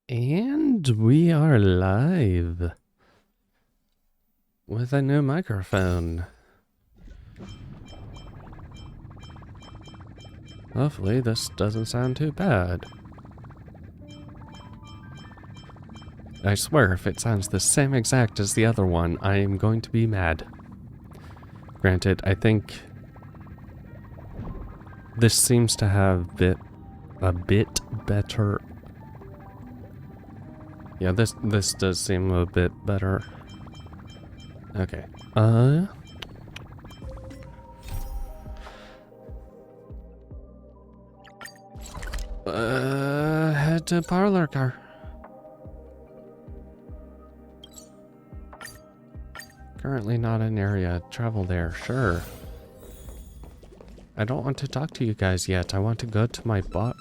And we are live with a new microphone. Hopefully this doesn't sound too bad. I swear if it sounds the same exact as the other one, I am going to be mad. Granted, I think this seems to have a bit better. Yeah, this does seem a bit better. Okay. Head to parlor car. Currently not an area. Travel there, sure. I don't want to talk to you guys yet. I want to go to my book.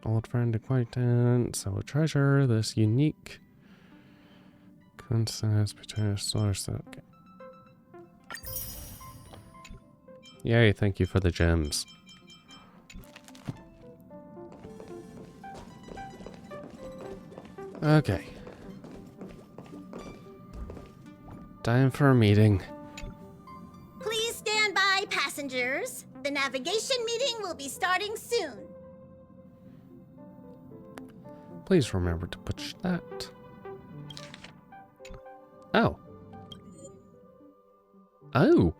Old friend, acquaintance. I will treasure this unique coincidence between a source. Okay. Yay, thank you for the gems. Okay. Time for a meeting. Please stand by, passengers. The navigation meeting will be starting soon. Please remember to push that. Oh. Oh.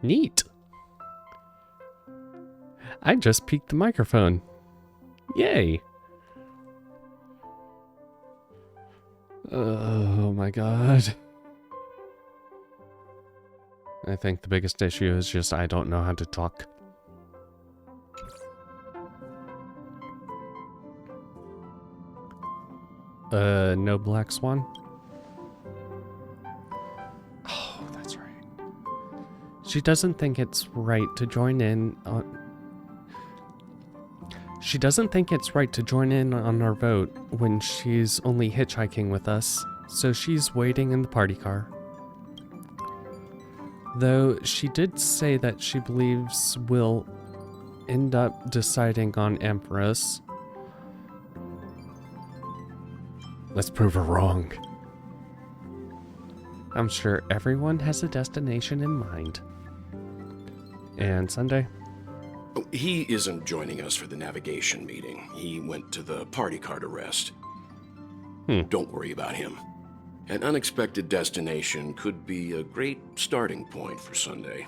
Neat. I just peeked the microphone. Yay. Oh my god. I think the biggest issue is just I don't know how to talk. No Black Swan? Oh, that's right. She doesn't think it's right to join in on... She doesn't think it's right to join in on our vote when she's only hitchhiking with us, so she's waiting in the party car. Though she did say that she believes we'll end up deciding on Empress. Let's prove her wrong. I'm sure everyone has a destination in mind. And Sunday? He isn't joining us for the navigation meeting. He went to the party car to rest. Don't worry about him. An unexpected destination could be a great starting point for Sunday.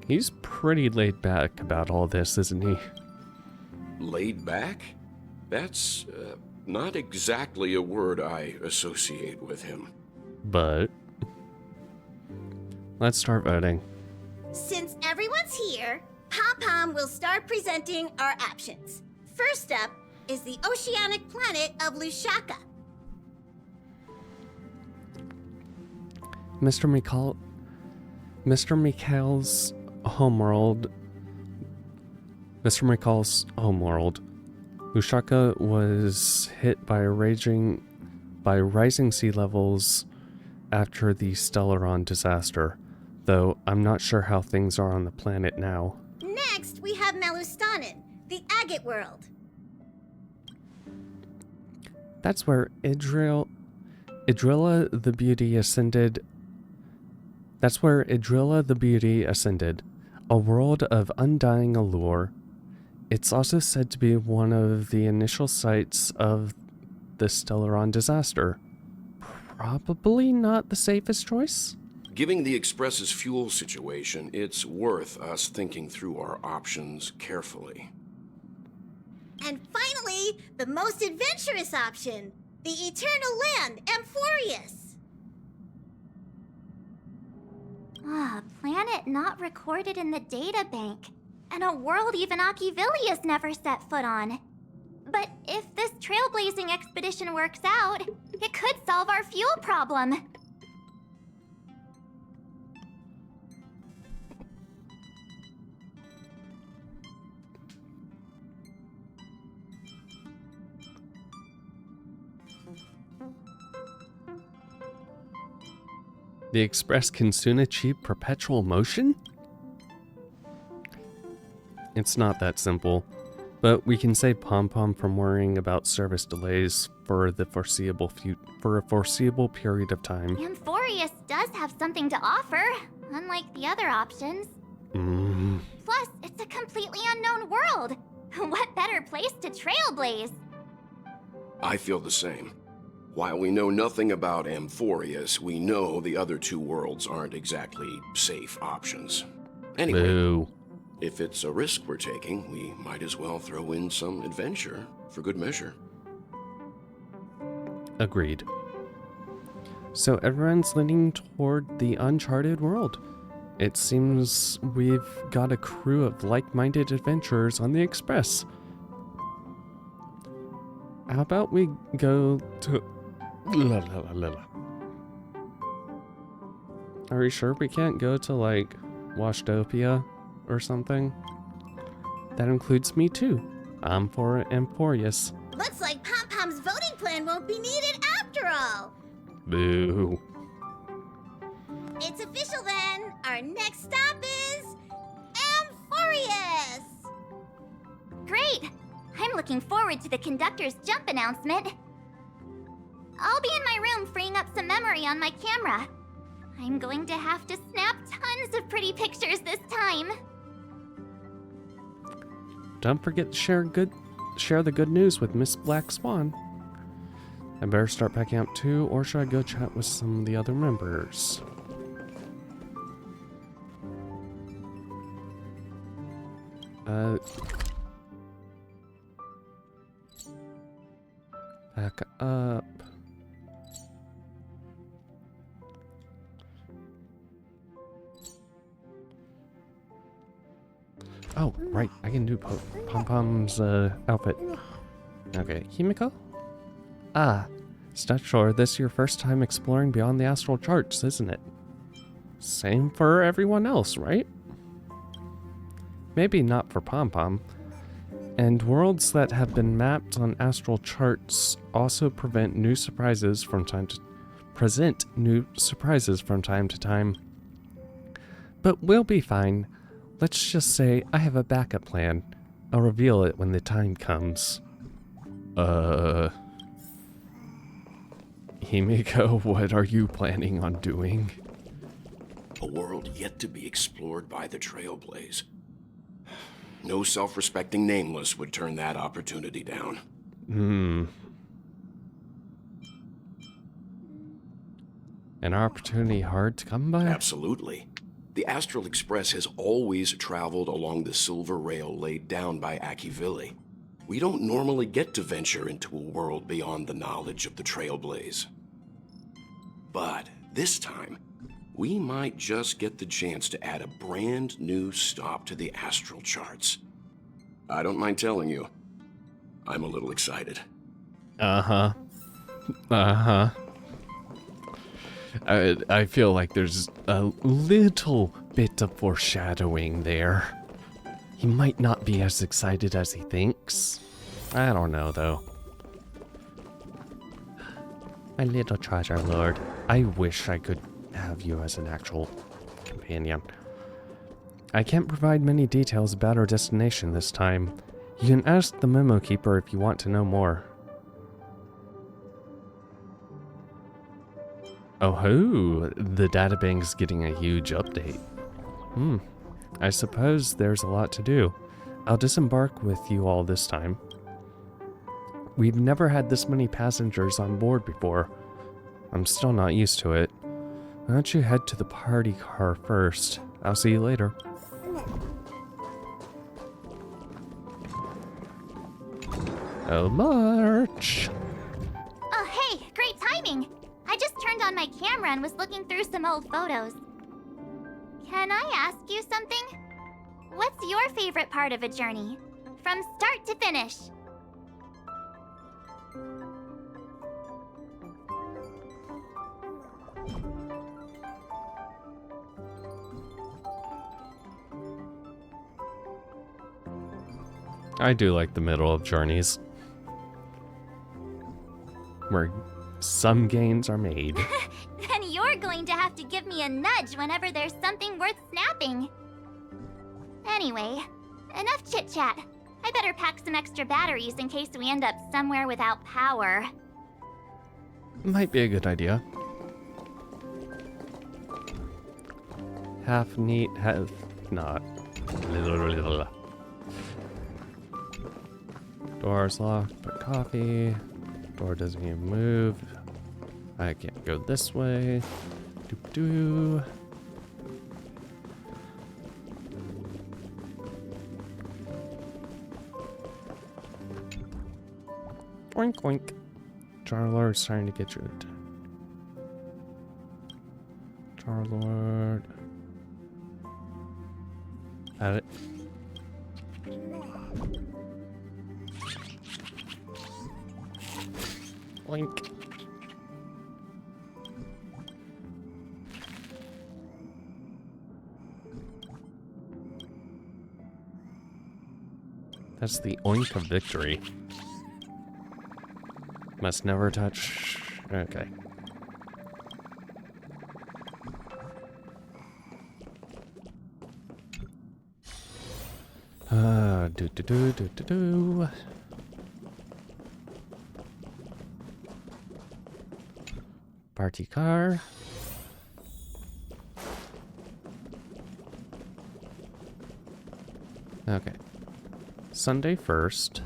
He's pretty laid back about all this, isn't he? Laid back? That's not exactly a word I associate with him. But let's start voting. Since everyone's here, Pom-Pom will start presenting our options. First up is the oceanic planet of Lushaka. Mr. Mikhail's homeworld. Mr. Mikhail's homeworld. Lushaka was hit by rising sea levels after the Stellaron disaster, though I'm not sure how things are on the planet now. Next, we have Melustanin, the agate world. That's where Idrilla the Beauty ascended. That's where Idrilla the Beauty ascended, a world of undying allure. It's also said to be one of the initial sites of the Stellaron disaster. Probably not the safest choice? Given the Express's fuel situation, it's worth us thinking through our options carefully. And finally, the most adventurous option, the Eternal Land, Amphorius. Planet not recorded in the databank, and a world even Achivilius never set foot on. But if this trailblazing expedition works out, it could solve our fuel problem. The Express can soon achieve perpetual motion? It's not that simple, but we can save Pom Pom from worrying about service delays for a foreseeable period of time. Amphorius does have something to offer, unlike the other options. Plus, it's a completely unknown world. What better place to trailblaze? I feel the same. While we know nothing about Amphorius, we know the other two worlds aren't exactly safe options. Anyway, Boo. if it's a risk we're taking, we might as well throw in some adventure for good measure. Agreed. So everyone's leaning toward the uncharted world. It seems we've got a crew of like-minded adventurers on the Express. How about we go to... Are we sure we can't go to, like, Washdopia or something? That includes me too. I'm for Amphorius. Looks like Pom Pom's voting plan won't be needed after all. Boo. It's official then. Our next stop is Amphorius. Great! I'm looking forward to the conductor's jump announcement. I'll be in my room freeing up some memory on my camera. I'm going to have to snap tons of pretty pictures this time. Don't forget to share the good news with Miss Black Swan. I better start packing up too, or should I go chat with some of the other members? Back up. Oh, right, I can do Pom Pom's outfit. Okay, Himiko? Ah, Stat sure this is your first time exploring beyond the astral charts, isn't it? Same for everyone else, right? Maybe not for Pom Pom. And worlds that have been mapped on astral charts also present new surprises from time to time. But we'll be fine. Let's just say I have a backup plan. I'll reveal it when the time comes. Himiko, what are you planning on doing? A world yet to be explored by the Trailblaze. No self-respecting nameless would turn that opportunity down. An opportunity hard to come by? Absolutely. The Astral Express has always traveled along the silver rail laid down by Akivili. We don't normally get to venture into a world beyond the knowledge of the Trailblaze. But this time, we might just get the chance to add a brand new stop to the astral charts. I don't mind telling you, I'm a little excited. I feel like there's a little bit of foreshadowing there. He might not be as excited as he thinks. I don't know, though. My little treasure lord, I wish I could have you as an actual companion. I can't provide many details about our destination this time. You can ask the memo keeper if you want to know more. Oh ho, the databank's getting a huge update. I suppose there's a lot to do. I'll disembark with you all this time. We've never had this many passengers on board before. I'm still not used to it. Why don't you head to the party car first? I'll see you later. Oh, March! Oh, hey, great timing! I just turned on my camera and was looking through some old photos. Can I ask you something? What's your favorite part of a journey? From start to finish? I do like the middle of journeys. where some gains are made. Then you're going to have to give me a nudge whenever there's something worth snapping. Anyway, enough chit-chat. I better pack some extra batteries in case we end up somewhere without power. Might be a good idea. Half neat, half not. Door's locked, but coffee. Door doesn't even move. I can't go this way. Doop-doo. Oink oink. Charlord's trying to get you. Charlord. At it. Oink. That's the oink of victory. Must never touch. Okay. Do. Party car. Okay. Sunday 1st.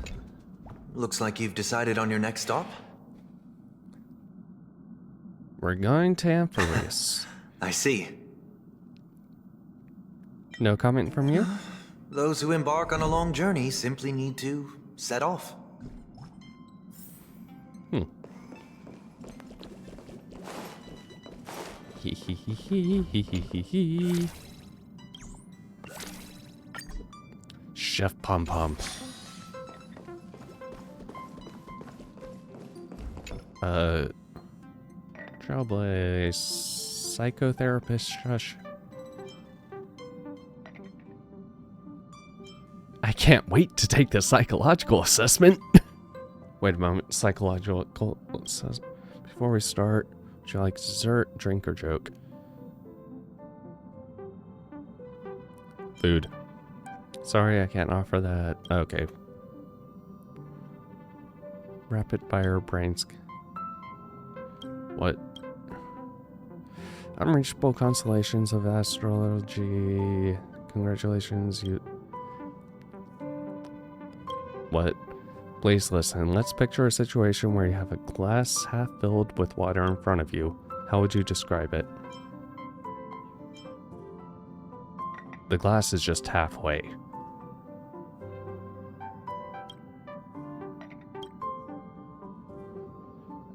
Looks like you've decided on your next stop. We're going to Amphireus. I see. No comment from you? Those who embark on a long journey simply need to set off. Chef Pom Pom. Trailblaze. Psychotherapist Shush. I can't wait to take the psychological assessment. Wait a moment. Psychological assessment. Before we start, would you like dessert, drink, or joke? Food. Sorry, I can't offer that. Okay. Rapid fire brains. What? Unreachable constellations of astrology. Congratulations, you. What? Please listen. Let's picture a situation where you have a glass half filled with water in front of you. How would you describe it? The glass is just halfway.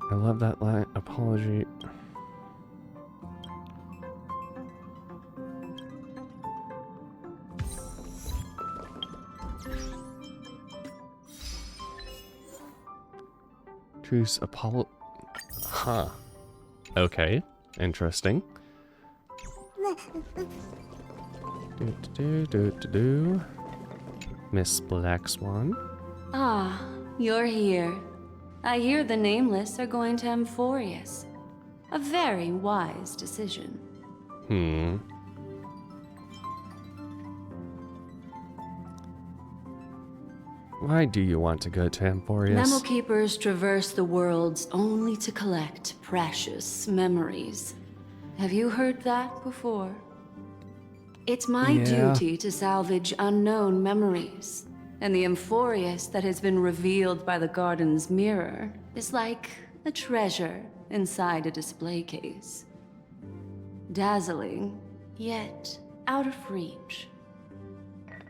I love that line. Apology. Choose Apollo. Huh. Okay. Interesting. Do. Miss Black Swan. Ah, you're here. I hear the Nameless are going to Amphireus. A very wise decision. Why do you want to go to Amphireus? Memo Keepers traverse the worlds only to collect precious memories. Have you heard that before? It's my duty to salvage unknown memories. And the Amphireus that has been revealed by the garden's mirror is like a treasure inside a display case. Dazzling, yet out of reach.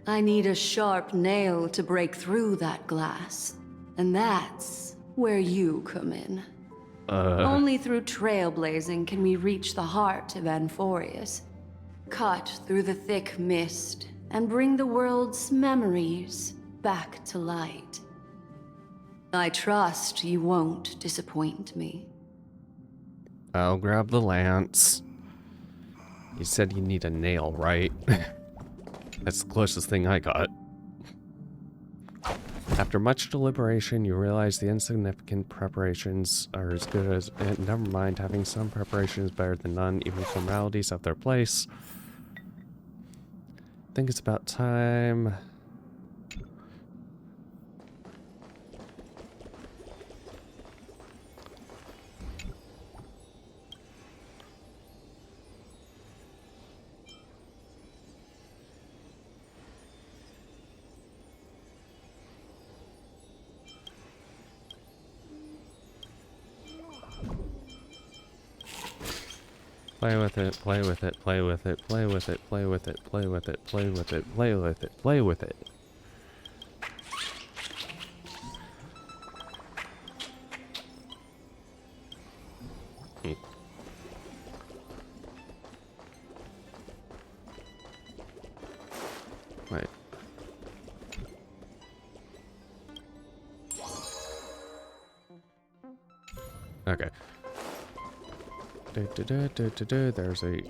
I need a sharp nail to break through that glass. And that's where you come in. Only through trailblazing can we reach the heart of Amphireus. Cut through the thick mist and bring the world's memories back to light. I trust you won't disappoint me. I'll grab the lance. You said you need a nail, right? That's the closest thing I got. After much deliberation, you realize the insignificant preparations are as good as... never mind, having some preparation is better than none. Even formalities have their place. I think it's about time... Play with it, play with it, play with it, play with it, play with it, play with it, play with it, play with it, play with it. Wait. Okay. There's a...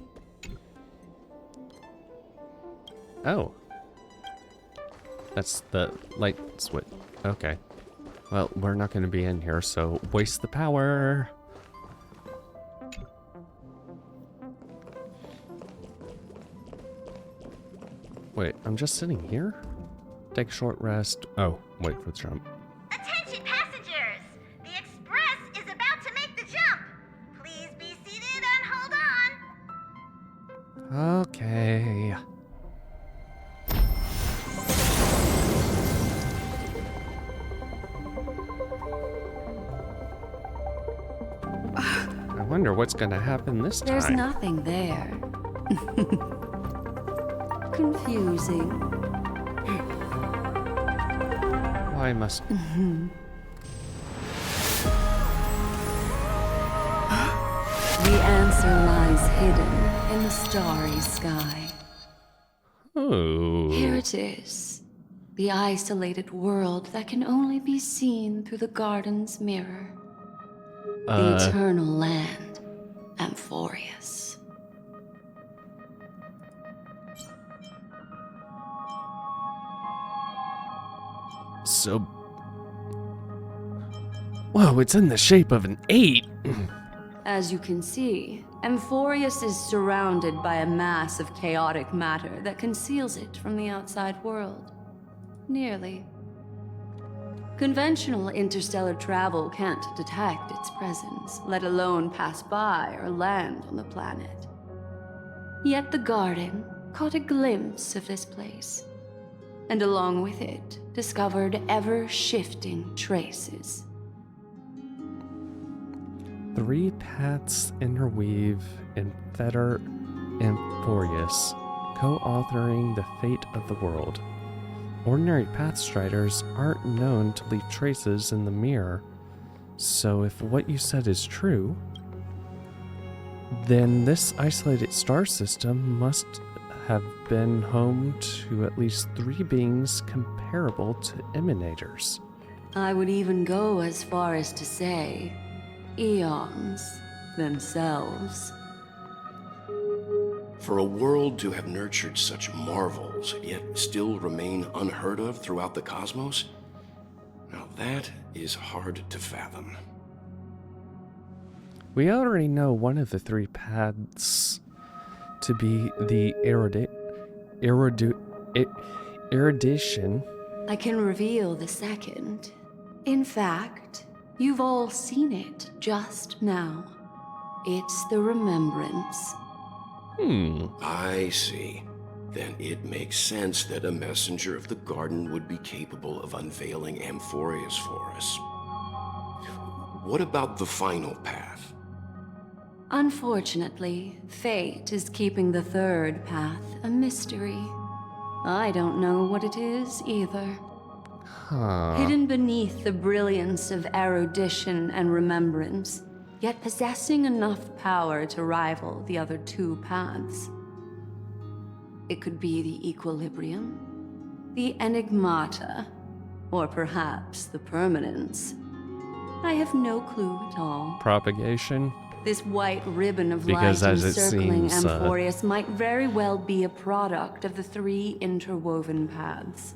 Oh. That's the light switch. Okay. Well, we're not going to be in here, so waste the power. Wait, I'm just sitting here? Take a short rest. Oh, wait for the jump. Attention passengers! The express is about to make the jump. Please be seated and hold on. Okay. I wonder what's gonna happen this time. There's nothing there. Confusing. Why must... The answer lies hidden in the starry sky. Oh. Here it is. The isolated world that can only be seen through the garden's mirror. The eternal land, Amphorius. So... Whoa, it's in the shape of an 8! As you can see, Amphorius is surrounded by a mass of chaotic matter that conceals it from the outside world. Nearly. Conventional interstellar travel can't detect its presence, let alone pass by or land on the planet. Yet the garden caught a glimpse of this place, and along with it, discovered ever-shifting traces. 3 paths interweave in Fetter Amphorius, co-authoring the fate of the world. Ordinary pathstriders aren't known to leave traces in the mirror, so if what you said is true, then this isolated star system must have been home to at least 3 beings comparable to Emanators. I would even go as far as to say, eons themselves. For a world to have nurtured such marvels, yet still remain unheard of throughout the cosmos? Now that is hard to fathom. We already know one of the 3 paths to be the erudition. I can reveal the second. In fact, you've all seen it just now. It's the remembrance. I see. Then it makes sense that a messenger of the garden would be capable of unveiling Amphorius for us. What about the final path? Unfortunately, fate is keeping the third path a mystery. I don't know what it is either. Hidden beneath the brilliance of erudition and remembrance, yet possessing enough power to rival the other 2 paths. It could be the equilibrium, the enigmata, or perhaps the permanence. I have no clue at all. Propagation? This white ribbon of Because light as it encircling seems, Amphorius might very well be a product of the 3 interwoven paths.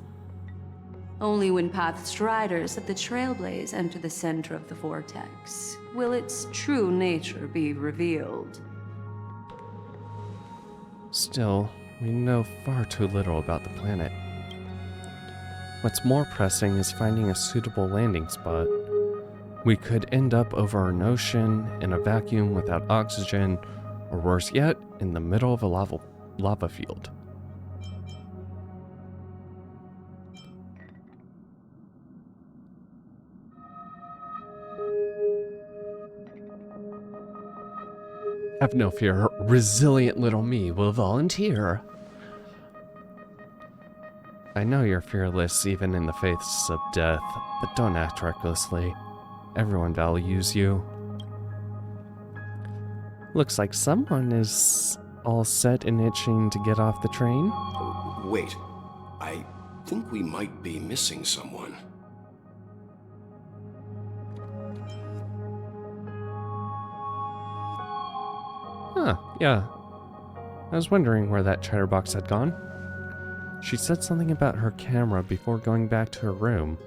Only when Path Striders of the Trailblaze enter the center of the vortex will its true nature be revealed. Still, we know far too little about the planet. What's more pressing is finding a suitable landing spot. We could end up over an ocean, in a vacuum without oxygen, or worse yet, in the middle of a lava field. Have no fear, resilient little me will volunteer. I know you're fearless even in the face of death, but don't act recklessly. Everyone values you. Looks like someone is all set and itching to get off the train. Wait, I think we might be missing someone. Huh, yeah. I was wondering where that chatterbox had gone. She said something about her camera before going back to her room.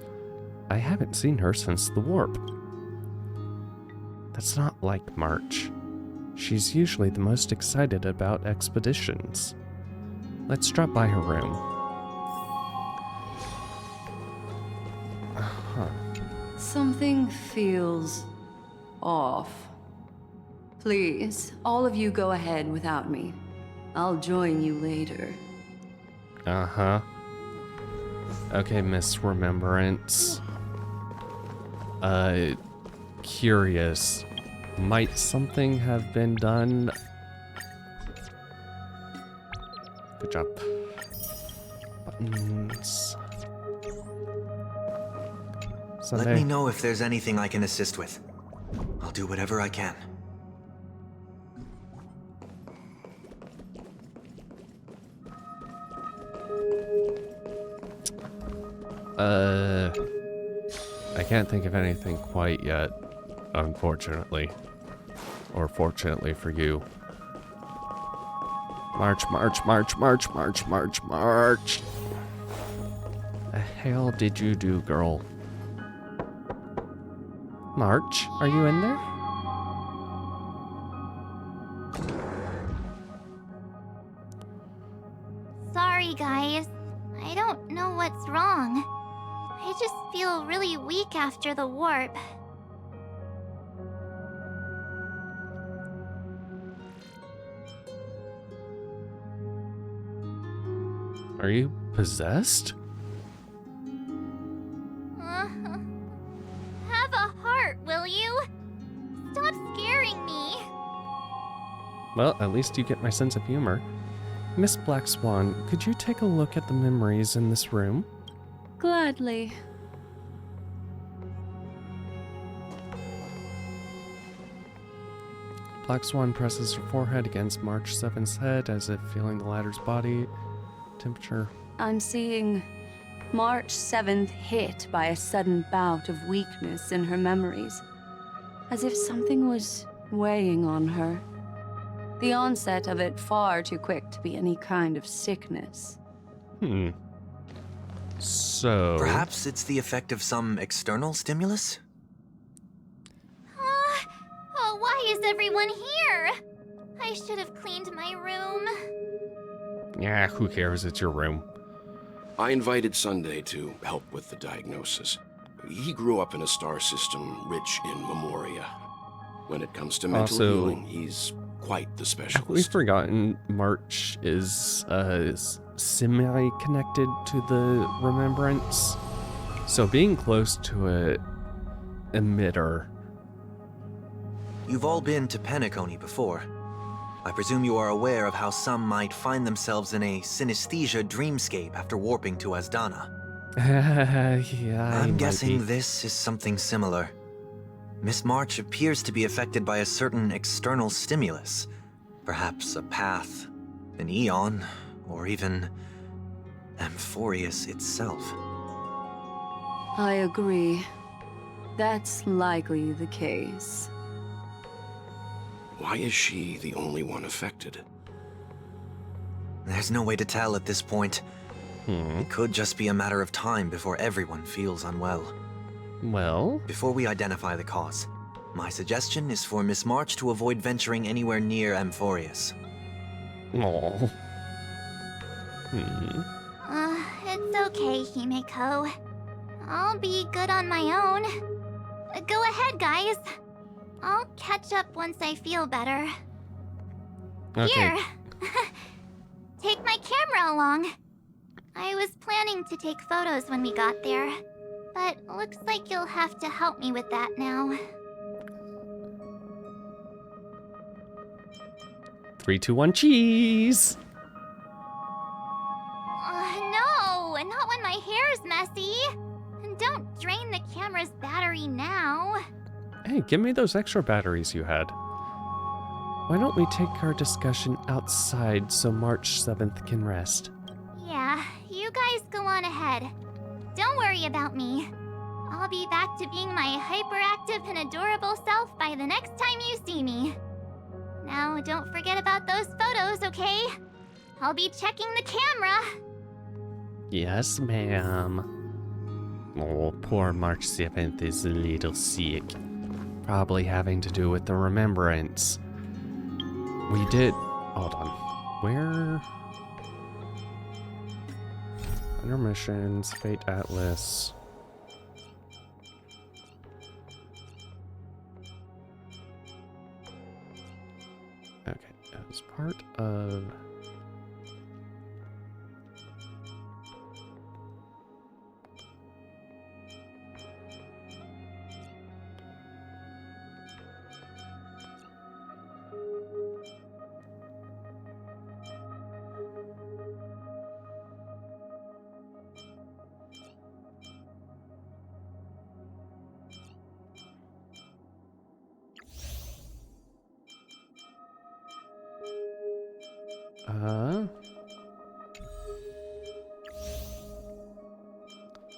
I haven't seen her since the warp. That's not like March. She's usually the most excited about expeditions. Let's drop by her room. Something feels off. Please, all of you go ahead without me. I'll join you later. Uh-huh. Okay, Miss Remembrance. Curious. Might something have been done? Good job. Buttons. Sunday. Let me know if there's anything I can assist with. I'll do whatever I can. I can't think of anything quite yet, unfortunately. Or fortunately for you. March, march, march, march, march, march, march. The hell did you do, girl? March, are you in there? Sorry, guys. I don't know what's wrong. I just feel really weak after the warp. Are you possessed? Have a heart, will you? Stop scaring me. Well, at least you get my sense of humor. Miss Black Swan, could you take a look at the memories in this room? Gladly. Black Swan presses her forehead against March 7's head as if feeling the latter's body temperature. I'm seeing March 7th hit by a sudden bout of weakness in her memories, as if something was weighing on her. The onset of it far too quick to be any kind of sickness. So... Perhaps it's the effect of some external stimulus? Oh, why is everyone here? I should have cleaned my room. Yeah, who cares? It's your room. I invited Sunday to help with the diagnosis. He grew up in a star system rich in memoria. When it comes to mental Also, healing, he's quite the We've specialist. forgotten March is semi-connected to the remembrance. So being close to a emitter. You've all been to Penacony before. I presume you are aware of how some might find themselves in a synesthesia dreamscape after warping to Asdana. Yeah, I'm guessing this is something similar. Miss March appears to be affected by a certain external stimulus. Perhaps a path, an eon, or even Amphorius itself. I agree. That's likely the case. Why is she the only one affected? There's no way to tell at this point. It could just be a matter of time before everyone feels unwell. Well, Before we identify the cause, my suggestion is for Miss March to avoid venturing anywhere near Amphorius. oh. It's okay, Himeko. I'll be good on my own. Go ahead, guys. I'll catch up once I feel better. Okay. Here. Take my camera along. I was planning to take photos when we got there, but looks like you'll have to help me with that now. 3, 2, 1, cheese! No, not when my hair's messy. And don't drain the camera's battery now. Hey, give me those extra batteries you had. Why don't we take our discussion outside so March 7th can rest? Yeah, you guys go on ahead. Don't worry about me. I'll be back to being my hyperactive and adorable self by the next time you see me. Now, don't forget about those photos, okay? I'll be checking the camera. Yes, ma'am. Oh, poor March 7th is a little sick. Probably having to do with the remembrance. We did... Hold on. Where... Under missions, Fate Atlas... Okay, as part of...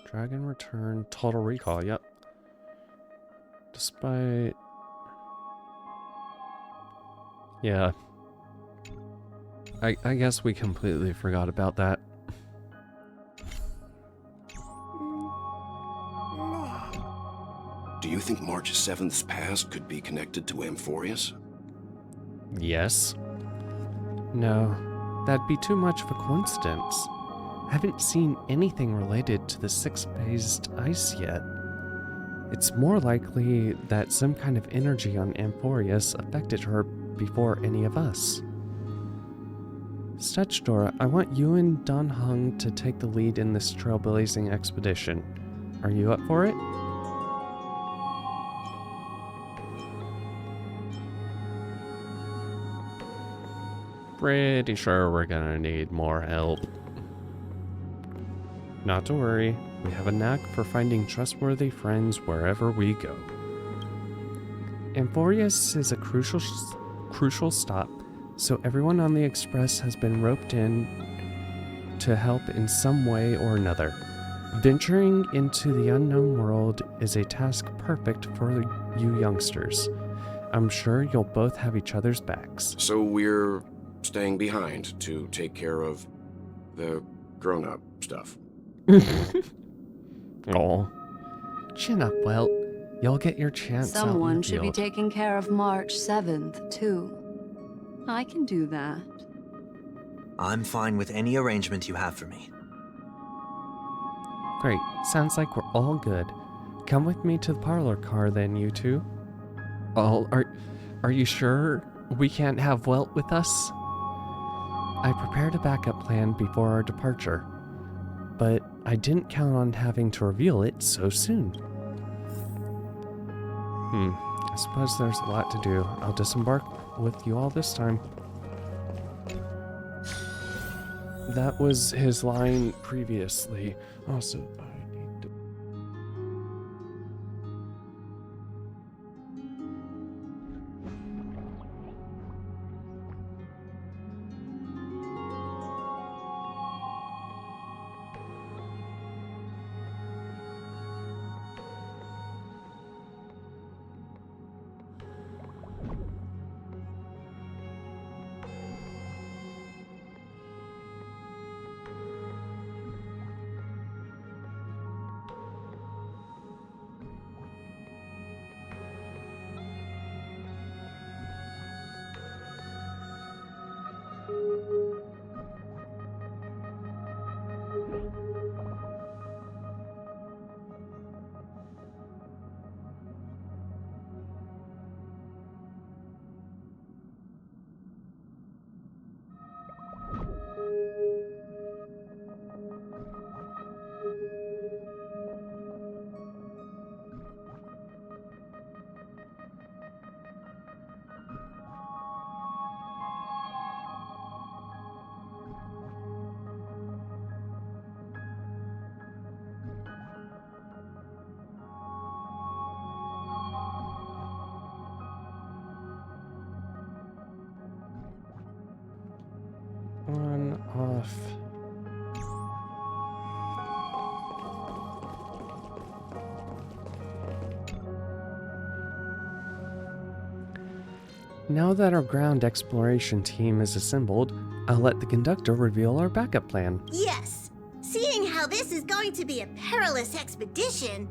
Dragon Return, Total Recall, yep. Despite... Yeah. I guess we completely forgot about that. Do you think March 7th's past could be connected to Amphorius? Yes. No, that'd be too much of a coincidence. Haven't seen anything related to the six-phased ice yet. It's more likely that some kind of energy on Amphorius affected her before any of us. Stetchdora, I want you and Don Hung to take the lead in this trailblazing expedition. Are you up for it? Pretty sure we're gonna need more help. Not to worry, we have a knack for finding trustworthy friends wherever we go. Amphorius is a crucial stop, so everyone on the Express has been roped in to help in some way or another. Venturing into the unknown world is a task perfect for you youngsters. I'm sure you'll both have each other's backs. So we're staying behind to take care of the grown-up stuff. Oh. Chin up, Welt. You'll get your chance out in Someone the should be field. taking care of March 7th, too. I can do that. I'm fine with any arrangement you have for me. Great. Sounds like we're all good. Come with me to the parlor car then, you two. Oh, are you sure we can't have Welt with us? I prepared a backup plan before our departure, but I didn't count on having to reveal it so soon. I suppose there's a lot to do. I'll disembark with you all this time. That was his line previously. Also, I need to... Now that our ground exploration team is assembled, I'll let the conductor reveal our backup plan. Yes. Seeing how this is going to be a perilous expedition,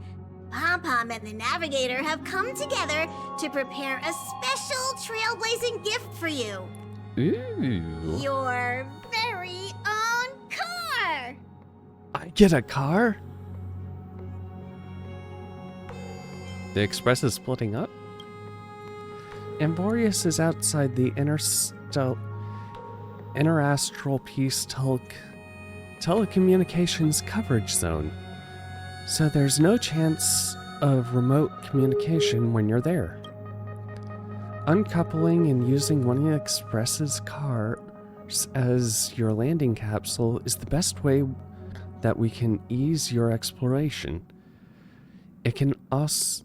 Pom-Pom and the Navigator have come together to prepare a special trailblazing gift for you. Ooh. Your very own car! I get a car? The Express is splitting up? Amborius is outside the interastral peace telecommunications coverage zone, so there's no chance of remote communication when you're there. Uncoupling and using one of the Express's cars as your landing capsule is the best way that we can ease your exploration. It can also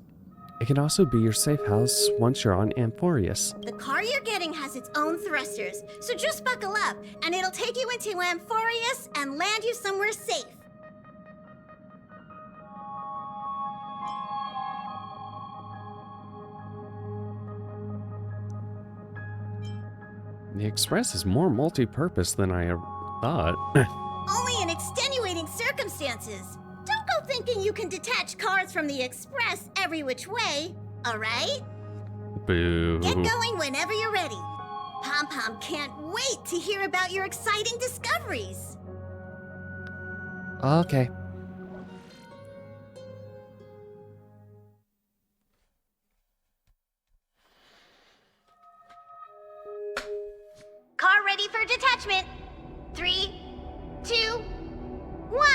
be your safe house once you're on Amphorius. The car you're getting has its own thrusters, so just buckle up, and it'll take you into Amphorius and land you somewhere safe. The Express is more multi-purpose than I thought. Only in extenuating circumstances. Don't go thinking you can detach cars from the Express every which way, alright? Boo. Get going whenever you're ready. Pom-Pom can't wait to hear about your exciting discoveries. Okay. Car ready for detachment. 3, 2, 1.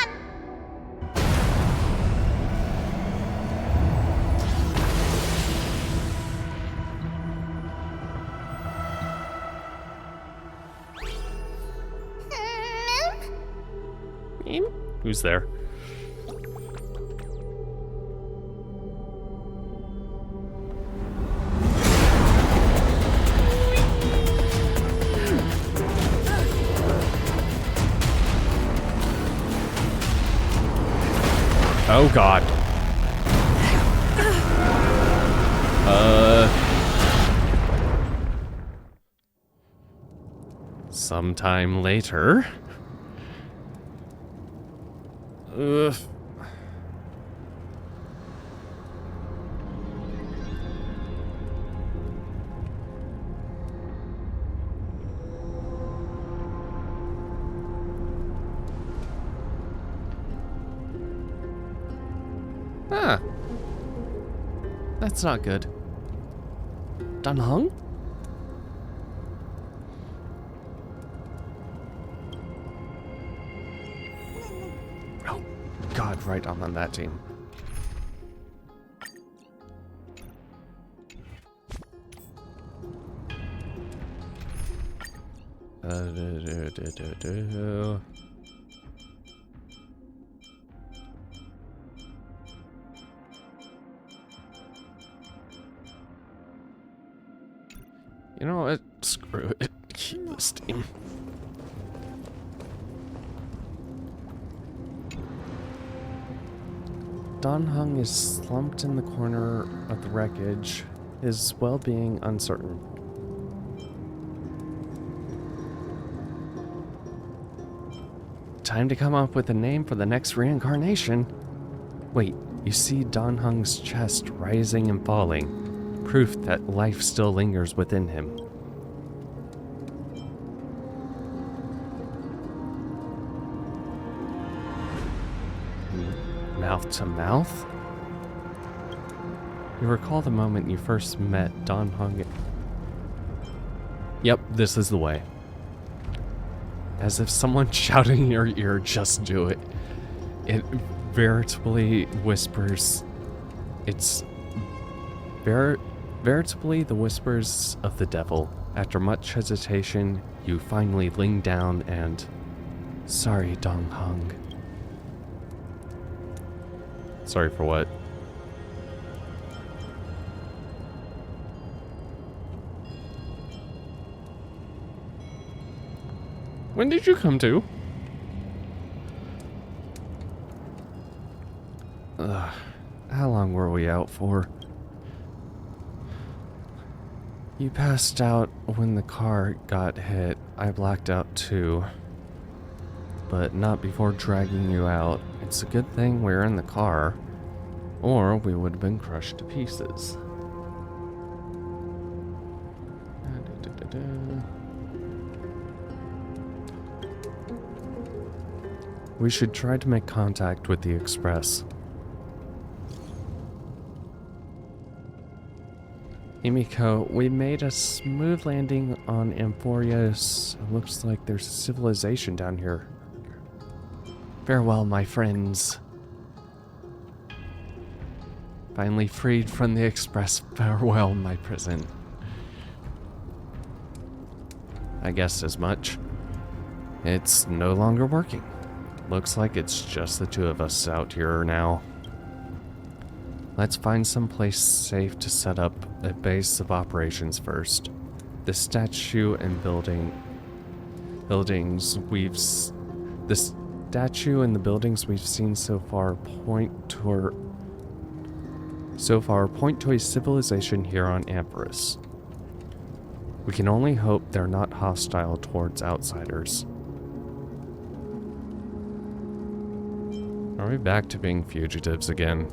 Who's there? Oh God. Sometime later. Ugh. Ah. That's not good. Dan Heng? Oh, God, right, I'm on that team. You know what? Screw it. Keep this team. Dan Heng is slumped in the corner of the wreckage, his well-being uncertain. Time to come up with a name for the next reincarnation. Wait, you see Dan Heng's chest rising and falling, proof that life still lingers within him. Mouth to mouth? You recall the moment you first met Dan Heng? Yep, this is the way. As if someone shouting in your ear, just do it. It veritably whispers. It's veritably the whispers of the devil. After much hesitation, you finally lean down and... Sorry, Dan Heng. Sorry for what? When did you come to? How long were we out for? You passed out when the car got hit. I blacked out too. But not before dragging you out. It's a good thing we're in the car, or we would have been crushed to pieces. We should try to make contact with the Express. Himiko, we made a smooth landing on Amphorius. It looks like there's a civilization down here. Farewell, my friends. Finally freed from the Express. Farewell, my prison. I guessed as much. It's no longer working. Looks like it's just the two of us out here now. Let's find some place safe to set up a base of operations first. The statue and buildings we've seen so far point to a civilization here on Amphorus. We can only hope they're not hostile towards outsiders. Are we back to being fugitives again?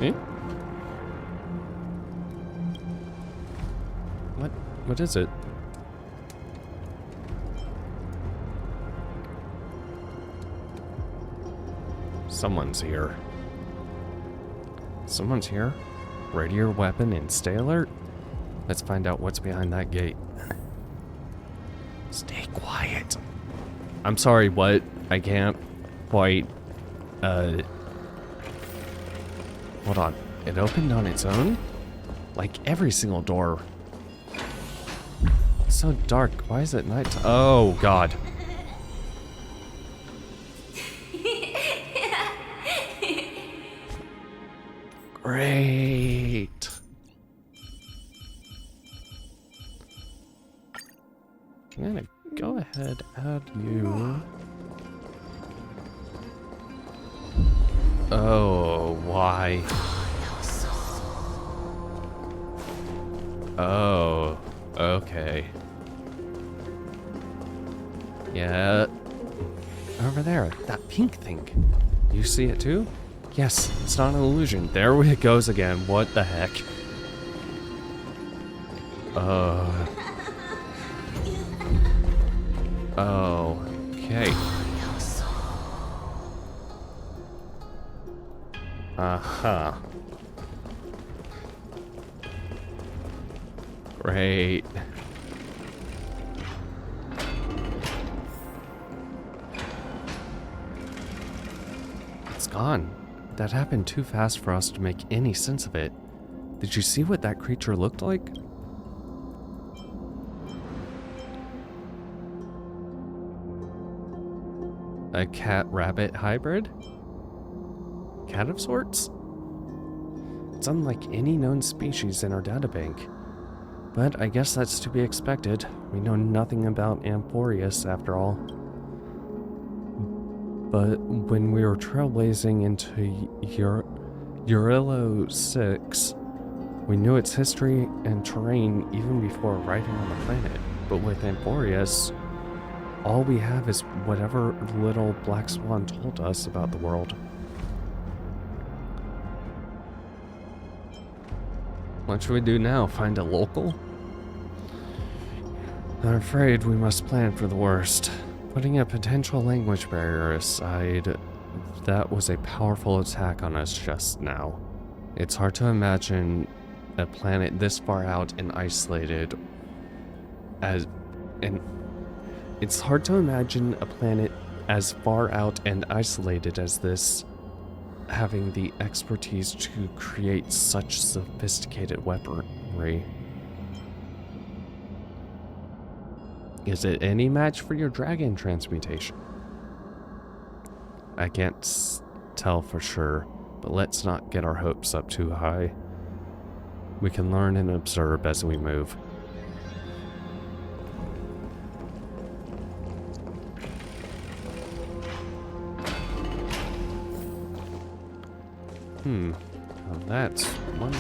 Eh? What is it? Someone's here. Someone's here? Ready your weapon and stay alert. Let's find out what's behind that gate. Stay quiet. I'm sorry, what? I can't quite, hold on. It opened on its own? Like every single door. It's so dark. Why is it night? Oh, God. Great. I'm gonna go ahead, add you. Oh, why? Oh, okay. Yeah. Over there, that pink thing. You see it too? Yes, it's not an illusion. There it goes again. What the heck? Okay. Uh-huh. Great. It's gone. That happened too fast for us to make any sense of it. Did you see what that creature looked like? A cat-rabbit hybrid? Cat of sorts? It's unlike any known species in our databank. But I guess that's to be expected. We know nothing about Amphorius after all. But when we were trailblazing into Eurillo 6, we knew its history and terrain even before arriving on the planet. But with Amphorius, all we have is whatever little Black Swan told us about the world. What should we do now? Find a local? I'm afraid we must plan for the worst. Putting a potential language barrier aside, that was a powerful attack on us just now. It's hard to imagine a planet this far out and isolated It's hard to imagine a planet as far out and isolated as this having the expertise to create such sophisticated weaponry. Is it any match for your dragon transmutation? I can't tell for sure, but let's not get our hopes up too high. We can learn and observe as we move. Well, that's one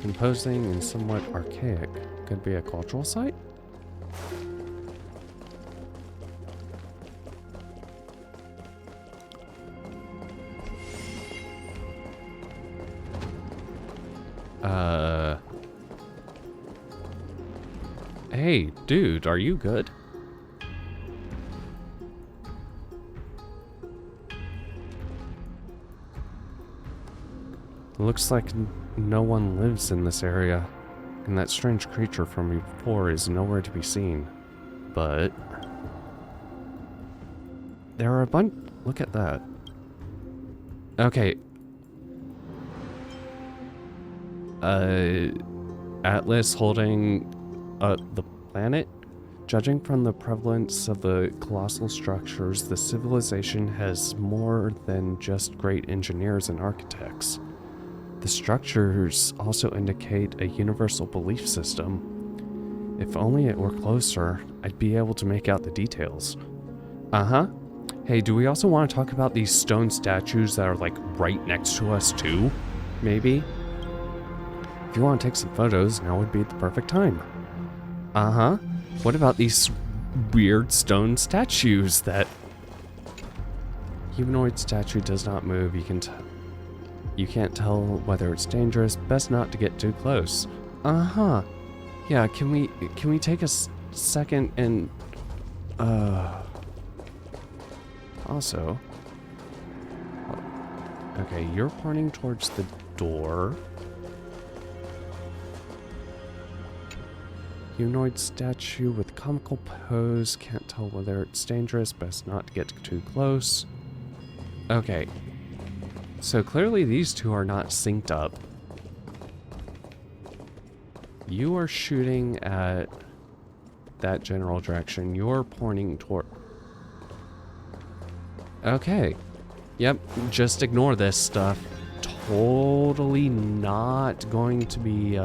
imposing and somewhat archaic. Could be a cultural site? Hey, dude, are you good? Looks like no one lives in this area, and that strange creature from before is nowhere to be seen. But there are a bunch. Look at that. Okay. Atlas holding the planet. Judging from the prevalence of the colossal structures, the civilization has more than just great engineers and architects. The structures also indicate a universal belief system. If only it were closer, I'd be able to make out the details. Uh-huh. Hey, do we also want to talk about these stone statues that are like right next to us too? Maybe? If you want to take some photos, now would be the perfect time. Uh-huh. What about these weird stone statues that... Humanoid statue does not move. You can't tell whether it's dangerous. Best not to get too close. Uh-huh. Yeah, can we take a second and... Also... Okay, you're pointing towards the door. Humanoid statue with comical pose. Can't tell whether it's dangerous. Best not to get too close. Okay. So clearly these two are not synced up. You are shooting at that general direction. You're pointing toward... Okay. Yep, just ignore this stuff. Totally not going to be,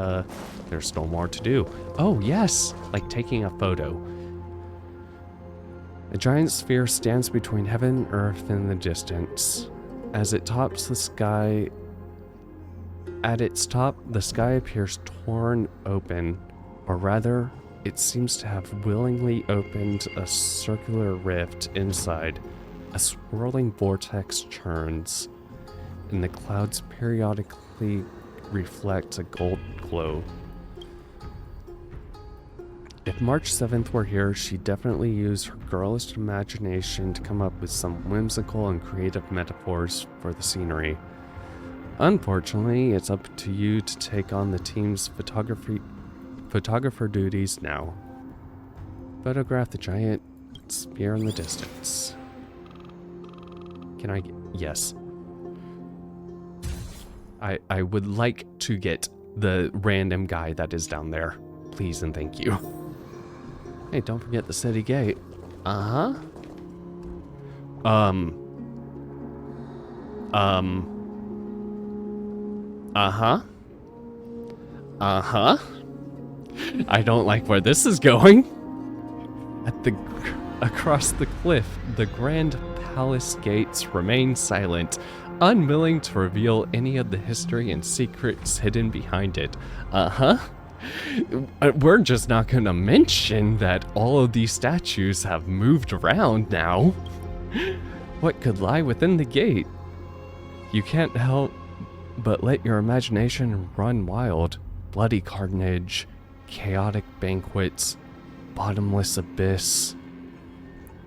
there's still more to do. Oh, yes! Like taking a photo. A giant sphere stands between heaven and earth in the distance. As it tops the sky, at its top, the sky appears torn open, or rather, it seems to have willingly opened a circular rift inside. A swirling vortex churns, and the clouds periodically reflect a gold glow. If March 7th were here, she'd definitely use her girlish imagination to come up with some whimsical and creative metaphors for the scenery. Unfortunately, it's up to you to take on the team's photographer duties now. Photograph the giant spear in the distance. Can I get... Yes. I would like to get the random guy that is down there. Please and thank you. Hey, don't forget the city gate. Uh-huh. Uh-huh. Uh-huh. I don't like where this is going. Across the cliff, the grand palace gates remain silent, unwilling to reveal any of the history and secrets hidden behind it. Uh-huh. We're just not gonna mention that all of these statues have moved around now. What could lie within the gate? You can't help but let your imagination run wild. Bloody carnage, chaotic banquets, bottomless abyss.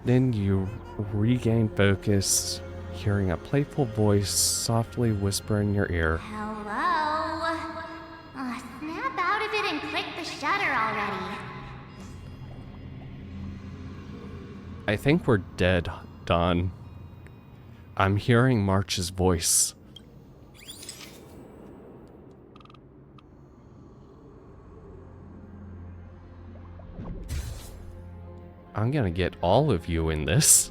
Then you regain focus, hearing a playful voice softly whisper in your ear. Hello? Snap out of it and click the shutter already. I think we're dead, Dawn. I'm hearing March's voice. I'm gonna get all of you in this.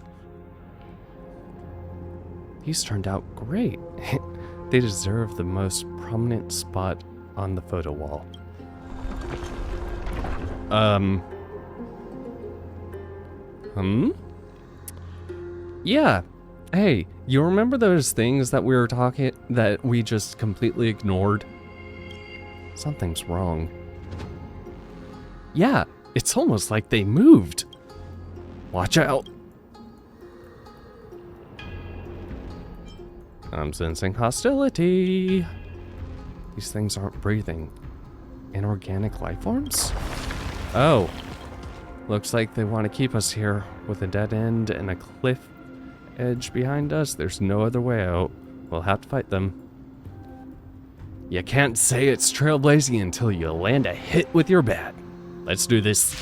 These turned out great. They deserve the most prominent spot on the photo wall. Yeah, Hey, you remember those things that we were talking that we just completely ignored? Something's wrong. Yeah, it's almost like they moved. Watch out. I'm sensing hostility. These things aren't breathing. Inorganic life forms? Oh. Looks like they want to keep us here with a dead end and a cliff edge behind us. There's no other way out. We'll have to fight them. You can't say it's trailblazing until you land a hit with your bat. Let's do this.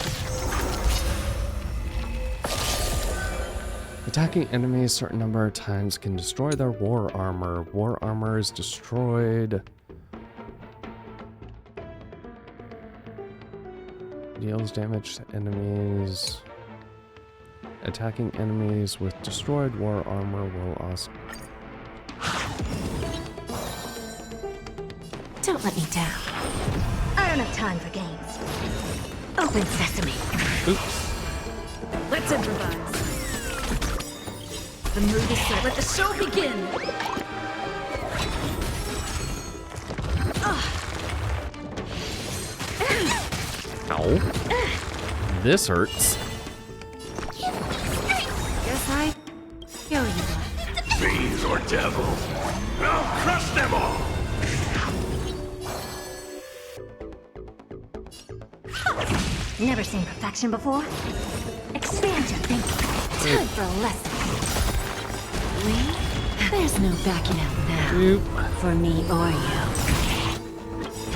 Attacking enemies a certain number of times can destroy their war armor. War armor is destroyed. Deals damage to enemies. Attacking enemies with destroyed war armor will also... Don't let me down. I don't have time for games. Open sesame. Oops. Let's improvise. The mood is set. Let the show begin. Ow. This hurts. Guess I kill you. Fiends or devils, I'll crush them all! Never seen perfection before? Expand your thinking. Time for a lesson. Lee, there's no backing out now. Oop. For me or you.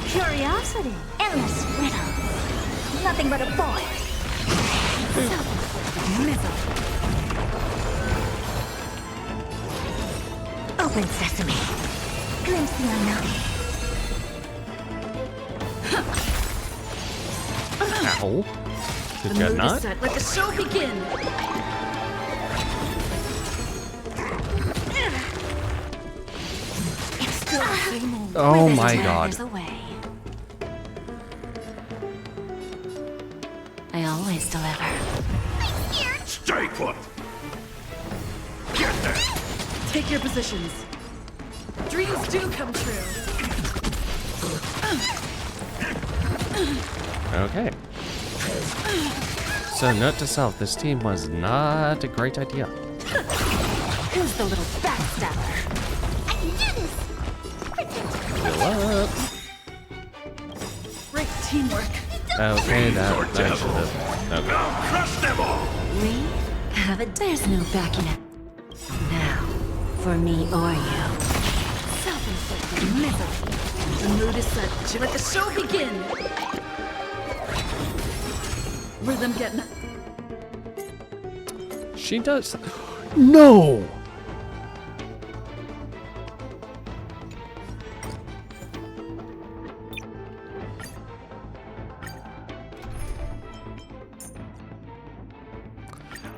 Curiosity. Endless riddle. Nothing but a boy. Misery. Open sesame. Glimpse the unknown. Ow. Did you not? Set. Let the show begin. Oh my god. I always deliver. Stay put! Get there! Take your positions. Dreams do come true. Okay. So note to self, this team was not a great idea. Who's the little backstabber? I can do this! Fill up. Great teamwork. Okay, that should have. Okay. I'll crush them all! We have it. There's no backing it. Now, for me or you. Self-inflicted misery. The mood is set. Let the show begin. Rhythm getting. She does. No!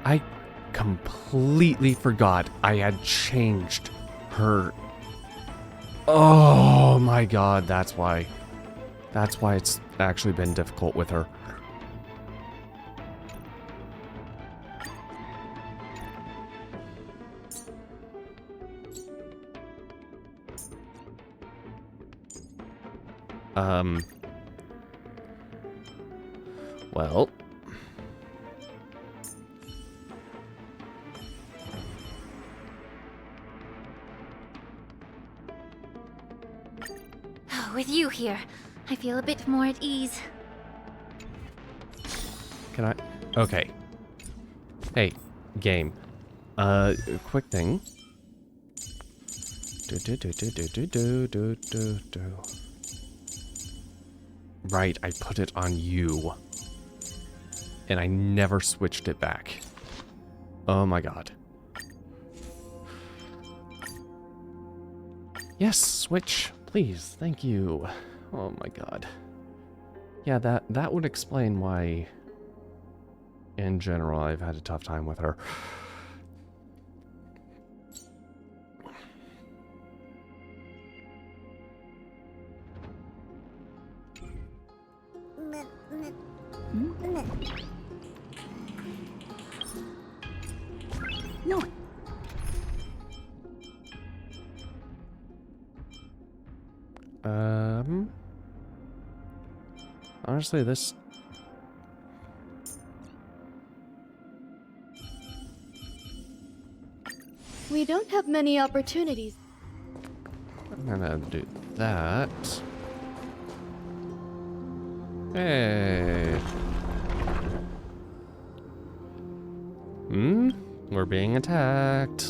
I completely forgot I had changed her. Oh my god, that's why. That's why it's actually been difficult with her. Well. With you here, I feel a bit more at ease. Can I? Okay. Hey, game. Quick thing. Right, I put it on you. And I never switched it back. Oh my god. Yes, switch, please. Thank you. Oh my god. Yeah, that would explain why, in general, I've had a tough time with her. No. honestly, this... We don't have many opportunities. I'm gonna do that. Hey. We're being attacked.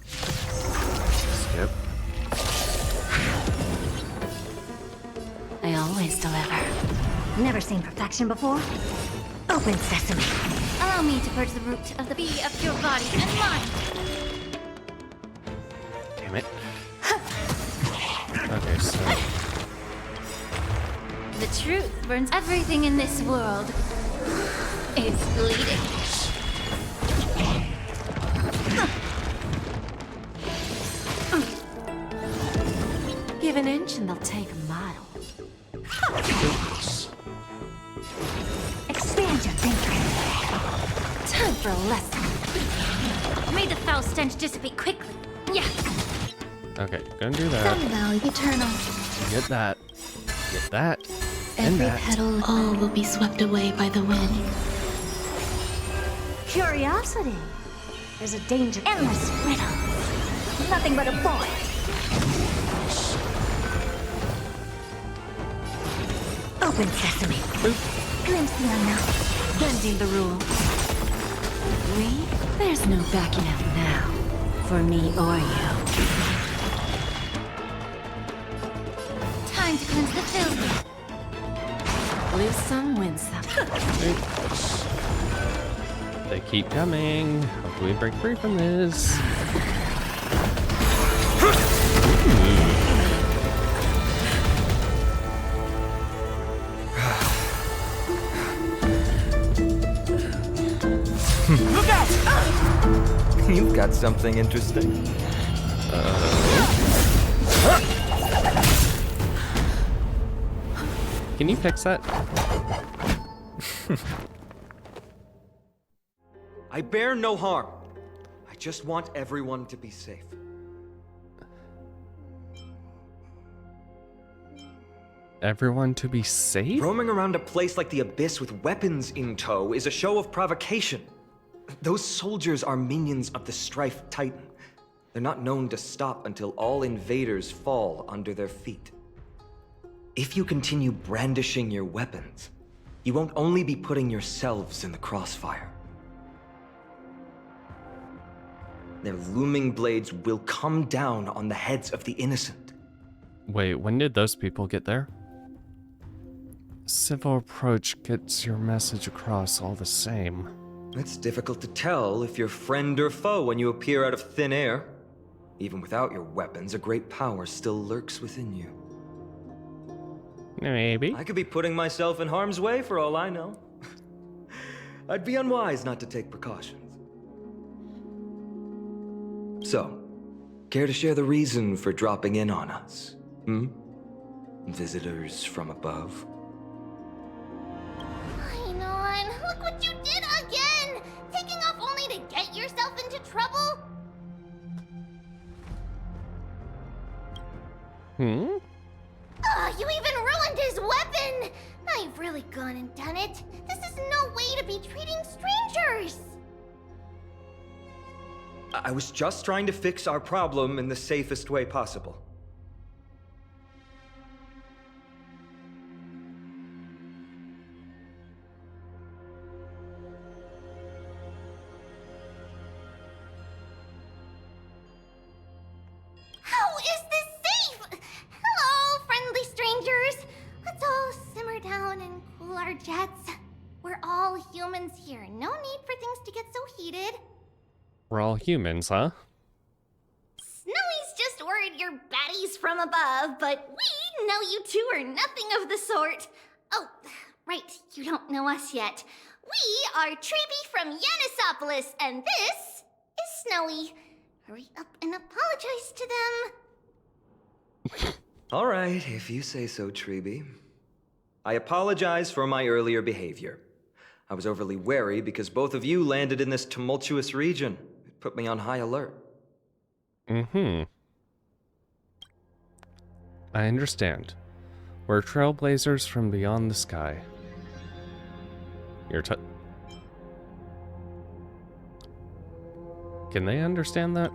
Skip. I always deliver. Never seen perfection before? Open sesame. Allow me to purge the root of the bee of your body and mind. Damn it. Okay, so... The truth burns everything in this world. Is bleeding. Give an inch and they'll take a mile. Expand your thinking. Time for a lesson. May the foul stench dissipate quickly. Yeah. Okay, gonna do that. Somehow eternal. Get that. Get that. And Every that. petal, all will be swept away by the wind. Curiosity. There's a danger. Endless riddle. Nothing but a void. Open sesame. Glimpse the unknown. Bending the rules. We? There's no backing out now. For me or you. Time to cleanse the filth. Lose some, win some. They keep coming. Hopefully we break free from this. Look out! You've got something interesting. Can you fix that? I bear no harm. I just want everyone to be safe. Everyone to be safe? Roaming around a place like the Abyss with weapons in tow is a show of provocation. Those soldiers are minions of the Strife Titan. They're not known to stop until all invaders fall under their feet. If you continue brandishing your weapons, you won't only be putting yourselves in the crossfire. Their looming blades will come down on the heads of the innocent. Wait, when did those people get there? Civil approach gets your message across all the same. It's difficult to tell if you're friend or foe when you appear out of thin air. Even without your weapons, a great power still lurks within you. Maybe. I could be putting myself in harm's way for all I know. I'd be unwise not to take precautions. So, care to share the reason for dropping in on us? Visitors from above? Ainon, look what you did again! Taking off only to get yourself into trouble? You even ruined his weapon! Now you've really gone and done it. This is no way to be treating strangers! I was just trying to fix our problem in the safest way possible. How is this safe? Hello, friendly strangers. Let's all simmer down and cool our jets. We're all humans here. No need for things to get so heated. We're all humans, huh? Snowy's just worried you're baddies from above, but we know you two are nothing of the sort. Oh, right, you don't know us yet. We are Treeby from Yanisopolis, and this is Snowy. Hurry up and apologize to them. All right, if you say so, Treeby. I apologize for my earlier behavior. I was overly wary because both of you landed in this tumultuous region. It put me on high alert. I understand. We're trailblazers from beyond the sky. Can they understand that?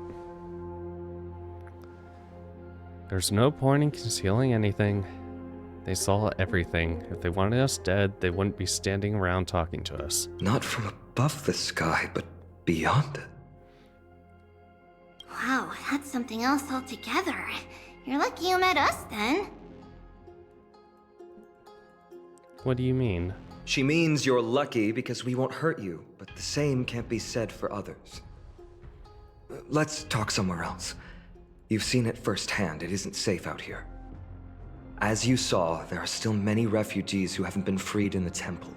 There's no point in concealing anything. They saw everything. If they wanted us dead, they wouldn't be standing around talking to us. Not from above the sky, but beyond it. Wow, that's something else altogether. You're lucky you met us then. What do you mean? She means you're lucky because we won't hurt you, but the same can't be said for others. Let's talk somewhere else. You've seen it firsthand. It isn't safe out here. As you saw, there are still many refugees who haven't been freed in the temple.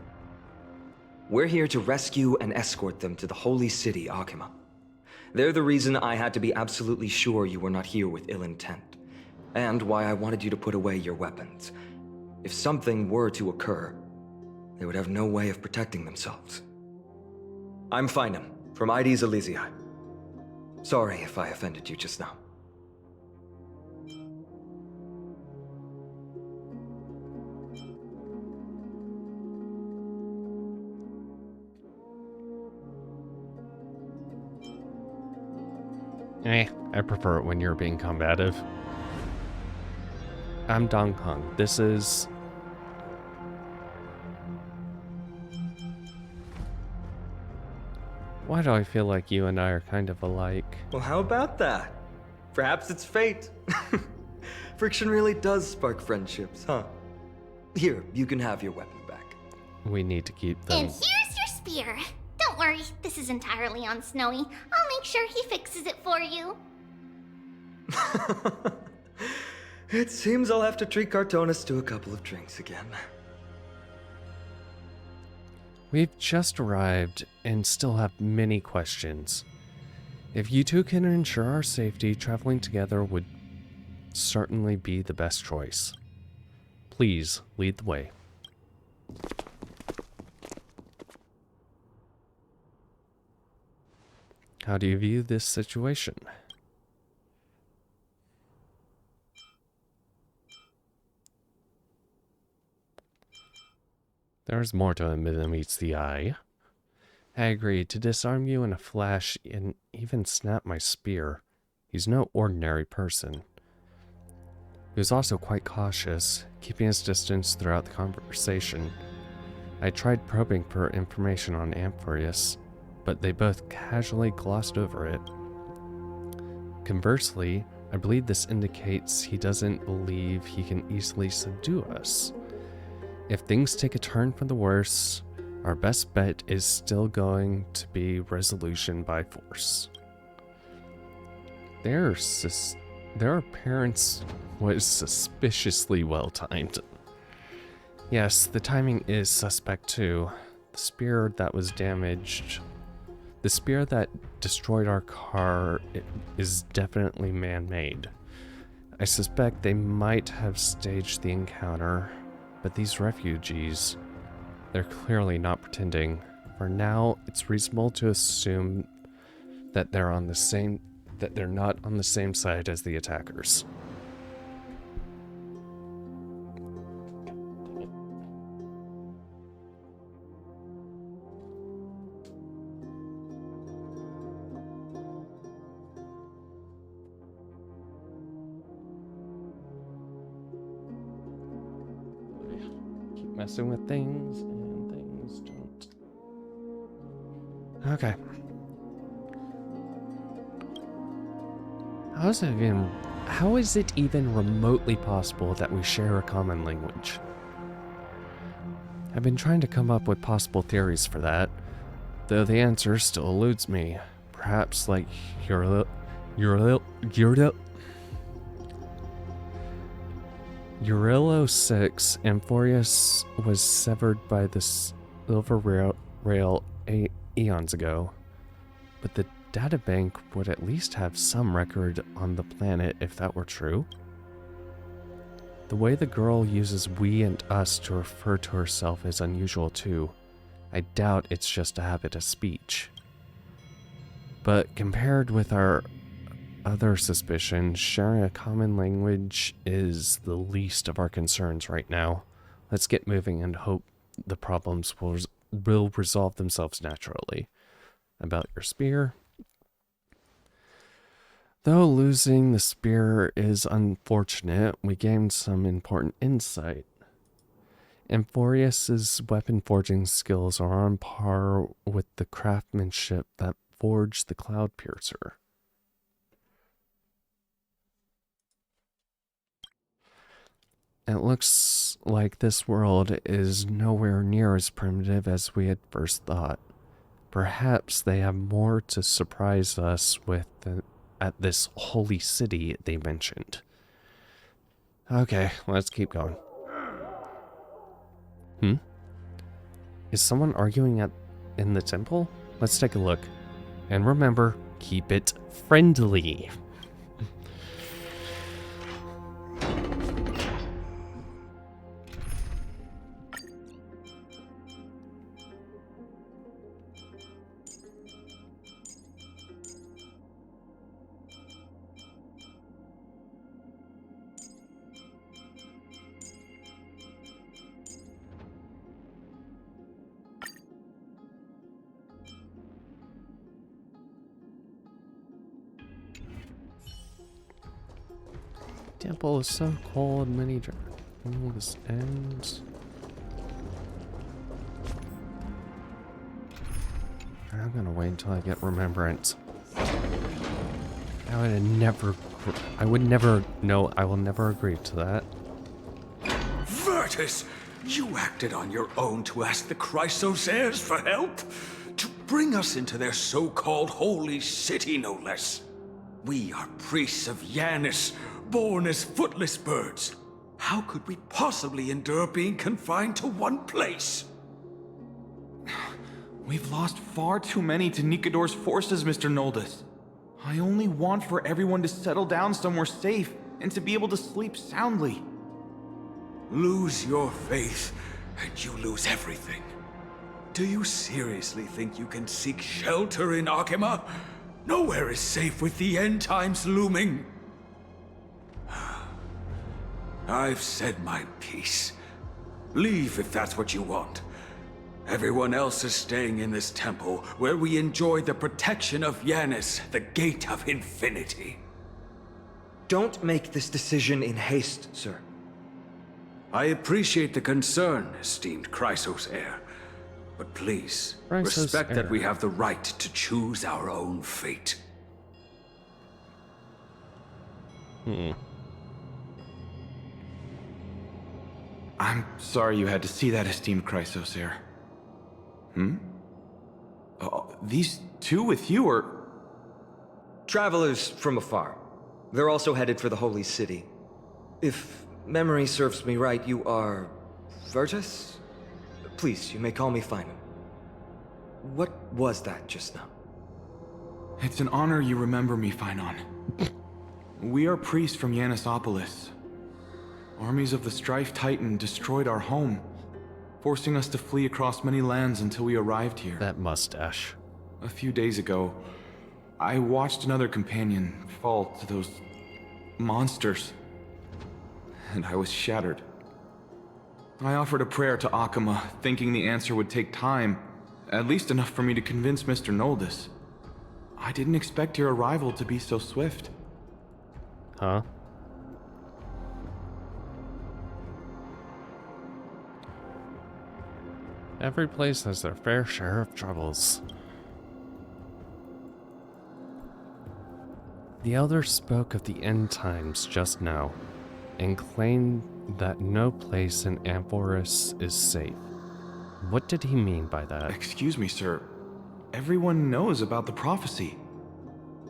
We're here to rescue and escort them to the holy city, Akima. They're the reason I had to be absolutely sure you were not here with ill intent, and why I wanted you to put away your weapons. If something were to occur, they would have no way of protecting themselves. I'm Feinem, from ID's Elysiae. Sorry if I offended you just now. I prefer it when you're being combative. I'm Dong Hong. This is... Why do I feel like you and I are kind of alike? Well, how about that? Perhaps it's fate. Friction really does spark friendships, huh? Here, you can have your weapon back. We need to keep them. And here's your spear. Don't worry, this is entirely on Snowy. I'll make sure he fixes it for you. It seems I'll have to treat Cartonis to a couple of drinks again. We've just arrived and still have many questions. If you two can ensure our safety, traveling together would certainly be the best choice. Please lead the way. How do you view this situation? There's more to him than meets the eye. I agreed to disarm you in a flash and even snap my spear. He's no ordinary person. He was also quite cautious, keeping his distance throughout the conversation. I tried probing for information on Amphiarus, but they both casually glossed over it. Conversely, I believe this indicates he doesn't believe he can easily subdue us. If things take a turn for the worse, our best bet is still going to be resolution by force. Their appearance was suspiciously well timed. Yes, the timing is suspect too. The spear that was damaged, the spear that destroyed our car is definitely man-made. I suspect they might have staged the encounter, but these refugees, they're clearly not pretending. For now, it's reasonable to assume that they're not on the same side as the attackers. Messing with things and things don't. Okay. How is it even remotely possible that we share a common language? I've been trying to come up with possible theories for that, though the answer still eludes me. Perhaps like Eurillo 6, Amphiarus was severed by the Silver Rail eons ago, but the databank would at least have some record on the planet if that were true. The way the girl uses we and us to refer to herself is unusual too. I doubt it's just a habit of speech. But compared with our other suspicions, sharing a common language is the least of our concerns right now. Let's get moving and hope the problems will resolve themselves naturally. About your spear. Though losing the spear is unfortunate, we gained some important insight. Amphorius's weapon forging skills are on par with the craftsmanship that forged the Cloud Piercer. It looks like this world is nowhere near as primitive as we had first thought. Perhaps they have more to surprise us with at this holy city they mentioned. Okay, let's keep going. Is someone arguing in the temple? Let's take a look. And remember, keep it friendly. Temple is so cold, many when this ends. I'm gonna wait until I get remembrance. I will never agree to that. Virtus, you acted on your own to ask the Chrysos heirs for help? To bring us into their so-called holy city, no less. We are priests of Janus, born as footless birds. How could we possibly endure being confined to one place? We've lost far too many to Nikador's forces, Mr. Noldus. I only want for everyone to settle down somewhere safe and to be able to sleep soundly. Lose your faith, and you lose everything. Do you seriously think you can seek shelter in Akima? Nowhere is safe with the end times looming. I've said my piece. Leave if that's what you want. Everyone else is staying in this temple, where we enjoy the protection of Janus, the Gate of Infinity. Don't make this decision in haste, sir. I appreciate the concern, esteemed Chrysos heir. But please, Chrysos respect heir. that we have the right to choose our own fate. I'm sorry you had to see that, esteemed Chrysos heir. These two with you are... Travelers from afar. They're also headed for the Holy City. If memory serves me right, you are... Virtus? Please, you may call me Finan. What was that just now? It's an honor you remember me, Finan. We are priests from Yanusopolis. Armies of the Strife Titan destroyed our home, forcing us to flee across many lands until we arrived here. That mustache. A few days ago, I watched another companion fall to those monsters, and I was shattered. I offered a prayer to Akima, thinking the answer would take time, at least enough for me to convince Mr. Noldus. I didn't expect your arrival to be so swift. Huh? Every place has their fair share of troubles. The elder spoke of the end times just now, and claimed that no place in Amphoris is safe. What did he mean by that? Excuse me, sir. Everyone knows about the prophecy.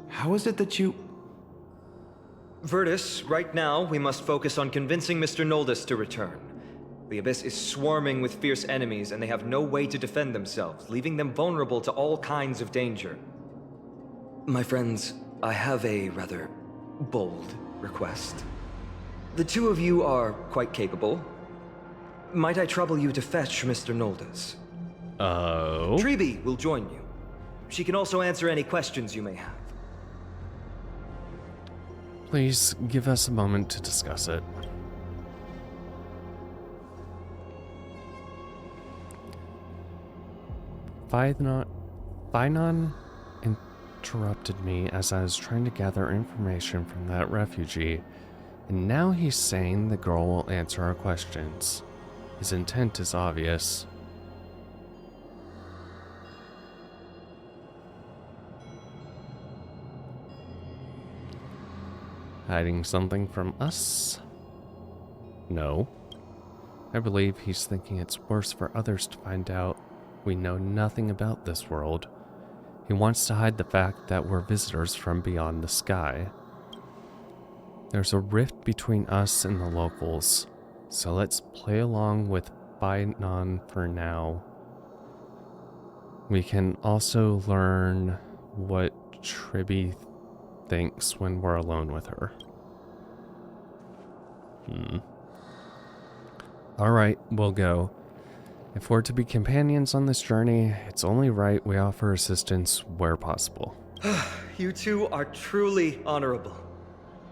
How is it that you... Virtus, right now, we must focus on convincing Mr. Noldus to return. The Abyss is swarming with fierce enemies, and they have no way to defend themselves, leaving them vulnerable to all kinds of danger. My friends, I have a rather bold request. The two of you are quite capable. Might I trouble you to fetch Mr. Noldus? Oh? Treeby will join you. She can also answer any questions you may have. Please give us a moment to discuss it. Finon interrupted me as I was trying to gather information from that refugee, and now he's saying the girl will answer our questions. His intent is obvious. Hiding something from us? No. I believe he's thinking it's worse for others to find out we know nothing about this world. He wants to hide the fact that we're visitors from beyond the sky. There's a rift between us and the locals, so let's play along with Finon for now. We can also learn what Tribby thinks when we're alone with her. Alright, we'll go. If we're to be companions on this journey, it's only right we offer assistance where possible. You two are truly honorable.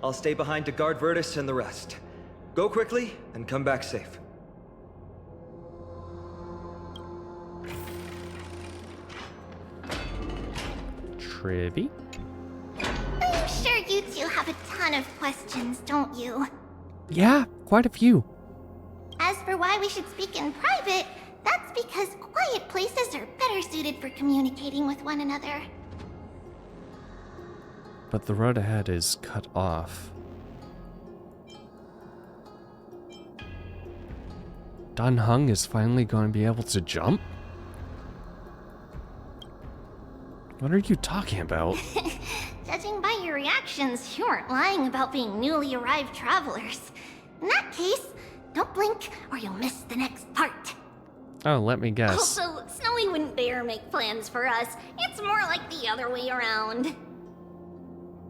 I'll stay behind to guard Virtus and the rest. Go quickly and come back safe. Tribby? I'm sure you two have a ton of questions, don't you? Yeah, quite a few. As for why we should speak in private, that's because quiet places are better suited for communicating with one another. But the road ahead is cut off. Dan Heng is finally going to be able to jump? What are you talking about? Judging by your reactions, you aren't lying about being newly arrived travelers. In that case, don't blink or you'll miss the next part. Oh, let me guess. Also, Snowy wouldn't dare make plans for us. It's more like the other way around.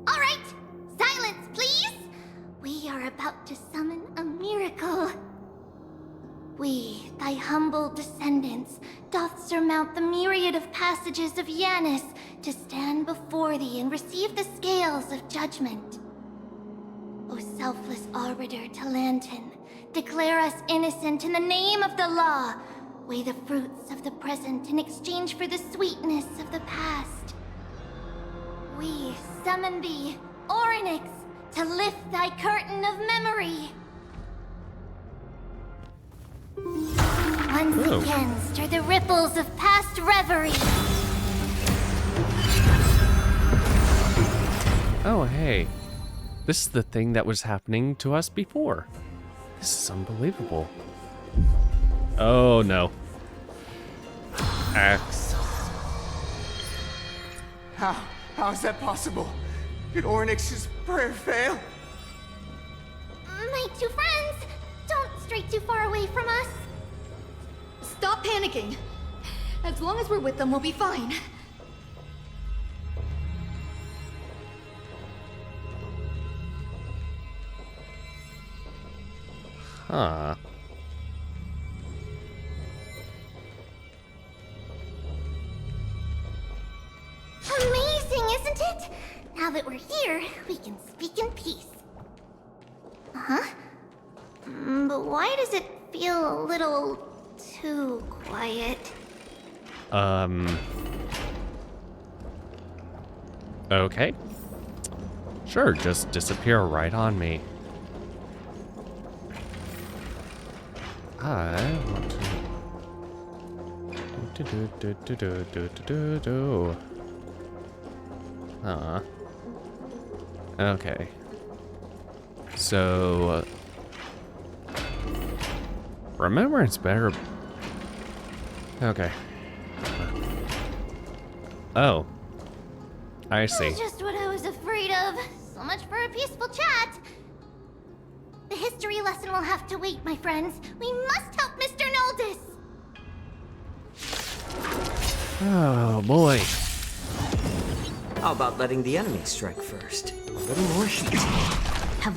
Alright, silence please! We are about to summon a miracle. We, thy humble descendants, doth surmount the myriad of passages of Yanis to stand before thee and receive the scales of judgment. O selfless arbiter Talantin, declare us innocent in the name of the law. Weigh the fruits of the present in exchange for the sweetness of the past. We summon thee, Orynyx, to lift thy curtain of memory. Once again, stir the ripples of past reverie. Oh, hey. This is the thing that was happening to us before. This is unbelievable. Oh, no. Axe. How is that possible? Did Orynyx's prayer fail? My two friends, don't stray too far away from us. Stop panicking. As long as we're with them, we'll be fine. Huh. Amazing, isn't it? Now that we're here, we can speak in peace. Huh? But why does it feel a little too quiet? Okay. Sure, just disappear right on me. I want to do. Okay. So remembrance better. Okay. Oh. I see. That's just what I was afraid of. So much for a peaceful chat. The history lesson will have to wait, my friends. We must help Mr. Noldus. Oh boy. How about letting the enemy strike first? A little more heat.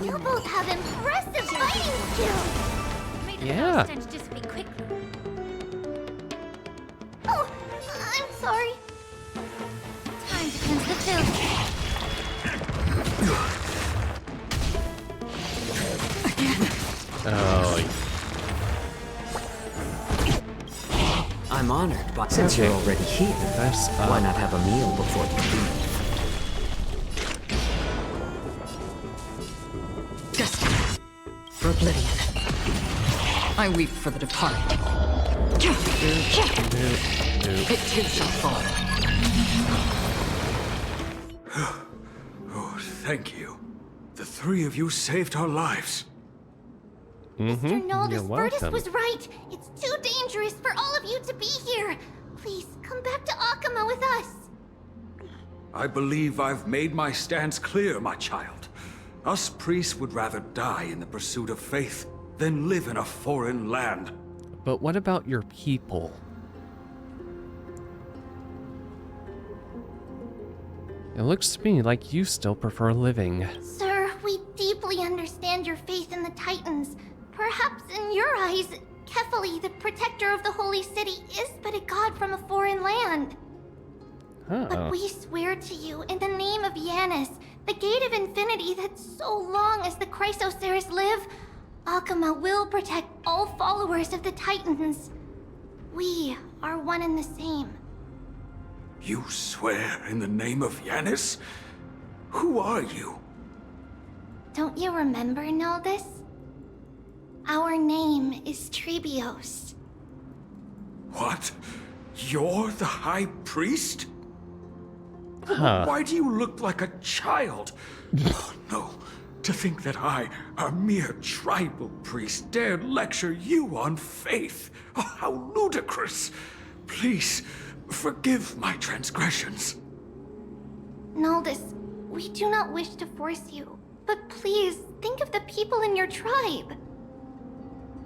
You both have impressive fighting skills. Yeah. Just be quick. Oh, I'm sorry. Time to cleanse the filth. Oh. I'm honored, but since you're already here, why not have a meal before you leave? Justice for Oblivion. I weep for the departed. It too shall fall. Oh, thank you. The three of you saved our lives. Mr. Noldus, You're Vertus welcome. was right. It's too dangerous for all of you to be here. Please, come back to Akama with us. I believe I've made my stance clear, my child. Us priests would rather die in the pursuit of faith than live in a foreign land. But what about your people? It looks to me like you still prefer living. Sir, we deeply understand your faith in the Titans. Perhaps in your eyes, Kefali, the protector of the Holy City, is but a god from a foreign land. But we swear to you, in the name of Yanis, the Gate of Infinity, that so long as the Chrysoceres live, Akama will protect all followers of the Titans. We are one and the same. You swear in the name of Yanis? Who are you? Don't you remember, Noldus? Our name is Trebios. What? You're the High Priest? Huh. Why do you look like a child? Oh, no. To think that I, a mere tribal priest, dared lecture you on faith. Oh, how ludicrous. Please, forgive my transgressions. Noldus, we do not wish to force you, but please think of the people in your tribe.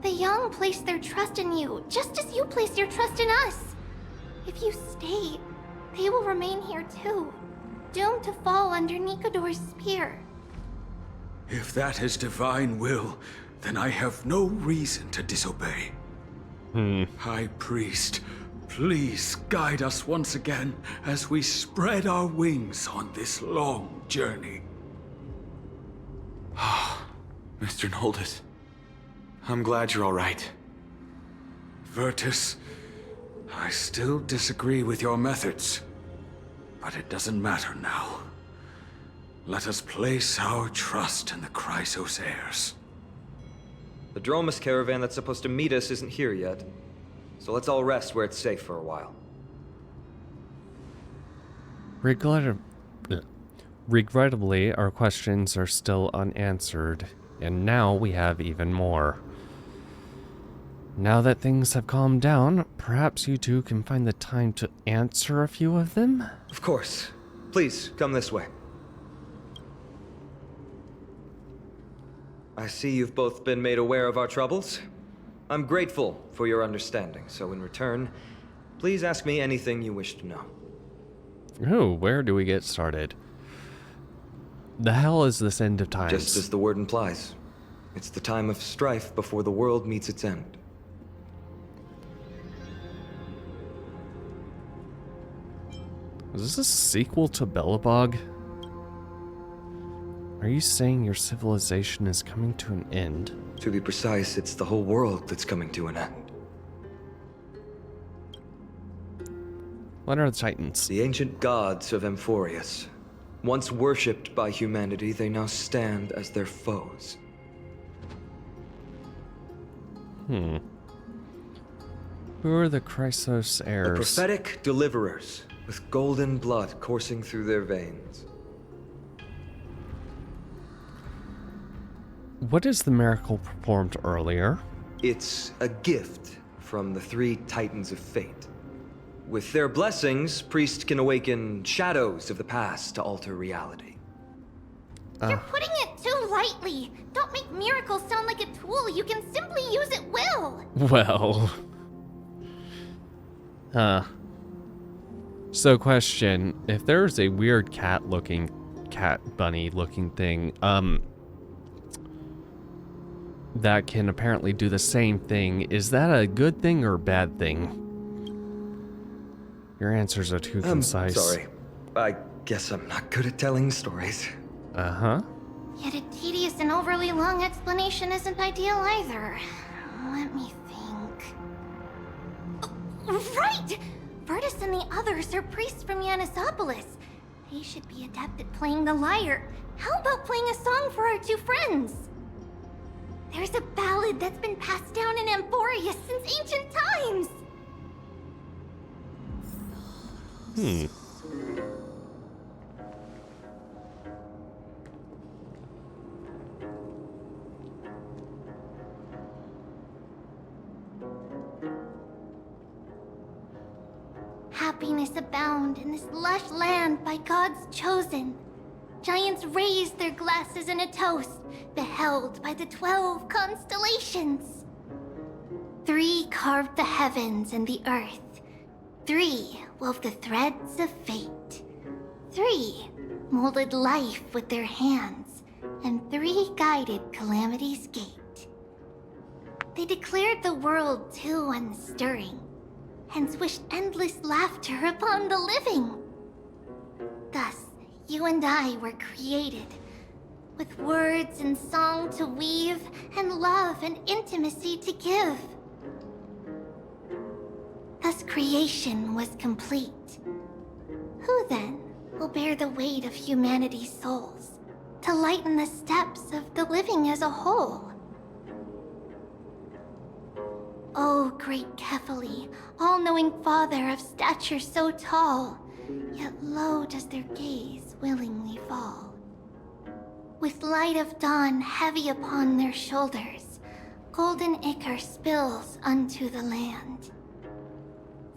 The young place their trust in you, just as you place your trust in us. If you stay, they will remain here too, doomed to fall under Nikodor's spear. If that is divine will, then I have no reason to disobey. High Priest, please guide us once again as we spread our wings on this long journey. Mr. Noldus, I'm glad you're all right. Vertus, I still disagree with your methods, but it doesn't matter now. Let us place our trust in the Chrysoceres. The Dromus caravan that's supposed to meet us isn't here yet, so let's all rest where it's safe for a while. Regrettably, our questions are still unanswered, and now we have even more. Now that things have calmed down, perhaps you two can find the time to answer a few of them? Of course. Please, come this way. I see you've both been made aware of our troubles. I'm grateful for your understanding, so in return, please ask me anything you wish to know. Oh, where do we get started? The hell is this end of times? Just as the word implies. It's the time of strife before the world meets its end. Is this a sequel to Belobog? Are you saying your civilization is coming to an end? To be precise, it's the whole world that's coming to an end. What are the Titans? The ancient gods of Amphorius. Once worshipped by humanity, they now stand as their foes. Who are the Chrysoceres? The prophetic deliverers, with golden blood coursing through their veins. What is the miracle performed earlier? It's a gift from the three Titans of Fate. With their blessings, priests can awaken shadows of the past to alter reality. You're putting it too lightly. Don't make miracles sound like a tool you can simply use at will. Well. So question, if there's a weird cat bunny looking thing, that can apparently do the same thing, is that a good thing or a bad thing? Your answers are too concise. Sorry. I guess I'm not good at telling stories. Uh-huh. Yet a tedious and overly long explanation isn't ideal either. Let me think. Oh, right! Virtus and the others are priests from Yanisopolis. They should be adept at playing the lyre. How about playing a song for our two friends? There's a ballad that's been passed down in Amphoria since ancient times! Happiness abound in this lush land by God's chosen. Giants raised their glasses in a toast, beheld by the 12 constellations. 3 carved the heavens and the earth. 3 wove the threads of fate. 3 molded life with their hands, and 3 guided Calamity's gate. They declared the world too unstirring, hence wished endless laughter upon the living. Thus, you and I were created, with words and song to weave, and love and intimacy to give. Thus creation was complete. Who then will bear the weight of humanity's souls, to lighten the steps of the living as a whole? O great Kephali, all-knowing father of stature so tall, yet low does their gaze willingly fall. With light of dawn heavy upon their shoulders, golden ichor spills unto the land,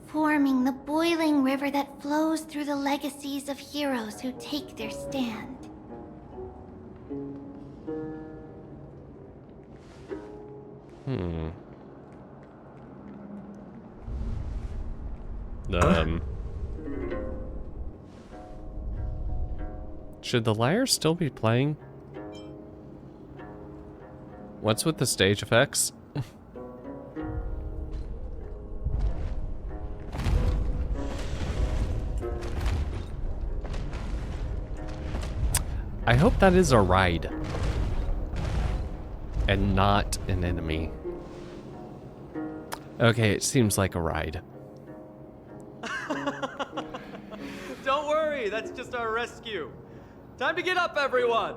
forming the boiling river that flows through the legacies of heroes who take their stand. Should the lyre still be playing? What's with the stage effects? I hope that is a ride and not an enemy. Okay, it seems like a ride. Don't worry, that's just our rescue. Time to get up, everyone!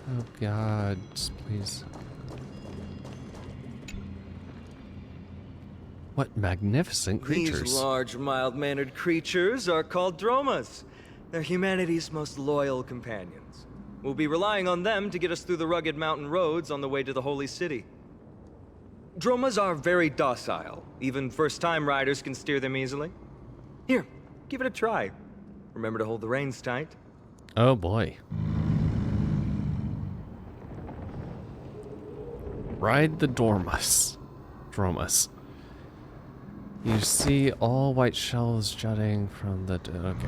Oh God, please. What magnificent creatures. These large, mild-mannered creatures are called Dromas. They're humanity's most loyal companions. We'll be relying on them to get us through the rugged mountain roads on the way to the Holy City. Dromas are very docile. Even first-time riders can steer them easily. Here, give it a try. Remember to hold the reins tight. Oh boy. Ride the Dromas. You see all white shells jutting from the... Okay.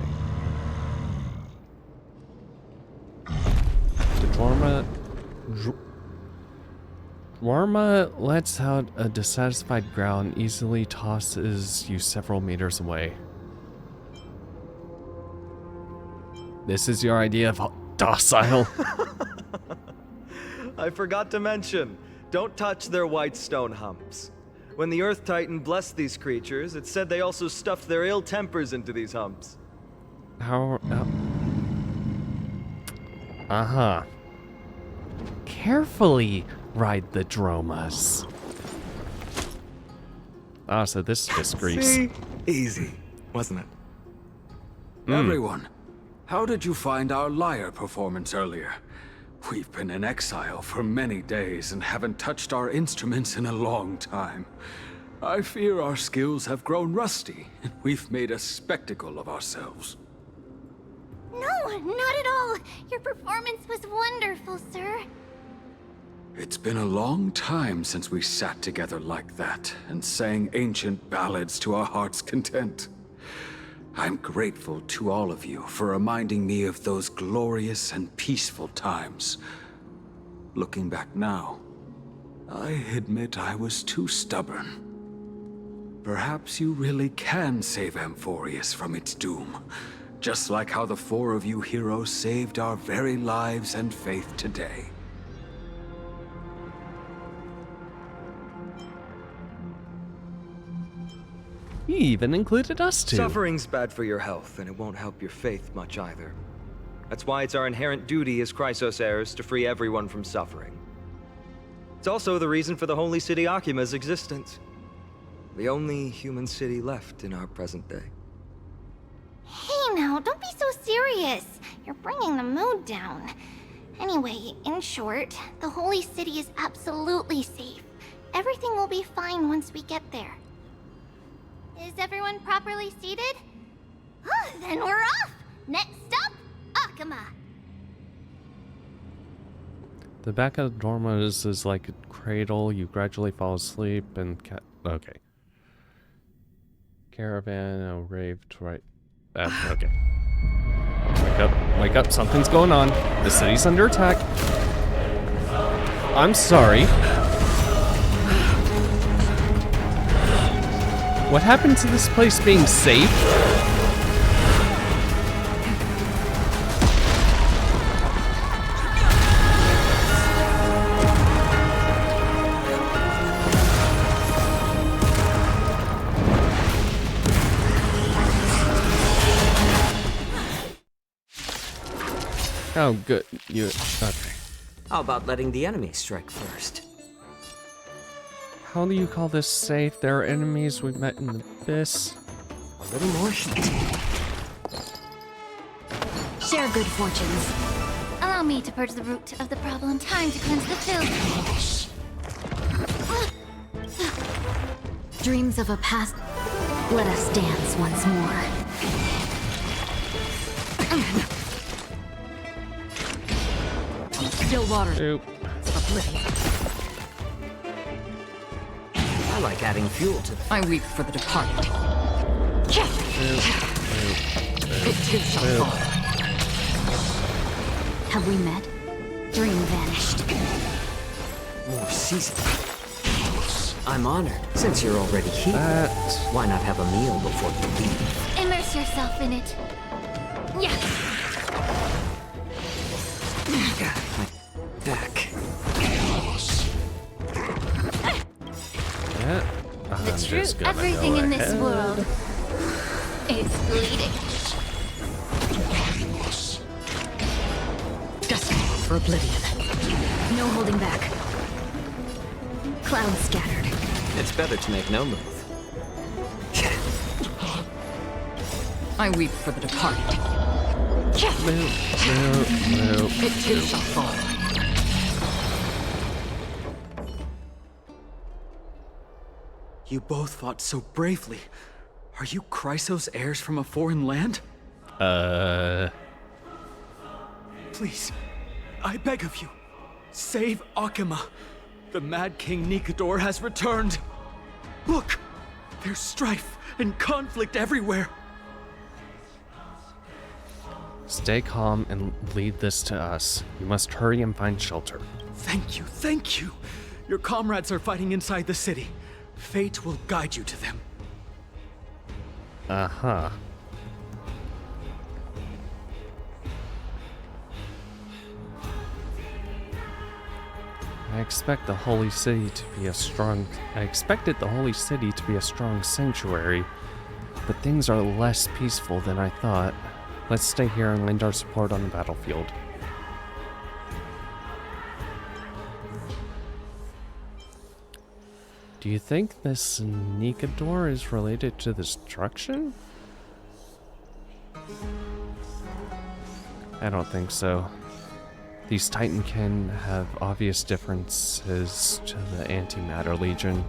The Dwarma lets out a dissatisfied growl and easily tosses you several meters away. This is your idea of docile? I forgot to mention, don't touch their white stone humps. When the Earth Titan blessed these creatures, it said they also stuffed their ill tempers into these humps. How... Uh-huh. Carefully ride the Dromas. Ah, so this is just grease. See? Easy, wasn't it? Everyone, how did you find our lyre performance earlier? We've been in exile for many days and haven't touched our instruments in a long time. I fear our skills have grown rusty, and we've made a spectacle of ourselves. No, not at all. Your performance was wonderful, sir. It's been a long time since we sat together like that and sang ancient ballads to our heart's content. I'm grateful to all of you for reminding me of those glorious and peaceful times. Looking back now, I admit I was too stubborn. Perhaps you really can save Amphorius from its doom, just like how the four of you heroes saved our very lives and faith today. He even included us too. Suffering's bad for your health, and it won't help your faith much either. That's why it's our inherent duty as Chrysos heirs to free everyone from suffering. It's also the reason for the Holy City Akima's existence. The only human city left in our present day. Hey now, don't be so serious. You're bringing the mood down. Anyway, in short, the Holy City is absolutely safe. Everything will be fine once we get there. Is everyone properly seated? Then we're off! Next stop, Akima! The back of the dorm is like a cradle. You gradually fall asleep and okay. Caravan, rave, right. Okay. Wake up, something's going on. The city's under attack. I'm sorry. What happened to this place being safe? Oh, good. Okay. How about letting the enemy strike first? How do you call this safe? There are enemies we've met in the abyss. A little more heat. Share good fortunes. Allow me to purge the root of the problem. Time to cleanse the filth. Dreams of a past. Let us dance once more. Still water. Oop. I like adding fuel to the... I weep for the departed. It too shall fall. Have we met? Dream vanished. More seasoning. I'm honored. Since you're already here, why not have a meal before you leave? Immerse yourself in it. Yes. My back. Yeah. The truth, everything in this world is bleeding. Destiny for oblivion. No holding back. Clouds scattered. It's better to make no move. I weep for the departed. No. It too shall fall. You both fought so bravely. Are you Chrysos heirs from a foreign land? Please, I beg of you, save Akima. The Mad King Nikador has returned. Look, there's strife and conflict everywhere. Stay calm and lead this to us. You must hurry and find shelter. Thank you. Your comrades are fighting inside the city. Fate will guide you to them. Uh-huh. I expected the Holy City to be a strong sanctuary, but things are less peaceful than I thought. Let's stay here and lend our support on the battlefield. Do you think this Nikador is related to the destruction? I don't think so. These Titankin have obvious differences to the Antimatter Legion.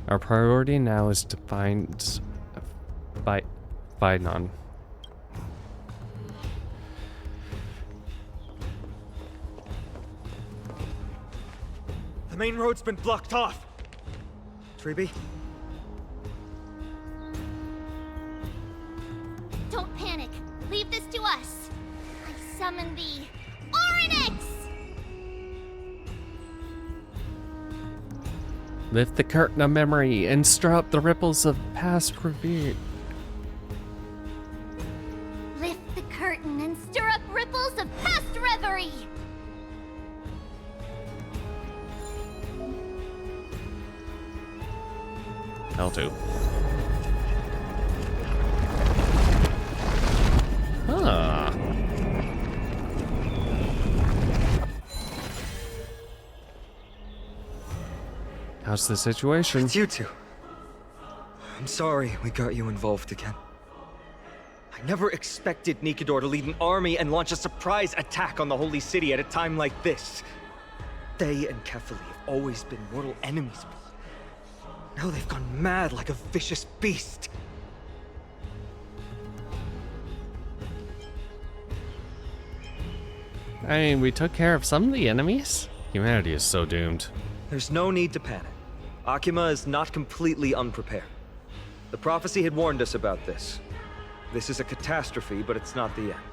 Our priority now is to find Phaidon. The main road's been blocked off. Treeby? Don't panic. Leave this to us. I summon the Oryx! Lift the curtain of memory and stir up the ripples of past review. Lift the curtain and stir up ripples of past reverie. L2. Ah. How's the situation? It's you two. I'm sorry we got you involved again. I never expected Nikador to lead an army and launch a surprise attack on the Holy City at a time like this. They and Kefali have always been mortal enemies. Now they've gone mad like a vicious beast. I mean, we took care of some of the enemies. Humanity is so doomed. There's no need to panic. Akima is not completely unprepared. The prophecy had warned us about this. This is a catastrophe, but it's not the end.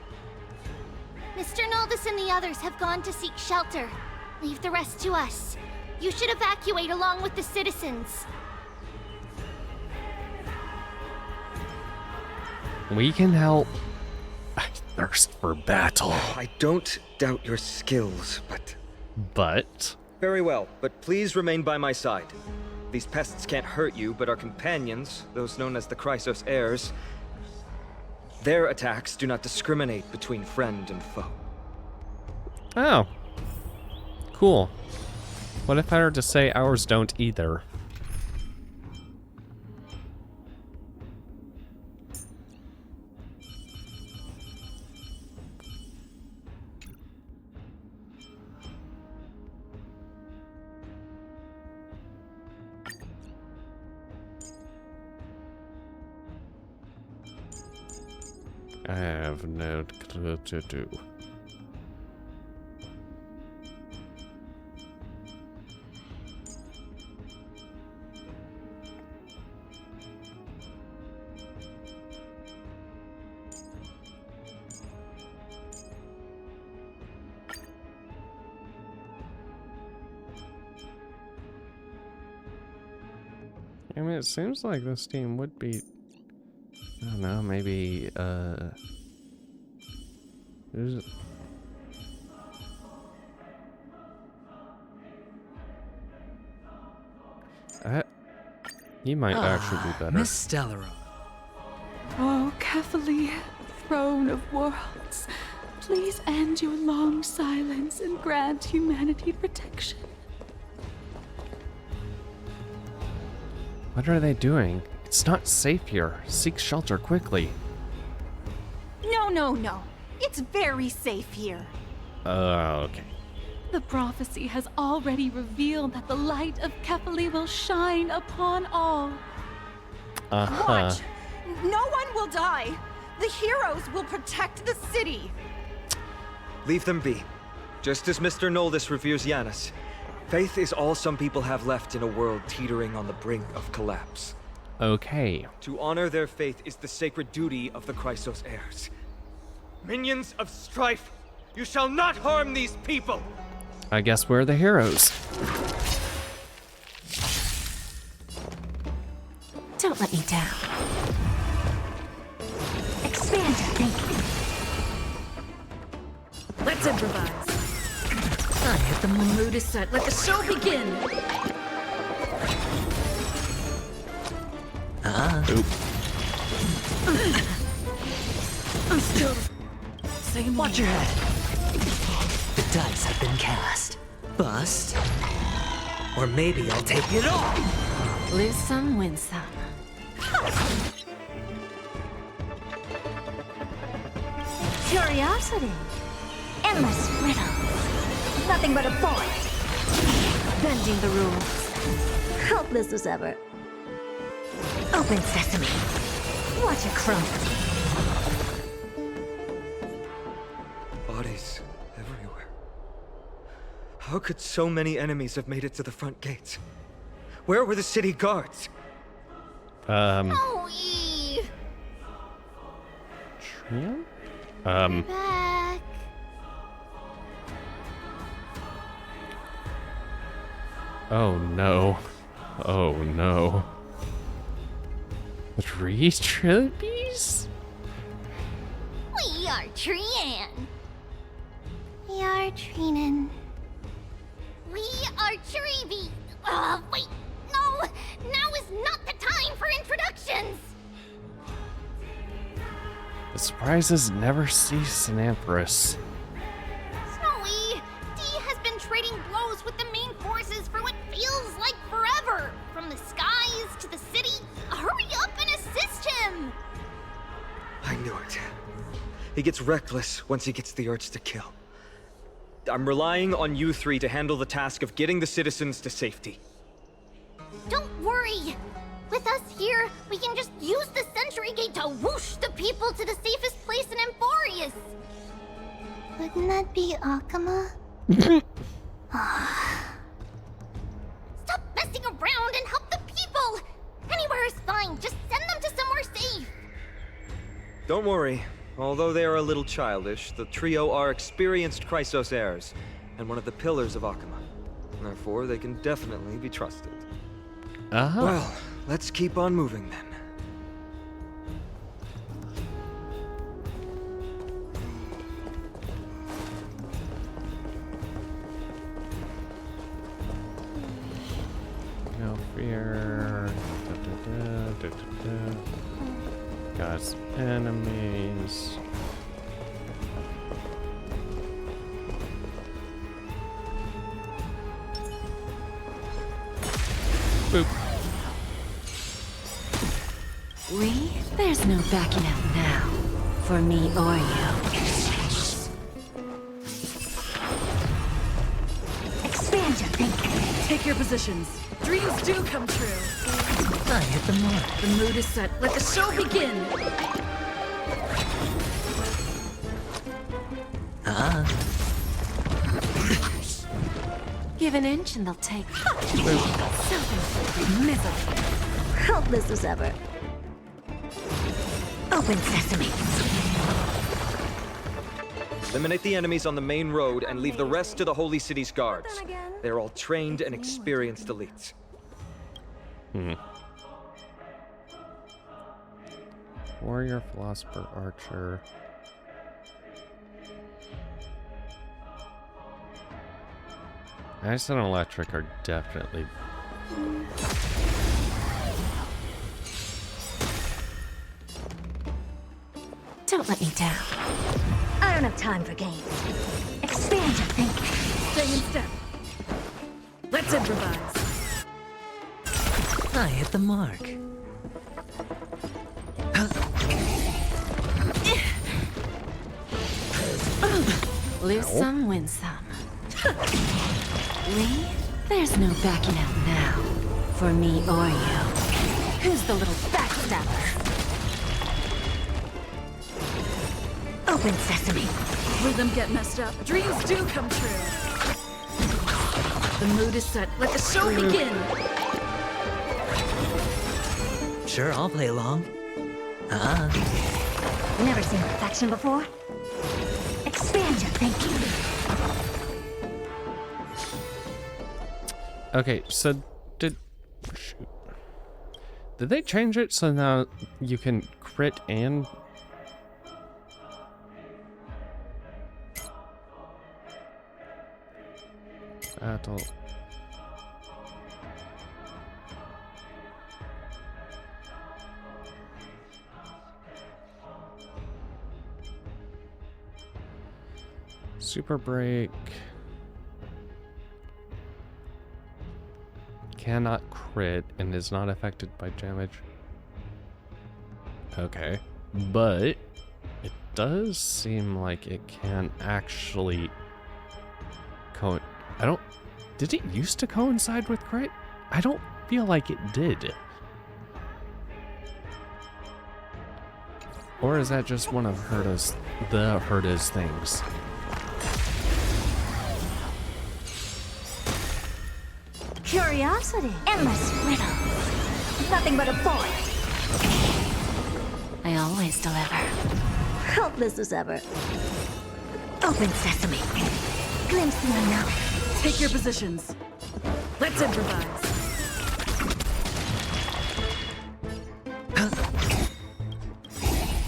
Mr. Noldus and the others have gone to seek shelter. Leave the rest to us. You should evacuate along with the citizens. We can help. I thirst for battle. I don't doubt your skills, but... But? Very well, but please remain by my side. These pests can't hurt you, but our companions, those known as the Chrysos heirs, their attacks do not discriminate between friend and foe. Oh. Cool. What if I were to say ours don't either? I have no clue to do. I mean, it seems like this team would be... I don't know, maybe, he might actually be better. Miss Stellarow. Oh, Kefali, throne of worlds, please end your long silence and grant humanity protection. What are they doing? It's not safe here. Seek shelter quickly. No. It's very safe here. Okay. The prophecy has already revealed that the light of Kefali will shine upon all. Watch! No one will die! The heroes will protect the city! Leave them be. Just as Mr. Noldus reveres Janus, faith is all some people have left in a world teetering on the brink of collapse. Okay. To honor their faith is the sacred duty of the Chrysos heirs. Minions of strife, you shall not harm these people! I guess we're the heroes. Don't let me down. Expand your thinking. Let's improvise. I hit the mood is set. Let the show begin! I'm still... Same Watch your head. The dice have been cast. Bust. Or maybe I'll take it all. Lose some, win some. Curiosity. Endless riddles. Nothing but a point. Bending the rules. Helpless as ever. Open sesame. Watch it crumble. Bodies everywhere. How could so many enemies have made it to the front gates? Where were the city guards? Oh, E. Tria? Back. Oh no. Oh no. 3 trilobies? We are Trian. We are Trinan. We are Trivi. Wait. No. Now is not the time for introductions. The surprises never cease in Empress. Snowy, D has been trading blows with the main forces for what feels like forever. From the skies to the city. Hurry up and assist him. I knew it. He gets reckless once he gets the urge to kill. I'm relying on you three to handle the task of getting the citizens to safety. Don't worry. With us here, we can just use the Sentry Gate to whoosh the people to the safest place in Emporius. Wouldn't that be Akama? Stop messing around and help the people! Anywhere is fine, just send them to somewhere safe. Don't worry. Although they are a little childish, the trio are experienced Chrysos heirs, and one of the pillars of Akama. Therefore, they can definitely be trusted. Well, let's keep on moving then. No fear. God's enemies. Boop. There's no backing out now. For me or you. Expand your thinking. Take your positions. Dreams do come true. I hit the mark. The mood is set. Let the show begin. Give an inch and they'll take self-inflicted misery. Helpless as ever. Open sesame. Eliminate the enemies on the main road and leave the rest to the Holy City's guards. They're all trained and experienced elites. Warrior, philosopher, archer. Ice and electric are definitely. Don't let me down. I don't have time for games. Expand your thinking. Stay in step. Let's improvise. I hit the mark. Lose some, win some. Lee, there's no backing out now. For me or you. Who's the little backstabber? Open sesame. Rhythm get messed up. Dreams do come true. The mood is set. Let the show begin. Sure, I'll play along. Never seen perfection before? Expand your thinking. Okay, so did they change it so now you can crit and battle? Super break. Cannot crit and is not affected by damage. Okay. But it does seem like it can actually did it used to coincide with crit? I don't feel like it did. Or is that just one of Herta's things? Curiosity. Endless riddle. Nothing but a point. I always deliver. Hopeless as ever. Open sesame. Glimpse me now. Take your positions. Let's improvise.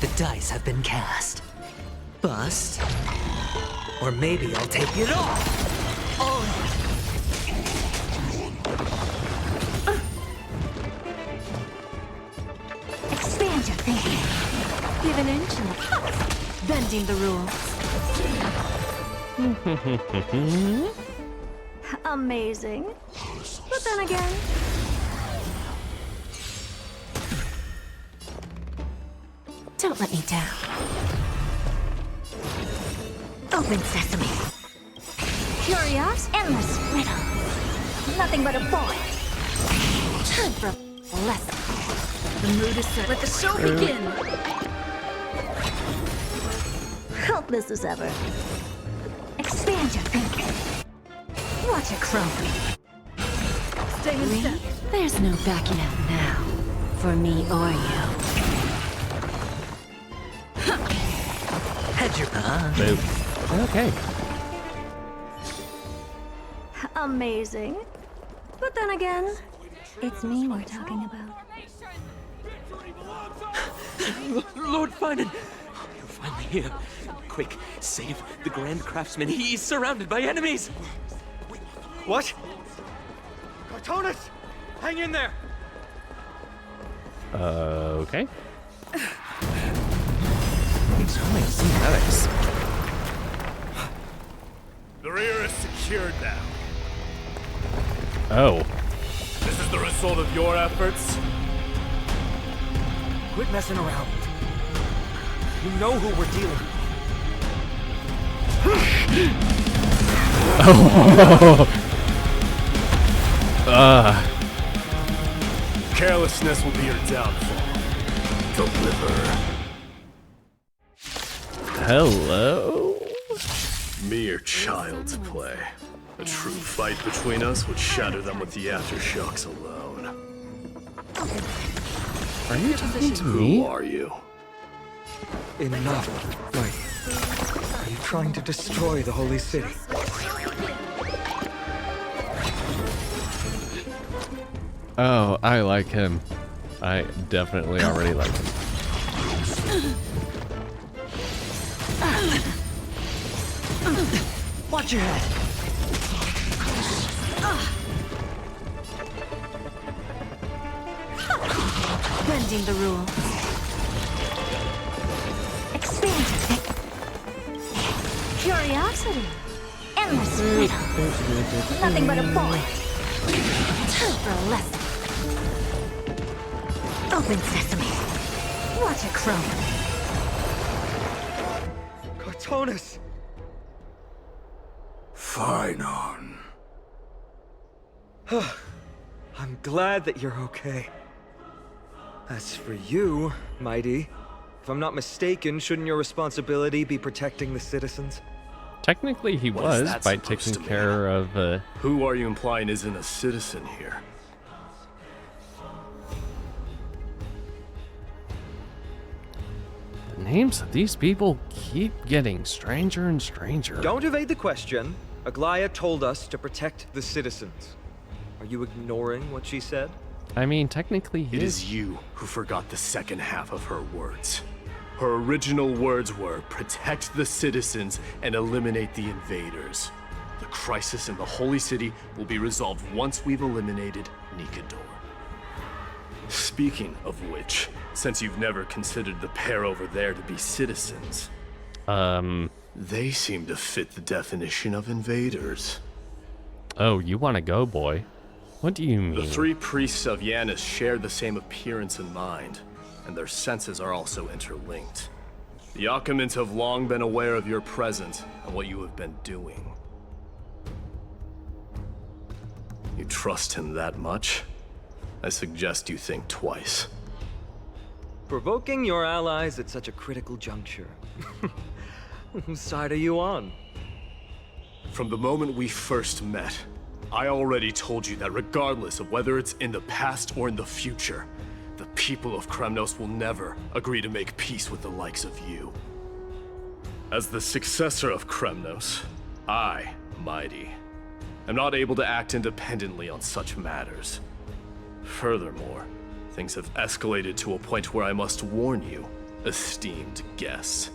The dice have been cast. Bust. Or maybe I'll take it all. All in. Expand your thinking. Give an inch and bending the rules. Amazing. But then again... Don't let me down. Open sesame. Curious, endless riddle. Nothing but a point. Time for a lesson. The mood is set. Let the show begin. Helpless as ever. Expand your thinking. Watch it crumble. Stay in step. There's no backing out now. For me or you. Head your Boop. Okay. Amazing. But then again, it's me we're talking about. Lord Finan! You're finally here. Quick, save the Grand Craftsman. He's surrounded by enemies! What? Cartonis! Hang in there! Okay. He's only synthetics. The rear is secured now. Oh. This is the result of your efforts? Quit messing around. You know who we're dealing with. Carelessness will be your downfall. Deliver. Hello? Mere child's play. A true fight between us would shatter them with the aftershocks alone. Are you talking to Who me? are you? Enough. Wait. Are you trying to destroy the Holy City? Oh, I like him. I definitely already like him. Watch your head. Bending the rules. Expand your thinking. Curiosity. Endless riddle. Nothing but a point. Time for a lesson. Open sesame. Watch it crumble. Cartonis! Finan. I'm glad that you're okay. As for you, Mighty, if I'm not mistaken, shouldn't your responsibility be protecting the citizens? Technically, he What is was that by supposed taking to care of. Who are you implying isn't a citizen here? The names of these people keep getting stranger and stranger. Don't evade the question. Aglaya told us to protect the citizens. Are you ignoring what she said? I mean, technically, he It is you who forgot the second half of her words. Her original words were, protect the citizens and eliminate the invaders. The crisis in the Holy City will be resolved once we've eliminated Nikador. Speaking of which, since you've never considered the pair over there to be citizens, they seem to fit the definition of invaders. Oh, you want to go, boy? What do you mean? The three priests of Yanis share the same appearance and mind, and their senses are also interlinked. The Achaemins have long been aware of your presence and what you have been doing. You trust him that much? I suggest you think twice. Provoking your allies at such a critical juncture. Whose side are you on? From the moment we first met, I already told you that regardless of whether it's in the past or in the future, the people of Kremnos will never agree to make peace with the likes of you. As the successor of Kremnos, I, Mighty, am not able to act independently on such matters. Furthermore, things have escalated to a point where I must warn you, esteemed guests,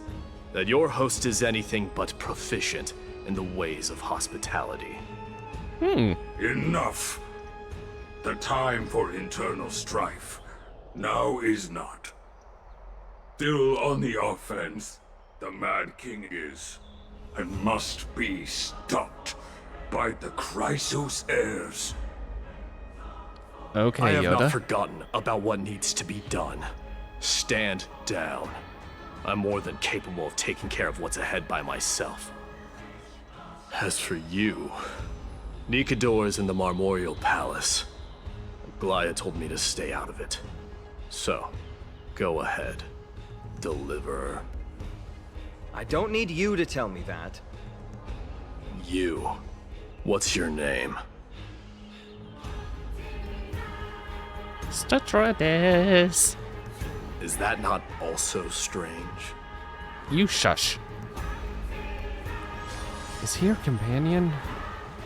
that your host is anything but proficient in the ways of hospitality. Enough. The time for internal strife now is not. Still on the offense, the Mad King is, and must be stopped by the Chrysos heirs. Okay, I have Yoda. not forgotten about what needs to be done. Stand down. I'm more than capable of taking care of what's ahead by myself. As for you, Nikador is in the Marmorial Palace. Glaya told me to stay out of it. So, go ahead. Deliver. I don't need you to tell me that. You. What's your name? Statradis. Is that not also strange? You shush. Is he your companion?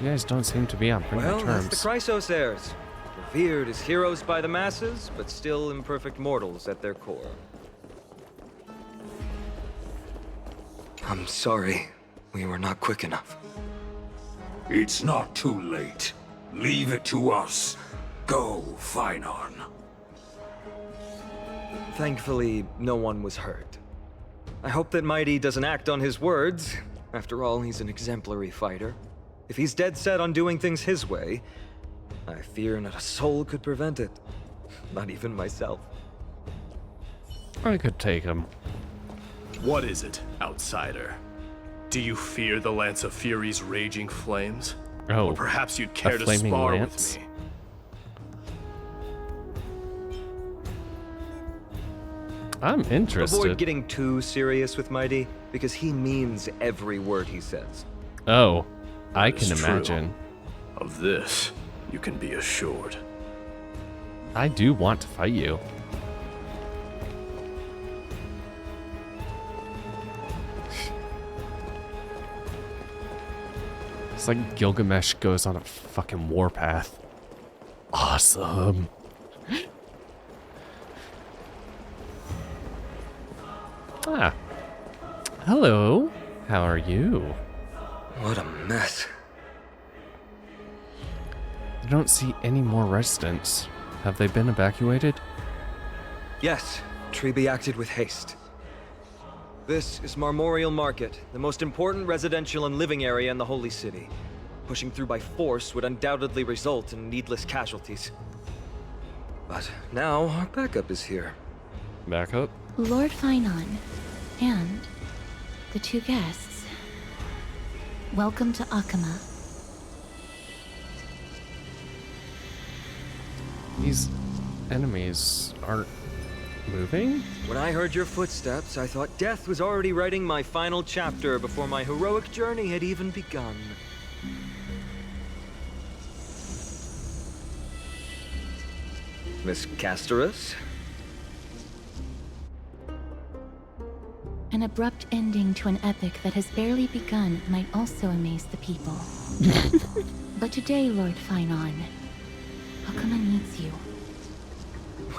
You guys don't seem to be on friendly Well, terms. that's the Chrysos heirs. Revered as heroes by the masses, but still imperfect mortals at their core. I'm sorry. We were not quick enough. It's not too late. Leave it to us. Go, Finon. Thankfully, no one was hurt. I hope that Mighty doesn't act on his words. After all, he's an exemplary fighter. If he's dead set on doing things his way, I fear not a soul could prevent it. Not even myself. I could take him. What is it, outsider? Do you fear the Lance of Fury's raging flames? Oh, or perhaps you'd care to flaming spar lance? with me? I'm interested. Avoid getting too serious with Mighty, because he means every word he says. Oh, I That is can true. imagine. Of this, you can be assured. I do want to fight you. It's like Gilgamesh goes on a fucking warpath. Awesome. Ah. Hello. How are you? What a mess. I don't see any more residents. Have they been evacuated? Yes, Treby acted with haste. This is Marmorial Market, the most important residential and living area in the Holy City. Pushing through by force would undoubtedly result in needless casualties. But now our backup is here. Backup? Lord Finon, and the two guests. Welcome to Akama. These enemies aren't moving? When I heard your footsteps, I thought death was already writing my final chapter before my heroic journey had even begun. Miss Casterus? An abrupt ending to an epic that has barely begun might also amaze the people. But today, Lord Finon, Akama needs you.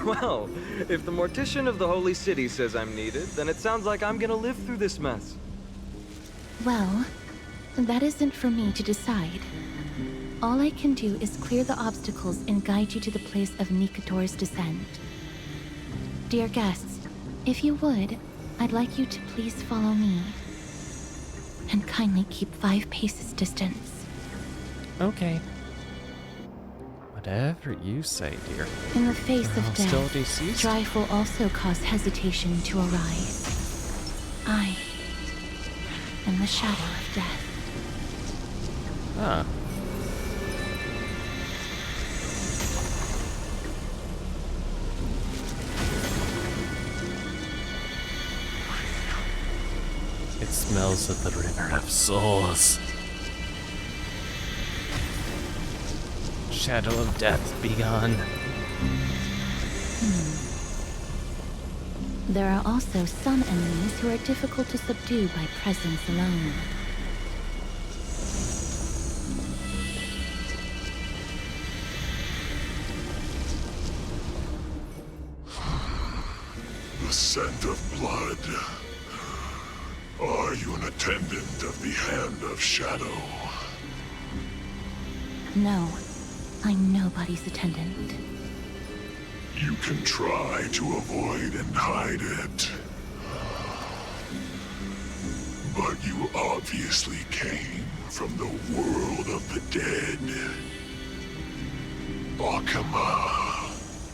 Well, if the Mortician of the Holy City says I'm needed, then it sounds like I'm gonna live through this mess. Well, that isn't for me to decide. All I can do is clear the obstacles and guide you to the place of Nikador's descent. Dear guests, if you would, I'd like you to please follow me. And kindly keep 5 paces distance. Okay. Whatever you say, dear. In the face of Hostility death, ceased? strife will also cause hesitation to arise. I am the shadow of death. Ah. It smells of the river of souls. Shadow of death, be gone. There are also some enemies who are difficult to subdue by presence alone. The scent of blood. Are you an attendant of the Hand of Shadow? No, I'm nobody's attendant. You can try to avoid and hide it. But you obviously came from the world of the dead. Akama,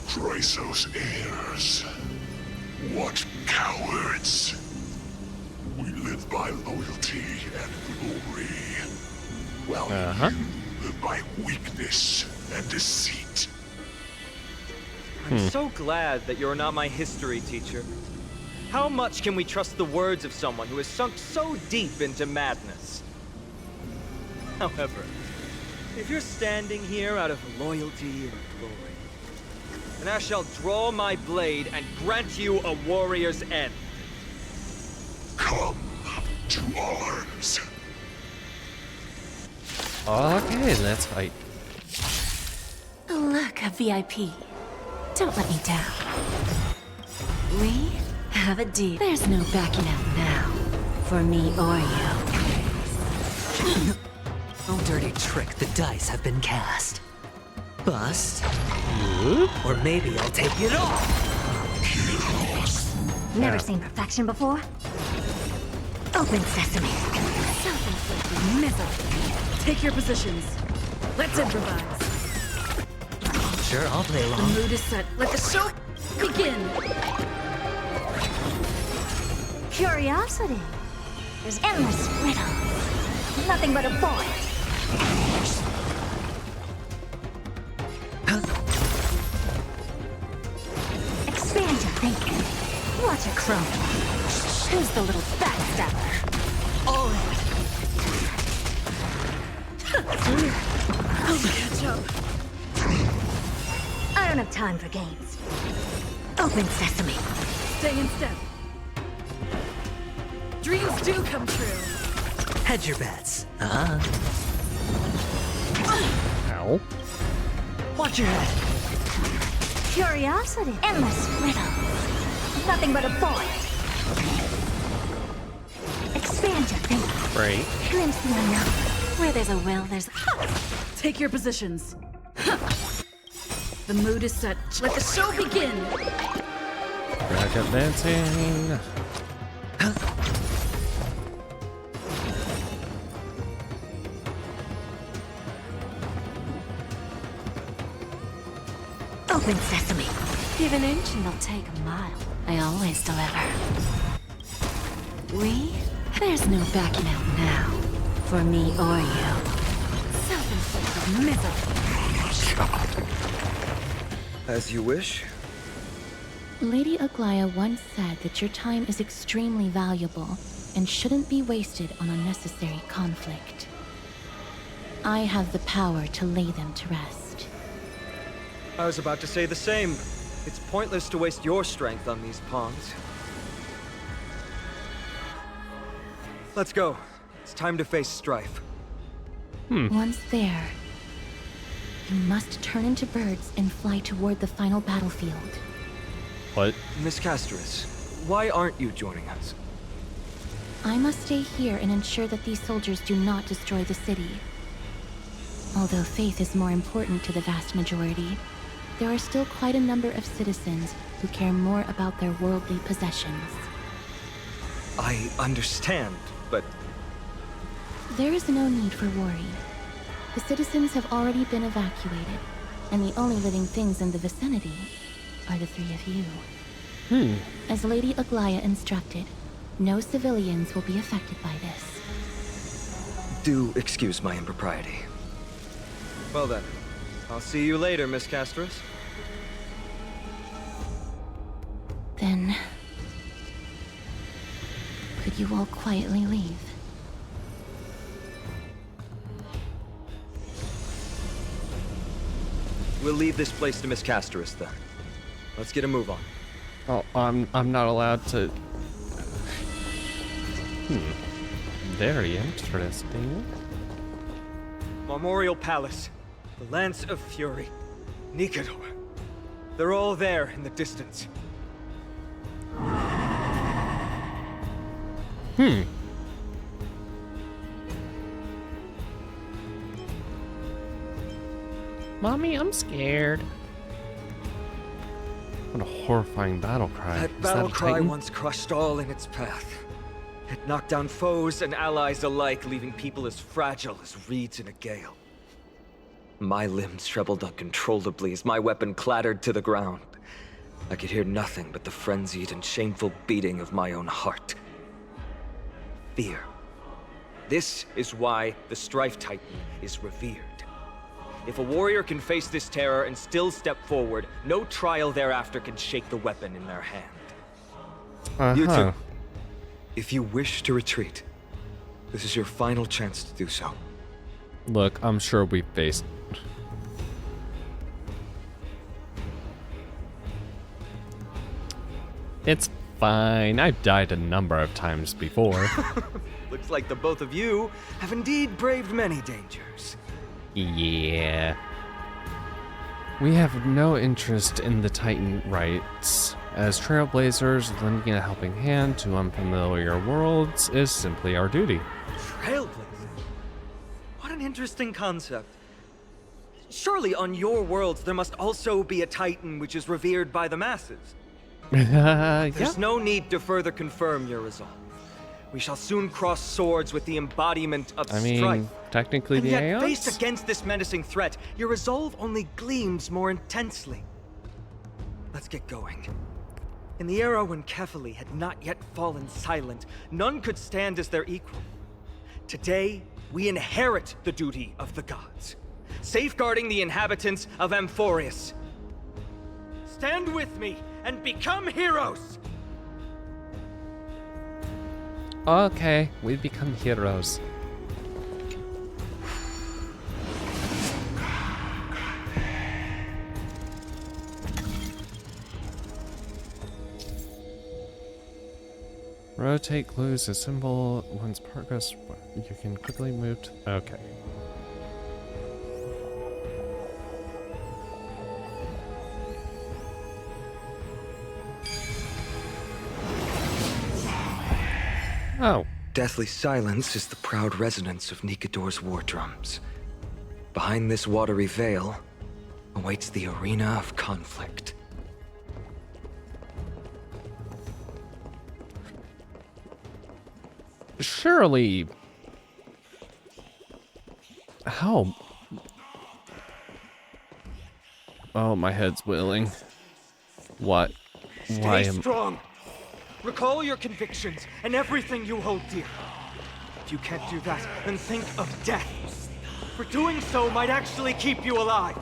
Chrysos heirs. What cowards! We live by loyalty and glory, while you live by weakness and deceit. I'm so glad that you're not my history teacher. How much can we trust the words of someone who has sunk so deep into madness? However, if you're standing here out of loyalty and glory, then I shall draw my blade and grant you a warrior's end. Come to arms. Okay, let's fight. Look, a VIP. Don't let me down. We have a deal. There's no backing out now. For me or you. No dirty trick, the dice have been cast. Bust. Or maybe I'll take it off. Never seen perfection before? Open sesame. Self-inflicted misery. Take your positions. Let's improvise. Sure, I'll play The along. mood is set. Let the show begin. Curiosity. There's endless riddle. Nothing but a void. Expand your thinking. Watch a crone. Who's the little backstabber? All in. I'll catch up. I don't have time for games. Open sesame. Stay in step. Dreams do come true. Hedge your bets. Ow. Watch your head. Curiosity. Endless riddle. Nothing but a void. Expand your thinking. Right. Glimpse the unknown. Where there's a will, there's a... Take your positions. The mood is set. Let the show begin. Back up dancing. Open sesame. Give an inch and they'll take a mile. I always deliver. We? There's no backing out now. For me or you. Self-inflicted misery. As you wish. Lady Aglaya once said that your time is extremely valuable and shouldn't be wasted on unnecessary conflict. I have the power to lay them to rest. I was about to say the same. It's pointless to waste your strength on these pawns. Let's go. It's time to face strife. Once there, you must turn into birds and fly toward the final battlefield. What? Miss Castris, why aren't you joining us? I must stay here and ensure that these soldiers do not destroy the city. Although faith is more important to the vast majority, there are still quite a number of citizens who care more about their worldly possessions. I understand, but... There is no need for worry. The citizens have already been evacuated, and the only living things in the vicinity are the three of you. As Lady Aglaya instructed, no civilians will be affected by this. Do excuse my impropriety. Well then, I'll see you later, Miss Castris. Then... could you all quietly leave? We'll leave this place to Miss Casterus then. Let's get a move on. Oh, I'm not allowed to. Very interesting. Memorial Palace, the Lance of Fury, Nicator. They're all there in the distance. Mommy, I'm scared. What a horrifying battle cry. That battle cry once crushed all in its path. It knocked down foes and allies alike, leaving people as fragile as reeds in a gale. My limbs trembled uncontrollably as my weapon clattered to the ground. I could hear nothing but the frenzied and shameful beating of my own heart. Fear. This is why the Strife Titan is revered. If a warrior can face this terror and still step forward, no trial thereafter can shake the weapon in their hand. You too. If you wish to retreat, this is your final chance to do so. Look, I'm sure we faced. It's fine. I've died a number of times before. Looks like the both of you have indeed braved many dangers. Yeah. We have no interest in the Titan rights. As trailblazers, lending a helping hand to unfamiliar worlds is simply our duty. Trailblazing? What an interesting concept. Surely on your worlds there must also be a Titan which is revered by the masses. There's no need to further confirm your resolve. We shall soon cross swords with the embodiment of strife. Technically and the yet, Aeons? faced against this menacing threat, your resolve only gleams more intensely. Let's get going. In the era when Kefali had not yet fallen silent, none could stand as their equal. Today, we inherit the duty of the gods, safeguarding the inhabitants of Amphorius. Stand with me and become heroes! Okay, we become heroes. Rotate glues a symbol. Once progress, you can quickly move to. Okay. Oh. Deathly silence is the proud resonance of Nicator's war drums. Behind this watery veil awaits the arena of conflict. Surely. How? Oh, my head's willing. What? Why Stay am? strong. Recall your convictions and everything you hold dear. If you can't do that, then think of death. For doing so might actually keep you alive.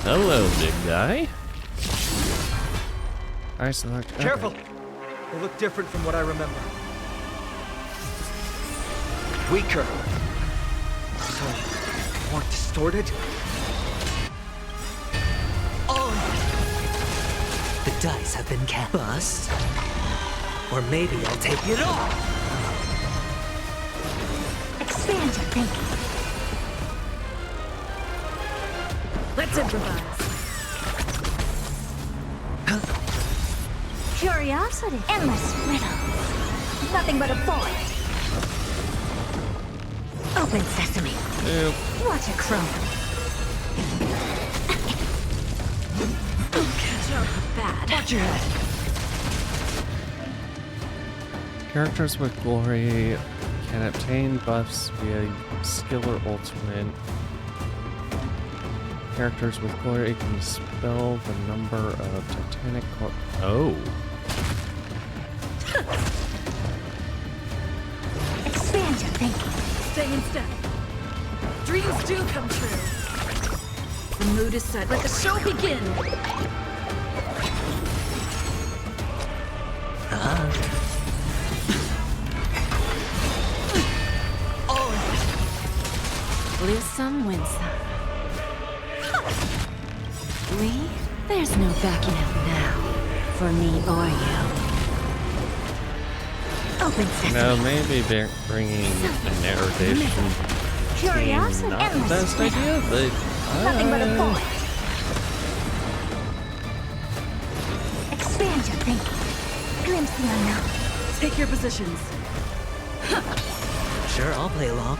Hello, big guy. I select. Okay. Careful! They look different from what I remember. Weaker. So, more distorted? Oh! The dice have been cast. Bust? Or maybe I'll take it off! Expand your thinking. Let's improvise. Curiosity. Endless riddles. Nothing but a void. Open sesame. Ew. Watch it crumble. Catch up with that. Watch your head. Characters with glory can obtain buffs via skill or ultimate. characters with glory can spell the number of Titanic Oh. Expand your thinking. Stay in step. Dreams do come true. The mood is set. Let the show begin. Lose some, win some. Lee, there's no backing out now. For me or you. Open sesame. No, maybe bringing a narration Curiosity. not the best idea, but Nothing but a point. Expand your thinking. Glimpse the unknown. Take your positions. Sure, I'll play along.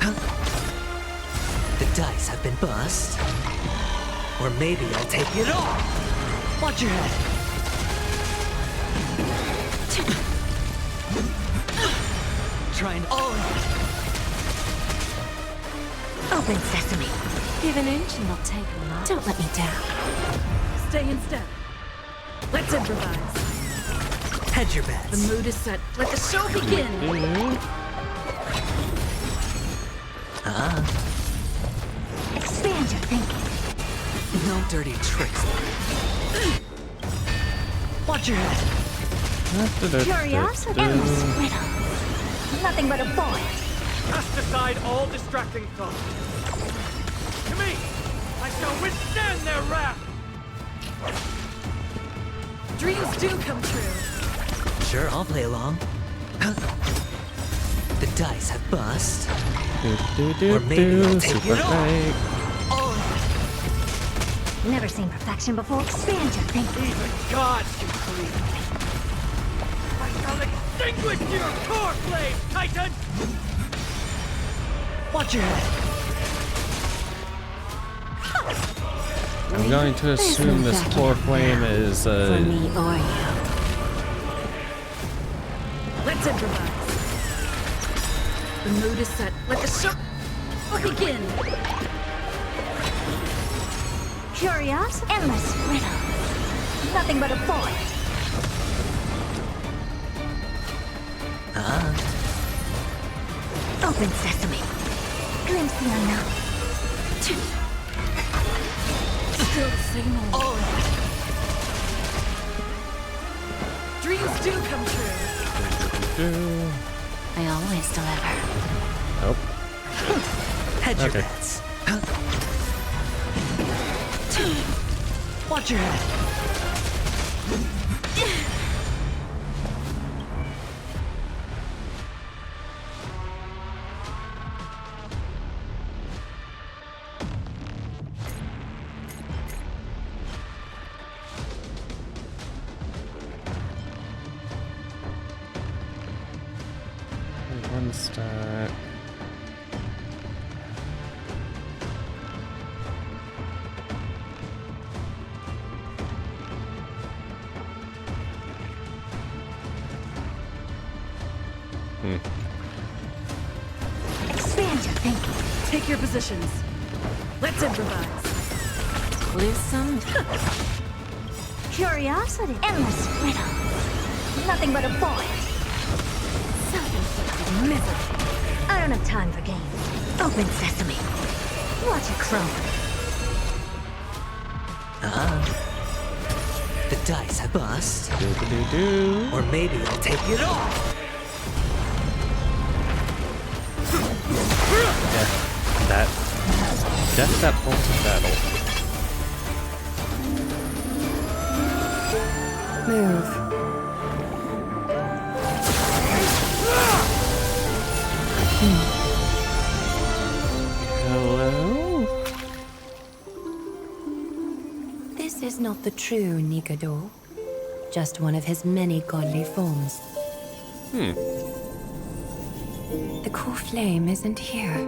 The dice have been bust. Or maybe I'll take it all. Watch your head. Trying all of it. Open sesame. Give an inch and I'll take a lot. Don't let me down. Stay in step. Let's improvise. Hedge your bets. The mood is set. Let the show begin. Expand your thinking. No dirty tricks. Watch your head. Curiosity. Endless riddle. Nothing but a point. Cast aside all distracting thoughts. To me, I shall withstand their wrath. Dreams do come true. Sure, I'll play along. The dice have bust. Or maybe I'll take it all. Never seen perfection before. Expand your thinking. Even gods can bleed. I shall extinguish your core flame, Titan! Watch your head. I'm going to assume this core flame is For me or you. Let's improvise. The mood is set. Let the show begin. Curiosity. Endless riddle. Nothing but a point. Open sesame. Glimpse the unknown. Still the same old. Dreams do come true. I always deliver. Nope. Hedge your Okay. bets. Watch your head. One stack. Expand your thinking. Take your positions. Let's improvise. Lose some. Curiosity. Endless riddle. Nothing but a point. Self-inflicted misery. I don't have time for games. Open sesame. Watch it crumble. The dice have bust. Do-do-do-do. Or maybe I'll take it all. Death that pulls of battle. Move. Hello? This is not the true Nikado. Just one of his many godly forms. The core flame isn't here.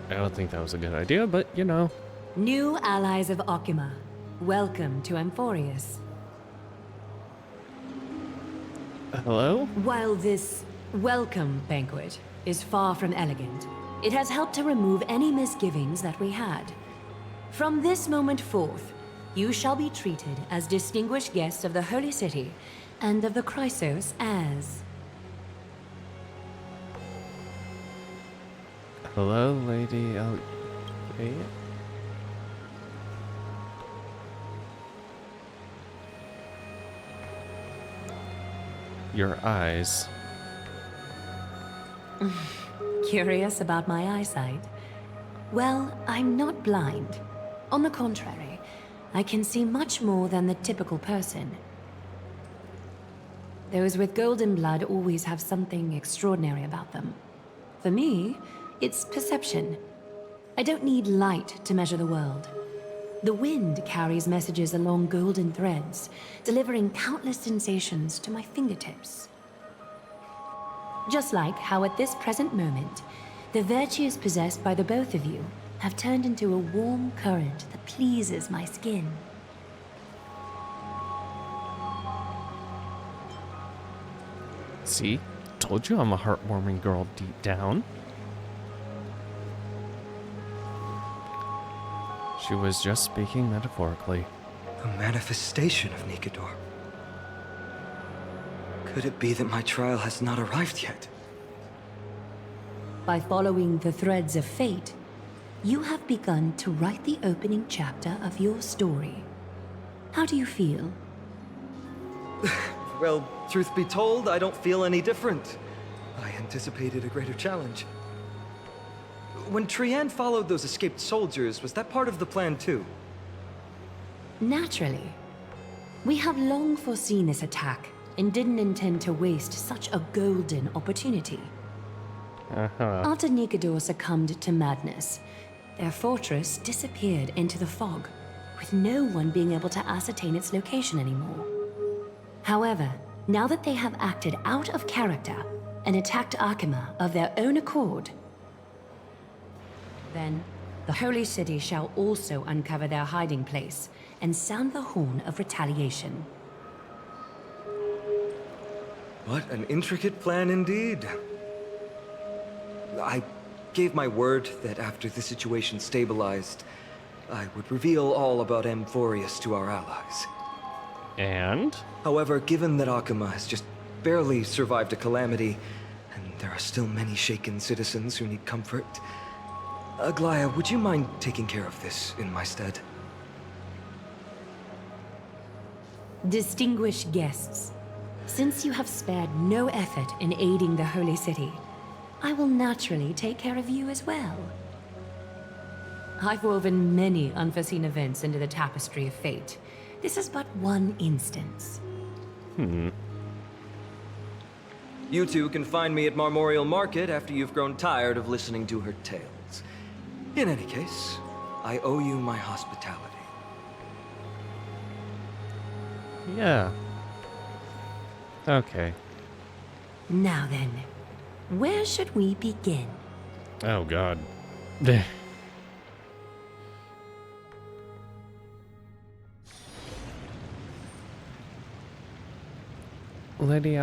I don't think that was a good idea, but you know. New allies of Akima. Welcome to Amphorius. Hello? While this welcome banquet is far from elegant, it has helped to remove any misgivings that we had. From this moment forth, you shall be treated as distinguished guests of the Holy City and of the Chrysos as... Hello, Lady Algaia? Your eyes. Curious about my eyesight? Well, I'm not blind. On the contrary, I can see much more than the typical person. Those with golden blood always have something extraordinary about them. For me, it's perception. I don't need light to measure the world. The wind carries messages along golden threads, delivering countless sensations to my fingertips. Just like how at this present moment, the virtues possessed by the both of you have turned into a warm current that pleases my skin. See? Told you I'm a heartwarming girl deep down. She was just speaking metaphorically. A manifestation of Nikedor. Could it be that my trial has not arrived yet? By following the threads of fate, you have begun to write the opening chapter of your story. How do you feel? Well, truth be told, I don't feel any different. I anticipated a greater challenge. When Trian followed those escaped soldiers, was that part of the plan too? Naturally. We have long foreseen this attack and didn't intend to waste such a golden opportunity. After Nikedor succumbed to madness, their fortress disappeared into the fog, with no one being able to ascertain its location anymore. However, now that they have acted out of character and attacked Arkema of their own accord, then the Holy City shall also uncover their hiding place and sound the horn of retaliation. What an intricate plan indeed. I gave my word that after the situation stabilized, I would reveal all about Amphorius to our allies. And? However, given that Arkema has just barely survived a calamity, and there are still many shaken citizens who need comfort, Aglaia, would you mind taking care of this in my stead? Distinguished guests, since you have spared no effort in aiding the Holy City, I will naturally take care of you as well. I've woven many unforeseen events into the tapestry of fate. This is but one instance. You two can find me at Marmorial Market after you've grown tired of listening to her tales. In any case, I owe you my hospitality. Yeah. Okay. Now then, where should we begin? Oh, God. Lady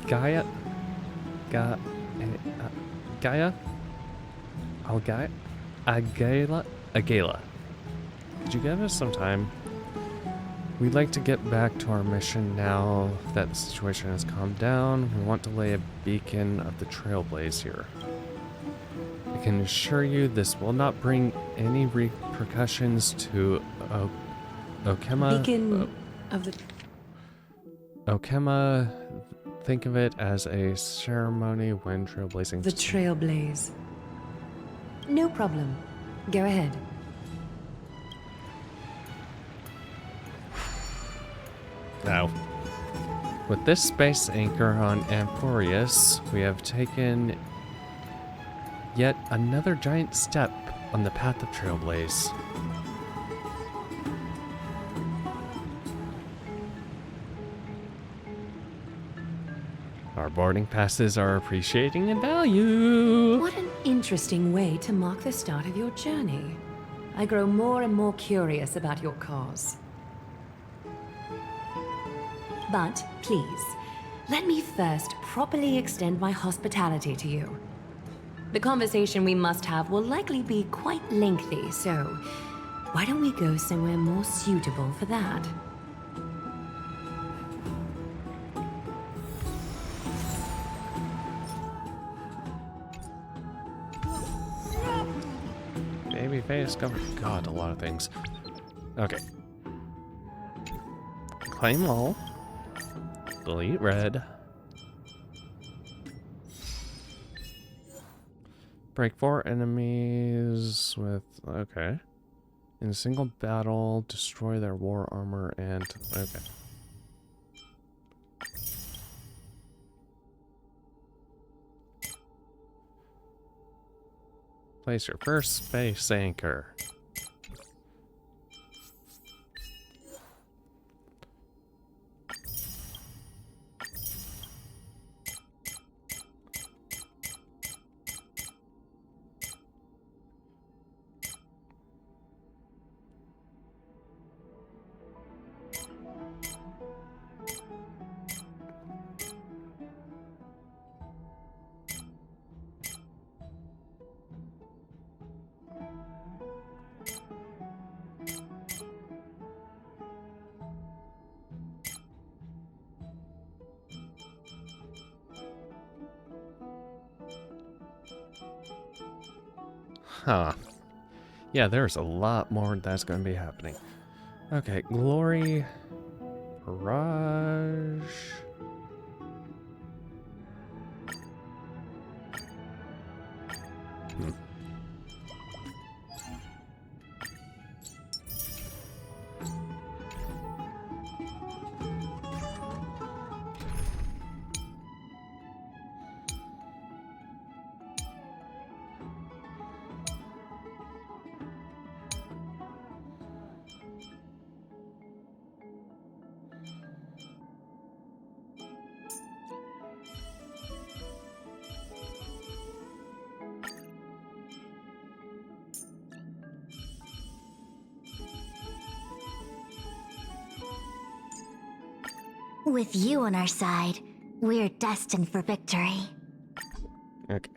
Gaia? Gaia? Agala. Could you give us some time? We'd like to get back to our mission now that the situation has calmed down. We want to lay a beacon of the Trailblaze here. I can assure you this will not bring any repercussions to Okema. Beacon of the... Okema, think of it as a ceremony when trailblazing. The Trailblaze. No problem. Go ahead. Now, with this space anchor on Amphorius, we have taken yet another giant step on the path of Trailblaze. Our boarding passes are appreciating in value. What an interesting way to mark the start of your journey. I grow more and more curious about your cause. But please, let me first properly extend my hospitality to you. The conversation we must have will likely be quite lengthy, so why don't we go somewhere more suitable for that? Babyface, cover. God, a lot of things. Okay. Claim all. Delete red. Break 4 enemies with... Okay. In a single battle, destroy their war armor and... Okay. Place your first space anchor. Huh. Yeah, there's a lot more that's going to be happening. Okay, Glory. Barrage. With you on our side, we're destined for victory. Okay.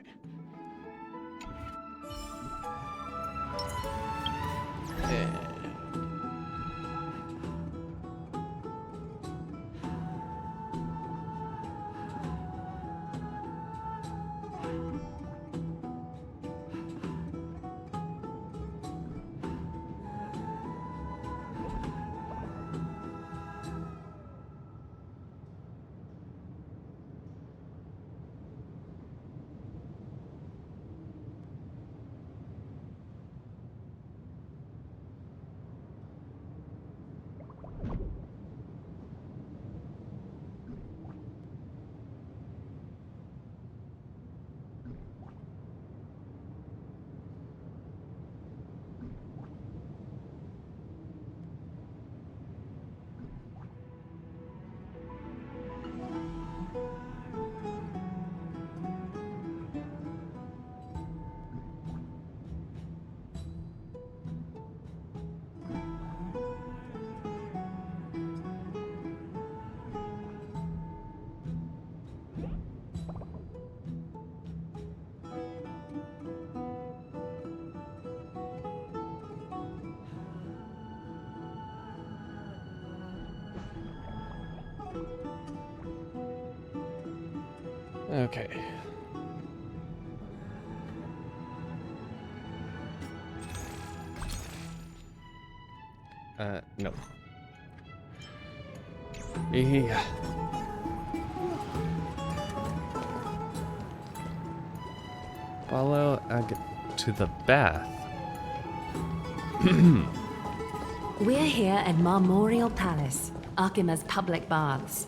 Okay. No. Yeah. Follow to the bath. We're here at Marmorial Palace, Arkima's public baths.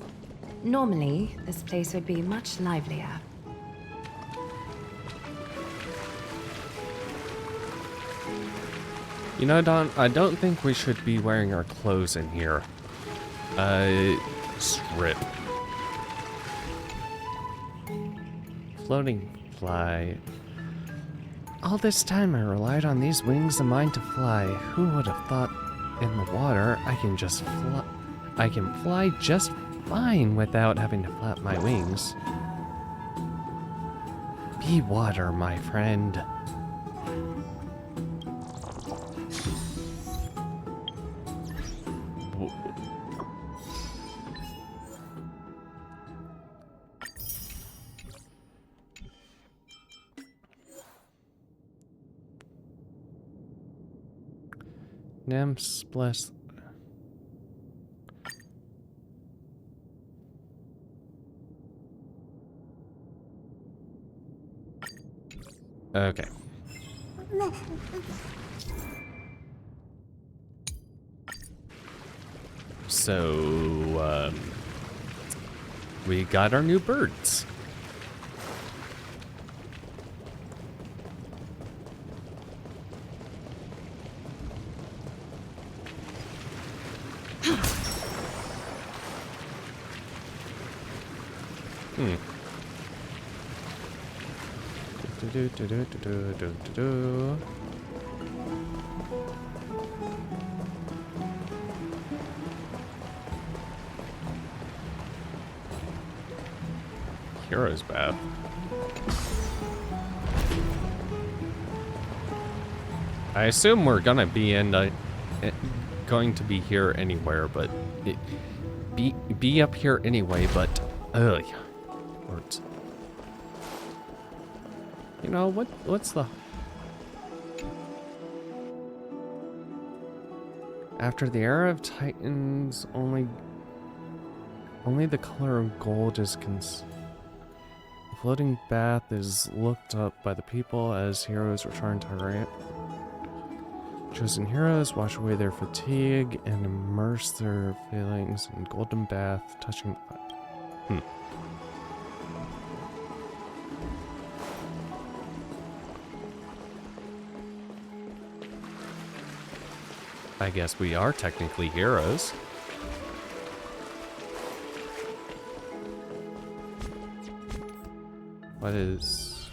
Normally, this place would be much livelier. You know, Don, I don't think we should be wearing our clothes in here. Strip. Floating fly. All this time I relied on these wings of mine to fly. Who would have thought in the water I can fly just fine without having to flap my wings. Be water, my friend. Nymphs bless. Okay. So, we got our new birds. Hero's Bath. I assume we're gonna be going to be here anywhere, but be up here anyway. But words. You know what's the after the era of Titans, only the color of gold is the floating bath is looked up by the people as heroes return to Rant. Chosen heroes wash away their fatigue and immerse their feelings in golden bath, touching. I guess we are technically heroes. What is...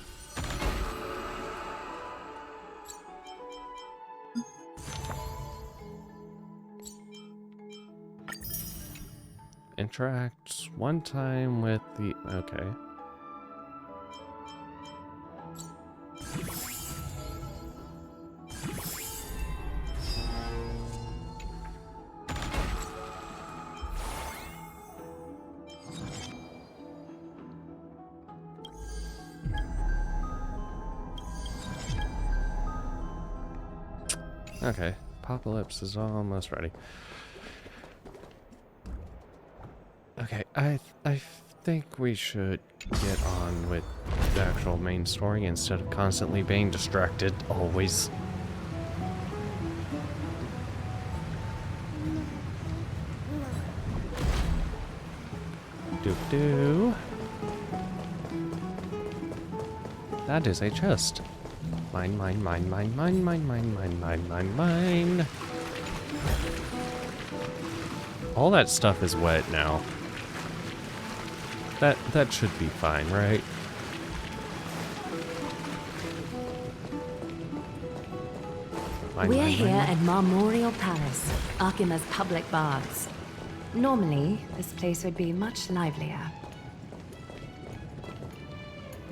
Interact one time with the... Okay. Okay, Apocalypse is almost ready. Okay, I think we should get on with the actual main story instead of constantly being distracted, always. Doop-doo. That is a chest. Mine, mine, mine, mine, mine, mine, mine, mine, mine, mine, mine. All that stuff is wet now. That should be fine, right? Mine, We're mine, here mine. at Marmorial Palace, Arkima's public baths. Normally, this place would be much livelier.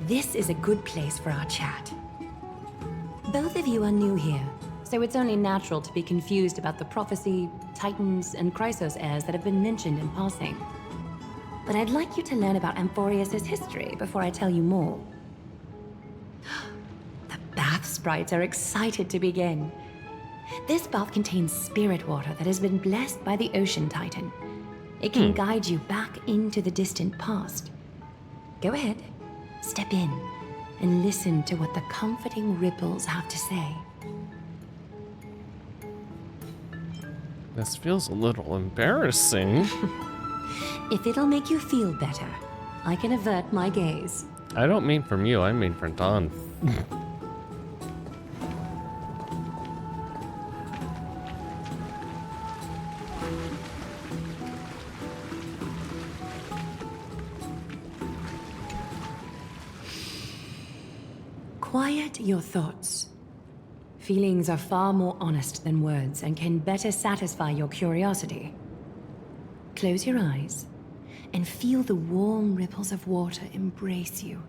This is a good place for our chat. Both of you are new here, so it's only natural to be confused about the prophecy, Titans, and Chrysos heirs that have been mentioned in passing. But I'd like you to learn about Amphorius' history before I tell you more. The bath sprites are excited to begin. This bath contains spirit water that has been blessed by the Ocean Titan. It can guide you back into the distant past. Go ahead, step in, and listen to what the comforting ripples have to say. This feels a little embarrassing. If it'll make you feel better, I can avert my gaze. I don't mean from you, I mean from Dawn. Quiet your thoughts. Feelings are far more honest than words and can better satisfy your curiosity. Close your eyes and feel the warm ripples of water embrace you.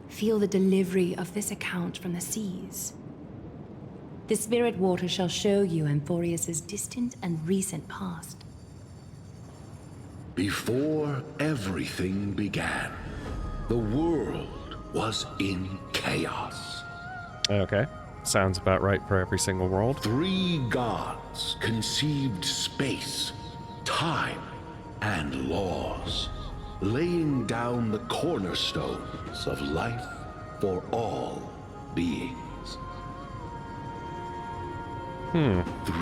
Feel the delivery of this account from the seas. The spirit water shall show you Amphorius's distant and recent past. Before everything began, the world was in chaos. Okay. Sounds about right for every single world. 3 gods conceived space, time, and laws, laying down the cornerstones of life for all beings. 3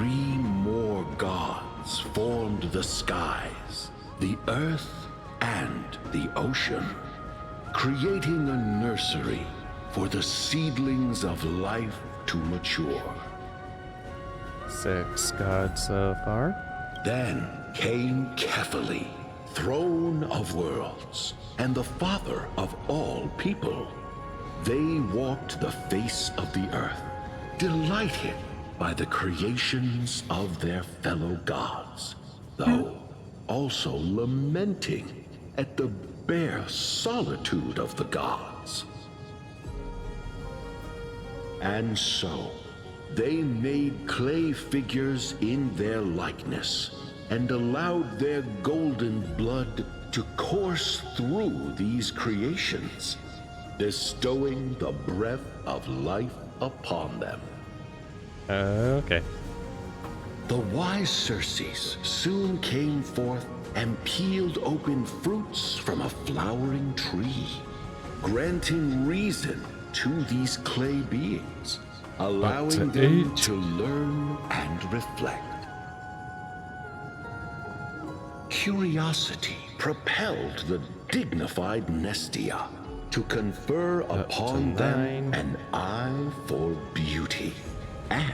more gods formed the skies, the earth, and the ocean, creating a nursery for the seedlings of life to mature. 6 gods so far. Then came Kefali, throne of worlds, and the father of all people. They walked the face of the earth, delighted by the creations of their fellow gods, though also lamenting at the bare solitude of the gods. And so, they made clay figures in their likeness, and allowed their golden blood to course through these creations, bestowing the breath of life upon them. Okay. The wise Circes soon came forth and peeled open fruits from a flowering tree, granting reason to these clay beings, allowing them to learn and reflect. Curiosity propelled the dignified Nestia to confer upon them an eye for beauty and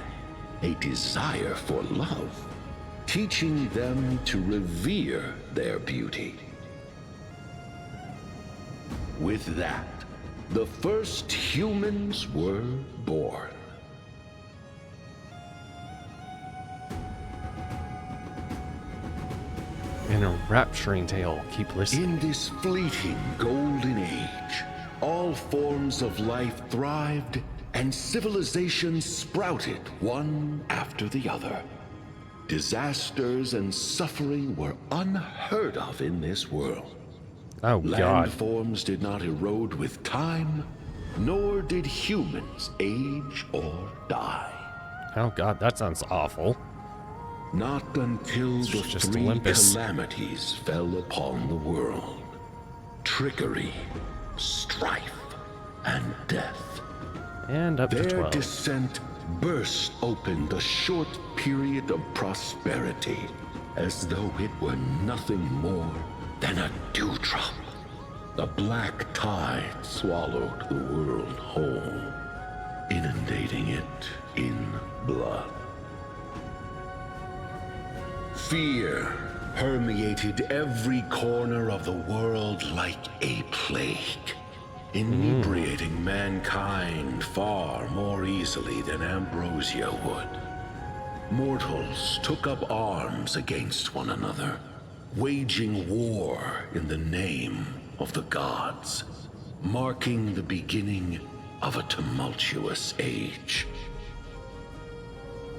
a desire for love, teaching them to revere their beauty. With that, the first humans were born. In a rapturing tale, keep listening. In this fleeting golden age, all forms of life thrived and civilizations sprouted one after the other. Disasters and suffering were unheard of in this world. Oh, God. Landforms did not erode with time, nor did humans age or die. Oh, God, that sounds awful. Not until the 3 Olympus. calamities fell upon the world. Trickery, strife, and death. And up to Their 12. descent burst open the short period of prosperity, as though it were nothing more than a dewdrop. The black tide swallowed the world whole, inundating it in blood. Fear permeated every corner of the world like a plague, inebriating mankind far more easily than ambrosia would. Mortals took up arms against one another, waging war in the name of the gods, marking the beginning of a tumultuous age.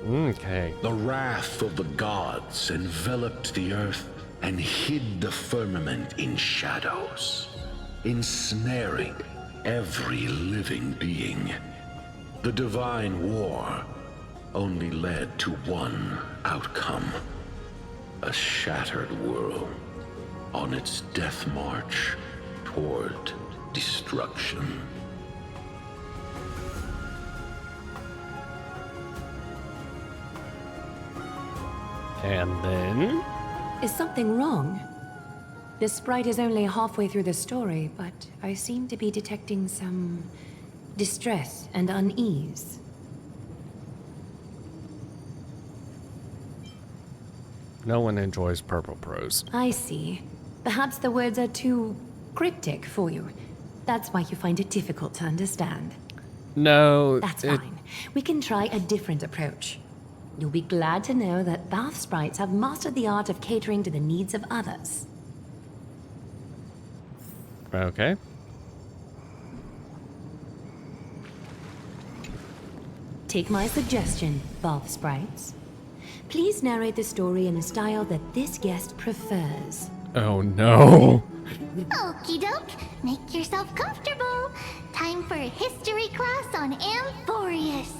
Okay. The wrath of the gods enveloped the earth and hid the firmament in shadows, ensnaring every living being. The divine war only led to one outcome: a shattered world on its death march toward destruction. And then? Is something wrong? The sprite is only halfway through the story, but I seem to be detecting some distress and unease. No one enjoys purple prose. I see. Perhaps the words are too cryptic for you. That's why you find it difficult to understand. No, That's fine. We can try a different approach. You'll be glad to know that bath sprites have mastered the art of catering to the needs of others. Okay. Take my suggestion, bath sprites. Please narrate the story in a style that this guest prefers. Oh no. Okie doke, make yourself comfortable. Time for a history class on Amphorius.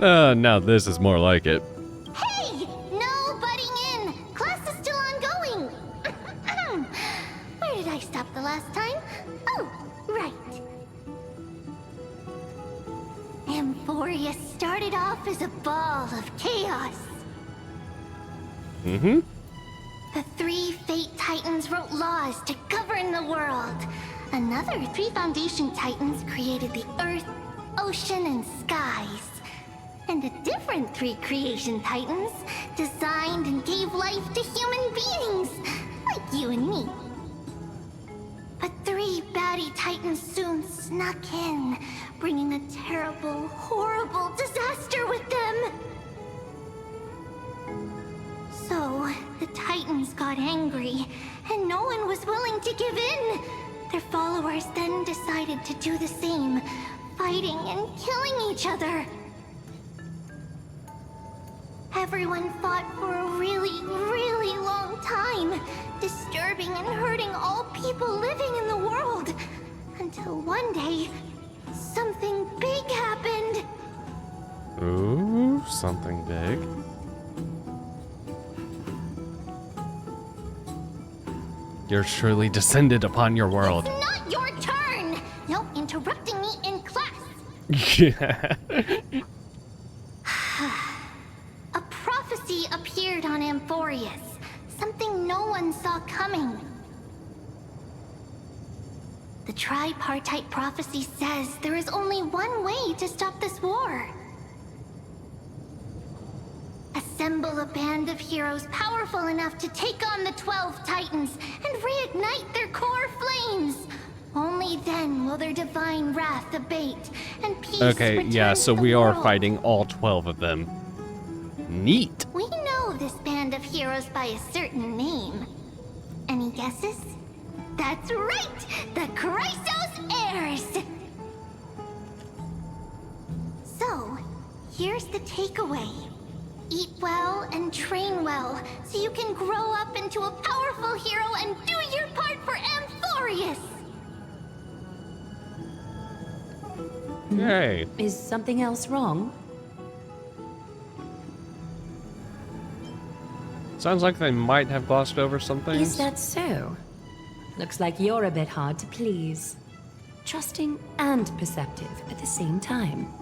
Now this is more like it. Hey! No butting in! Class is still ongoing! Where did I stop the last time? Oh, right. Amphorius started off as a ball of chaos. Mm-hmm. The 3 Fate Titans wrote laws to govern the world. Another 3 Foundation Titans created the Earth, Ocean, and Skies. And a different 3 Creation Titans designed and gave life to human beings, like you and me. But 3 baddie Titans soon snuck in, bringing a terrible, horrible disaster with them. So, the Titans got angry, and no one was willing to give in. Their followers then decided to do the same, fighting and killing each other. Everyone fought for a really, really long time, disturbing and hurting all people living in the world. Until one day, something big happened. Ooh, something big. You're surely descended upon your world. It's not your turn! No interrupting me in class! Yeah. A prophecy appeared on Amphorius. Something no one saw coming. The tripartite prophecy says there is only one way to stop this war. Assemble a band of heroes powerful enough to take on the 12 Titans and reignite their core flames. Only then will their divine wrath abate and peace Okay, return yeah, to so the we are world. fighting all 12 of them. Neat. We know this band of heroes by a certain name. Any guesses? That's right! The Chrysos Heirs! So, here's the takeaway. Eat well and train well, so you can grow up into a powerful hero and do your part for Amphorius! Yay. Is something else wrong? Sounds like they might have glossed over some things. Is that so? Looks like you're a bit hard to please. Trusting and perceptive at the same time.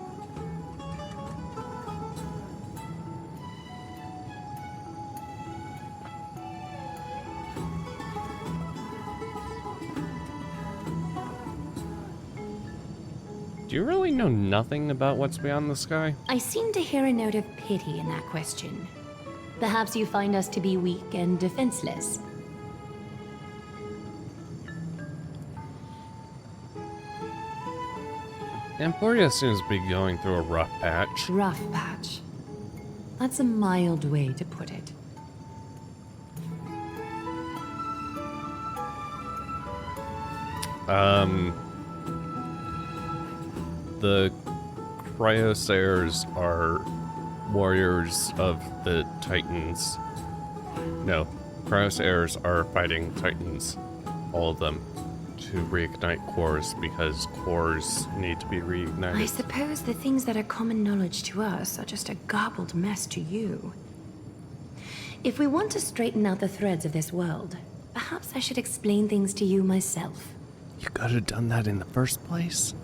Do you really know nothing about what's beyond the sky? I seem to hear a note of pity in that question. Perhaps you find us to be weak and defenseless. Amphorius seems to be going through a rough patch. Rough patch. That's a mild way to put it. The Cryosairs are warriors of the Titans. No, Cryosairs are fighting Titans, all of them, to reignite cores because cores need to be reignited. I suppose the things that are common knowledge to us are just a garbled mess to you. If we want to straighten out the threads of this world, perhaps I should explain things to you myself. You could have done that in the first place.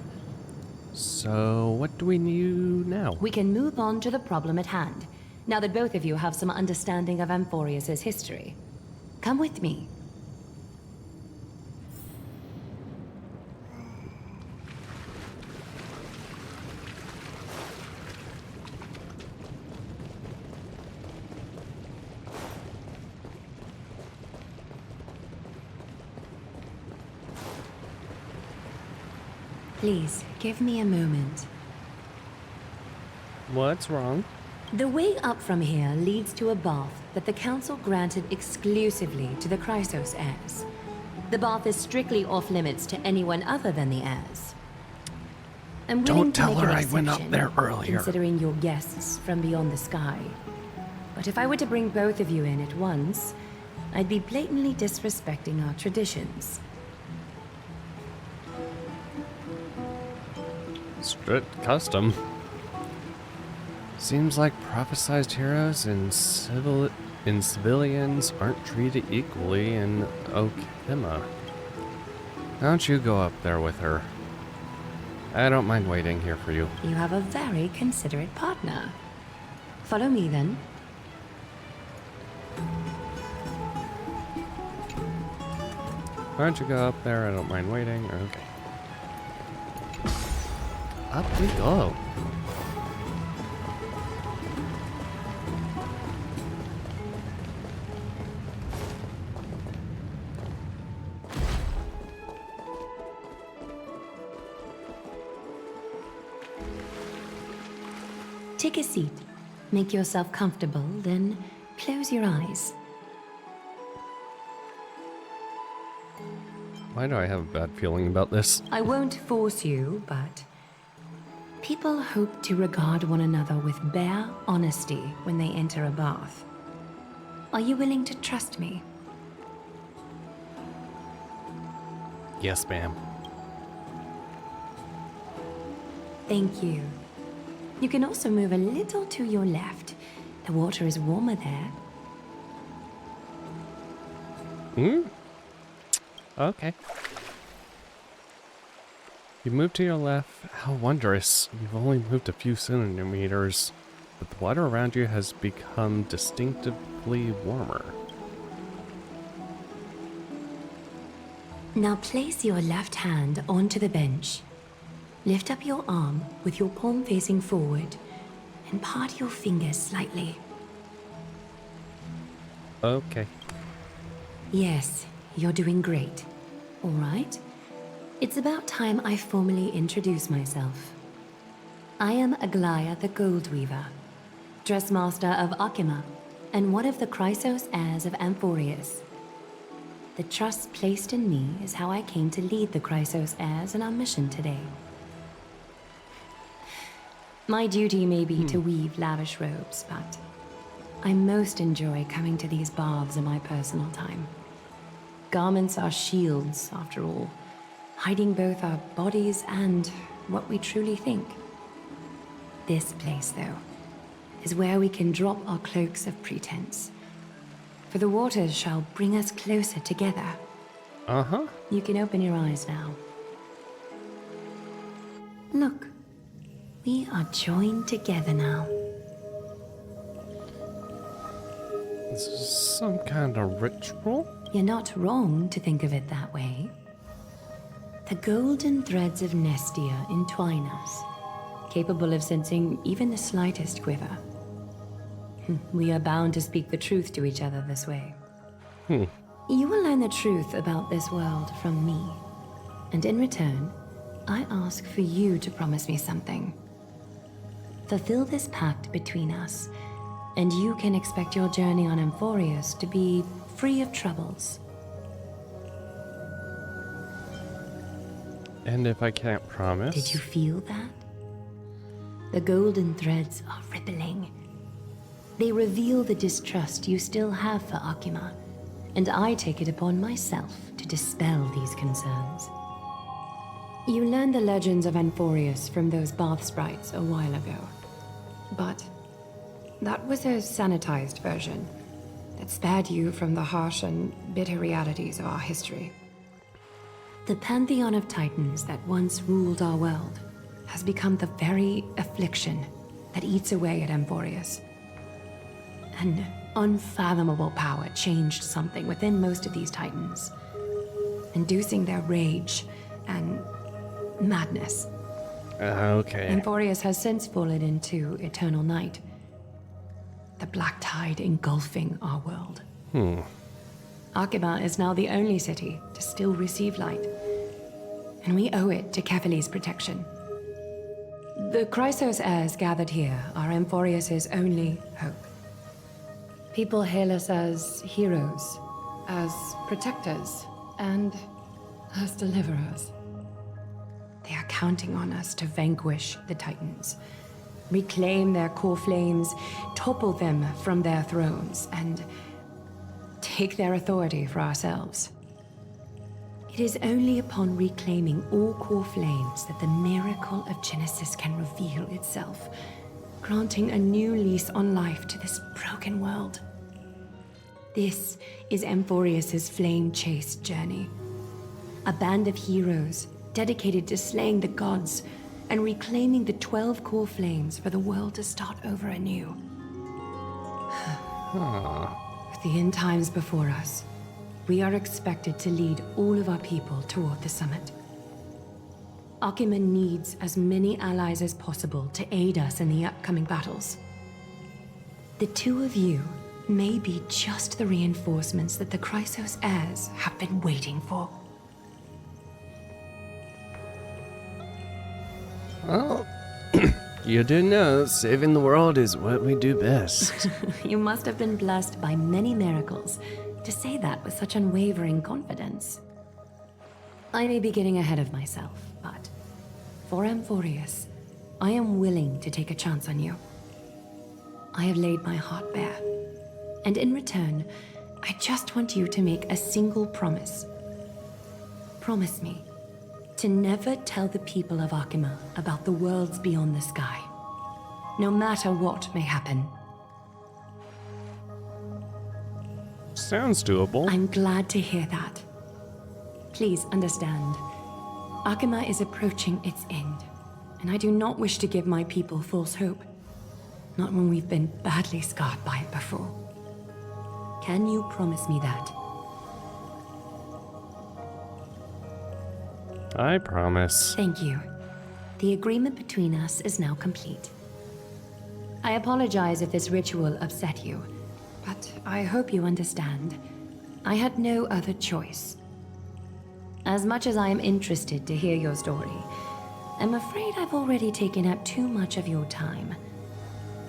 So, what do we do now? We can move on to the problem at hand, now that both of you have some understanding of Amphorius' history. Come with me. Please, give me a moment. What's wrong? The way up from here leads to a bath that the Council granted exclusively to the Chrysos heirs. The bath is strictly off-limits to anyone other than the heirs. I'm willing Don't tell to make her an I went up exception, there earlier. considering your guests from beyond the sky. But if I were to bring both of you in at once, I'd be blatantly disrespecting our traditions. Strict custom. Seems like prophesized heroes and civilians aren't treated equally in Okima. Why don't you go up there with her? I don't mind waiting here for you. You have a very considerate partner. Follow me, then. Why don't you go up there? I don't mind waiting. Okay. Up we go. Take a seat. Make yourself comfortable, then close your eyes. Why do I have a bad feeling about this? I won't force you, but people hope to regard one another with bare honesty when they enter a bath. Are you willing to trust me? Yes, ma'am. Thank you. You can also move a little to your left. The water is warmer there. Hmm? Okay. You move to your left. How wondrous. You've only moved a few centimeters, but the water around you has become distinctively warmer. Now place your left hand onto the bench. Lift up your arm with your palm facing forward and part your fingers slightly. Okay. Yes, you're doing great. All right. It's about time I formally introduce myself. I am Aglaya the Goldweaver, Dressmaster of Okima, and one of the Chrysos heirs of Amphorius. The trust placed in me is how I came to lead the Chrysos heirs in our mission today. My duty may be to weave lavish robes, but I most enjoy coming to these baths in my personal time. Garments are shields, after all, hiding both our bodies and what we truly think. This place, though, is where we can drop our cloaks of pretense. For the waters shall bring us closer together. Uh-huh. You can open your eyes now. Look. We are joined together now. This is some kind of ritual? You're not wrong to think of it that way. The golden threads of Nestia entwine us, capable of sensing even the slightest quiver. We are bound to speak the truth to each other this way. You will learn the truth about this world from me. And in return, I ask for you to promise me something. Fulfill this pact between us, and you can expect your journey on Amphorius to be free of troubles. And if I can't promise? Did you feel that? The golden threads are rippling. They reveal the distrust you still have for Okima, and I take it upon myself to dispel these concerns. You learned the legends of Amphorius from those bath sprites a while ago. But that was a sanitized version that spared you from the harsh and bitter realities of our history. The pantheon of titans that once ruled our world has become the very affliction that eats away at Amphorius. An unfathomable power changed something within most of these titans, inducing their rage and madness. Okay. Amphorius has since fallen into eternal night, the black tide engulfing our world. Okima is now the only city to still receive light, and we owe it to Kefali's protection. The Chrysos heirs gathered here are Amphorius' only hope. People hail us as heroes, as protectors, and as deliverers. They are counting on us to vanquish the Titans, reclaim their core flames, topple them from their thrones, and take their authority for ourselves. It is only upon reclaiming all core flames that the miracle of Genesis can reveal itself, granting a new lease on life to this broken world. This is Amphorius' flame-chased journey. A band of heroes dedicated to slaying the gods and reclaiming the 12 core flames for the world to start over anew. With the end times before us, we are expected to lead all of our people toward the summit. Akima needs as many allies as possible to aid us in the upcoming battles. The two of you may be just the reinforcements that the Chrysos heirs have been waiting for. Well, you do know saving the world is what we do best. You must have been blessed by many miracles to say that with such unwavering confidence. I may be getting ahead of myself, but for Amphorius, I am willing to take a chance on you. I have laid my heart bare, and in return, I just want you to make a single promise. Promise me to never tell the people of Akima about the worlds beyond the sky, no matter what may happen. Sounds doable. I'm glad to hear that. Please understand, Akima is approaching its end, and I do not wish to give my people false hope. Not when we've been badly scarred by it before. Can you promise me that? I promise. Thank you. The agreement between us is now complete. I apologize if this ritual upset you, but I hope you understand. I had no other choice. As much as I am interested to hear your story, I'm afraid I've already taken up too much of your time.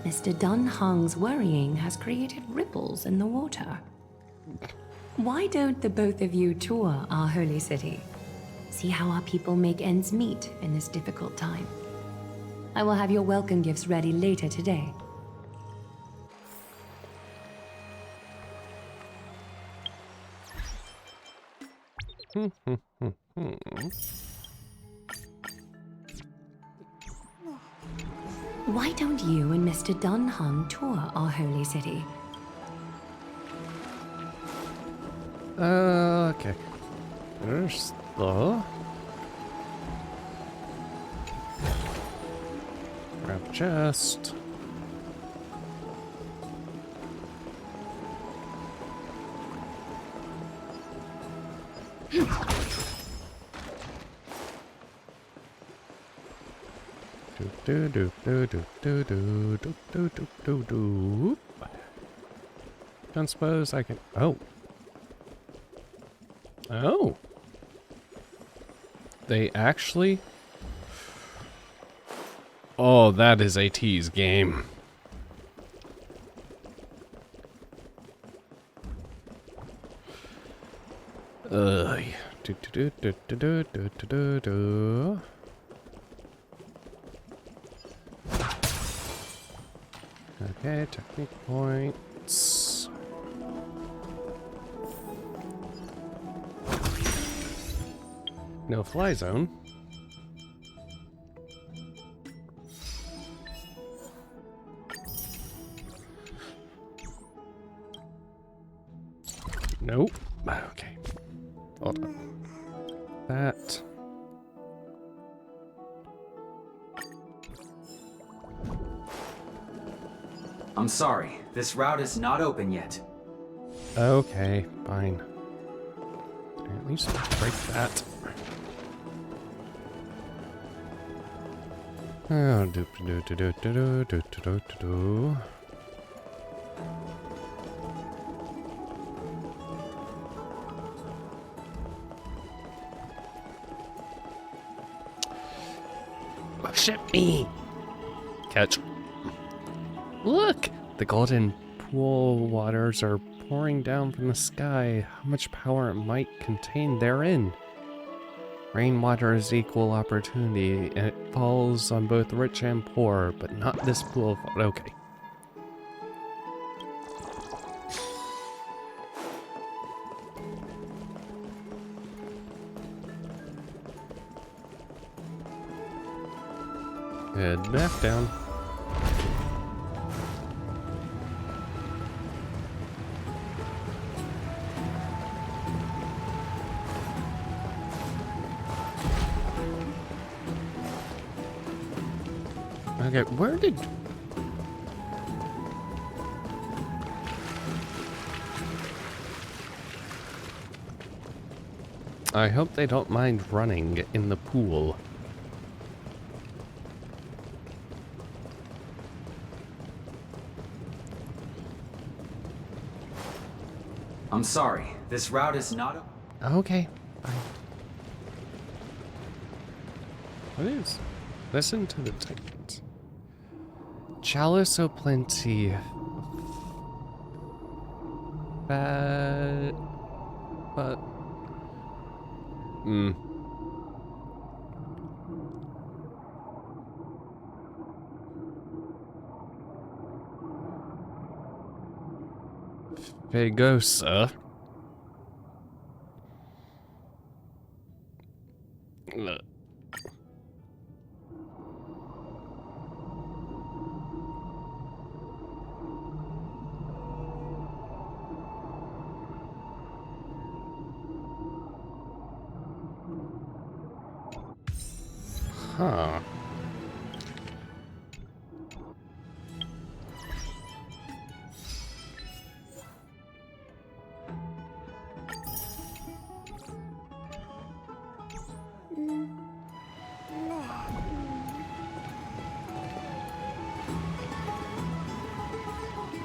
Mr. Dun Hong's worrying has created ripples in the water. Why don't the both of you tour our holy city? See how our people make ends meet in this difficult time. I will have your welcome gifts ready later today. Why don't you and Mr. Dun Hong tour our holy city? Okay. There's the... Grab chest. Don't suppose I can... Oh. Oh. They actually... Oh, that is a tease game. Ugh. Okay, technique points. No fly zone. Nope. Okay. Hold on. That. I'm sorry, this route is not open yet. Okay, fine. At least break that. Oh, do do do do do do do do. Ship me! Catch. Look! The golden pool waters are pouring down from the sky. How much power it might contain therein? Rainwater is equal opportunity, and it falls on both rich and poor, but not this pool of water. Okay. Head back down. Okay, where did... I hope they don't mind running in the pool. I'm sorry, this route is not Okay. Fine. What is? Listen to the Titans. Chalice o'Plenty. But... Fagosa. Huh.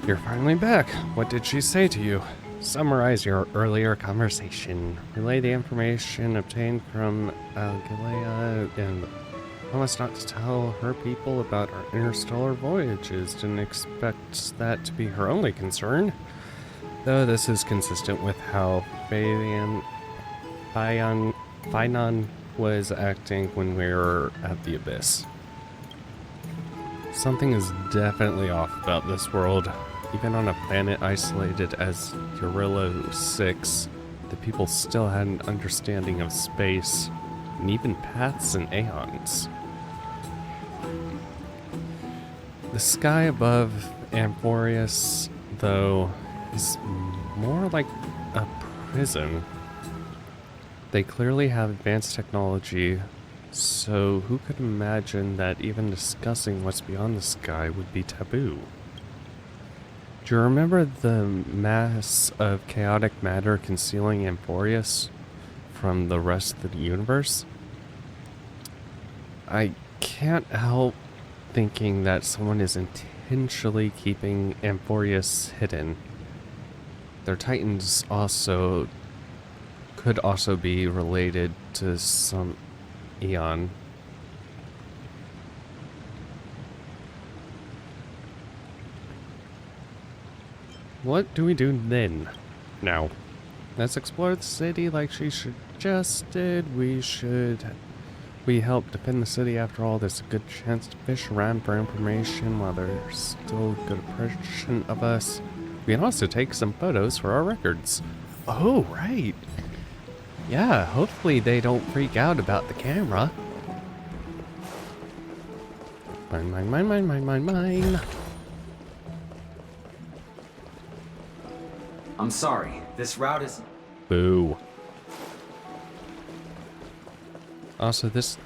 You're finally back. What did she say to you? Summarize your earlier conversation. Relay the information obtained from Algalea and promise not to tell her people about our interstellar voyages. Didn't expect that to be her only concern. Though this is consistent with how Painon was acting when we were at the Abyss. Something is definitely off about this world. Even on a planet isolated as Eurilla 6, the people still had an understanding of space, and even paths and aeons. The sky above Amphorius, though, is more like a prison. They clearly have advanced technology, so who could imagine that even discussing what's beyond the sky would be taboo? Do you remember the mass of chaotic matter concealing Amphorius from the rest of the universe? I can't help thinking that someone is intentionally keeping Amphorius hidden. Their titans could also be related to some Eon. What do we do then? Now, let's explore the city like she suggested. We help defend the city. After all, there's a good chance to fish around for information while there's still a good impression of us. We can also take some photos for our records. Oh, right. Yeah, hopefully they don't freak out about the camera. Mine. I'm sorry, this route is... Boo. Also, this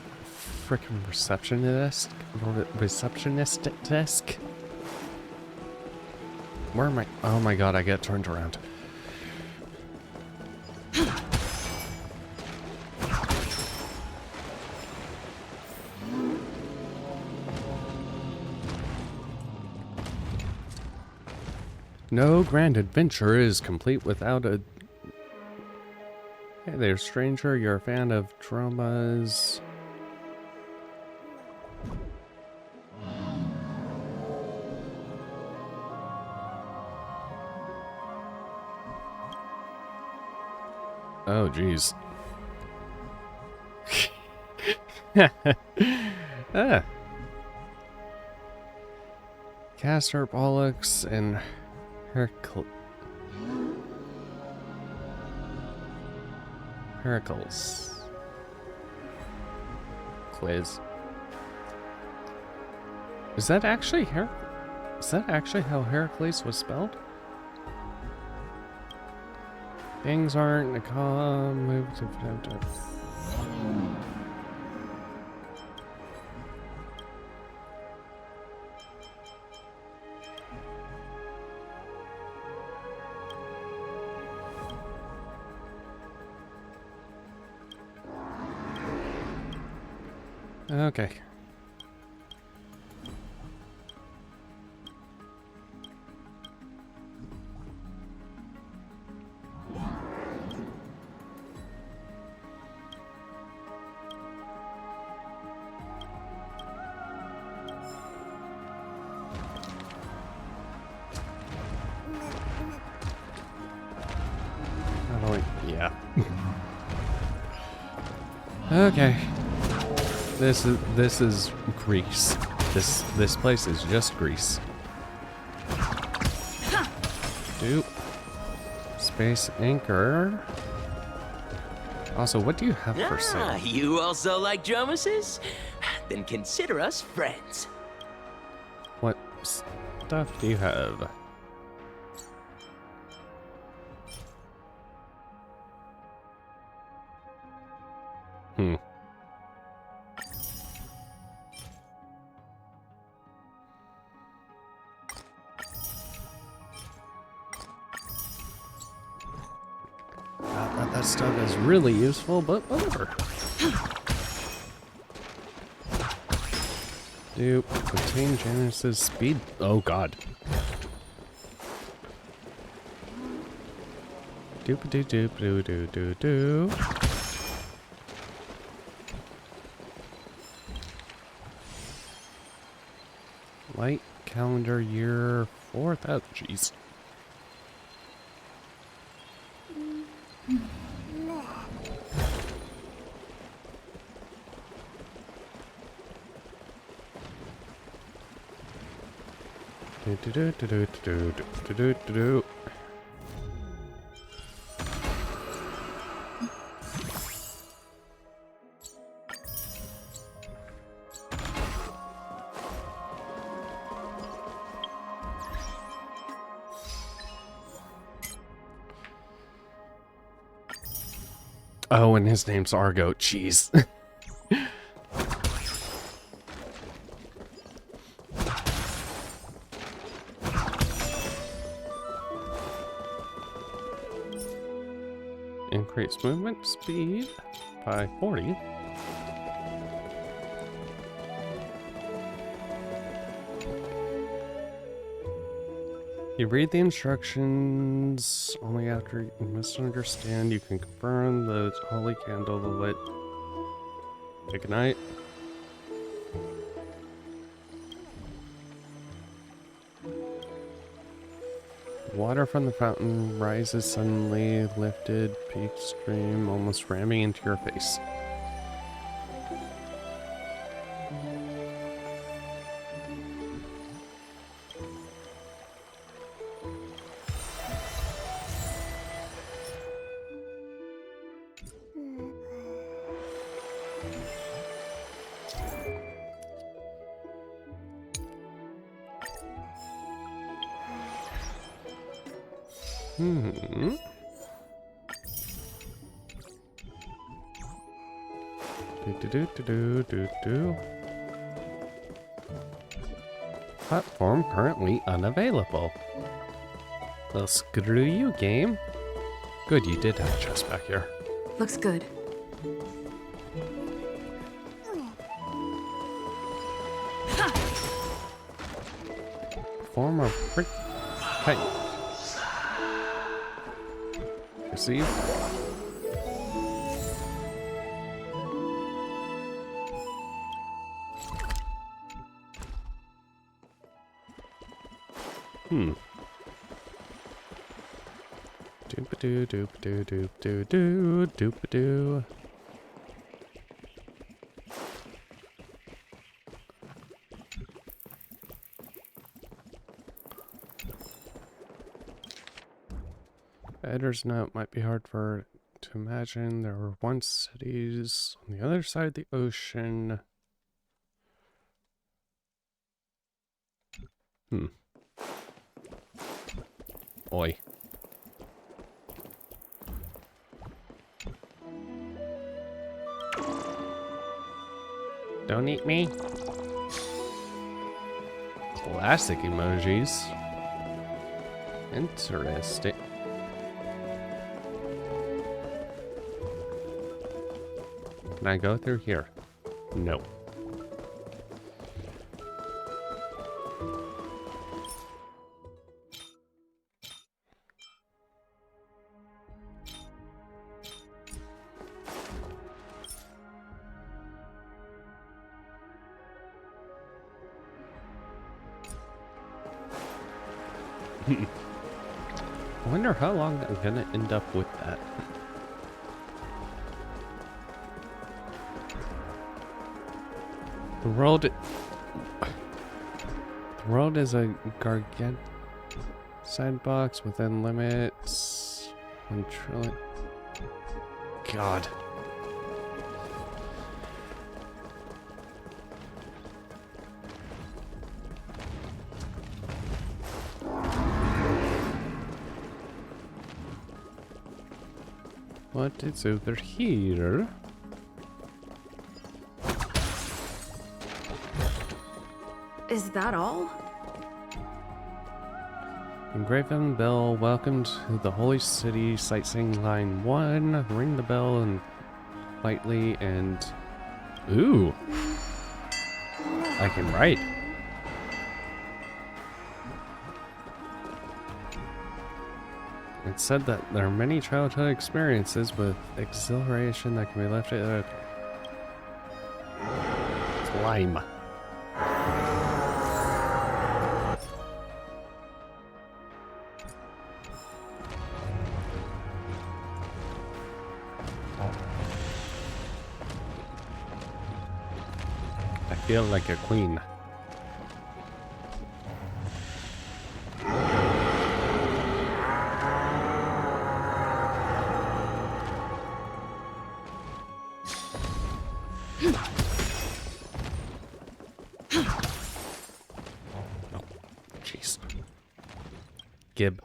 frickin' receptionist desk. Where am I? Oh my god, I get turned around. No grand adventure is complete without a... Hey there, stranger. You're a fan of dramas. Oh, jeez. Ah. Castor, Pollux, and Heracles. Quiz. Is that actually how Heracles was spelled? Things aren't a move to okay. Yeah. Okay. This is Greece. This place is just Greece. Doop. Space anchor. Also, what do you have for sale? You also like Jomuses? Then consider us friends. What stuff do you have? That stuff is really useful, but whatever. Dude, obtain Janus's speed. Oh god. Doop doop doop doo doo doo doo. Light calendar year 4,000. Jeez. Do. Oh, and his name's Argo. Jeez. Increase movement speed by 40. You read the instructions only after you misunderstand. You can confirm the holy candle lit. Ignite. Water from the fountain rises suddenly, lifted, peak stream, almost ramming into your face. Platform currently unavailable. Well, screw you, game. Good, you did have a chest back here. Looks good. Form of frick height. Receive. Doop-a-doo, doop-a-doo, doop-a-doo, doop-a-doo. Editor's note might be hard to imagine. There were once cities on the other side of the ocean. Oi. Don't eat me. Classic emojis. Interesting. Can I go through here? No. I wonder how long I'm gonna end up with that. The world is a gargantuan sandbox within limits. 1 trillion. God. What is over here? Is that all? Engraven bell, welcome to the Holy City, sightseeing line 1. Ring the bell and lightly and... Ooh! I can write. It said that there are many childhood experiences with exhilaration that can be left at slime. I feel like a queen. Gib.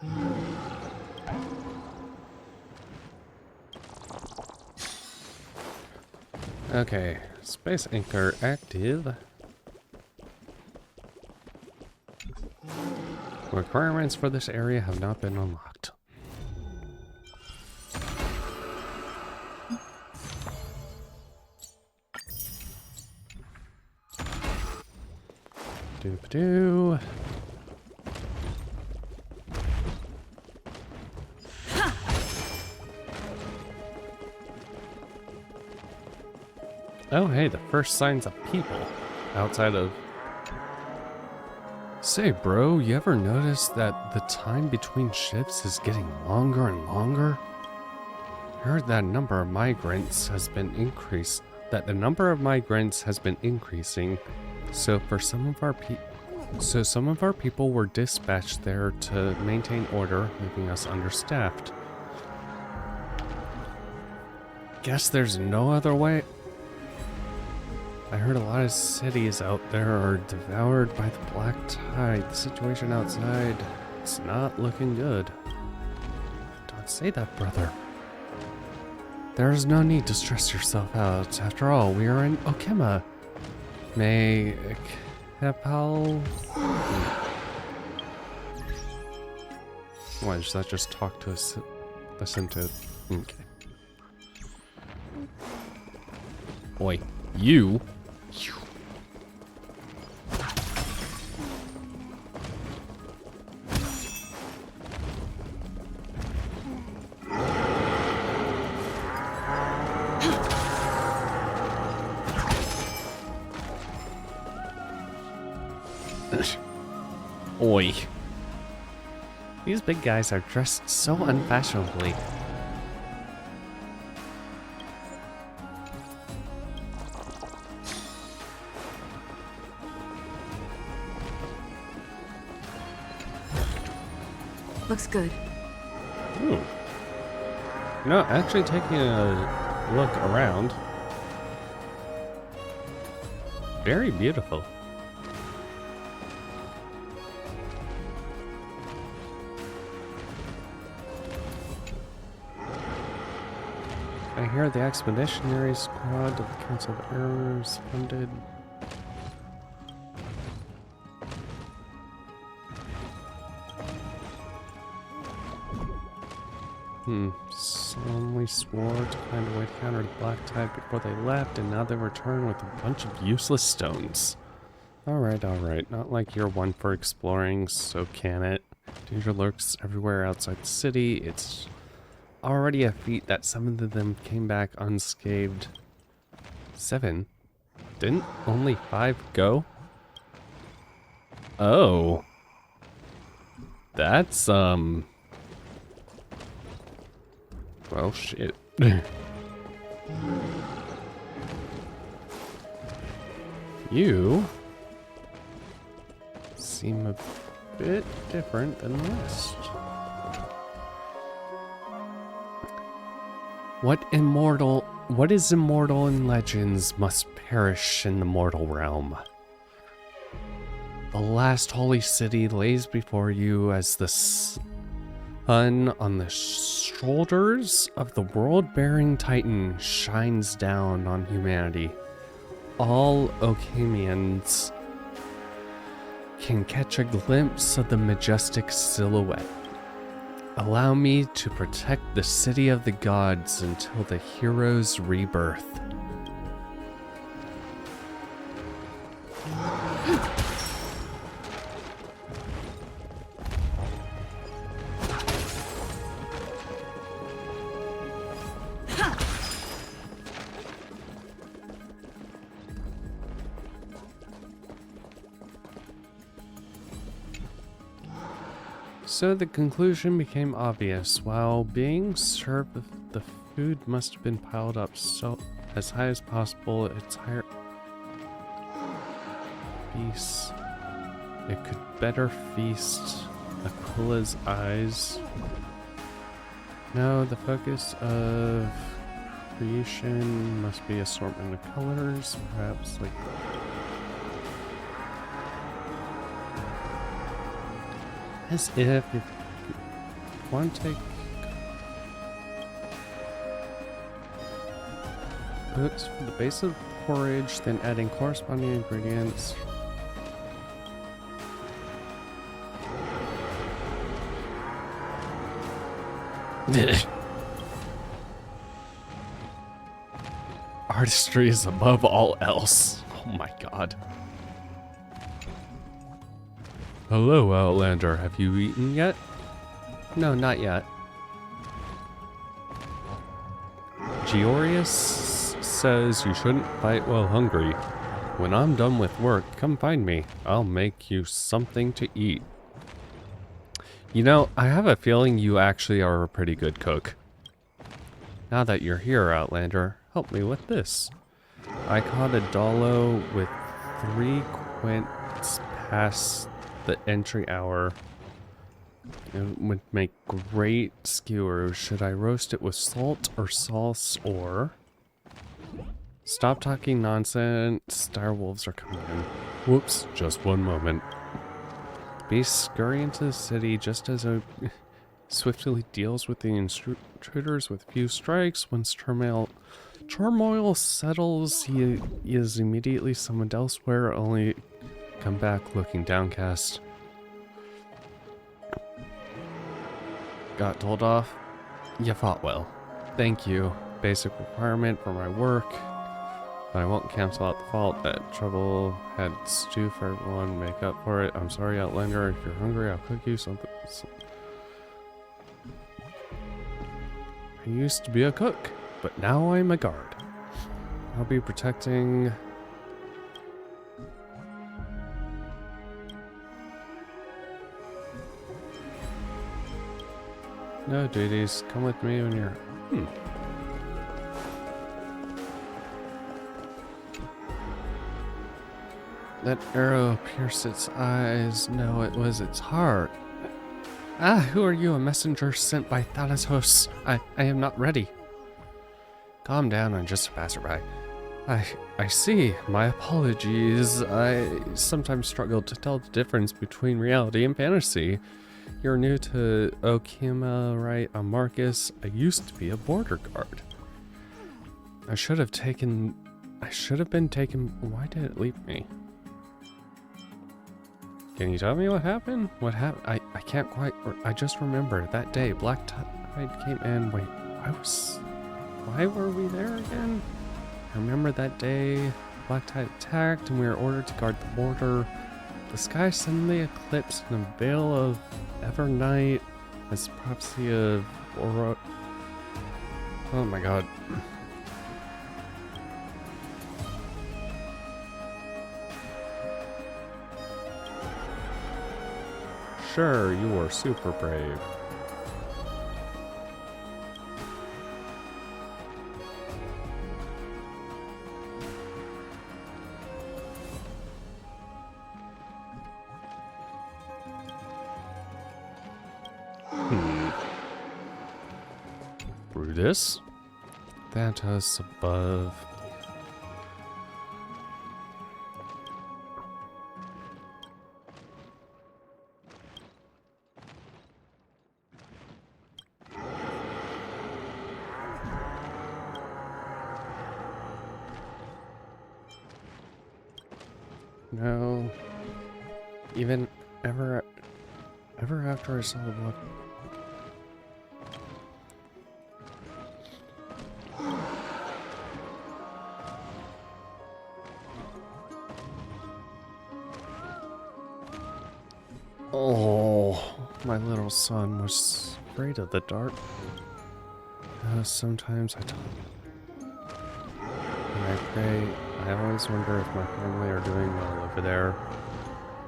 Okay, space anchor active. Requirements for this area have not been unlocked. Doop-a-doo. Oh, hey, the first signs of people outside of... Say, bro, you ever notice that the time between shifts is getting longer and longer? I heard that number of migrants has been increased. That the number of migrants has been increasing. So for some of our people were dispatched there to maintain order, leaving us understaffed. Guess there's no other way. I heard a lot of cities out there are devoured by the black tide. The situation outside, it's not looking good. Don't say that, brother. There is no need to stress yourself out. After all, we are in Okema. May Kepal... Why does that just talk to us? Listen to... Okay. Oi, you... Oi. These big guys are dressed so unfashionably. Looks good. Ooh. You know, actually taking a look around. Very beautiful. I hear the Expeditionary Squad of the Council of Errors funded. Solemnly swore to find a way to counter the Black Tide before they left, and now they return with a bunch of useless stones. Alright, alright. Not like you're one for exploring, so can it? Danger lurks everywhere outside the city. It's already a feat that some of them came back unscathed. 7? Didn't only 5 go? Oh. That's, well, shit. You seem a bit different than the rest. What is immortal in legends must perish in the mortal realm. The last holy city lays before you as the sun on the shoulders of the world-bearing Titan shines down on humanity. All Okamians can catch a glimpse of the majestic silhouette. Allow me to protect the city of the gods until the hero's rebirth. So the conclusion became obvious. While being served, the food must have been piled up so as high as possible. Its higher feast. It could better feast Aquila's eyes. No, the focus of creation must be assortment of colors, perhaps like. As if you want to take hooks for the base of the porridge, then adding corresponding ingredients. Artistry is above all else. Oh my god. Hello, Outlander. Have you eaten yet? No, not yet. Georius says you shouldn't fight while hungry. When I'm done with work, come find me. I'll make you something to eat. You know, I have a feeling you actually are a pretty good cook. Now that you're here, Outlander, help me with this. I caught a Dolo with 3 quints past the entry hour. It would make great skewers. Should I roast it with salt or sauce or... Stop talking nonsense. Direwolves are coming in. Whoops, just one moment. Beasts scurry into the city just as it swiftly deals with the intruders with few strikes. Once turmoil settles, he is immediately summoned elsewhere, only come back looking downcast. Got told off? You fought well. Thank you. Basic requirement for my work. But I won't cancel out the fault. That trouble had stew for everyone. Make up for it. I'm sorry, Outlander. If you're hungry, I'll cook you something. I used to be a cook, but now I'm a guard. I'll be protecting... No duties. Come with me when you're... That arrow pierced its eyes. No, it was its heart. Ah, who are you? A messenger sent by Thanatos. I am not ready. Calm down, I'm just a passerby. I see. My apologies. I sometimes struggle to tell the difference between reality and fantasy. You're new to Okima, right? I'm Marcus. I used to be a border guard. I should have been taken. Why did it leave me? Can you tell me what happened? What happened? I can't quite. I just remember that day. Black Tide came in. Wait, why were we there again? I remember that day. Black Tide attacked, and we were ordered to guard the border. The sky suddenly eclipsed in a veil of Evernight as prophecy of Aurora. Oh my god. Sure, you were super brave. Brutus? Thanatos above. No. Even ever after I saw the book. Oh, my little son was afraid of the dark. Sometimes I talk. When I pray, I always wonder if my family are doing well over there.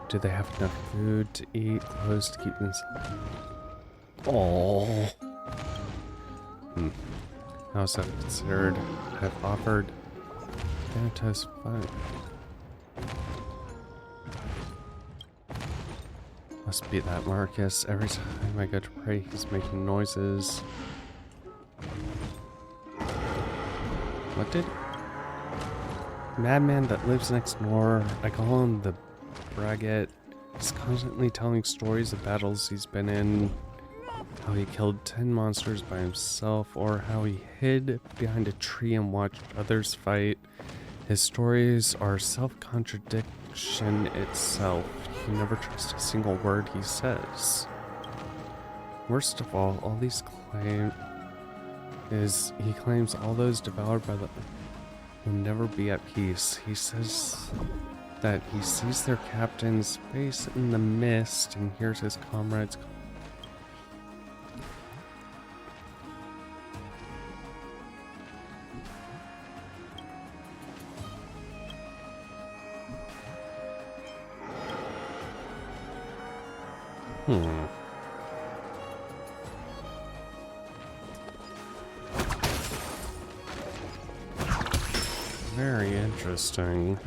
Do they have enough food to eat, clothes to keep themselves? Oh. How's that considered? I've offered Thanatos fun. Must be that Marcus. Every time I go to pray, he's making noises. What did... Madman that lives next door. I call him the Braggett. He's constantly telling stories of battles he's been in. How he killed 10 monsters by himself, or how he hid behind a tree and watched others fight. His stories are self-contradiction itself. He never trusts a single word he says. Worst of all these he claims all those devoured by the will never be at peace. He says that he sees their captain's face in the mist and hears his comrades. Very interesting.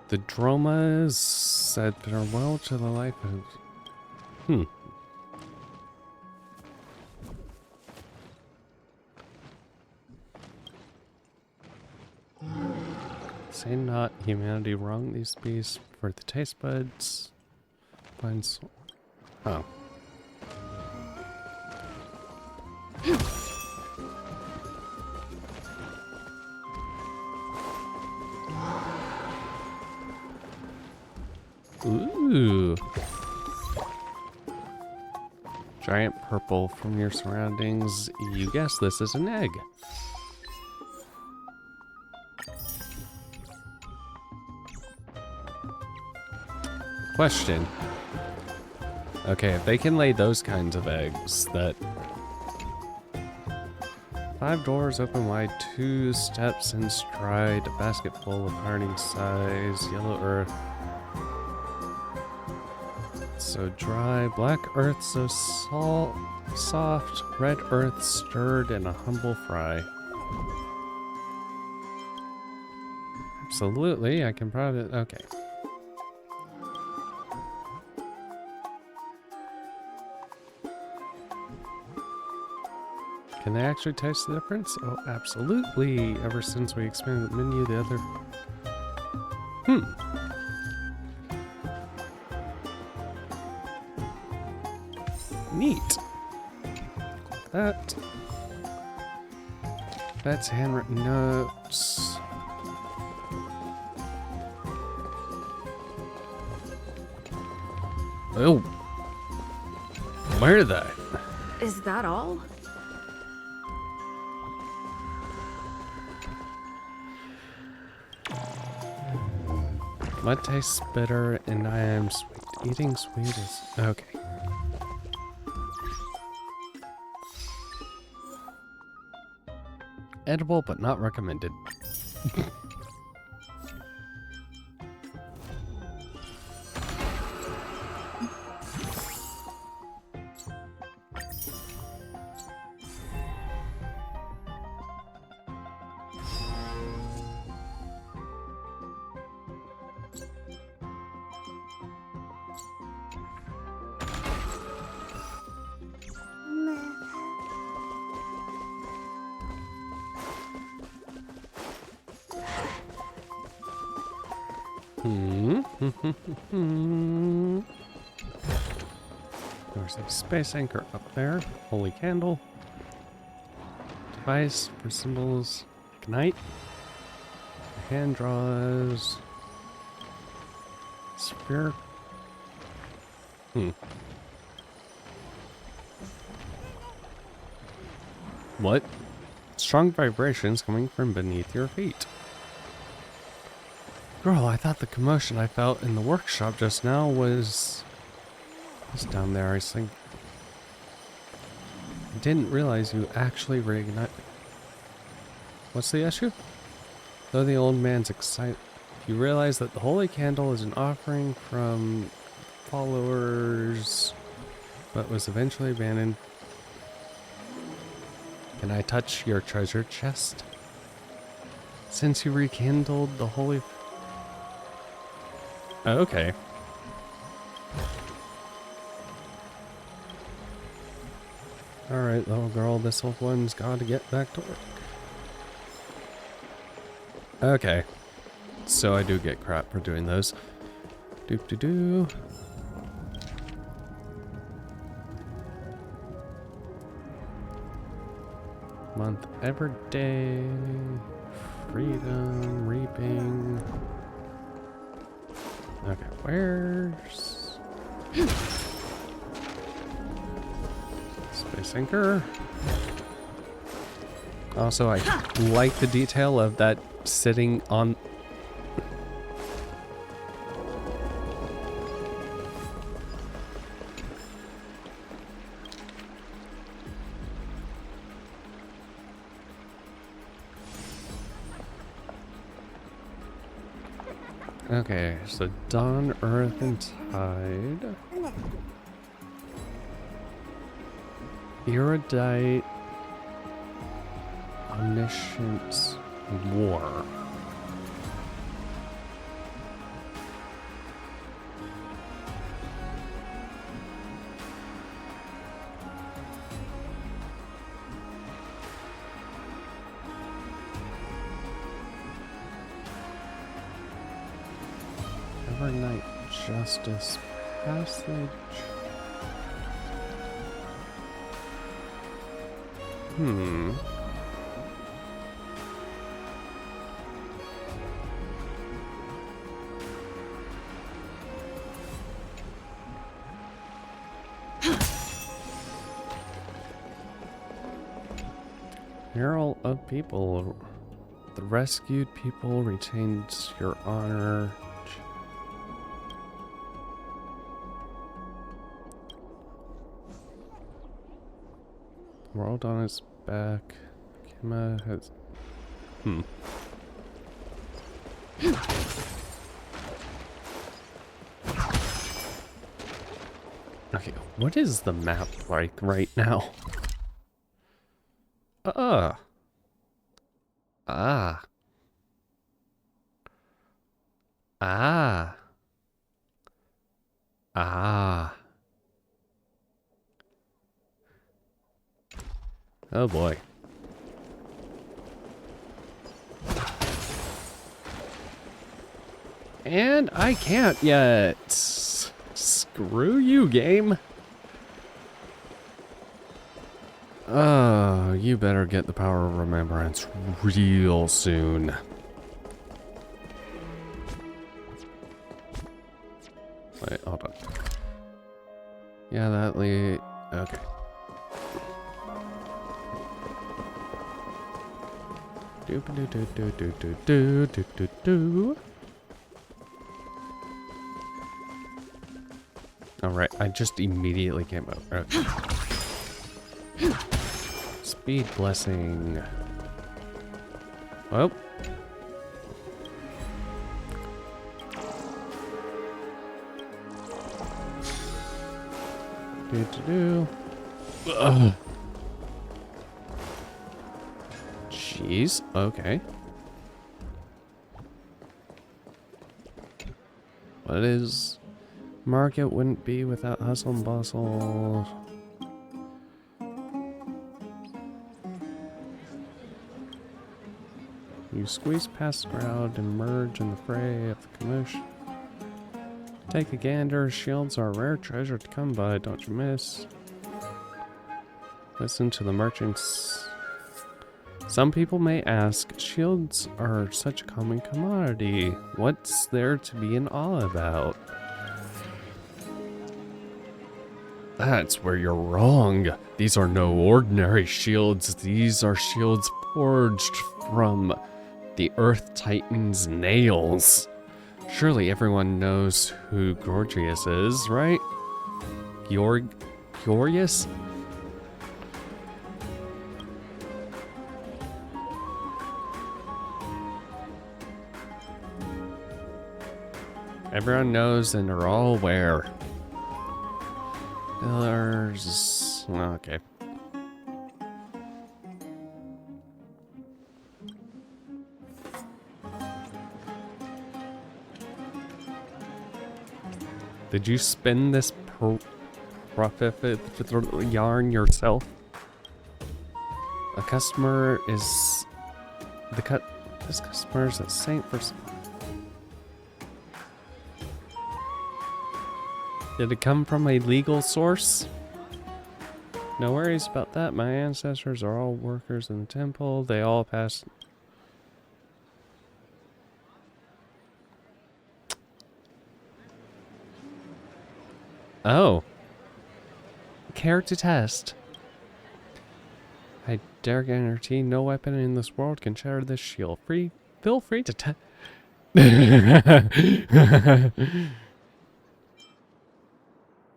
The Dromas said farewell to the life of... Say not humanity wrong these beasts for the taste buds. Finds... Oh. Ooh. Giant purple from your surroundings. You guess this is an egg. Question. Okay, if they can lay those kinds of eggs, that... 5 doors open wide, 2 steps in stride, a basket full of parting size, yellow earth. So dry, black earth so soft, red earth stirred in a humble fry. Absolutely, I can probably, okay. Can they actually taste the difference? Oh, absolutely. Ever since we expanded the menu, the other... Neat. That. That's handwritten notes. Oh. Where are they? Is that all? Mud tastes bitter and I am sweet. Eating sweet is... Okay. Edible, but not recommended. There's a space anchor up there. Holy candle. Device for symbols. Ignite. Hand draws. Sphere. What? Strong vibrations coming from beneath your feet. Girl, I thought the commotion I felt in the workshop just now was down there. I think I didn't realize you actually reignite. What's the issue? Though the old man's excited, you realize that the holy candle is an offering from followers, but was eventually abandoned. Can I touch your treasure chest? Since you rekindled the holy... Oh, okay. Alright, little girl, this old one's got to get back to work. Okay. So I do get crap for doing those. Doop-de-doo. Month every day. Freedom, reaping. Okay, where's Space Anchor? Also, I like the detail of that sitting on... Okay, so dawn, earth, and tide. Erudite, omniscience, war. Evernight Justice Passage. Herald of People. The rescued people retains your honor. World on its back. Fatima has... Okay, what is the map like right now? Ah. Ah. Oh boy. And I can't yet. Screw you, game. Oh, you better get the power of remembrance real soon. Wait, hold on. Yeah, that lead. Okay. Do do do do do do do do do. All right, I just immediately came out. Okay. Speed blessing. Well. Do. Ugh. Jeez. Okay. What is... Market wouldn't be without hustle and bustle. You squeeze past the crowd and merge in the fray of the commotion. Take a gander. Shields are a rare treasure to come by, don't you miss? Listen to the merchants. Some people may ask, shields are such a common commodity. What's there to be in awe about? That's where you're wrong. These are no ordinary shields. These are shields forged from the Earth Titan's nails. Surely everyone knows who Gorgias is, right? Gorgias? Everyone knows and are all aware. Pillars. Okay. Did you spin this profit yarn yourself? A customer is this customer is a saint for. Did it come from a legal source? No worries about that. My ancestors are all workers in the temple. They all pass. Oh. Character test. I dare guarantee no weapon in this world can shatter this shield. Feel free to test.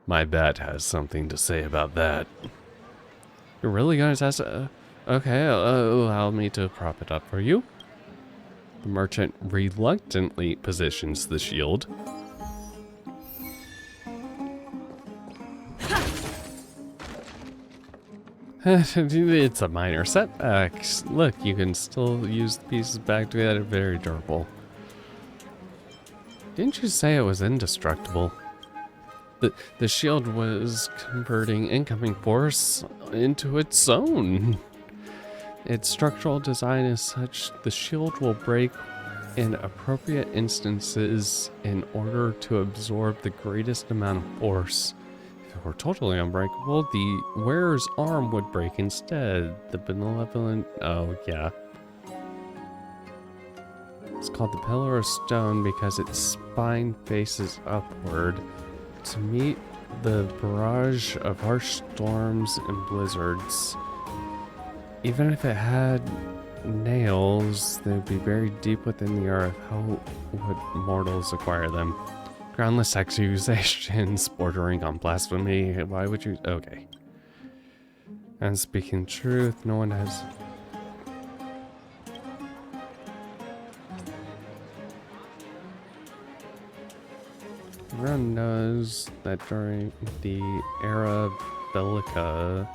My bat has something to say about that. You're really gonna test it? Okay, allow me to prop it up for you. The merchant reluctantly positions the shield. It's a minor setback. Look, you can still use the pieces back together. Very durable. Didn't you say it was indestructible? The shield was converting incoming force into its own. Its structural design is such the shield will break in appropriate instances in order to absorb the greatest amount of force. If it were totally unbreakable, the wearer's arm would break instead. The benevolent... Oh, yeah. It's called the Pillar of Stone because its spine faces upward to meet the barrage of harsh storms and blizzards. Even if it had nails, they would be buried deep within the earth. How would mortals acquire them? Groundless accusations bordering on blasphemy. Why would you? Okay. And speaking truth, no one has. Everyone knows that during the era Bellica,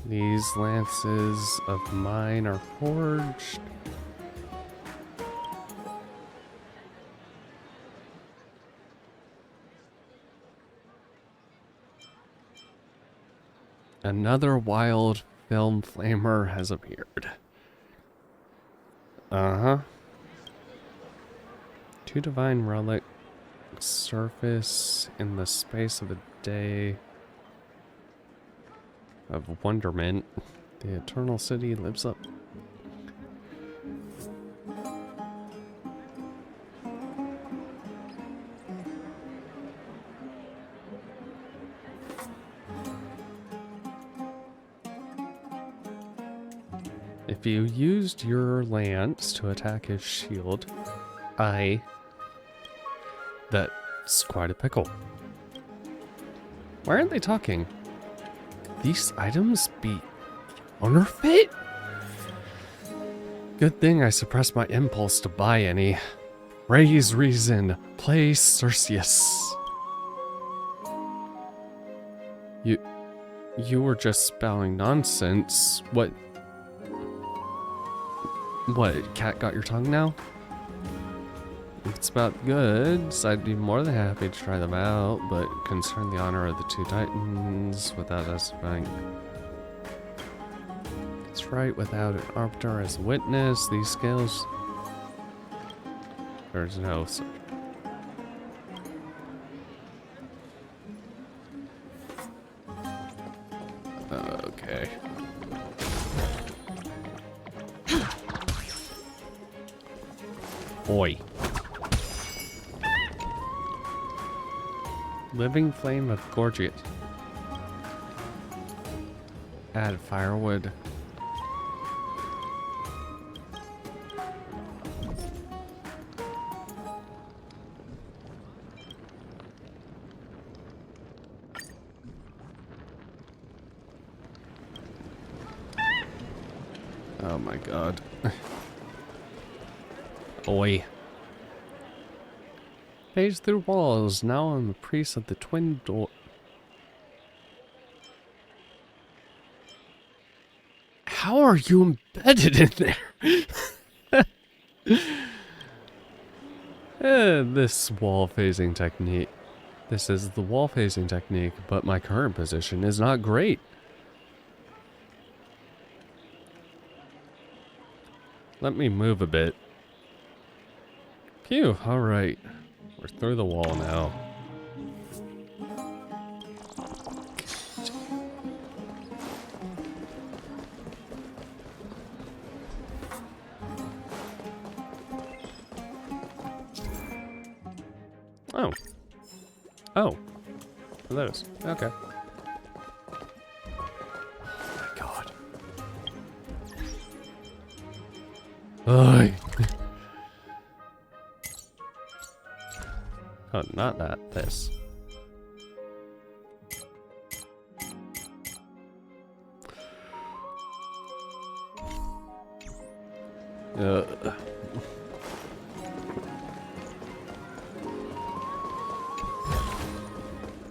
these lances of mine are forged. Another wild film flamer has appeared. Uh-huh. 2 divine relics surface in the space of a day of wonderment. The Eternal City lives up. If you used your lance to attack his shield, that's quite a pickle. Why aren't they talking? These items be counterfeit? Good thing I suppressed my impulse to buy any. Raise reason, play Cerseus. You were just spouting nonsense. What, cat got your tongue now? If it's about goods, I'd be more than happy to try them out, but concern the honor of the 2 titans without us being... That's right, without an arbiter as a witness, these scales... There's no... Okay. Oi. Living flame of Gorgiat. Add firewood. Oh my god. Oi. Phase through walls. Now I'm a priest of the twin door. How are you embedded in there? This wall phasing technique. This is the wall phasing technique, but my current position is not great. Let me move a bit. Phew, alright. We're through the wall now. Oh. Oh. For those. Okay. Oh my god. Oi. Oh, not that. This.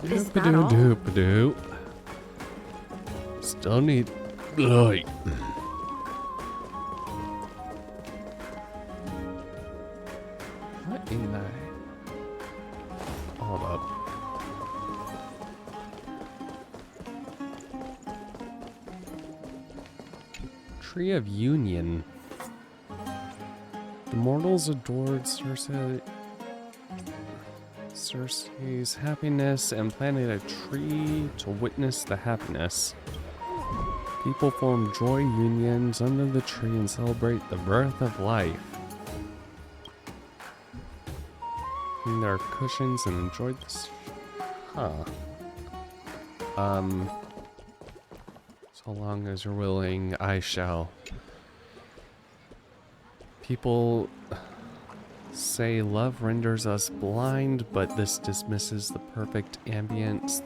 Is that all? Doop-a-doo. Still need light. What in the... Hold up. Tree of Union. The mortals adored Circe's happiness and planted a tree to witness the happiness. People form joy unions under the tree and celebrate the birth of life. In their cushions and enjoyed this. Huh. So long as you're willing, I shall. People say love renders us blind, but this dismisses the perfect ambience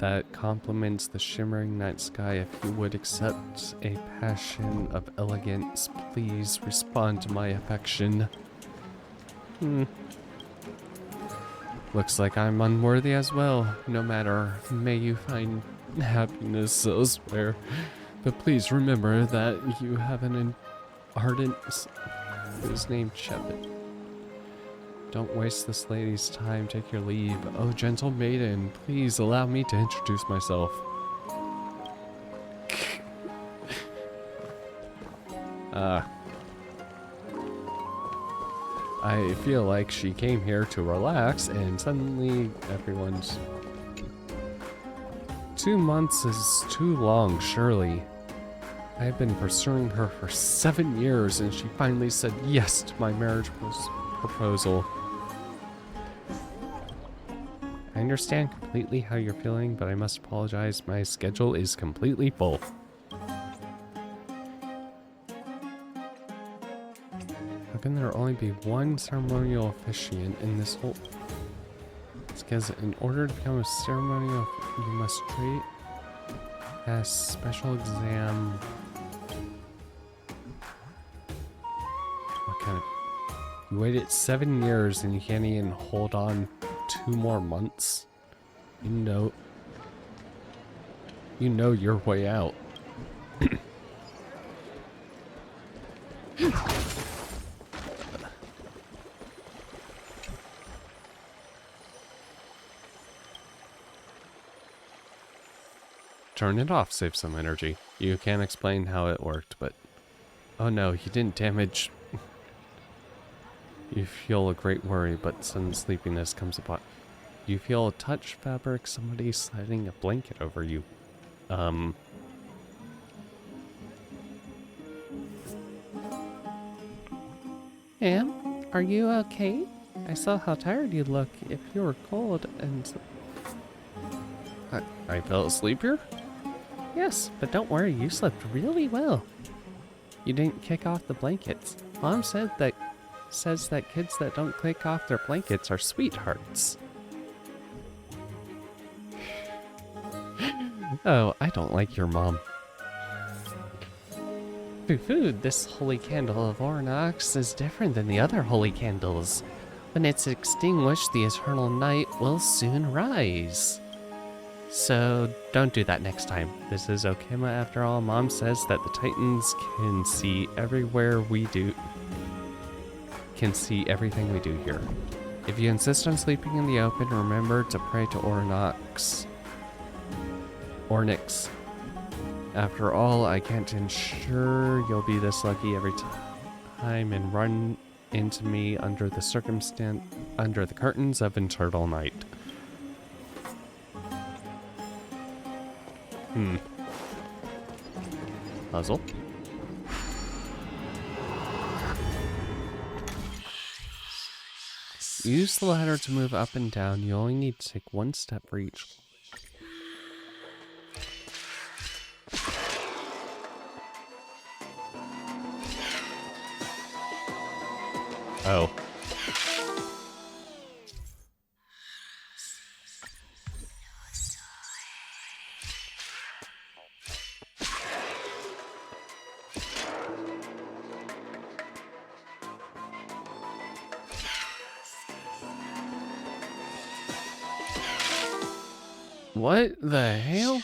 that complements the shimmering night sky. If you would accept a passion of elegance, please respond to my affection. Looks like I'm unworthy as well. No matter, may you find happiness elsewhere. But please remember that you have an ardent... His name Shepard. Don't waste this lady's time. Take your leave. Oh, gentle maiden, please allow me to introduce myself. I feel like she came here to relax, and suddenly everyone's... 2 months is too long, surely. I have been pursuing her for 7 years, and she finally said yes to my marriage proposal. I understand completely how you're feeling, but I must apologize. My schedule is completely full. How can there only be one ceremonial officiant in this whole... It's because in order to become a ceremonial, you must pass special exam. What kind of... You waited 7 years and you can't even hold on 2 more months? You know your way out. Turn it off, save some energy. You can't explain how it worked, but... Oh no, you didn't damage... You feel a great worry, but sudden sleepiness comes upon... You feel a touch fabric, somebody sliding a blanket over you. Am, are you okay? I saw how tired you look. If you were cold and... I fell asleep here? Yes, but don't worry, you slept really well. You didn't kick off the blankets. Mom says that kids that don't kick off their blankets are sweethearts. Oh, I don't like your mom. Food, this holy candle of Ornox is different than the other holy candles. When it's extinguished, the eternal night will soon rise. So, don't do that next time. This is Okema after all. Mom says that the Titans can see everywhere we do. Can see everything we do here. If you insist on sleeping in the open, remember to pray to Ornox. After all, I can't ensure you'll be this lucky every time and run into me under the curtains of eternal night. Puzzle. Use the ladder to move up and down. You only need to take 1 step for each. Oh. What the hell?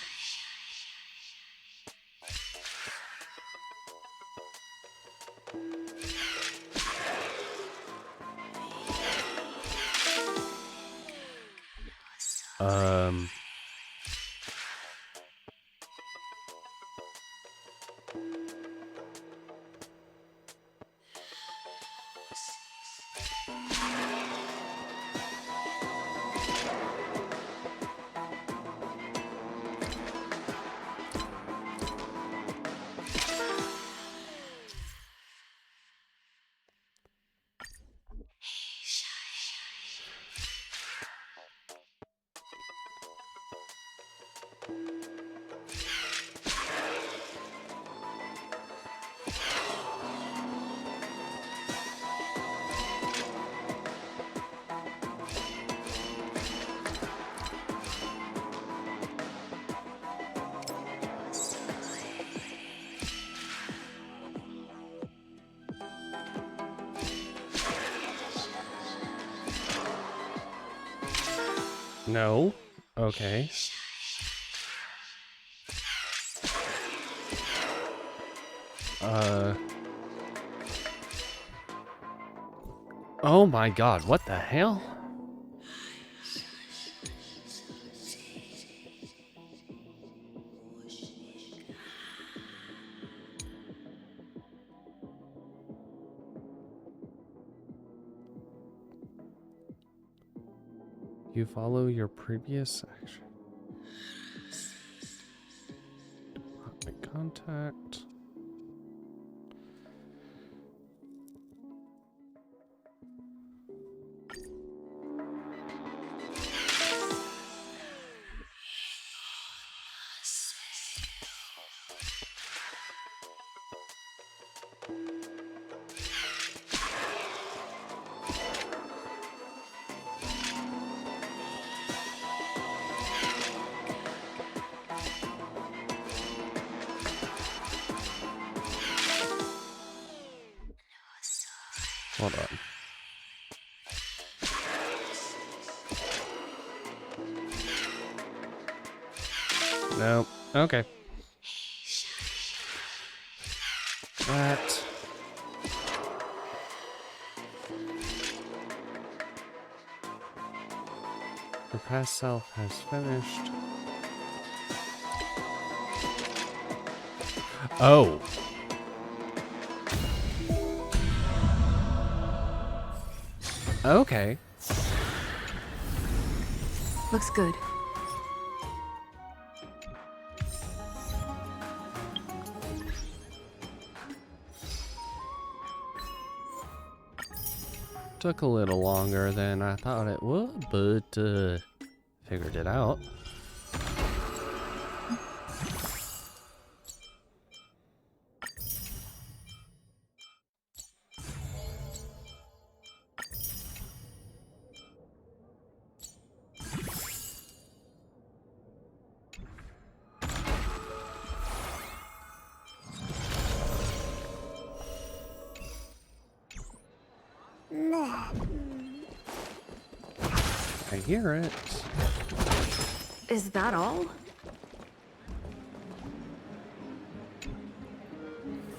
No? Okay. Oh my god, what the hell? You follow your previous action. Department contact. Hold on. No. Okay. That. Her past self has finished. Oh. Okay. Looks good. Took a little longer than I thought it would, but figured it out. I hear it. Is that all?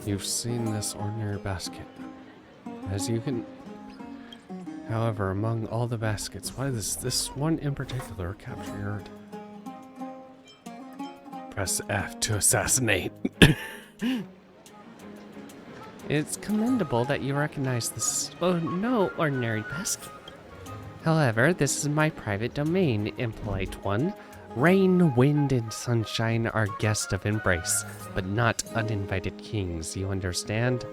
You've seen this ordinary basket. As you can... However, among all the baskets, why does this one in particular capture your... Press F to assassinate. It's commendable that you recognize this. Oh, no ordinary basket. However, this is my private domain, impolite one. Rain, wind, and sunshine are guests of embrace, but not uninvited kings, you understand?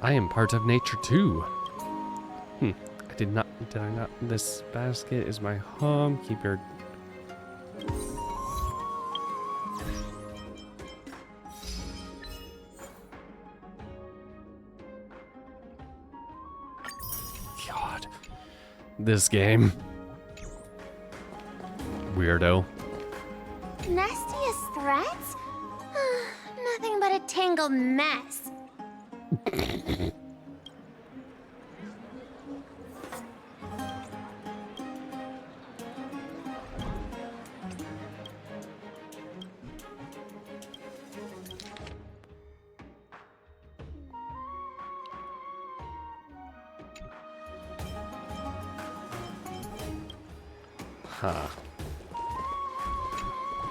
I am part of nature too. Did I not? This basket is my home. Keep your... God. This game. Weirdo. Nastiest threats? Nothing but a tangled mess. Huh.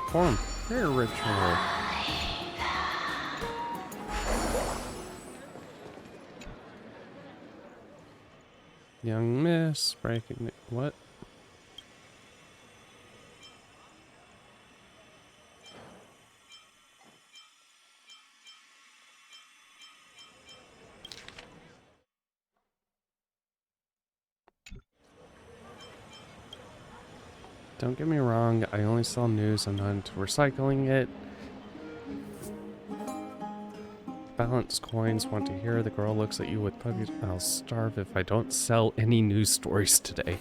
Perform prayer ritual. Young miss breaking it. What? Don't get me wrong, I only sell news, I'm not into recycling it. Balance coins, want to hear the girl looks at you with puppies. I'll starve if I don't sell any news stories today.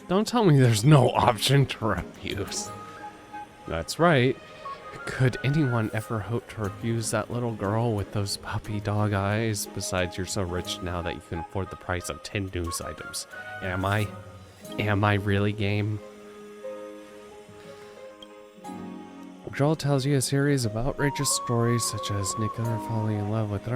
Don't tell me there's no option to refuse. That's right. Could anyone ever hope to refuse that little girl with those puppy dog eyes? Besides, you're so rich now that you can afford the price of 10 news items. Am I? Am I really game? Joel tells you a series of outrageous stories such as Nicola falling in love with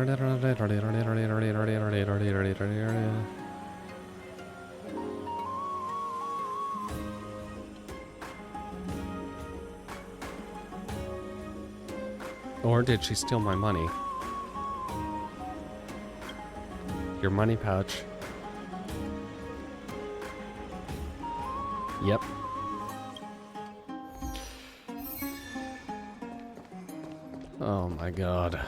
or did she steal my money? Your money pouch. Yep. Oh my god.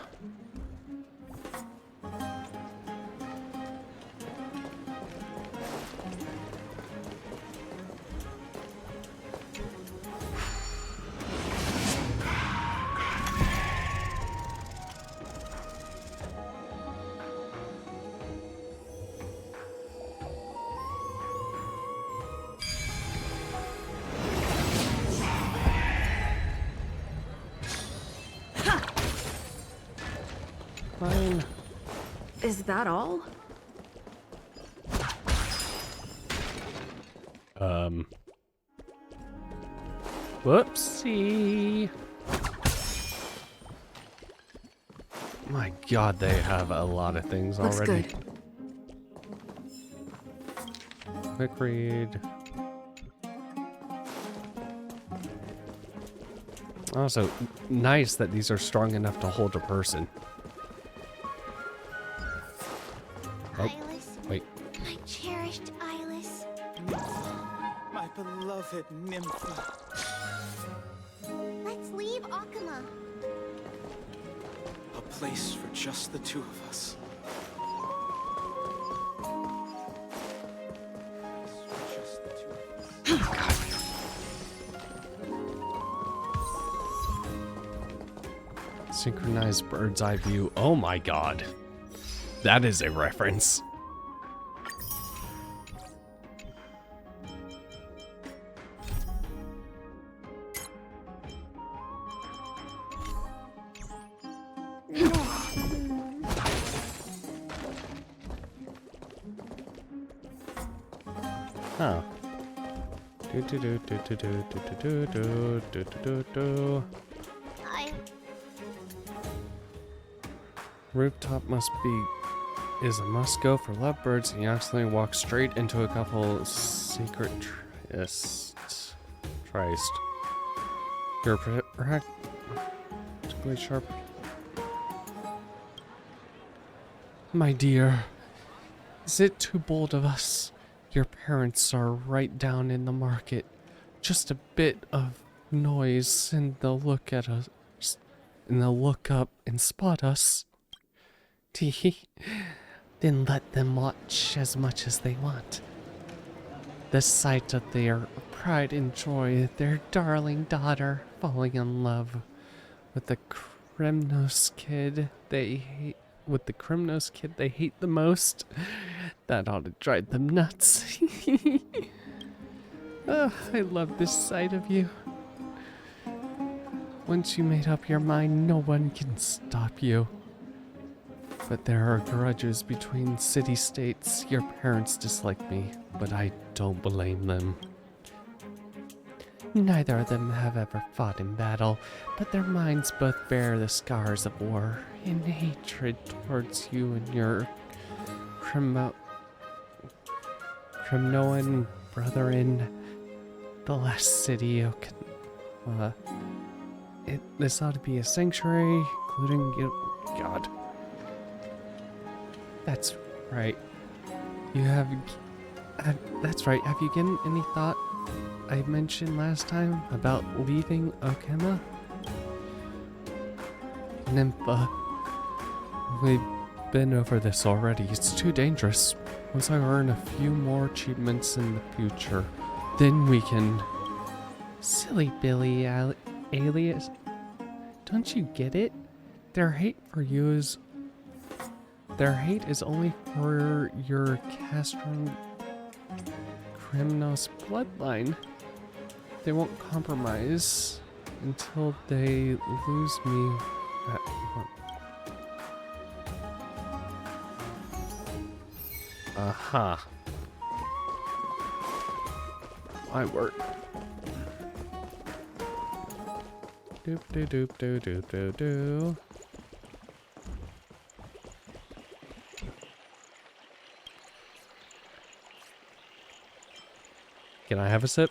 Fine. Is that all? Whoopsie. My god, they have a lot of things Looks already. good. Quick read. Also, nice that these are strong enough to hold a person. Oh, wait. My cherished Eyeless. My beloved Nympha. Let's leave Akuma. A place for just the two of us. Synchronized bird's eye view. Oh my god. That is a reference. Huh. Do do do do do do do do do do do do. Rooftop is a must go for lovebirds, and you accidentally walk straight into a couple secret trysts. You're practically sharp. My dear, is it too bold of us? Your parents are right down in the market. Just a bit of noise and they'll look at us, and they'll look up and spot us. Then let them watch as much as they want. The sight of their pride and joy, their darling daughter falling in love with the Kremnos kid they hate. With the Kremnos kid they hate the most. That ought to drive them nuts. Oh, I love this sight of you. Once you made up your mind, no one can stop you. But there are grudges between city-states. Your parents dislike me, but I don't blame them. Neither of them have ever fought in battle, but their minds both bear the scars of war and hatred towards you and your Kremnoan brother in the last city. This ought to be a sanctuary, including you. God. That's right. That's right. Have you given any thought I mentioned last time about leaving Okema? Nympha, we've been over this already. It's too dangerous. Once I earn a few more achievements in the future, then we can... Silly Billy Alias. Don't you get it? Their hate is only for your Castron Kremnos bloodline. They won't compromise until they lose me. Aha. I work. Doop doop doop doop doop doop doop. Can I have a sip?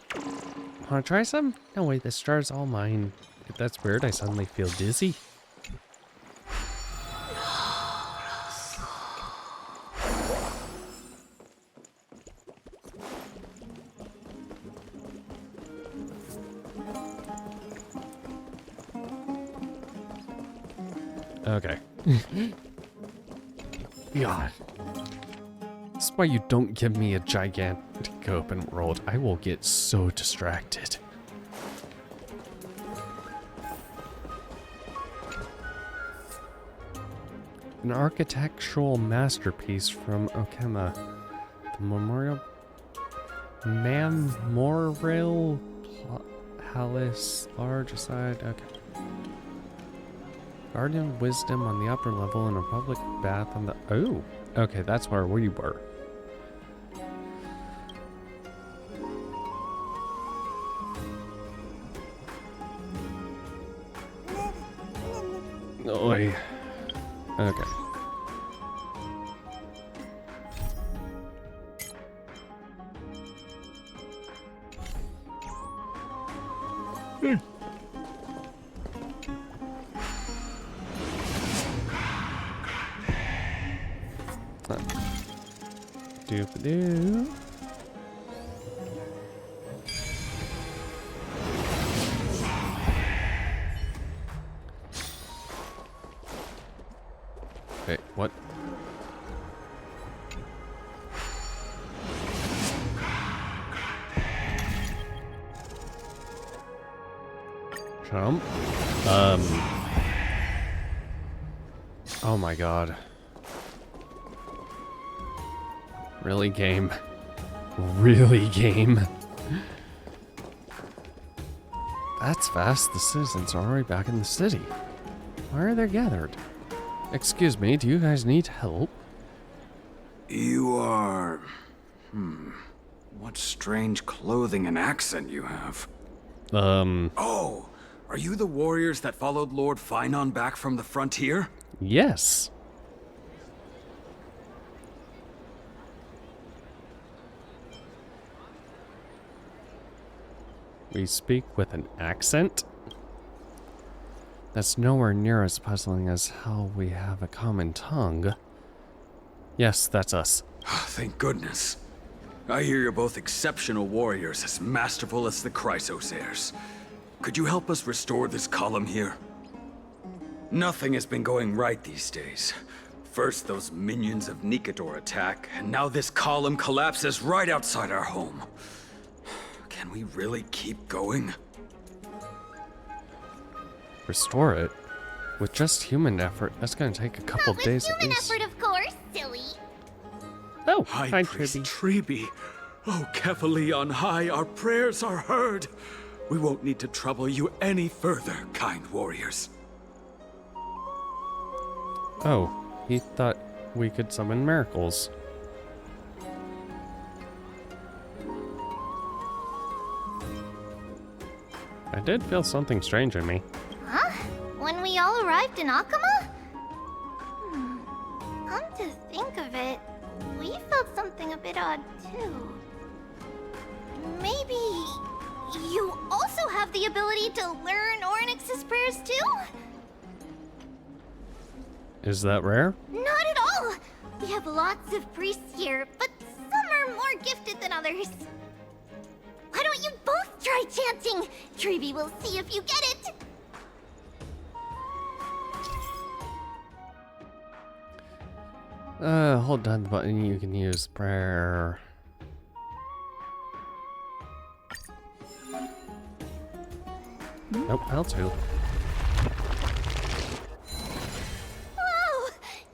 Wanna try some? No wait, this jar's all mine. That's weird, I suddenly feel dizzy. Okay. God. This is why you don't give me a gigantic open world. I will get so distracted. An architectural masterpiece from Okema. The Memorial Palace, large aside. Okay. Guardian of Wisdom on the upper level and a public bath on the... Oh! Okay, that's where we were. Oi. Okay. Doop-a-doo. Wait, what? Jump? Oh my god. Really, game? Really, game? That's fast. The citizens are already back in the city. Why are they gathered? Excuse me, do you guys need help? You are... What strange clothing and accent you have. Oh, are you the warriors that followed Lord Finon back from the frontier? Yes. We speak with an accent? That's nowhere near as puzzling as how we have a common tongue. Yes, that's us. Thank goodness. I hear you're both exceptional warriors, as masterful as the Chrysos heirs. Could you help us restore this column here? Nothing has been going right these days. First those minions of Nicator attack, and now this column collapses right outside our home. Can we really keep going? Restore it? With just human effort, that's gonna take a couple days at least. Human effort, of course, silly. Oh, High Priest Treby. Oh, Kefali on high, our prayers are heard. We won't need to trouble you any further, kind warriors. Oh, he thought we could summon miracles. I did feel something strange in me. Huh? When we all arrived in Akama? Come to think of it, we felt something a bit odd too. Maybe you also have the ability to learn Ornyx's prayers too? Is that rare? Not at all! We have lots of priests here, but some are more gifted than others. Why don't you both try chanting? Treby will see if you get it! Hold down the button, you can use prayer. Nope, L2. Whoa!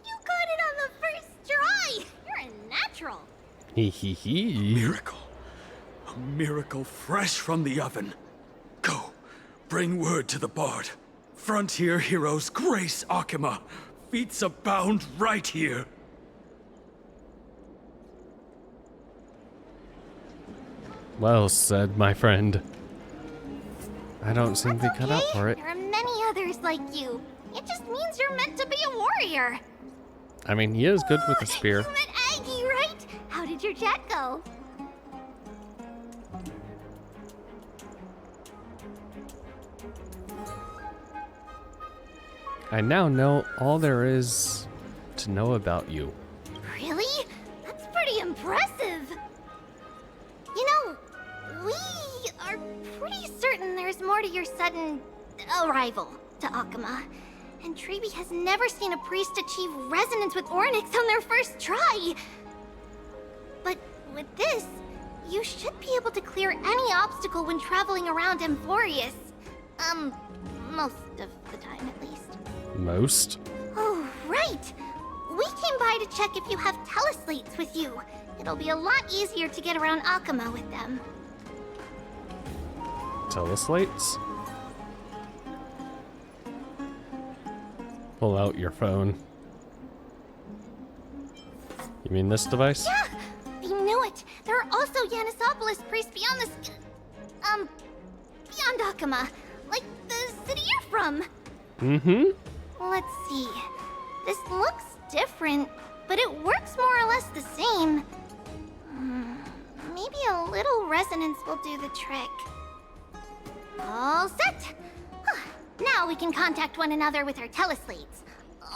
You got it on the first try! You're a natural! Hee hee hee. Miracle. A miracle fresh from the oven. Go. Bring word to the Bard. Frontier heroes grace Akima. Feats abound right here. Well said, my friend. I don't seem to be cut out for it. There are many others like you. It just means you're meant to be a warrior. I mean, he is good with a spear. You met Aggie, right? How did your chat go? I now know all there is to know about you. Really? That's pretty impressive. You know, we are pretty certain there's more to your sudden arrival to Akima. And Treeby has never seen a priest achieve resonance with Oryx on their first try. But with this, you should be able to clear any obstacle when traveling around Amphorius. Most of the time at least. Most? Oh, right! We came by to check if you have teleslates with you. It'll be a lot easier to get around Akima with them. Teleslates? Pull out your phone. You mean this device? Yeah! We knew it! There are also Yanisopolis priests beyond this... beyond Akima. Like the city you're from. Mm-hmm. Let's see. This looks different, but it works more or less the same. Maybe a little resonance will do the trick. All set! Now we can contact one another with our teleslates.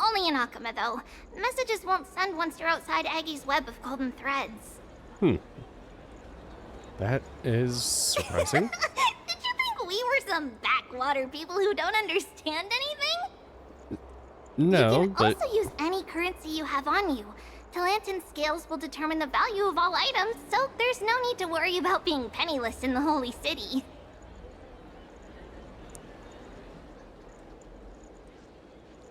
Only in Akima, though. Messages won't send once you're outside Aggie's web of golden threads. That is surprising. Did you think we were some backwater people who don't understand anything? No, you can but... also use any currency you have on you. Talantan scales will determine the value of all items, so there's no need to worry about being penniless in the Holy City.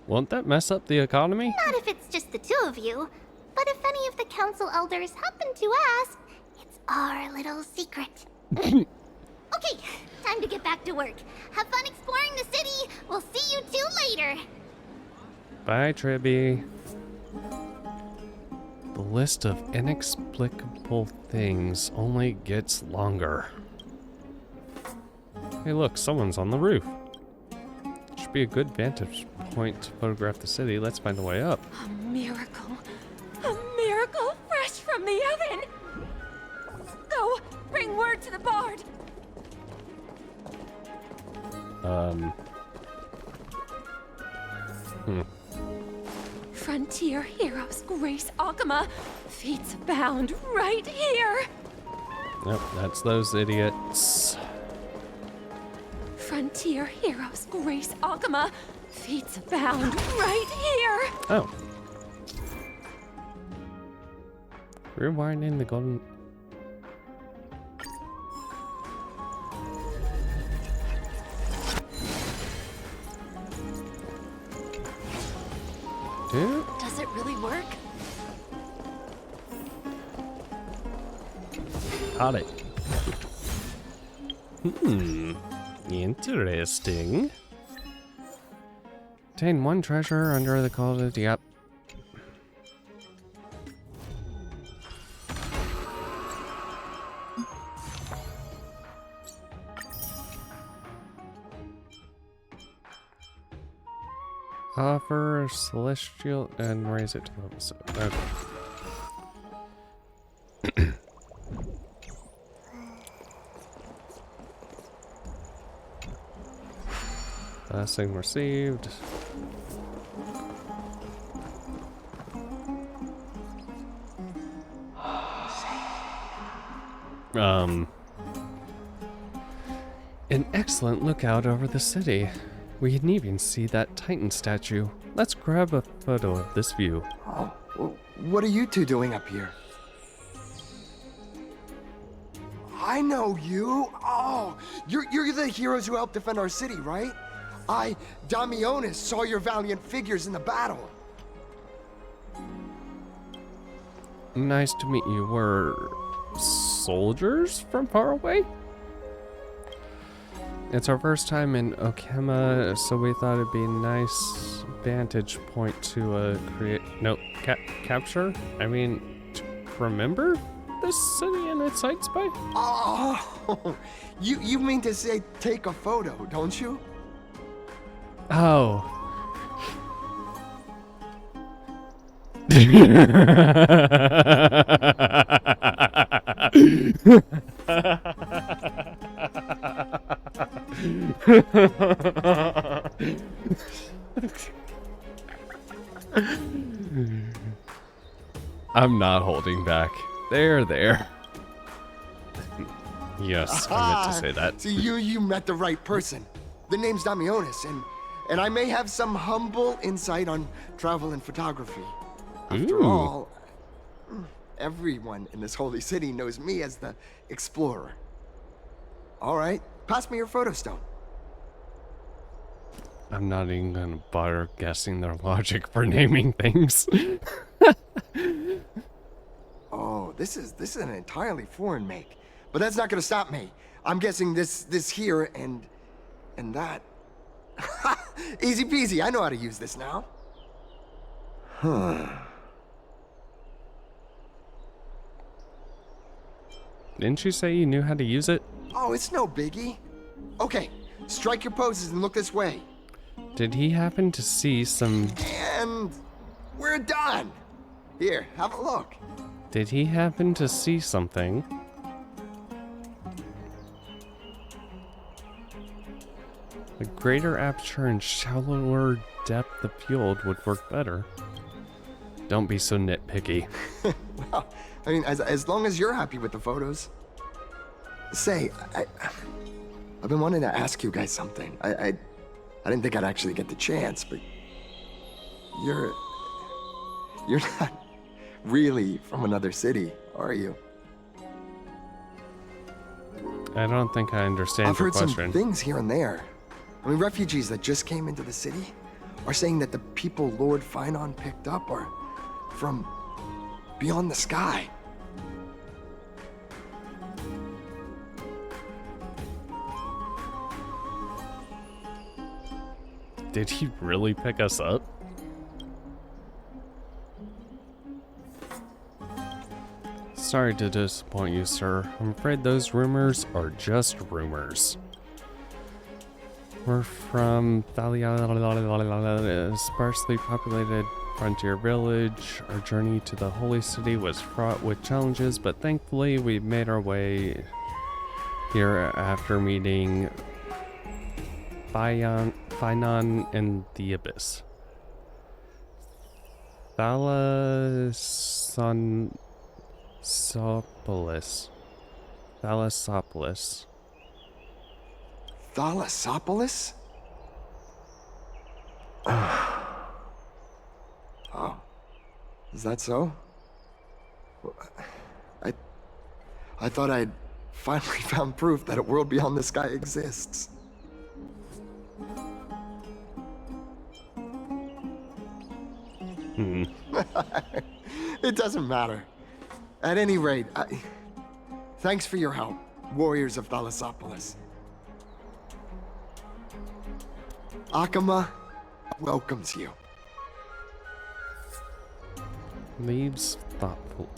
Won't that mess up the economy? Not if it's just the two of you. But if any of the council elders happen to ask, it's our little secret. Okay, time to get back to work. Have fun exploring the city. We'll see you two later. Bye, Treeby. The list of inexplicable things only gets longer. Hey look, someone's on the roof. Should be a good vantage point to photograph the city. Let's find a way up. A miracle. A miracle fresh from the oven. Go, bring word to the Bard. Frontier heroes grace Akima. Feats abound right here. Yep, that's those idiots. Frontier heroes grace Akima. Feats abound right here. Oh. Rewinding the golden... Dude. Does it really work? Got it. Interesting. Obtain one treasure under the closet. Yep. Offer celestial and raise it to level 7. Okay. Blessing received. An excellent lookout over the city. We can even see that Titan statue. Let's grab a photo of this view. Oh, what are you two doing up here? I know you. Oh, you're the heroes who helped defend our city, right? Damionis, saw your valiant figures in the battle. Nice to meet you. We're soldiers from far away? It's our first time in Okema, so we thought it'd be a nice vantage point to capture? I mean, to remember this city and its sights by? Oh, you mean to say take a photo, don't you? Oh. I'm not holding back. There. Yes, I meant to say that. See, you met the right person. The name's Damionis, and I may have some humble insight on travel and photography. After all, everyone in this holy city knows me as the explorer. All right, pass me your photo stone. I'm not even gonna bother guessing their logic for naming things. Oh, this is an entirely foreign make, but that's not gonna stop me. I'm guessing this here and that. Easy peasy. I know how to use this now. Huh. Didn't you say you knew how to use it? Oh, it's no biggie. Okay, strike your poses and look this way. Did he happen to see some... And we're done. Here, have a look. Did he happen to see something? A greater aperture and shallower depth of field would work better. Don't be so nitpicky. Well, I mean, as long as you're happy with the photos. Say, I've been wanting to ask you guys something. I didn't think I'd actually get the chance, but you're not really from another city, are you? I don't think I understand I've your heard question. some things here and there. I mean, refugees that just came into the city are saying that the people Lord Finon picked up are from beyond the sky. Did he really pick us up? Sorry to disappoint you, sir. I'm afraid those rumors are just rumors. We're from Thalia, a sparsely populated frontier village. Our journey to the holy city was fraught with challenges, but thankfully we made our way here after meeting Finon in the Abyss. Thalassopolis. Thalassopolis? Oh. Is that so? I thought I'd finally found proof that a world beyond the sky exists. It doesn't matter. At any rate, thanks for your help, warriors of Thalassopolis. Akama welcomes you. Leaves thoughtful.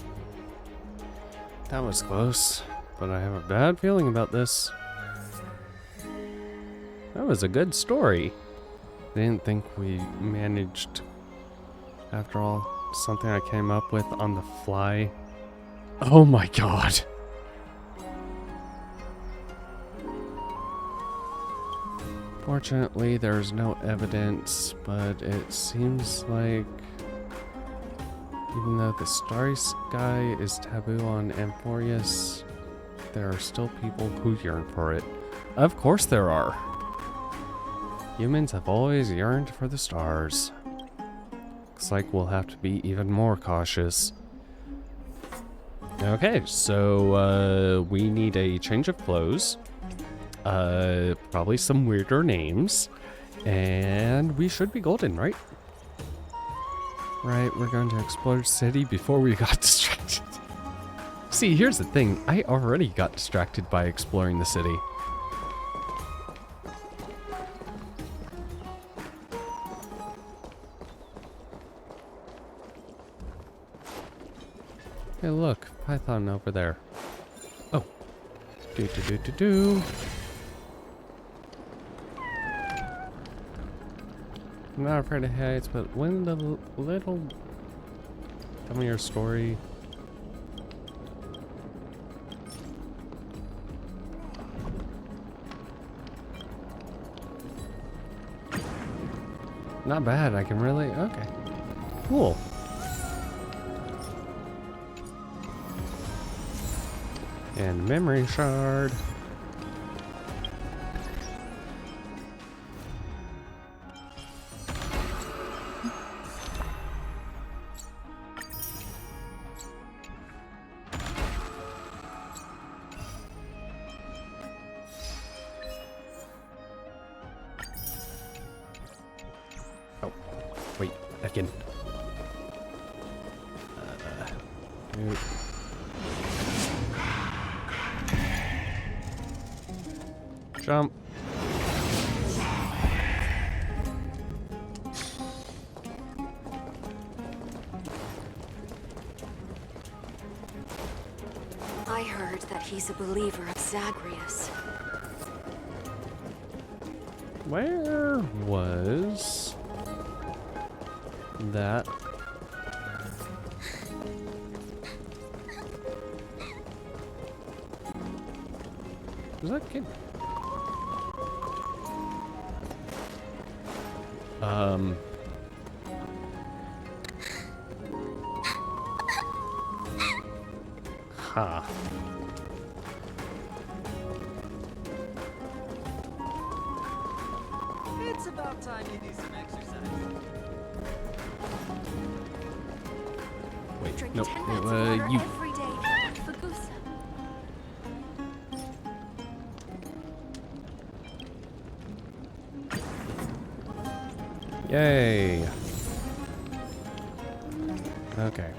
That was close, but I have a bad feeling about this. That was a good story. I didn't think we managed, after all, something I came up with on the fly. Oh my god. Fortunately, there's no evidence, but it seems like even though the starry sky is taboo on Amphorius, there are still people who yearn for it. Of course there are. Humans have always yearned for the stars. Looks like we'll have to be even more cautious. Okay, so we need a change of clothes. Probably some weirder names. And we should be golden, right? Right, we're going to explore the city before we got distracted. See, here's the thing. I already got distracted by exploring the city. look, Python over there. Oh. Do. I'm not afraid of heights, but when the little... Tell me your story. Not bad, I can really... Okay. Cool. And memory shard. Oh, wait, again. Jump. I heard that he's a believer of Zagreus. Where was that? Was that kid? Ha. It's about time you do some exercise. Wait, Drink nope. 10 minutes of water You. every day for Gusa. Yay. Okay.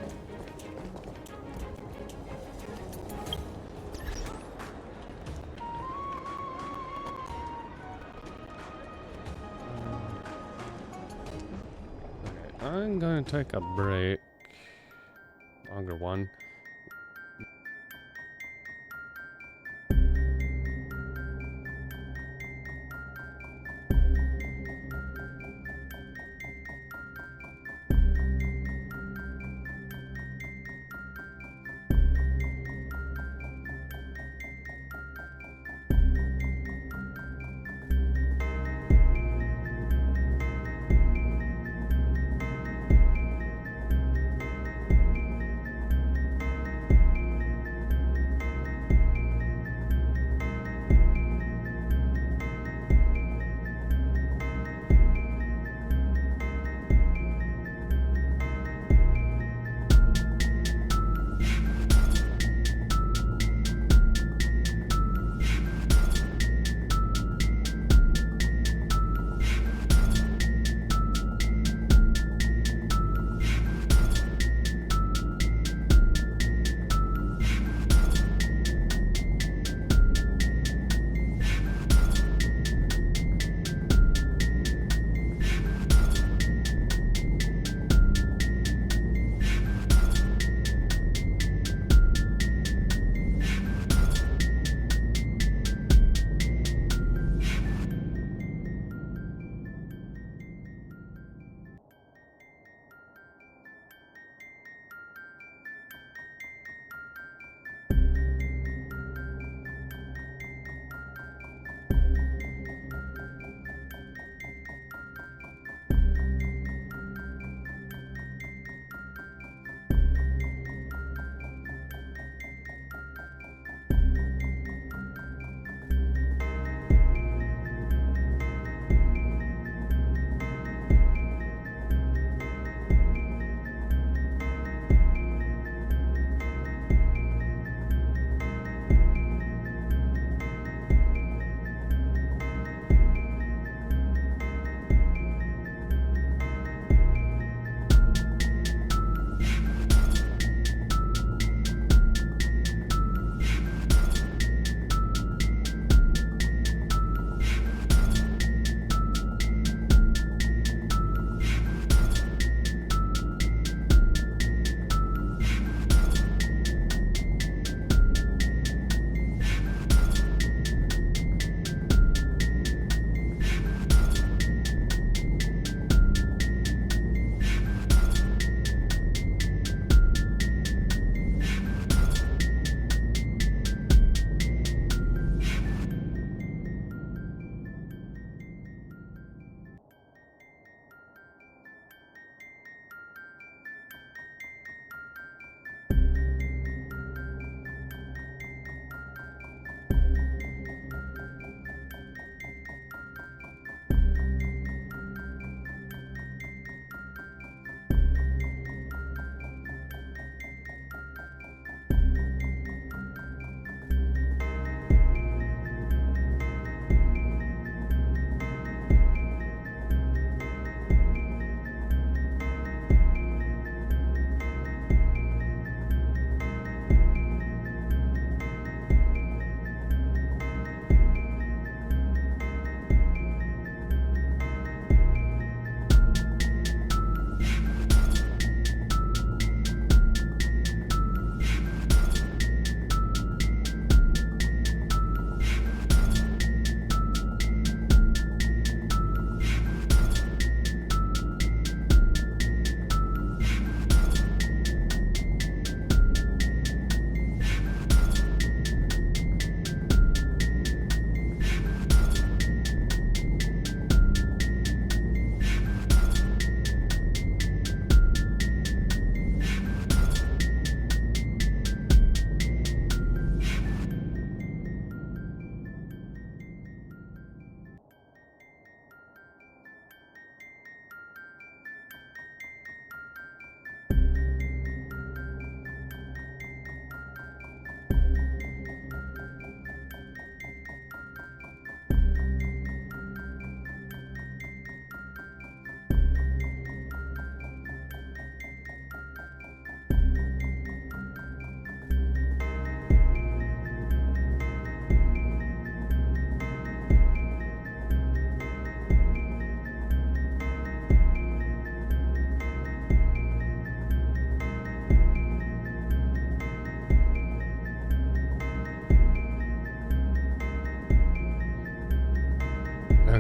I'm gonna take a break. Longer one.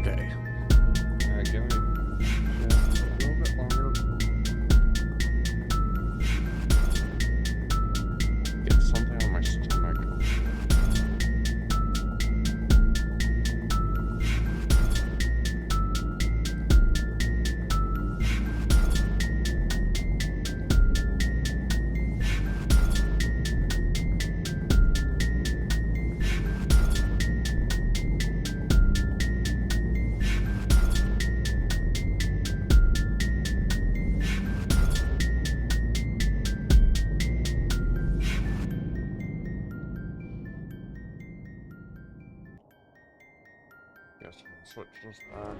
Okay. Give me just a little bit longer. Get something on my stomach. Guess I'll switch this back.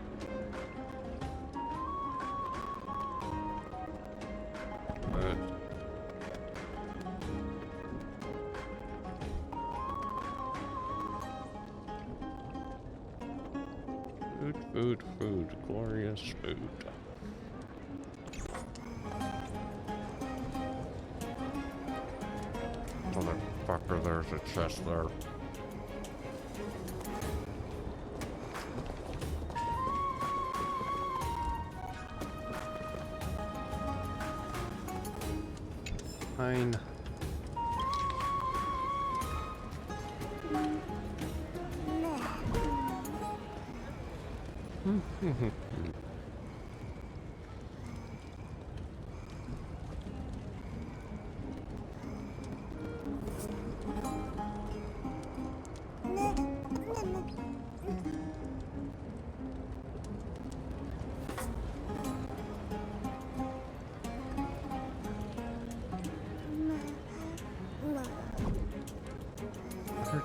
Food, glorious food. Motherfucker, there's a chest there. Fine.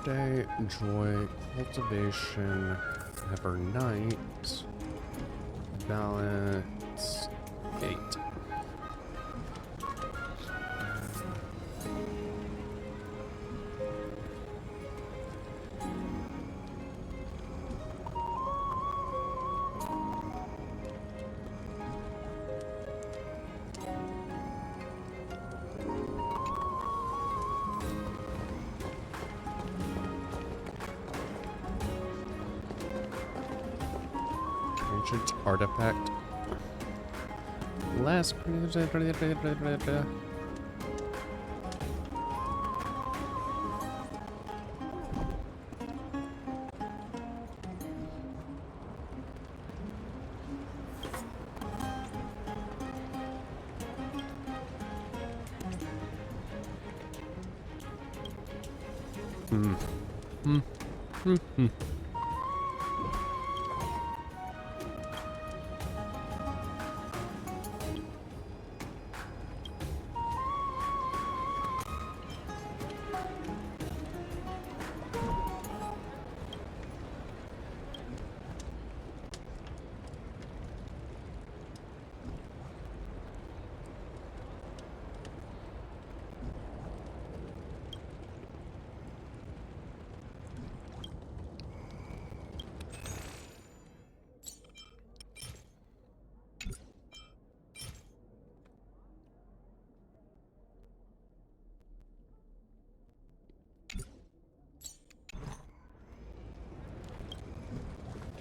Day, joy, cultivation, evernight, balance, gate. Ancient artifact. Last.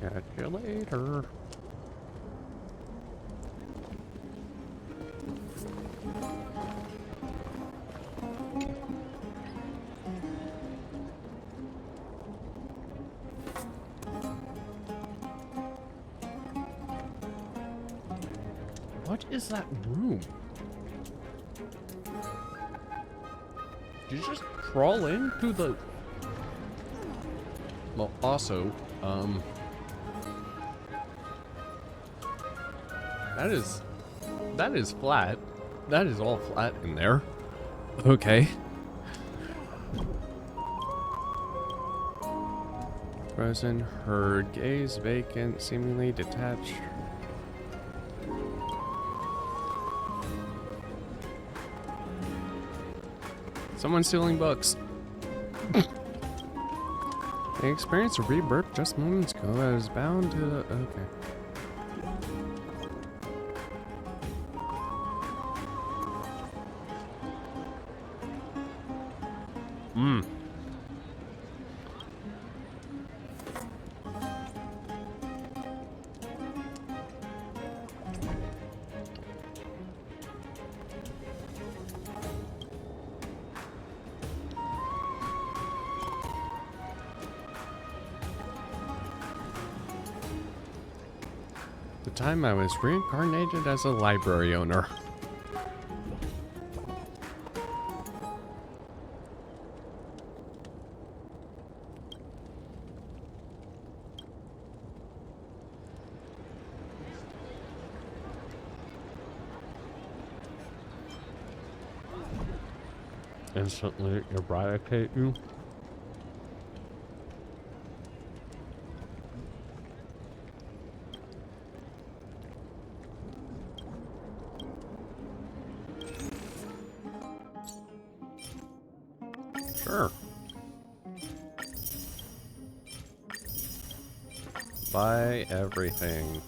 Catch you later. What is that room? Did you just crawl into the... Well, also, that is flat. That is all flat in there. Okay. Frozen, her gaze vacant, seemingly detached. Someone's stealing books. They experienced a rebirth just moments ago. I was bound to... Okay. The time I was reincarnated as a library owner. Instantly eradicate you. Sure. Buy everything.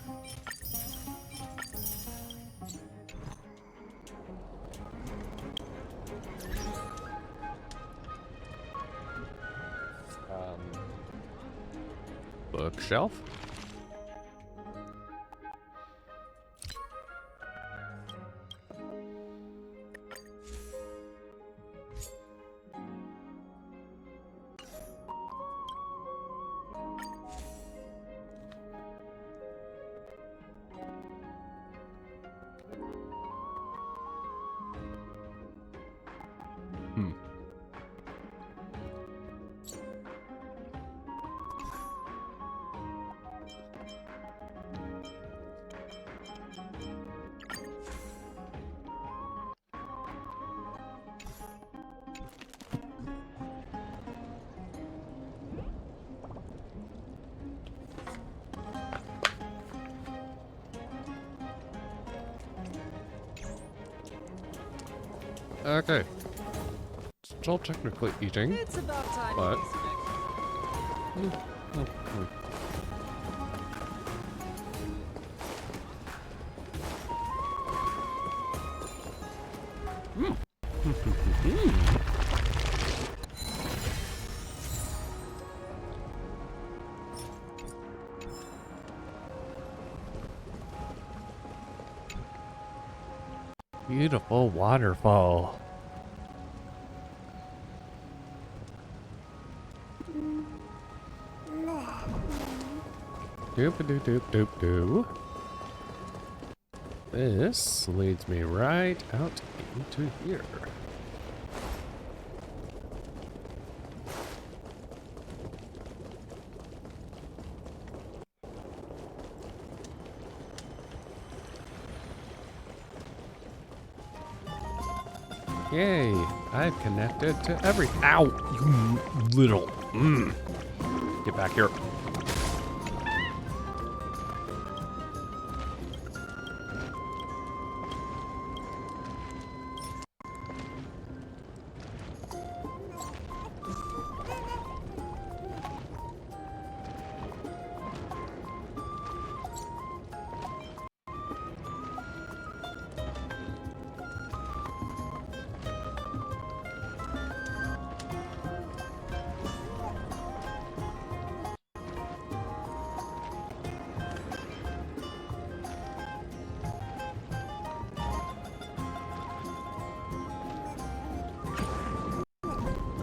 Bookshelf. Okay. Still technically eating, It's about time but... you need some exercise. Beautiful waterfall. Doop doop doop doop doo. This leads me right out into here. Yay, I've connected to every— Ow, you little— Get back here.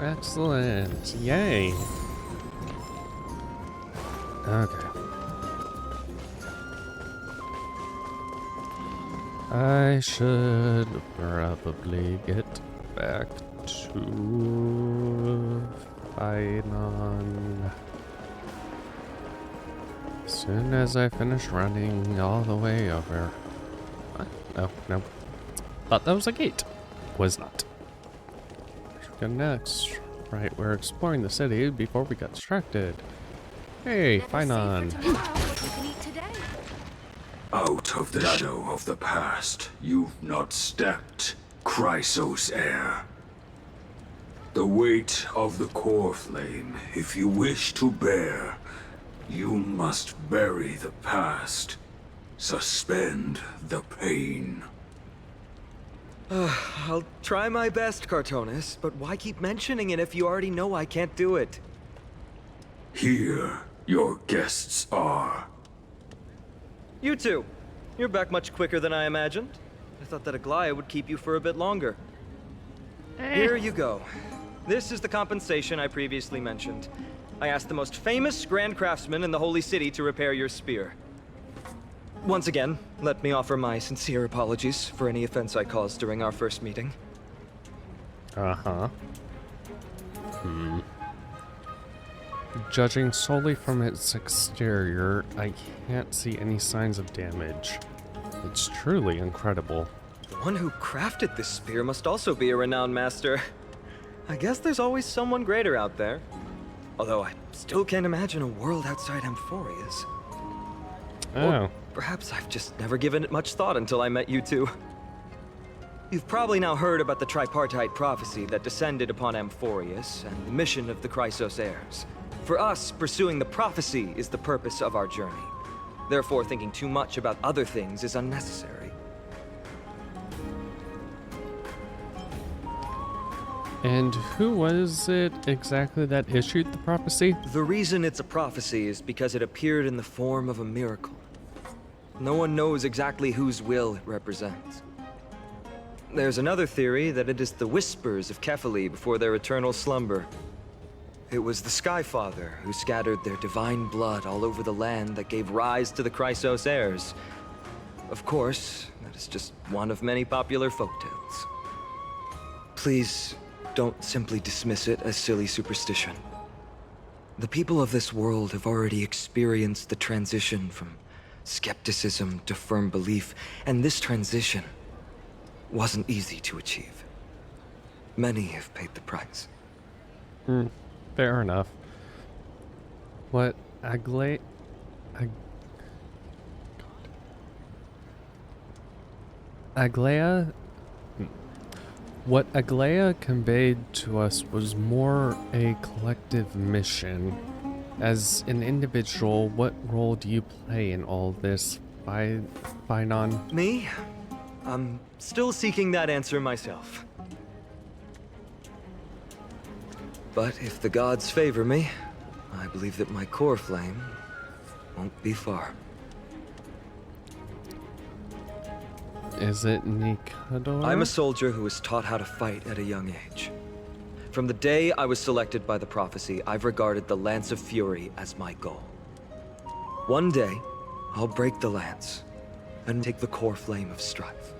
Excellent. Yay. Okay. I should probably get back to Finon as soon as I finish running all the way over. What? Oh, no. Thought that was a gate. Was not. Go next. Right, we're exploring the city before we got distracted. Hey, Finon. Out of the shadow of the past, you've not stepped, Chrysos heir. The weight of the core flame, if you wish to bear, you must bury the past. Suspend the pain. I'll try my best, Cartonis, but why keep mentioning it if you already know I can't do it? Here, your guests are. You two. You're back much quicker than I imagined. I thought that Aglaya would keep you for a bit longer. Here you go. This is the compensation I previously mentioned. I asked the most famous Grand Craftsman in the Holy City to repair your spear. Once again, let me offer my sincere apologies for any offense I caused during our first meeting. Uh-huh. Judging solely from its exterior, I can't see any signs of damage. It's truly incredible. The one who crafted this spear must also be a renowned master. I guess there's always someone greater out there. Although I still can't imagine a world outside Amphorius. Oh. Or perhaps I've just never given it much thought until I met you two. You've probably now heard about the tripartite prophecy that descended upon Amphorius and the mission of the Chrysos heirs. For us, pursuing the prophecy is the purpose of our journey. Therefore, thinking too much about other things is unnecessary. And who was it exactly that issued the prophecy? The reason it's a prophecy is because it appeared in the form of a miracle. No one knows exactly whose will it represents. There's another theory that it is the whispers of Kefali before their eternal slumber. It was the Skyfather who scattered their divine blood all over the land that gave rise to the Chrysos heirs. Of course, that is just one of many popular folktales. Please, don't simply dismiss it as silly superstition. The people of this world have already experienced the transition from skepticism to firm belief, and this transition wasn't easy to achieve. Many have paid the price. Fair enough. What What Aglaya conveyed to us was more a collective mission. As an individual, what role do you play in all this, Finon? Me? I'm still seeking that answer myself. But if the gods favor me, I believe that my core flame won't be far. Is it Nikador? I'm a soldier who was taught how to fight at a young age. From the day I was selected by the prophecy, I've regarded the Lance of Fury as my goal. One day, I'll break the lance and take the core flame of strife.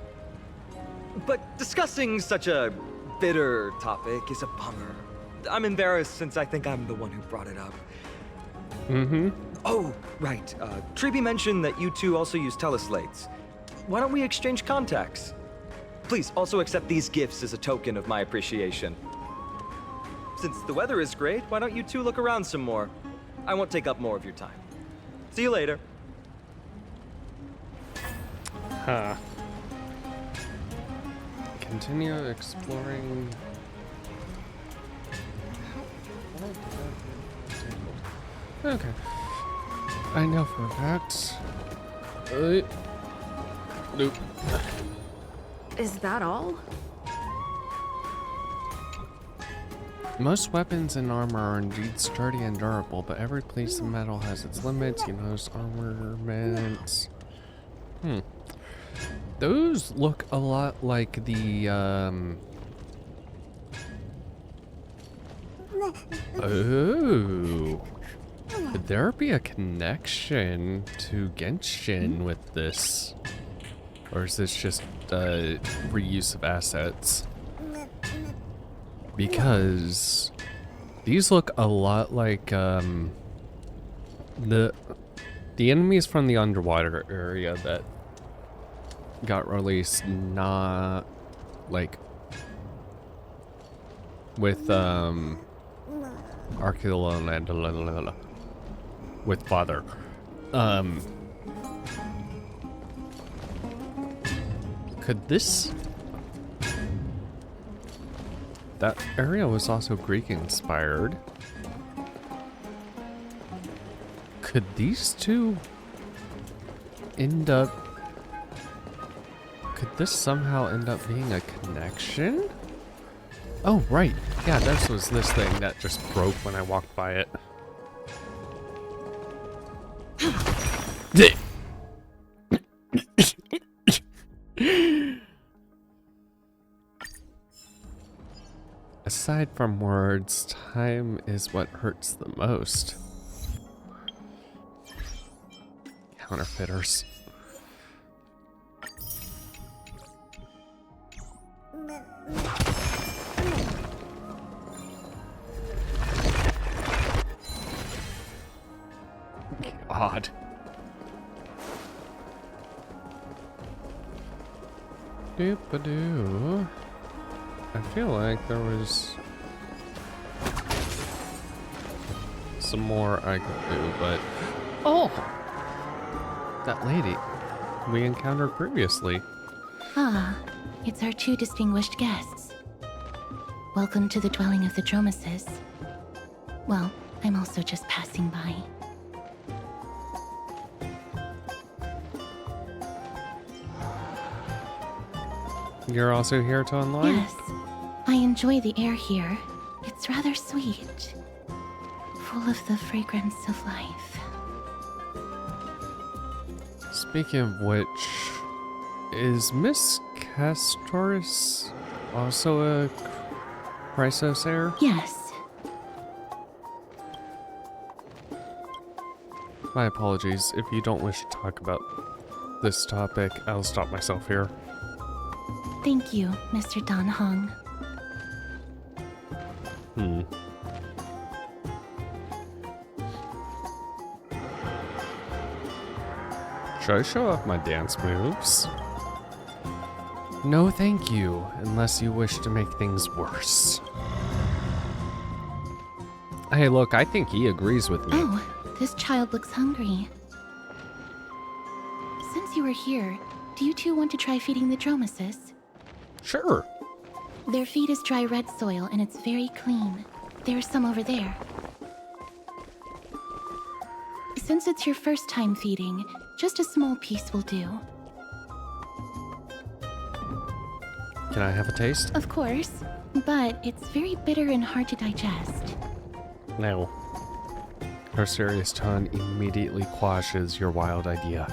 But discussing such a bitter topic is a bummer. I'm embarrassed since I think I'm the one who brought it up. Oh, right. Triby mentioned that you two also use teleslates. Why don't we exchange contacts? Please also accept these gifts as a token of my appreciation. Since the weather is great, why don't you two look around some more? I won't take up more of your time. See you later. Huh. Continue exploring. Okay. I know for that. Nope. Is that all? Most weapons and armor are indeed sturdy and durable, but every piece of metal has its limits. You notice armaments. Those look a lot like the, Oh. Could there be a connection to Genshin with this? Or is this just, reuse of assets? Because these look a lot like, the enemies from the underwater area that got released, not like with Archila with Father. Could this? That area was also Greek inspired. Could these two end up? Could this somehow end up being a connection? Oh, right. Yeah, this was this thing that just broke when I walked by it. Aside from words, time is what hurts the most. Counterfeiters. God. Doop-a-doo. I feel like there was some more I could do, but... Oh! That lady we encountered previously. Ah, it's our two distinguished guests. Welcome to the dwelling of the Dromases. Well, I'm also just passing by. You're also here to unload? Yes. I enjoy the air here. It's rather sweet. Full of the fragrance of life. Speaking of which, is Miss Castoris also a Chrysos heir? Yes. My apologies. If you don't wish to talk about this topic, I'll stop myself here. Thank you, Mr. Dan Hong. Should I show off my dance moves? No, thank you, unless you wish to make things worse. Hey, look, I think he agrees with me. Oh, this child looks hungry. Since you are here, do you two want to try feeding the Dromases? Sure. Their feed is dry red soil and it's very clean. There's some over there. Since it's your first time feeding, just a small piece will do. Can I have a taste? Of course, but it's very bitter and hard to digest. No. Her serious tone immediately quashes your wild idea.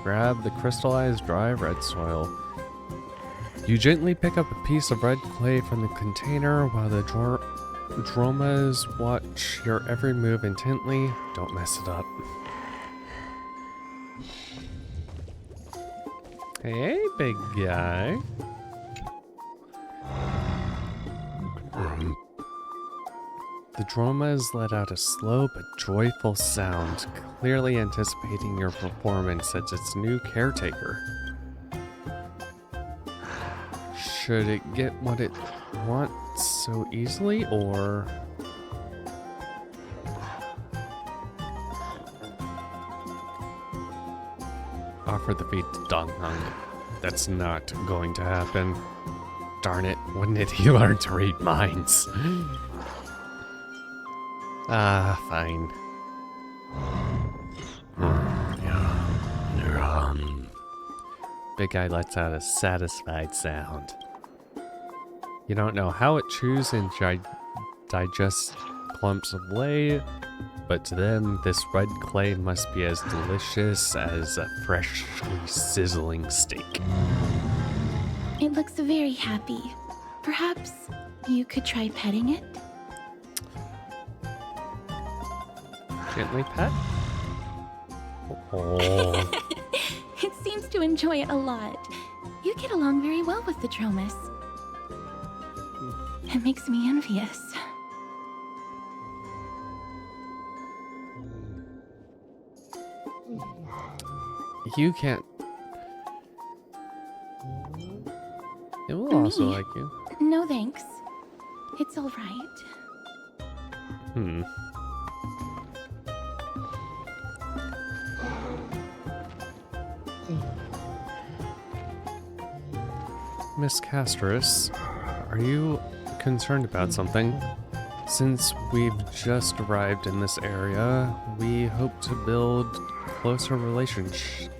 Grab the crystallized dry red soil. You gently pick up a piece of red clay from the container while the Dromas watch your every move intently. Don't mess it up. Hey, big guy. The Dromas let out a slow but joyful sound, clearly anticipating your performance as its new caretaker. Should it get what it wants so easily, or... Offer the feed to Dong Hung. That's not going to happen. Darn it, when did he learn to read minds? Fine. Big guy lets out a satisfied sound. You don't know how it chews and digests clumps of lay, but to them, this red clay must be as delicious as a freshly sizzling steak. It looks very happy. Perhaps you could try petting it? Gently pet? Oh. It seems to enjoy it a lot. You get along very well with the Dromas. It makes me envious. You can't... It will also like you. No thanks. It's all right. Miss Castoris, are you concerned about something? Since we've just arrived in this area, we hope to build closer relationships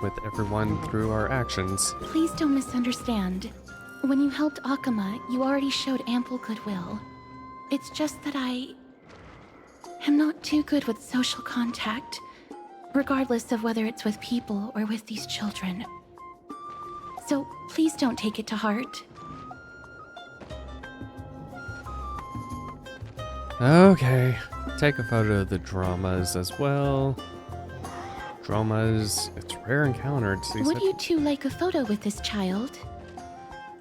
with everyone through our actions. Please don't misunderstand. When you helped Akama, you already showed ample goodwill. It's just that I am not too good with social contact, regardless of whether it's with people or with these children. So please don't take it to heart. Okay, take a photo of the Dromas as well. Dromas, it's rare encountered. Would you two like a photo with this child?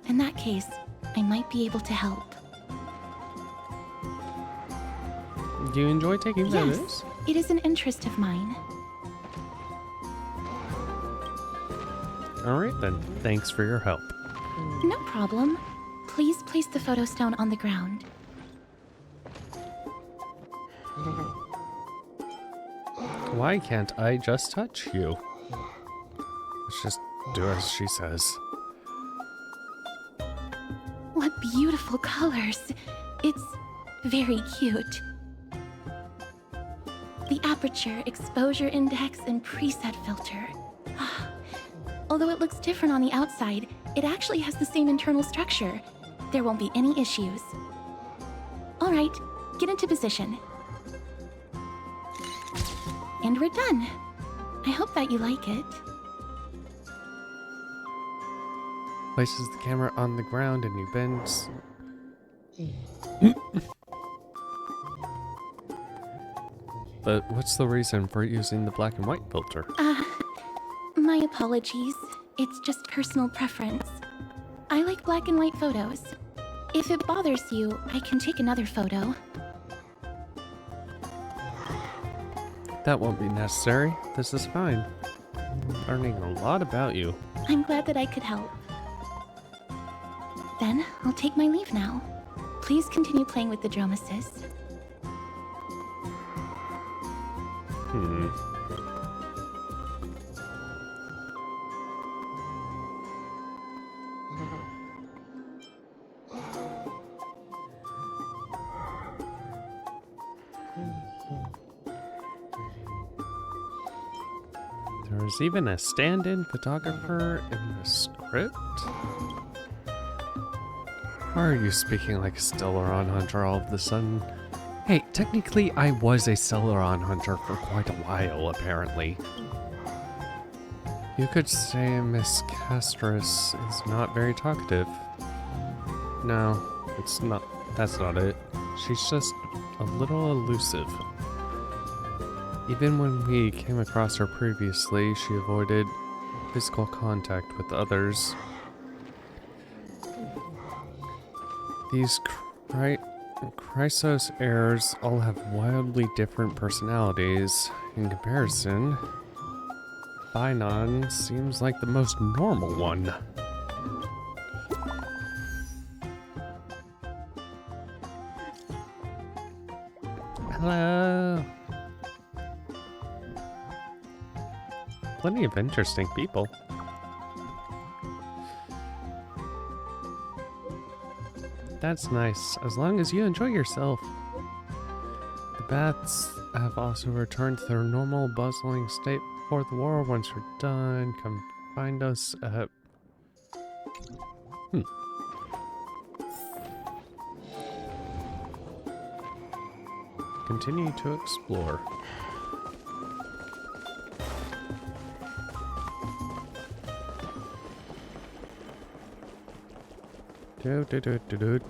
In that case, I might be able to help. Do you enjoy taking photos? Yes, it is an interest of mine. Alright then, thanks for your help. No problem. Please place the photo stone on the ground. Why can't I just touch you? Let's just do as she says. What beautiful colors. It's very cute. The aperture, exposure index, and preset filter. Although it looks different on the outside, it actually has the same internal structure. There won't be any issues. Alright, get into position. And we're done. I hope that you like it. Places the camera on the ground and you bend. But what's the reason for using the black and white filter? My apologies. It's just personal preference. I like black and white photos. If it bothers you, I can take another photo. That won't be necessary. This is fine. I'm learning a lot about you. I'm glad that I could help. Then, I'll take my leave now. Please continue playing with the Dromasis. There's even a stand-in photographer in the script? Why are you speaking like a Stellaron hunter all of a sudden? Hey, technically I was a Stellaron hunter for quite a while, apparently. You could say Miss Castris is not very talkative. No, it's not. That's not it. She's just a little elusive. Even when we came across her previously, she avoided physical contact with others. These Chrysos heirs all have wildly different personalities. In comparison, Bainon seems like the most normal one. Hello. Plenty of interesting people. That's nice, as long as you enjoy yourself. The baths have also returned to their normal bustling state before the war. Once you're done, come find us at... Continue to explore.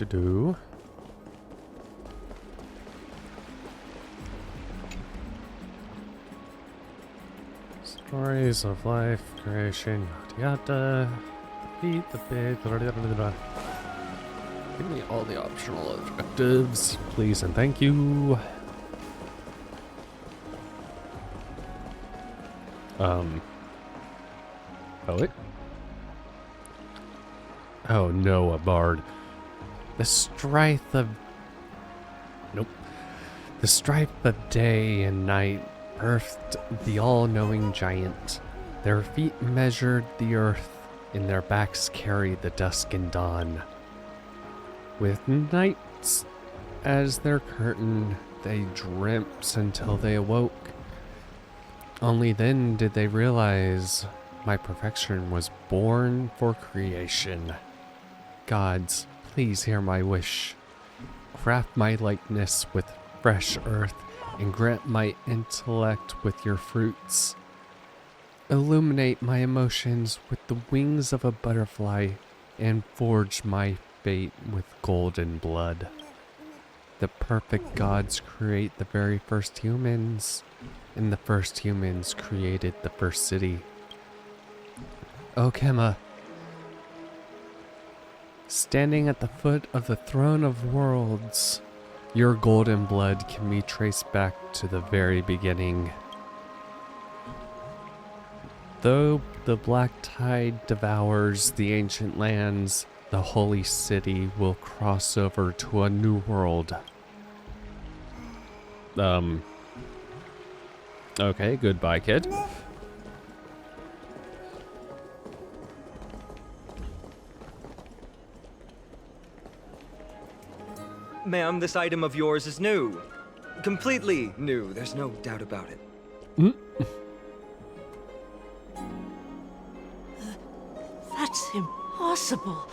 Do. Stories of life, creation, yada yada. Defeat the big. Give me all the optional objectives, please and thank you. Poet? Oh no, a bard. The strife of... Nope. The strife of day and night birthed the all-knowing giant. Their feet measured the earth, and their backs carried the dusk and dawn. With nights as their curtain, they dreamt until they awoke. Only then did they realize my perfection was born for creation. Gods, please hear my wish. Craft my likeness with fresh earth and grant my intellect with your fruits. Illuminate my emotions with the wings of a butterfly and forge my fate with golden blood. the perfect gods create the very first humans, and the first humans created the first city. O Kema, standing at the foot of the throne of worlds, your golden blood can be traced back to the very beginning. Though the black tide devours the ancient lands, the holy city will cross over to a new world. Okay, goodbye, kid. Ma'am, this item of yours is new. Completely new, there's no doubt about it. That's impossible.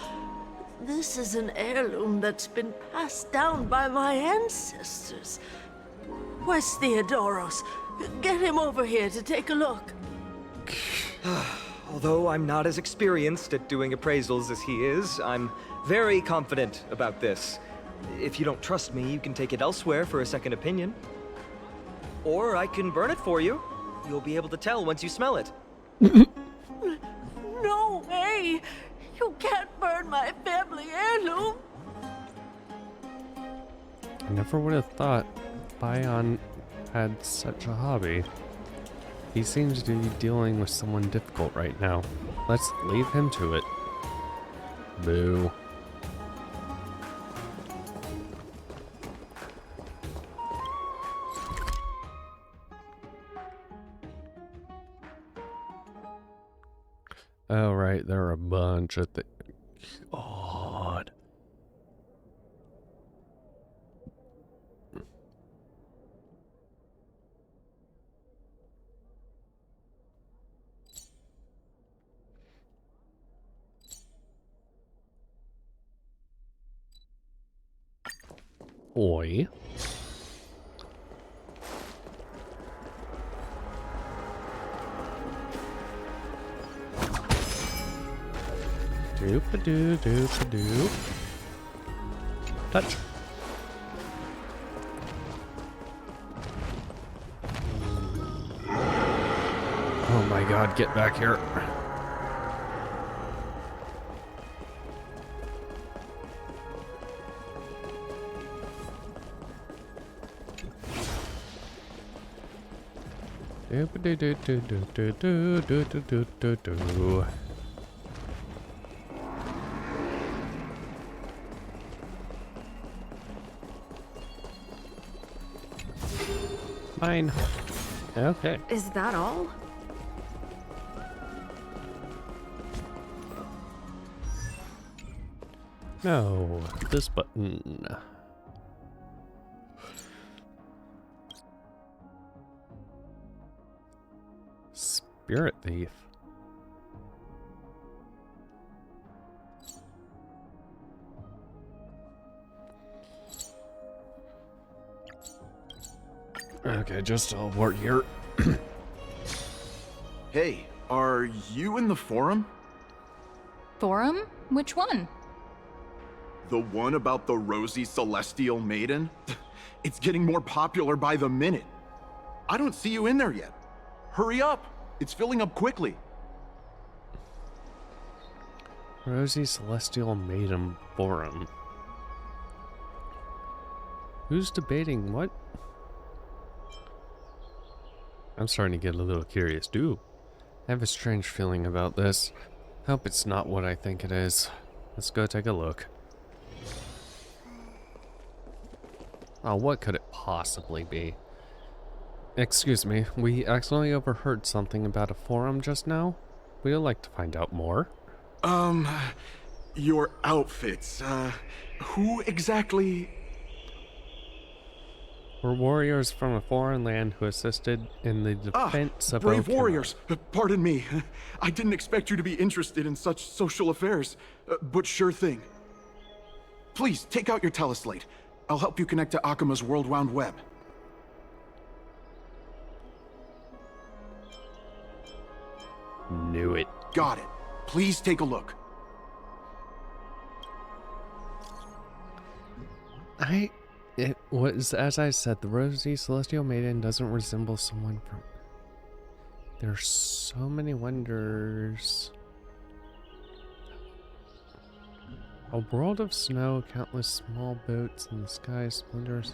This is an heirloom that's been passed down by my ancestors. Where's Theodoros? Get him over here to take a look. Although I'm not as experienced at doing appraisals as he is, I'm very confident about this. If you don't trust me, you can take it elsewhere for a second opinion. Or I can burn it for you. You'll be able to tell once you smell it. No way! You can't burn my family heirloom! I never would have thought Bion had such a hobby. He seems to be dealing with someone difficult right now. Let's leave him to it. Boo. Oh, right, there are a bunch of things. God. Oi. Doop-a-doo, doop-a-doo. Touch. Oh my god, get back here. Doop-a-doo-doo-doo-doo-doo-doo-doo-doo-doo. Fine. Okay. Is that all? No, this button. Spirit Thief. Okay, just a word here. Hey, are you in the forum? Forum? Which one? The one about the rosy celestial maiden? It's getting more popular by the minute. I don't see you in there yet. Hurry up! It's filling up quickly. Rosy Celestial Maiden Forum. Who's debating what? I'm starting to get a little curious, too. I have a strange feeling about this. Hope it's not what I think it is. Let's go take a look. Oh, what could it possibly be? Excuse me, we accidentally overheard something about a forum just now. We'd like to find out more. Your outfits, who exactly? We're warriors from a foreign land who assisted in the defense of brave Okema. warriors. Pardon me. I didn't expect you to be interested in such social affairs, but sure thing. Please, take out your teleslate. I'll help you connect to Akima's World Wound Web. Knew it. Got it. Please take a look. It was, as I said, the rosy celestial maiden doesn't resemble someone from... There's so many wonders. A world of snow, countless small boats in the sky, splendors.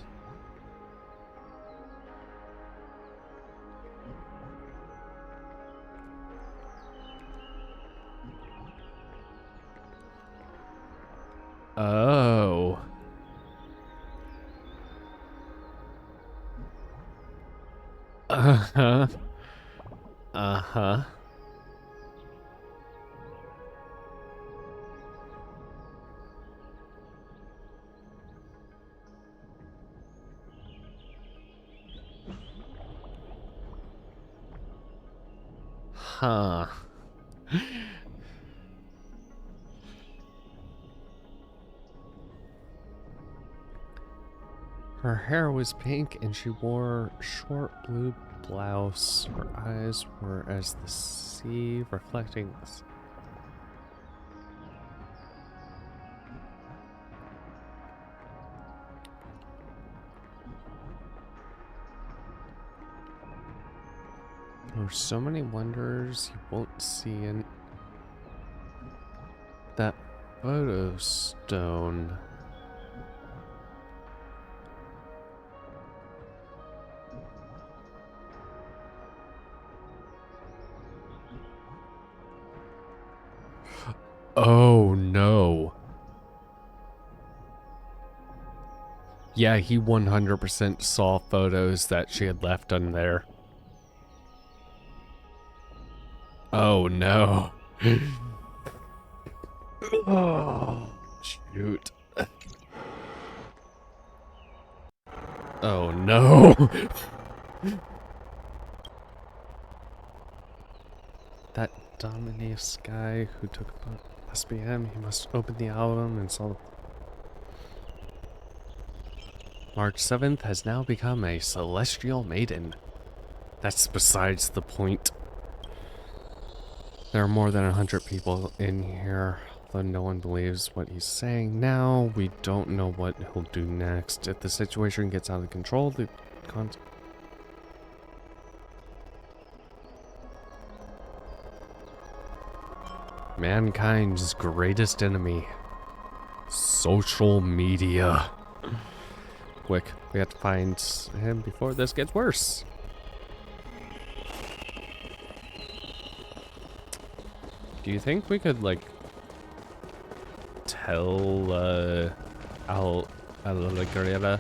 Oh. Uh-huh. Uh-huh. Huh. Her hair was pink and she wore a short blue blouse. Her eyes were as the sea reflecting this. There are so many wonders you won't see in that photo stone. Oh no. Yeah, he 100% saw photos that she had left on there. Oh no. Oh, shoot. Oh no. That Dominus guy who took a photo must be him. He must open the album and saw the... March 7th has now become a celestial maiden. That's besides the point. There are more than 100 people in here, though no one believes what he's saying now. We don't know what he'll do next. If the situation gets out of control, the mankind's greatest enemy. Social media. Quick, we have to find him before this gets worse. Do you think we could, like, tell, Allegra,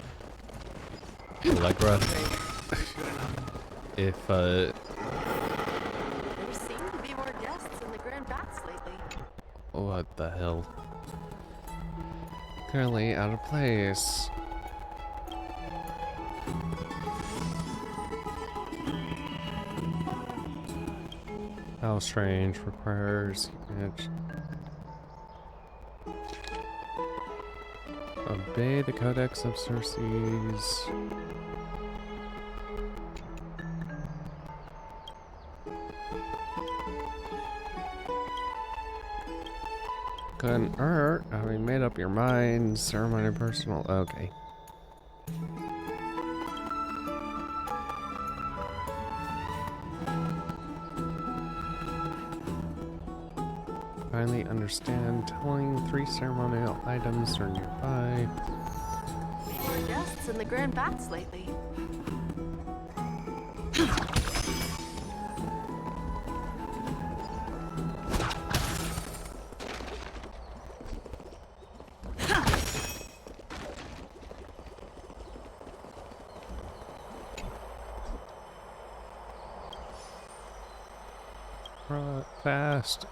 if, There seem to be more guests in the Grand Bats lately. what the hell? Currently out of place. How strange, requires image. Obey the Codex of Circes. Couldn't hurt. Having made up your mind. Ceremony personal. Okay. Finally understand. Telling 3 ceremonial items are nearby. More guests in the Grand Bats lately. Fast.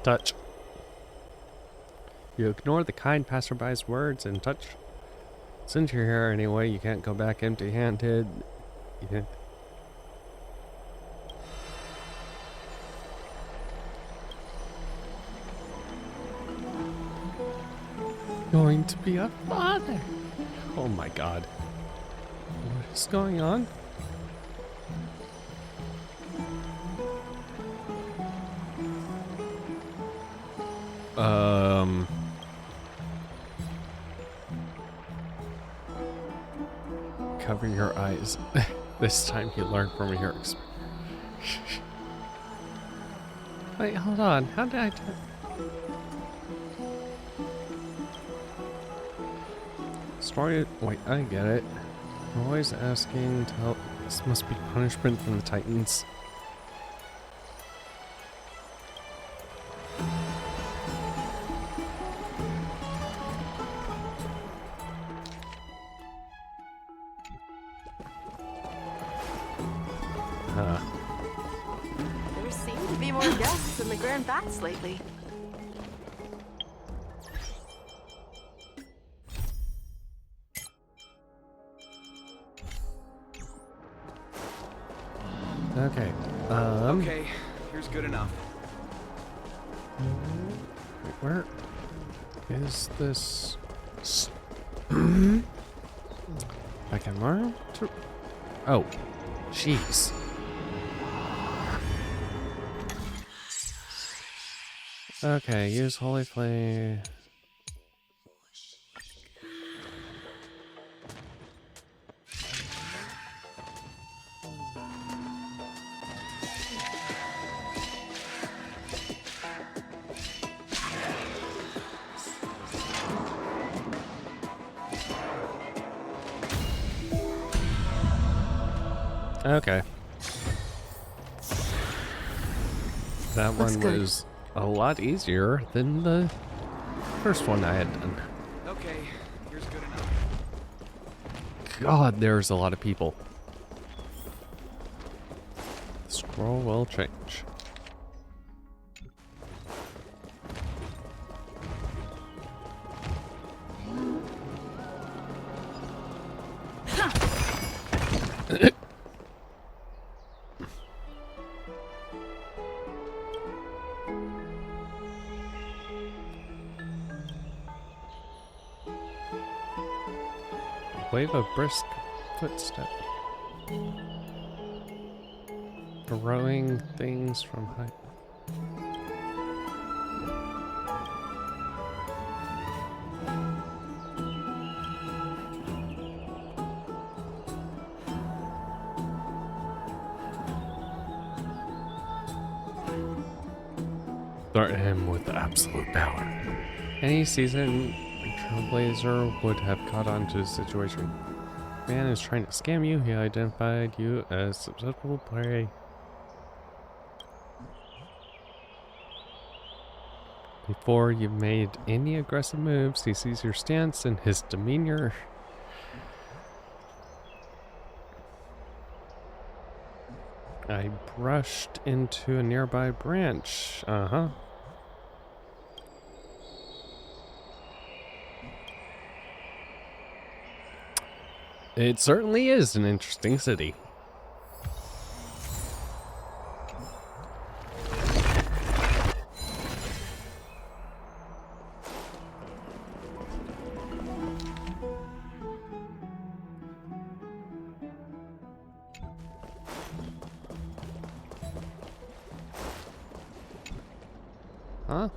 Touch. You ignore the kind passerby's words and touch. Since you're here anyway, you can't go back empty-handed. You can't. Going to be a father. Oh my god. What is going on? Cover your eyes. This time you learn from your experience. Wait, hold on. How did I do? Story. Wait, I get it. Always asking to help. This must be punishment from the Titans. There seem to be more guests in the Grand Bats lately. Okay. Okay, here's good enough. Wait, where is this? I can learn to. Oh, jeez. Okay, use Holy Flame. Okay. That one was a lot easier than the first one I had done. Okay, here's good enough. God, there's a lot of people. The scroll will change. Wave a brisk footstep. Throwing things from height. Threaten him with absolute power. Any seasoned Trailblazer would have caught on to the situation. Man is trying to scam you. He identified you as susceptible prey. Before you made any aggressive moves, he sees your stance and his demeanor. I brushed into a nearby branch. Uh-huh. It certainly is an interesting city. Huh?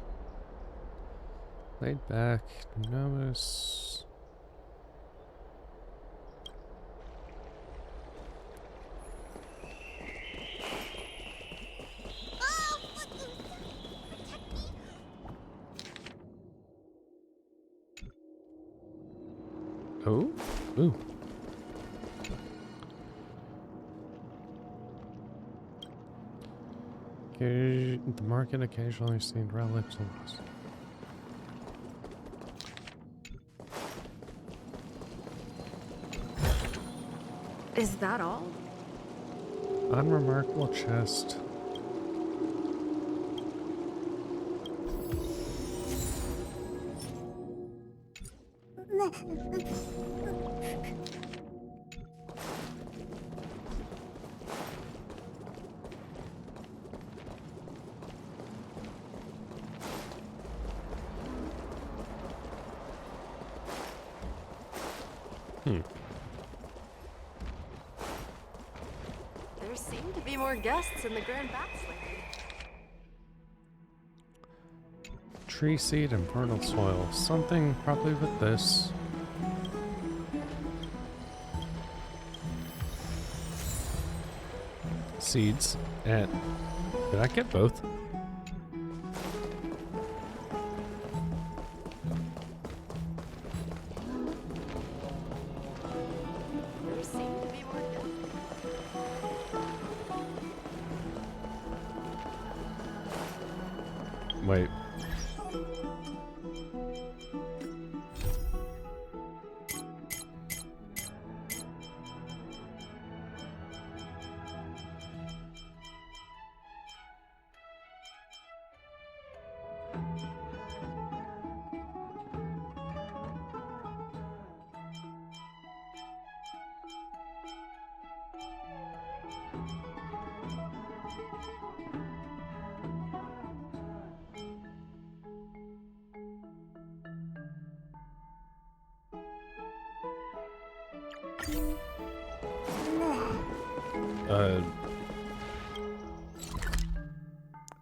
Laid back, notice. Oh, ooh. Okay, the market occasionally seen relics of us. Is that all? Unremarkable chest. There seem to be more guests in the Grand Bats lately. Tree seed and fertile soil. Something probably with this. Seeds. And did I get both? Wait.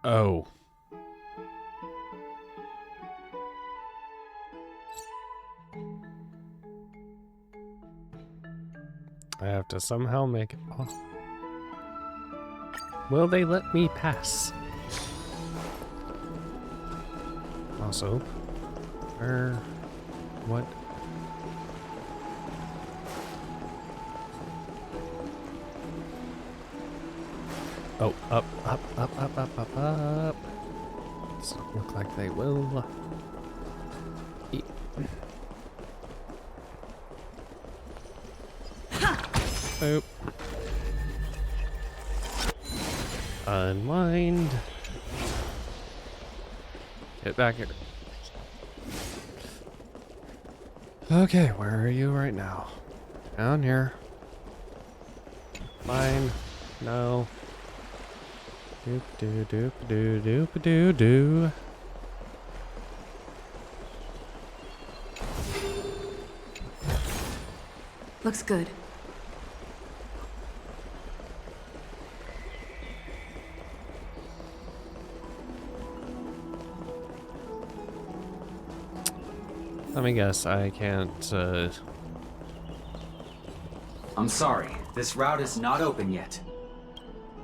Oh. I have to somehow make it off. Will they let me pass? Also, where, what? Oh, up. Doesn't look like they will. Boop. Unwind. Get back here. Okay, where are you right now? Down here. Fine. No. Doop doo doop doo doop doo doo. Looks good. Let me guess, I can't, I'm sorry, this route is not open yet.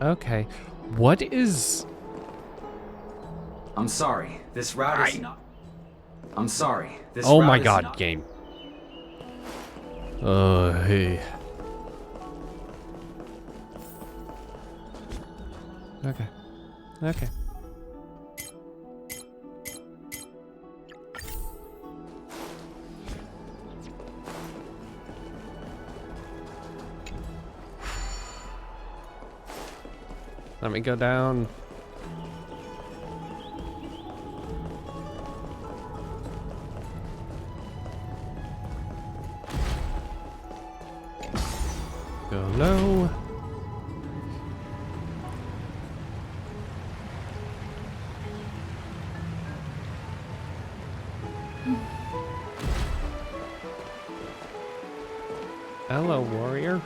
Okay. What is... I'm sorry, this route is not... I'm sorry, this oh route my is god, not... game. Hey. Okay. Okay. Let me go down. Go low. Hello, warrior.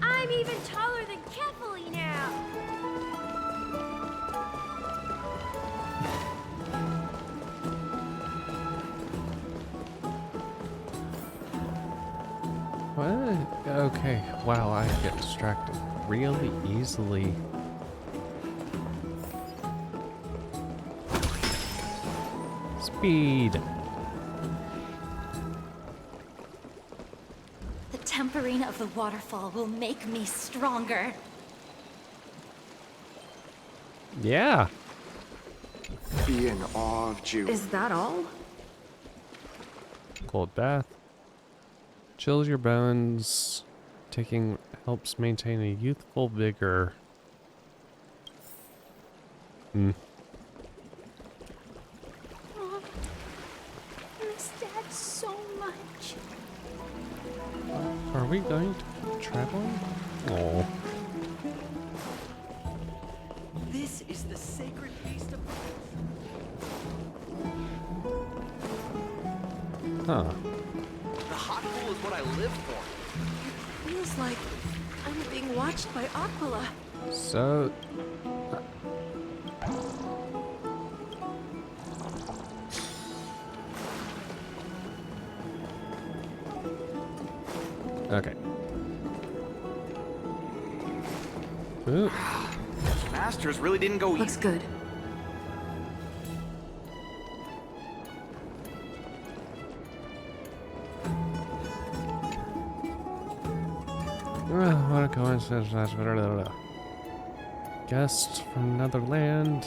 I'm even taller than Kefali now. What? Okay. Wow, I get distracted really easily. Speed. The tempering of the waterfall will make me stronger. Yeah. Be in awe of Jude. Is that all? Cold bath. Chills your bones. Taking helps maintain a youthful vigor. Mom, I miss Dad so much. Are we going to be traveling? Oh. This is the sacred feast of... Huh. The hot what I live for. It feels like I'm being watched by Aquila. So... Okay. Ooh. Masters really didn't go Looks good. What a coincidence. Guest from another land.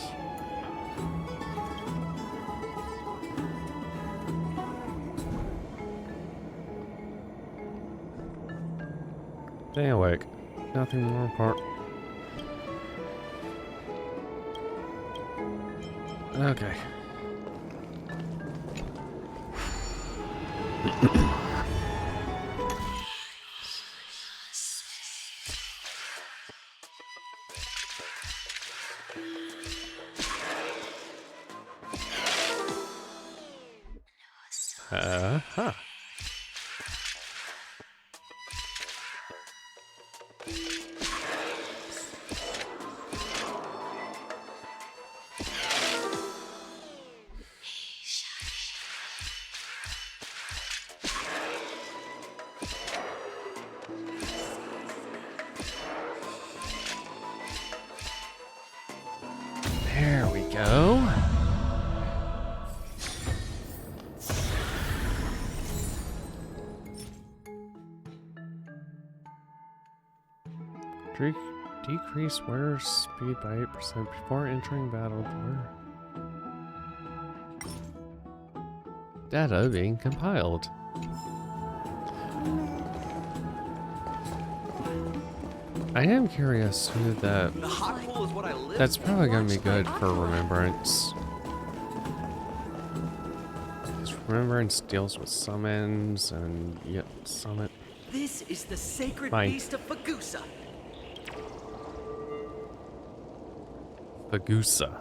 Stay awake. Nothing more important. Okay. Huh. There we go. Decrease wearer speed by 8% before entering battle. Data being compiled. I am curious who that... The hot pool is what I live That's for. probably going to be good for Remembrance. Remembrance deals with summons and... Yep, summon. This is the sacred Fine. beast of Fagusa. Fagusa.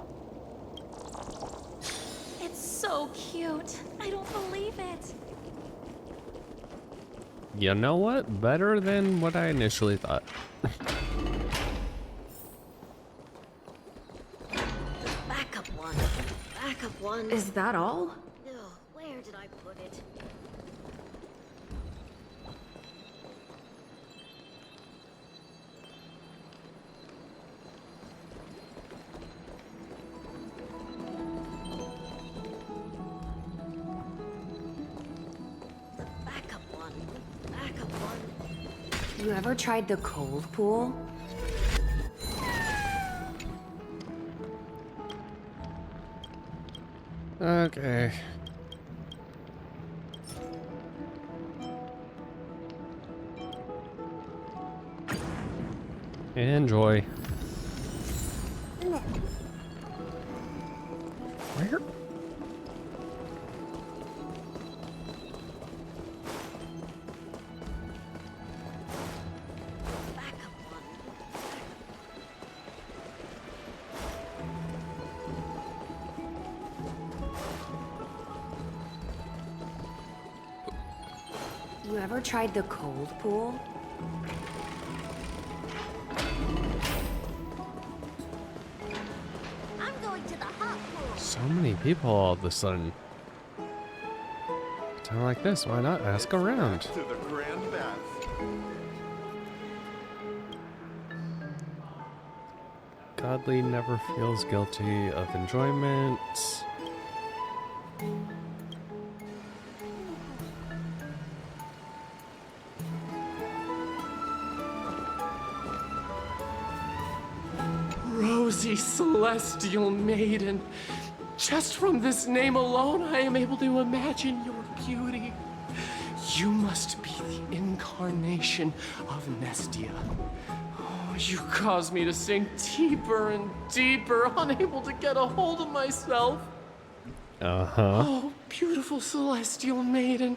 It's so cute. I don't believe it. You know what? Better than what I initially thought. Backup one. Backup one. Is that all? Ugh, where did I put it? Backup one. Backup one. You ever tried the cold pool? Okay. Enjoy. Where? You ever tried the cold pool? I'm going to the hot pool. So many people all of a sudden. A time like this, why not ask around? To the Grand Bath. Godly never feels guilty of enjoyment. Rosy Celestial Maiden. Just from this name alone, I am able to imagine your beauty. You must be the incarnation of Nestia. Oh, you cause me to sink deeper and deeper, unable to get a hold of myself. Oh, beautiful Celestial Maiden.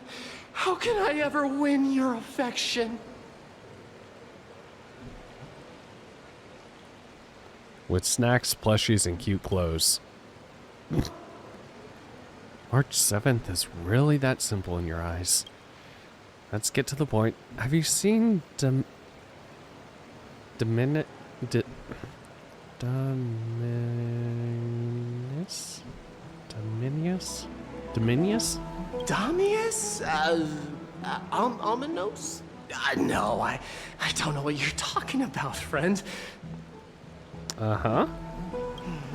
How can I ever win your affection? With snacks, plushies, and cute clothes. March 7th is really that simple in your eyes. let's get to the point. Have you seen Dominus? Damius? Ominos? No, I don't know what you're talking about, friend. Uh-huh.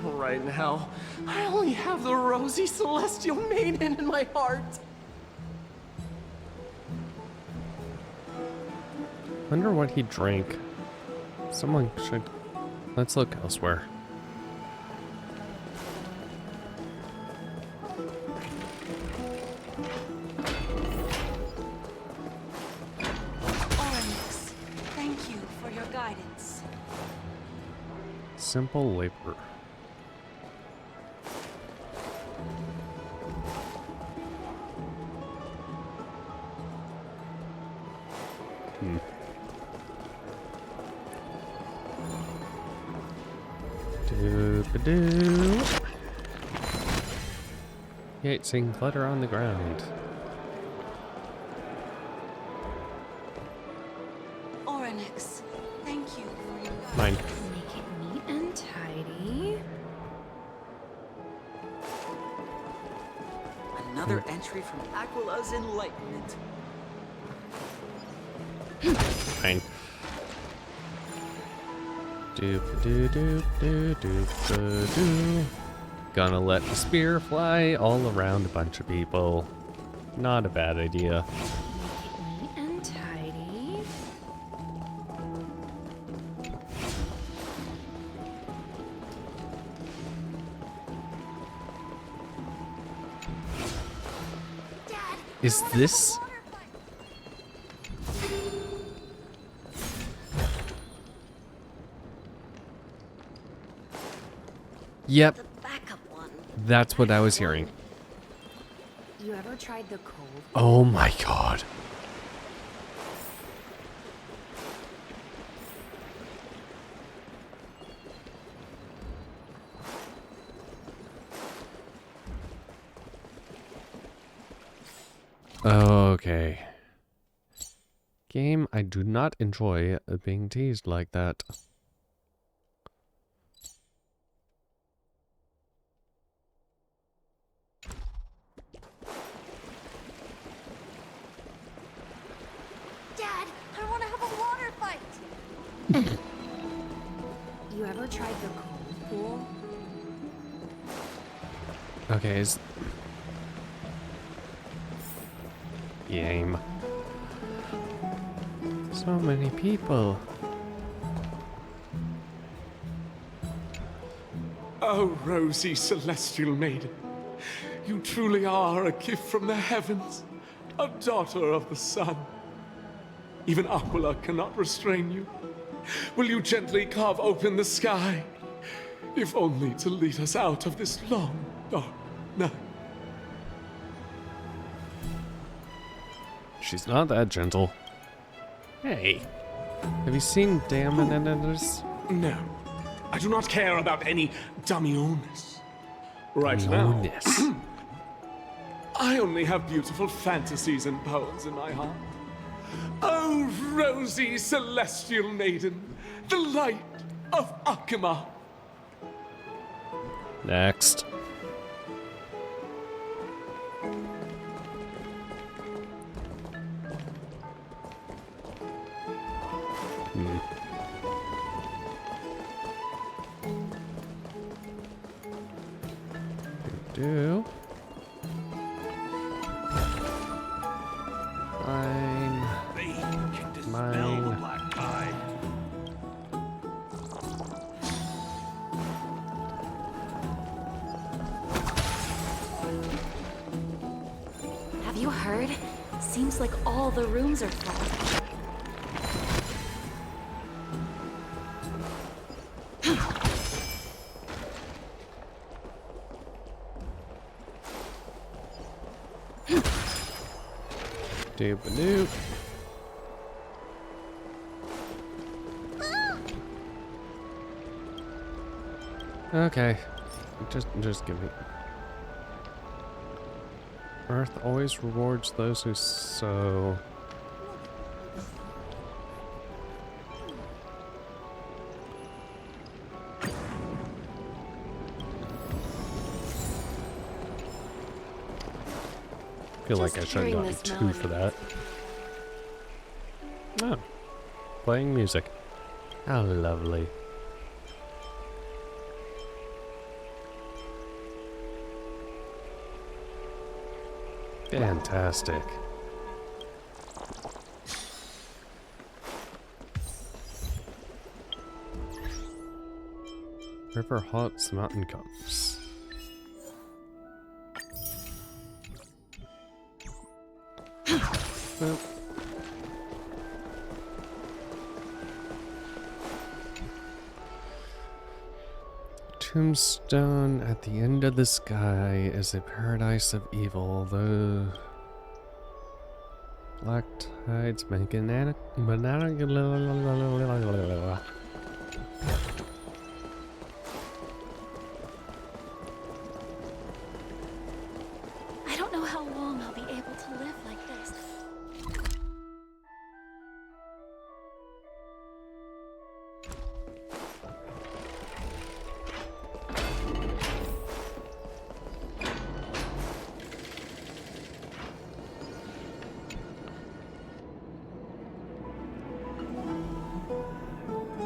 Right now, I only have the rosy celestial maiden in my heart. Wonder what he drank. Someone should... Let's look elsewhere. Oryx, thank you for your guidance. Simple labor. Doo-ba-doo. You ain't seeing clutter on the ground. Oryx, thank you for your guidance. Mine. Make it neat and tidy. Another entry from Aquila's Enlightenment. Fine. Doop-a-doo-doop-doo-doop-a-doo. Gonna let the spear fly all around a bunch of people. Not a bad idea. Neat and tidy. Is this... Yep. That's what I was hearing. You ever tried the cold? Oh my god. Okay. Game, I do not enjoy being teased like that. Dad, I want to have a water fight. You ever tried the cold pool? Okay, is... Game. So many people. Oh, rosy celestial maiden, you truly are a gift from the heavens, a daughter of the sun. Even Aquila cannot restrain you. Will you gently carve open the sky, if only to lead us out of this long, dark night? She's not that gentle. Hey, have you seen Damianus? No, I do not care about any Damionis. Right now, I only have beautiful fantasies and poems in my heart. Oh, rosy celestial maiden, the light of Akima. Next. Do. Mine. Mine. Have you heard? Seems like all the rooms are full. Doop-a-doop. Okay. Just give me. Earth always rewards those who sow. feel like I should have gotten 2 for that. Oh, playing music. How lovely. Fantastic. River haunts mountain comes. Well. Tombstone at the end of the sky is a paradise of evil. The black tides make banana. I don't know how long I'll be able to live like this.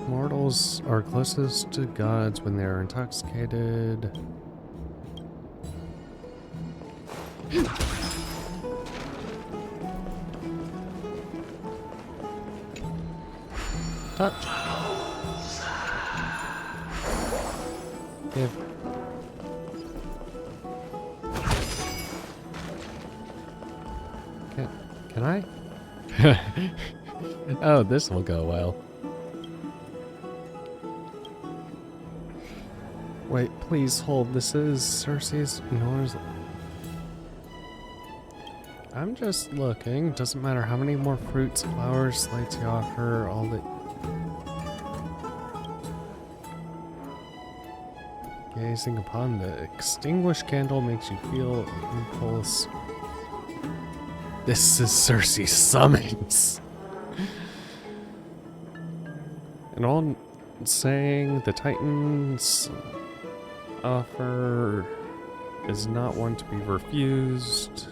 Mortals are closest to gods when they are intoxicated. Touch. Give. Can I? Oh, this will go well. Wait, please hold. This is Cersei's Nor's. I'm just looking. Doesn't matter how many more fruits, flowers, slates you offer, all the. Gazing upon the extinguished candle makes you feel an impulse. This is Cersei's summons. And all saying the Titans offer is not one to be refused.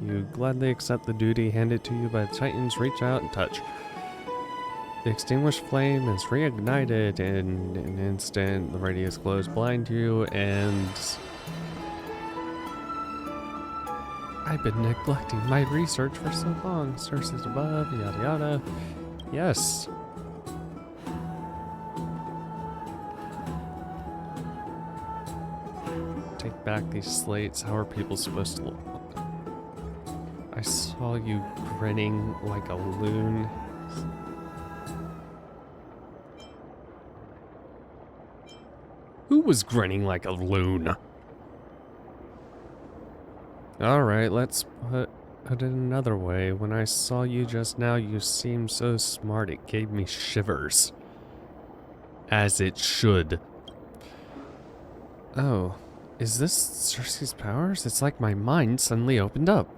You gladly accept the duty handed to you by the Titans. Reach out and touch. The extinguished flame is reignited in an instant. The radius glows blind you, and I've been neglecting my research for so long. Sources above, yada yada. Yes. Take back these slates. How are people supposed to look? I saw you grinning like a loon. Who was grinning like a loon? Alright, let's put it another way. When I saw you just now, you seemed so smart it gave me shivers. As it should. Oh, is this Cersei's powers? It's like my mind suddenly opened up.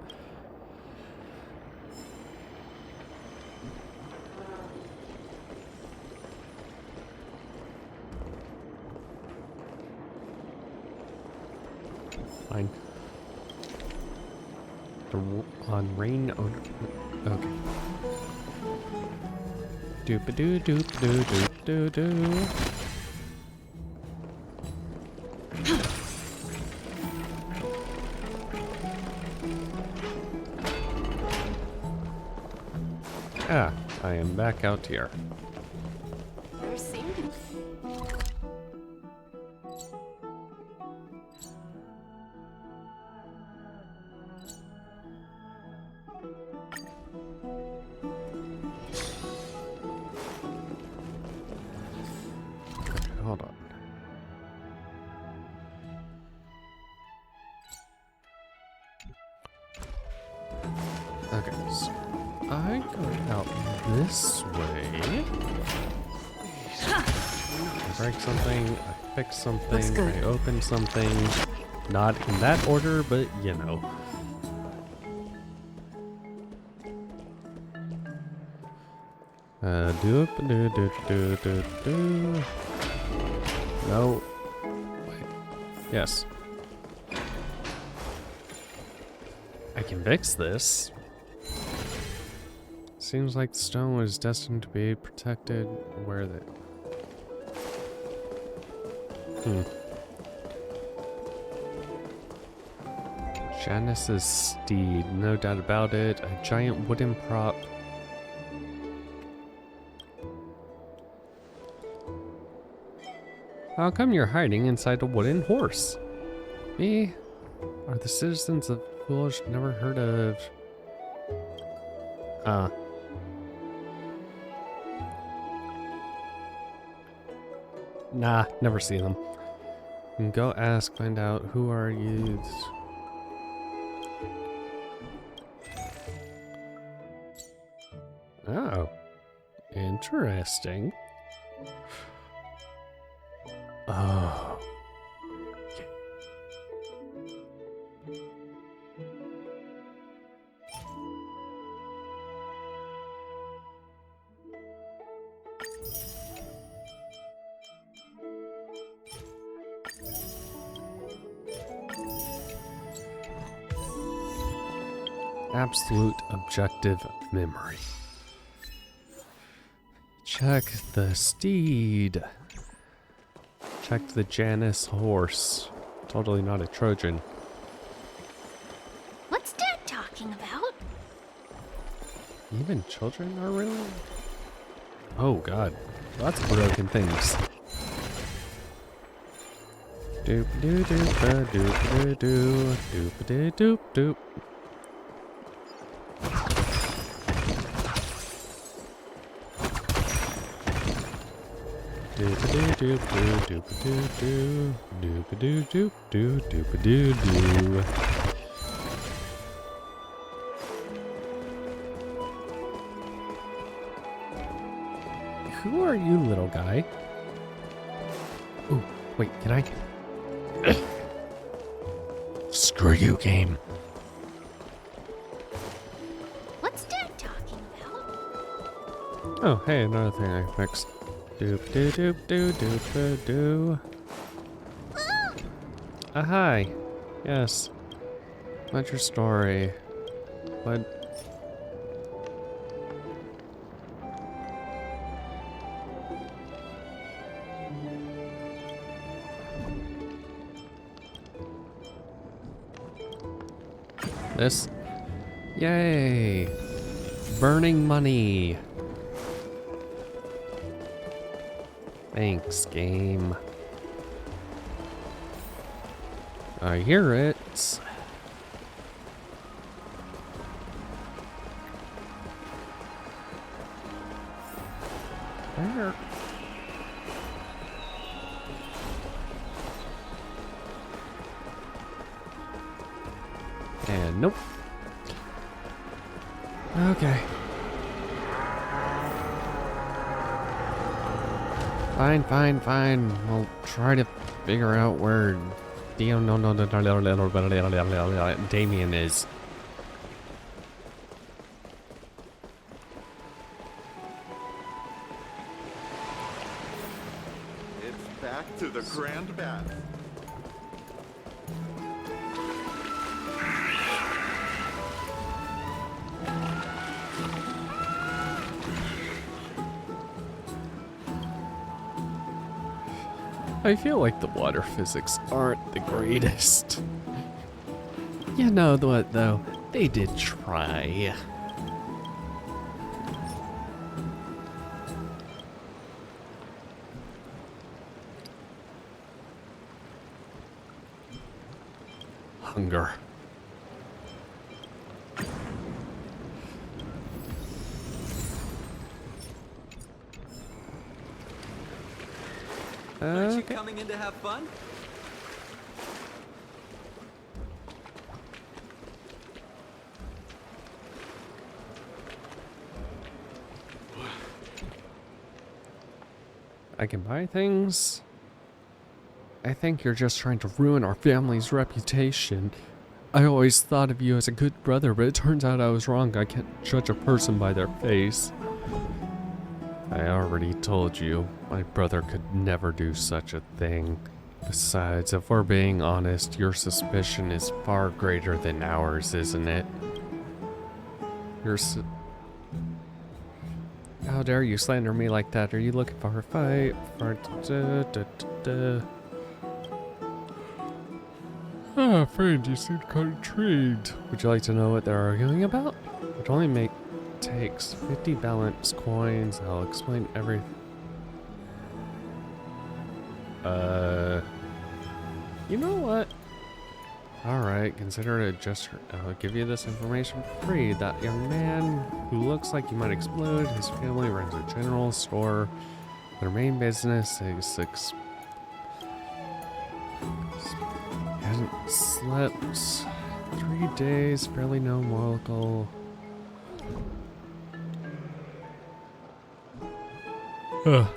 Fine. On rain odor. Okay. Doop doo doop doo doop doo doo. Ah, I am back out here. There seemed to be. Hold on. Okay, so I go out this way. I break something, I fix something, I open something. Not in that order, but you know. Doop doo doo doo doo doo. No. Wait. Yes. I I can fix this. Seems like the stone was destined to be protected where the... Janice's steed, no doubt about it. A giant wooden prop. How come you're hiding inside a wooden horse? Me? Are the citizens of Foolish never heard of... Nah, never seen them. You can go ask, find out who are you. Oh, interesting. Oh. Absolute objective memory. Check the steed. Check the Janice horse. Totally not a Trojan. What's Dad talking about? Even children are really? Oh god. Lots of broken things. Doop doo doop doop doo doop doo doop doop. Doop doop doop doop doop doop doop doop doop doop doop. Who are you, little guy? Oh, wait, can I? Screw you, game. What's Dad talking about? Oh, hey, another thing I fixed. Doop doop doop doop doop doo. Hi. Yes. What's your story? What? This? Yay! Burning money! Thanks, game. I hear it. There. And nope. Okay. Fine. We'll try to figure out where Damien is. It's back to the Grand Bath. I feel like the water physics aren't the greatest. You know what, though? They did try. Hunger. Aren't you coming in to have fun? I can buy things. I think you're just trying to ruin our family's reputation. I always thought of you as a good brother, but it turns out I was wrong. I can't judge a person by their face. I already told you, my brother could never do such a thing. Besides, if we're being honest, your suspicion is far greater than ours, isn't it? How dare you slander me like that? Are you looking for a fight? Ah, friend, you seem quite intrigued. Would you like to know what they're arguing about? It only takes 50 balance coins. I'll explain everything. You know what? Alright, consider it a gesture. I'll give you this information for free. That young man who looks like he might explode, his family runs a general store. Their main business is hasn't slept 3 days, barely no local. Ugh.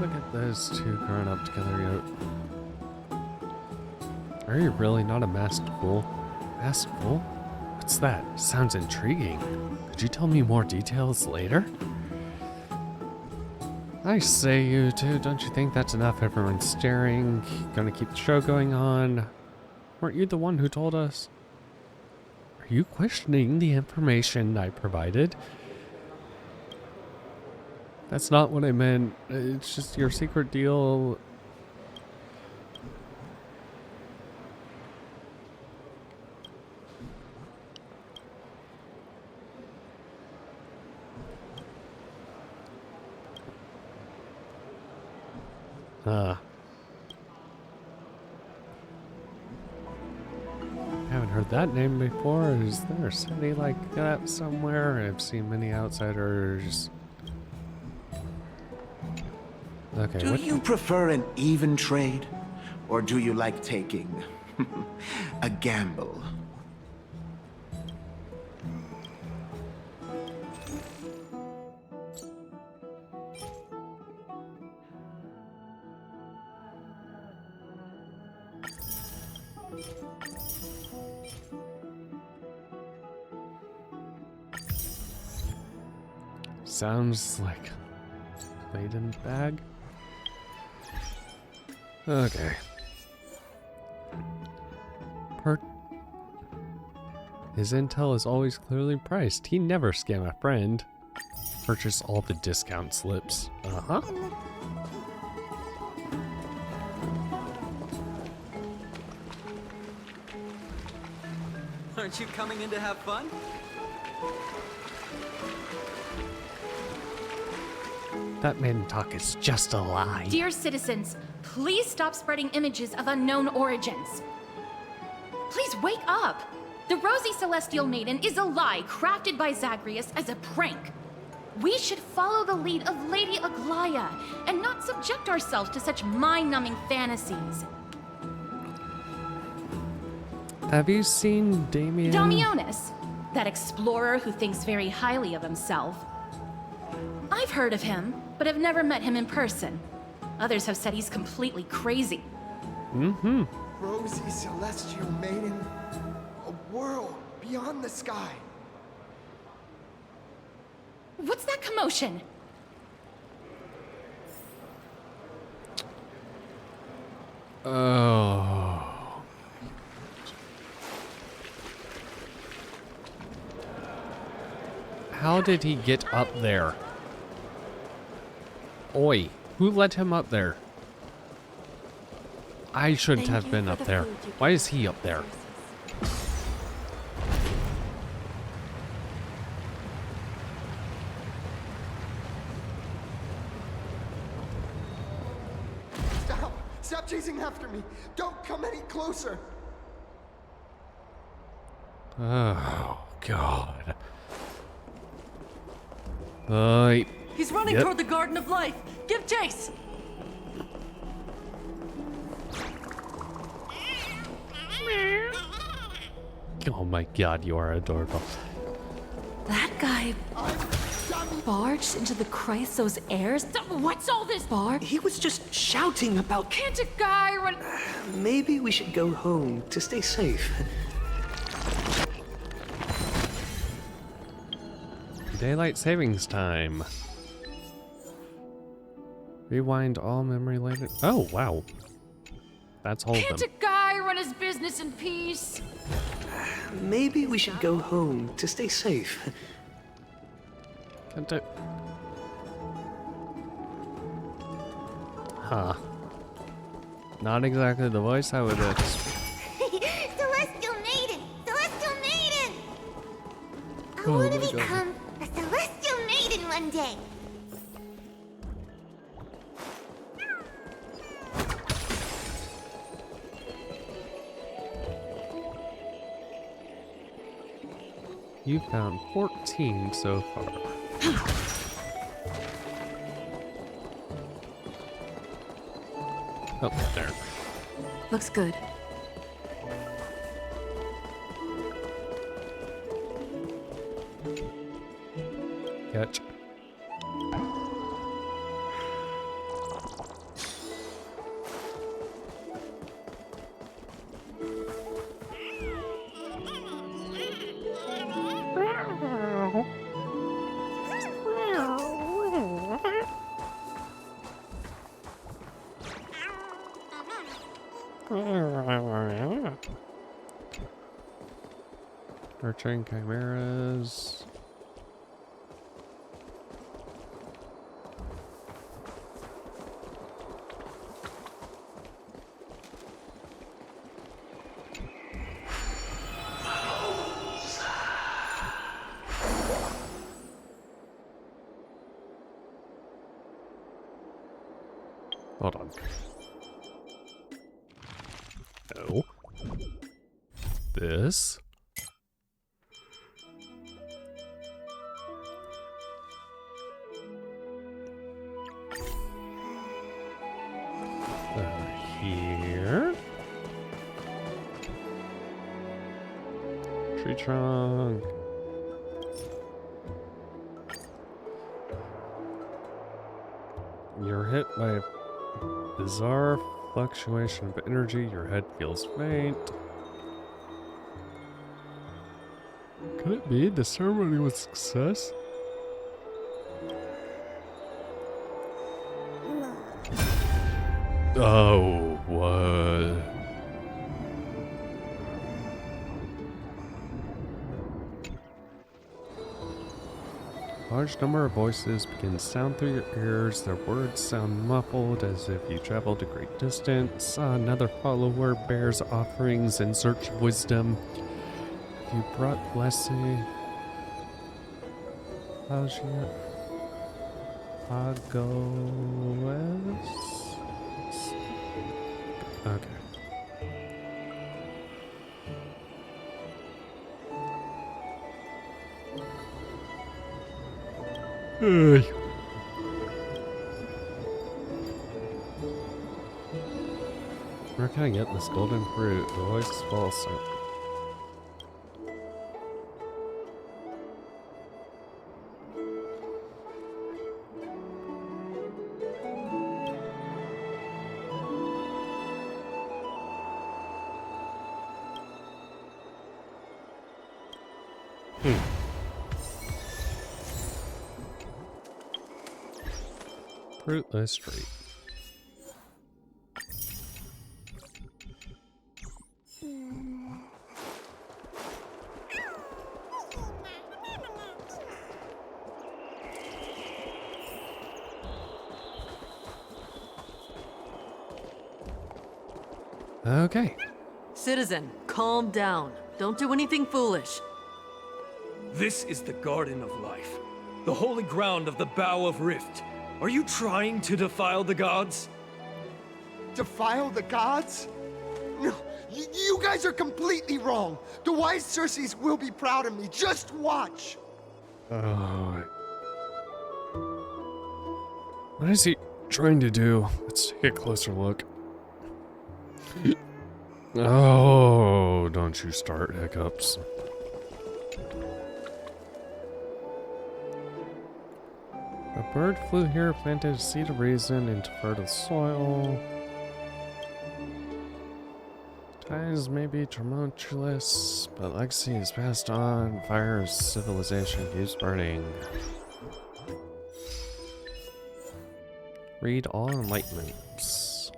Look at those two growing up together. Are you really not a masked fool? Masked fool? What's that? Sounds intriguing. Could you tell me more details later? I say, you two, don't you think that's enough? Everyone's staring. Gonna keep the show going on. Weren't you the one who told us? Are you questioning the information I provided? That's not what I meant. It's just your secret deal. Haven't heard that name before. Is there a city like that somewhere? I've seen many outsiders. Okay, do you prefer an even trade, or do you like taking a gamble? Sounds like laden bag. Okay. His intel is always clearly priced. He never scam a friend. Purchase all the discount slips. Uh-huh. Aren't you coming in to have fun? That man talk is just a lie. Dear citizens, please stop spreading images of unknown origins. Please wake up! The Rosy Celestial Maiden is a lie crafted by Zagreus as a prank. We should follow the lead of Lady Aglaya and not subject ourselves to such mind-numbing fantasies. Have you seen Damien? Damionis, that explorer who thinks very highly of himself. I've heard of him, but have never met him in person. Others have said he's completely crazy. Mm-hmm. Rosy Celestial Maiden, a world beyond the sky. What's that commotion? Oh. How did he get up there? Oi, who let him up there? I shouldn't have been up there. Why is he up there? Stop! Stop chasing after me! Don't come any closer! Oh, God. He's running toward the Garden of Life. Give chase! Oh my God, you are adorable. That guy barged into the Chrysos heirs? What's all this? He was just shouting about... Can't a guy run... Maybe we should go home to stay safe. Daylight savings time. Rewind all memory later. Oh, wow. That's all of Can't them. a guy run his business in peace? Maybe we should go home to stay safe. Can't I... Huh. Not exactly the voice I would expect. Celestial Maiden! Celestial Maiden! I Oh want to my God. become a Celestial Maiden one day. You've found 14 so far. Oh, there. Looks good. Catch. Nurturing chimeras. Hold on. No. This. Here. Tree trunk. You're hit by a bizarre fluctuation of energy. Your head feels faint. Could it be the ceremony was a success? Oh, what? Large number of voices begin to sound through your ears. Their words sound muffled as if you traveled a great distance. Another follower bears offerings in search of wisdom. You brought blessing. Agos. Okay. Hey. Where can I get this golden fruit? The voice is false. Fruitless Street. Okay. Citizen, calm down. Don't do anything foolish. This is the Garden of Life, the holy ground of the Bow of Rift. Are you trying to defile the gods? Defile the gods? No, you guys are completely wrong. The wise Circes will be proud of me. Just watch. Oh. What is he trying to do? Let's take a closer look. Oh, don't you start hiccups. Bird flew here, planted a seed of reason into fertile soil. Ties may be tumultuous, but legacy is passed on. Fire of civilization keeps burning. Read all enlightenments.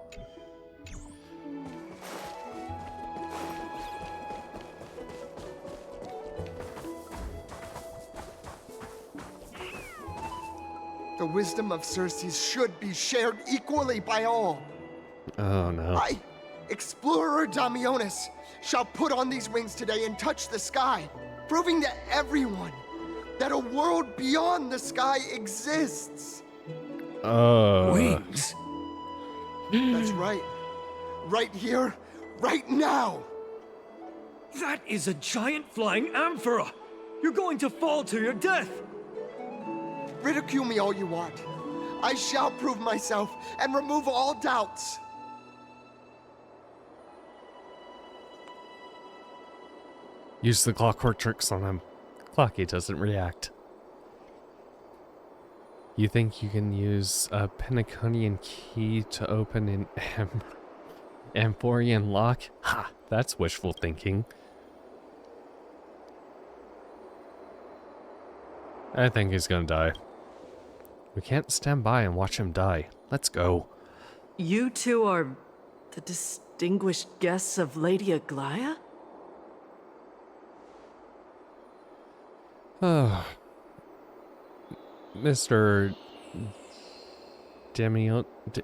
The wisdom of Circe should be shared equally by all. Oh no. I, Explorer Damionis, shall put on these wings today and touch the sky, proving to everyone that a world beyond the sky exists. Wings? That's right. Right here, right now. That is a giant flying amphora! You're going to fall to your death! Ridicule me all you want. I shall prove myself and remove all doubts. Use the clockwork tricks on him. Clocky doesn't react. You think you can use a Penaconian key to open an Amphorian lock? Ha! That's wishful thinking. I think he's gonna die. We can't stand by and watch him die. Let's go. You two are the distinguished guests of Lady Aglaia? Mr. Damien. Oh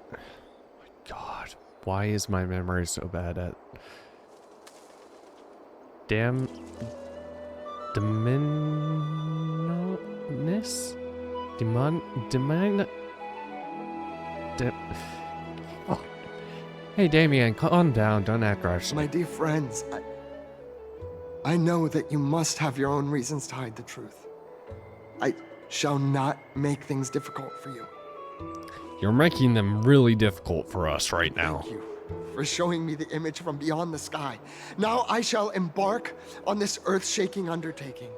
my god. Why is my memory so bad at. Demon. Oh. Hey Damien, calm down, don't act rash. My dear friends, I know that you must have your own reasons to hide the truth. I shall not make things difficult for you. You're making them really difficult for us right now. Thank you for showing me the image from beyond the sky. Now I shall embark on this earth-shaking undertaking.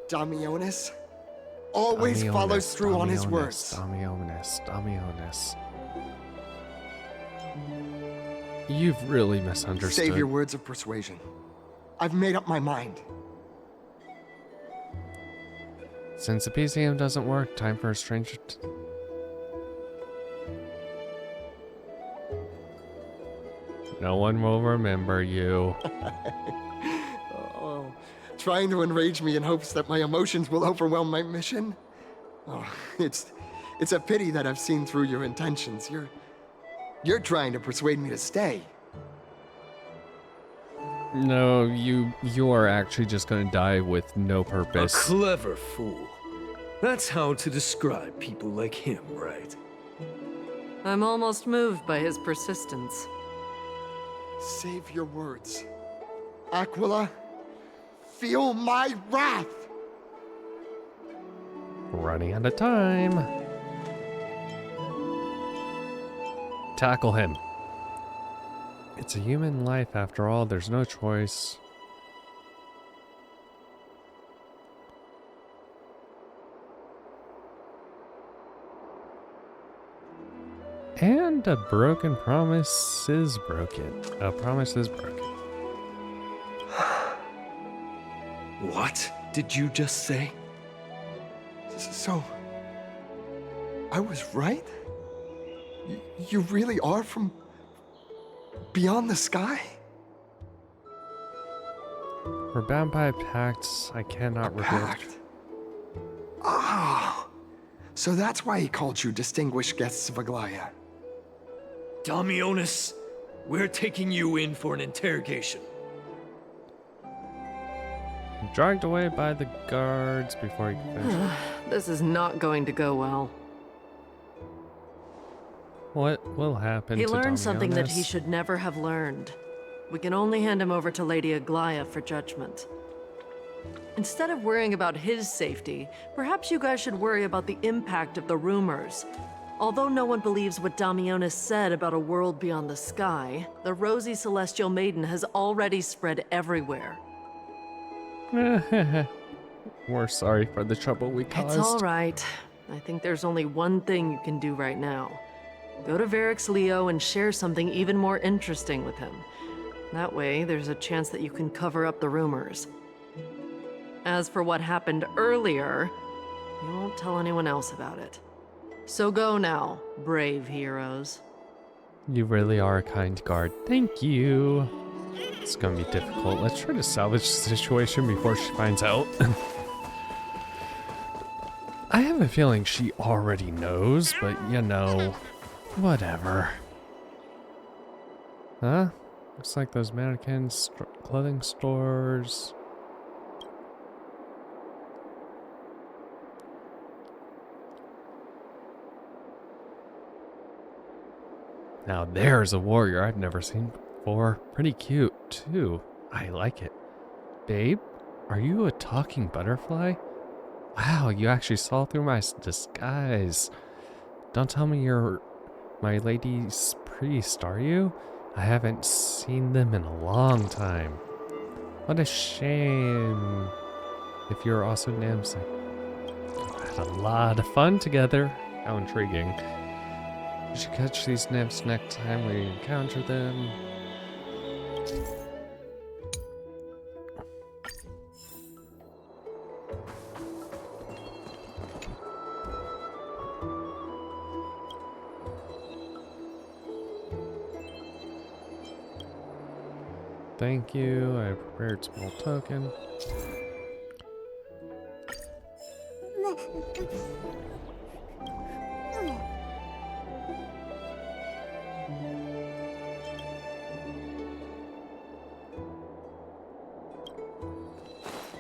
Damionis always follows through on his words. Damionis. You've really misunderstood. Save your words of persuasion. I've made up my mind. Since the PCM doesn't work, time for a stranger No one will remember you. Oh, trying to enrage me in hopes that my emotions will overwhelm my mission? Oh, it's a pity that I've seen through your intentions. You're trying to persuade me to stay. No, you are actually just gonna die with no purpose. A clever fool. That's how to describe people like him, right? I'm almost moved by his persistence. Save your words. Aquila, feel my wrath! Running out of time. Tackle him. It's a human life after all, there's no choice. And a broken promise is broken. A promise is broken. What did you just say? So, I was right? You really are from beyond the sky? We're bound by a pact I cannot reveal. Pact? Ah, so that's why he called you distinguished guests of Aglaia. Damionis, we're taking you in for an interrogation. Dragged away by the guards before he could finish. This is not going to go well. What will happen He to learned something that Damionis? he should never have learned. We can only hand him over to Lady Aglaia for judgment. Instead of worrying about his safety, perhaps you guys should worry about the impact of the rumors. Although no one believes what Damionis said about a world beyond the sky, the rosy celestial maiden has already spread everywhere. We're sorry for the trouble we caused. It's all right. I think there's only one thing you can do right now. Go to Varix Leo and share something even more interesting with him. That way, there's a chance that you can cover up the rumors. As for what happened earlier, you won't tell anyone else about it. So go now, brave heroes. You really are a kind guard. Thank you. It's gonna be difficult. Let's try to salvage the situation before she finds out. I have a feeling she already knows, but you know, whatever. Huh? Looks like those mannequins, clothing stores. Now there's a warrior I've never seen before. Pretty cute, too. I like it. Babe, are you a talking butterfly? Wow, you actually saw through my disguise. Don't tell me you're my lady's priest, are you? I haven't seen them in a long time. What a shame. If you're also namesake. Had a lot of fun together. How intriguing. We should catch these nymphs next time we encounter them. Thank you. I prepared small token.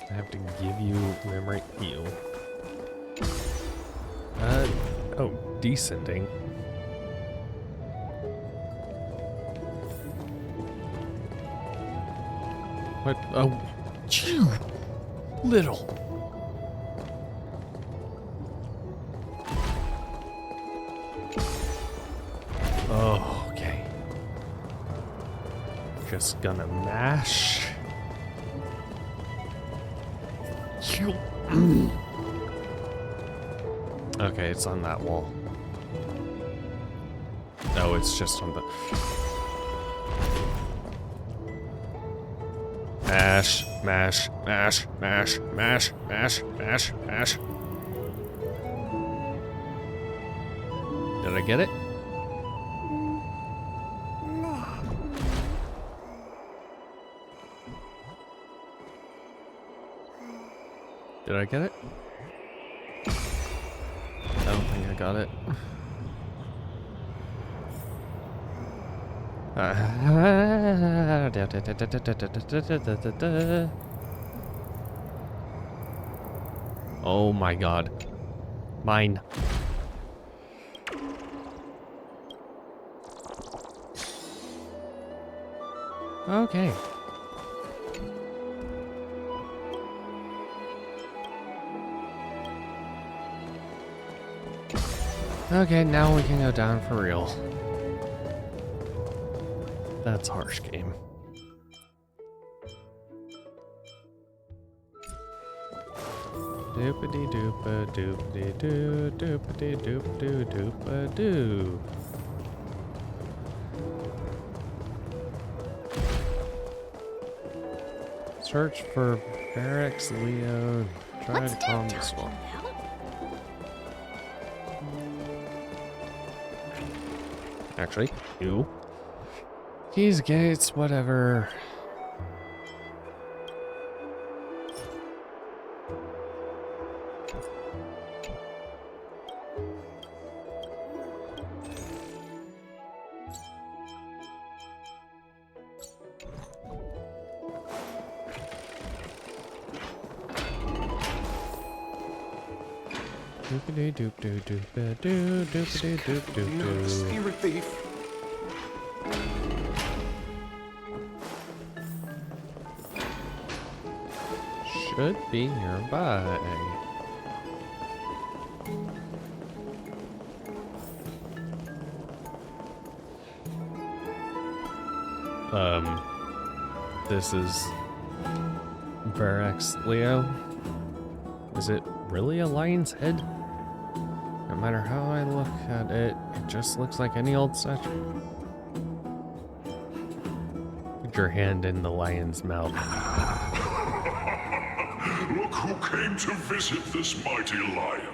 I have to give you memory heal. Oh, descending. What? Oh, you little. Oh, okay. Just gonna mash. You. Okay, it's on that wall. No, it's just on the. Mash, mash, mash, mash, mash, mash, mash, mash. Did I get it? Did I get it? I don't think I got it. Oh my god. Mine. Okay. Okay, now we can go down for real. That's harsh game. Doopity doopa doopity doo doopity doop doo doopa doo. Search for Varix Leo. Try to calm the storm. Actually, you. Keys, gates, whatever. Doopity doop doo doop doo doopity doop doop doo. Spirit thief. Should be nearby. This is Varix Leo. Is it really a lion's head? No matter how I look at it, it just looks like any old statue. Put your hand in the lion's mouth. Look who came to visit this mighty lion.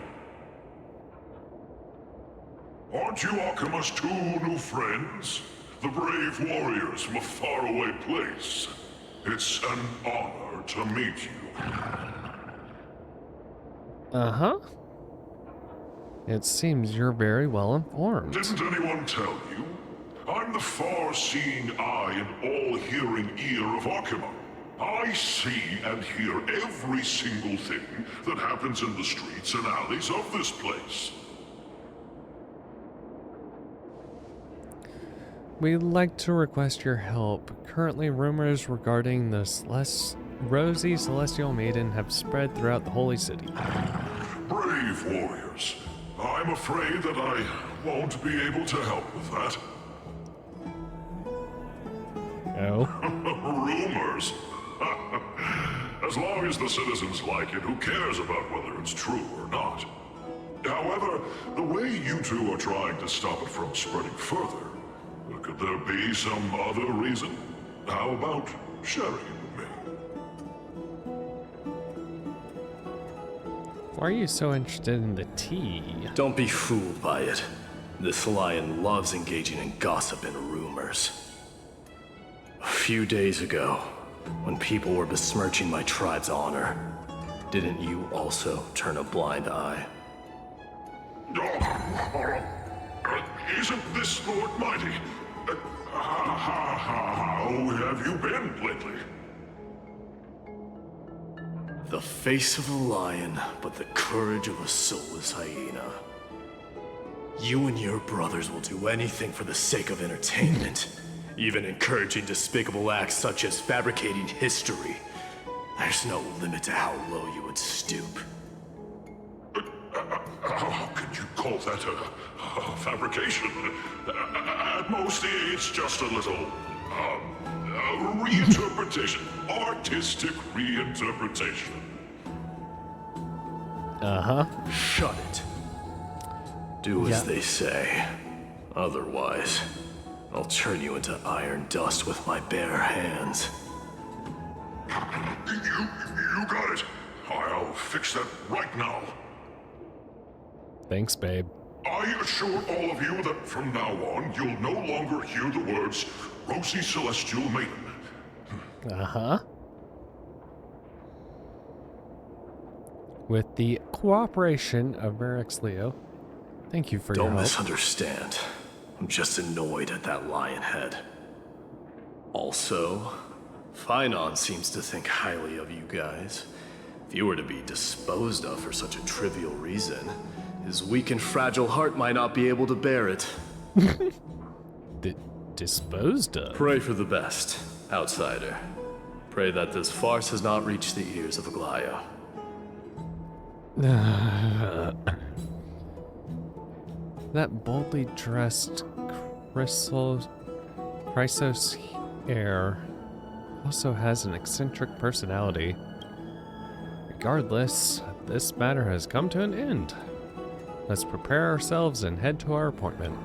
Aren't you Akima's 2 new friends? The brave warriors from a faraway place. It's an honor to meet you. Uh-huh. It seems you're very well informed. Didn't anyone tell you? I'm the far-seeing eye and all-hearing ear of Akima. I see and hear every single thing that happens in the streets and alleys of this place. We'd like to request your help. Currently, rumors regarding the Rosy Celestial Maiden have spread throughout the Holy City. Brave warriors. I'm afraid that I won't be able to help with that. Oh? Rumors? As long as the citizens like it, who cares about whether it's true or not? However, the way you two are trying to stop it from spreading further, could there be some other reason? How about sharing it with me? Why are you so interested in the tea? Don't be fooled by it. This lion loves engaging in gossip and rumors. A few days ago, when people were besmirching my tribe's honor, didn't you also turn a blind eye? Isn't this Lord Mighty? How have you been lately? The face of a lion, but the courage of a soulless hyena. You and your brothers will do anything for the sake of entertainment, even encouraging despicable acts such as fabricating history. There's no limit to how low you would stoop. How could you call that a fabrication? At most, it's just a little reinterpretation. Artistic reinterpretation. Uh-huh. Shut it. Do as Yeah. they say. Otherwise, I'll turn you into iron dust with my bare hands. You got it. I'll fix that right now. Thanks, babe. I assure all of you that from now on, you'll no longer hear the words Rosy Celestial Maiden. Uh-huh. With the cooperation of Varix Leo, thank you for your Don't help. misunderstand. I'm just annoyed at that lion head. Also, Finon seems to think highly of you guys. If you were to be disposed of for such a trivial reason, his weak and fragile heart might not be able to bear it. Disposed of? Pray for the best, outsider. Pray that this farce has not reached the ears of Aglaya. That boldly dressed Chrysos heir also has an eccentric personality. Regardless, this matter has come to an end. Let's prepare ourselves and head to our appointment.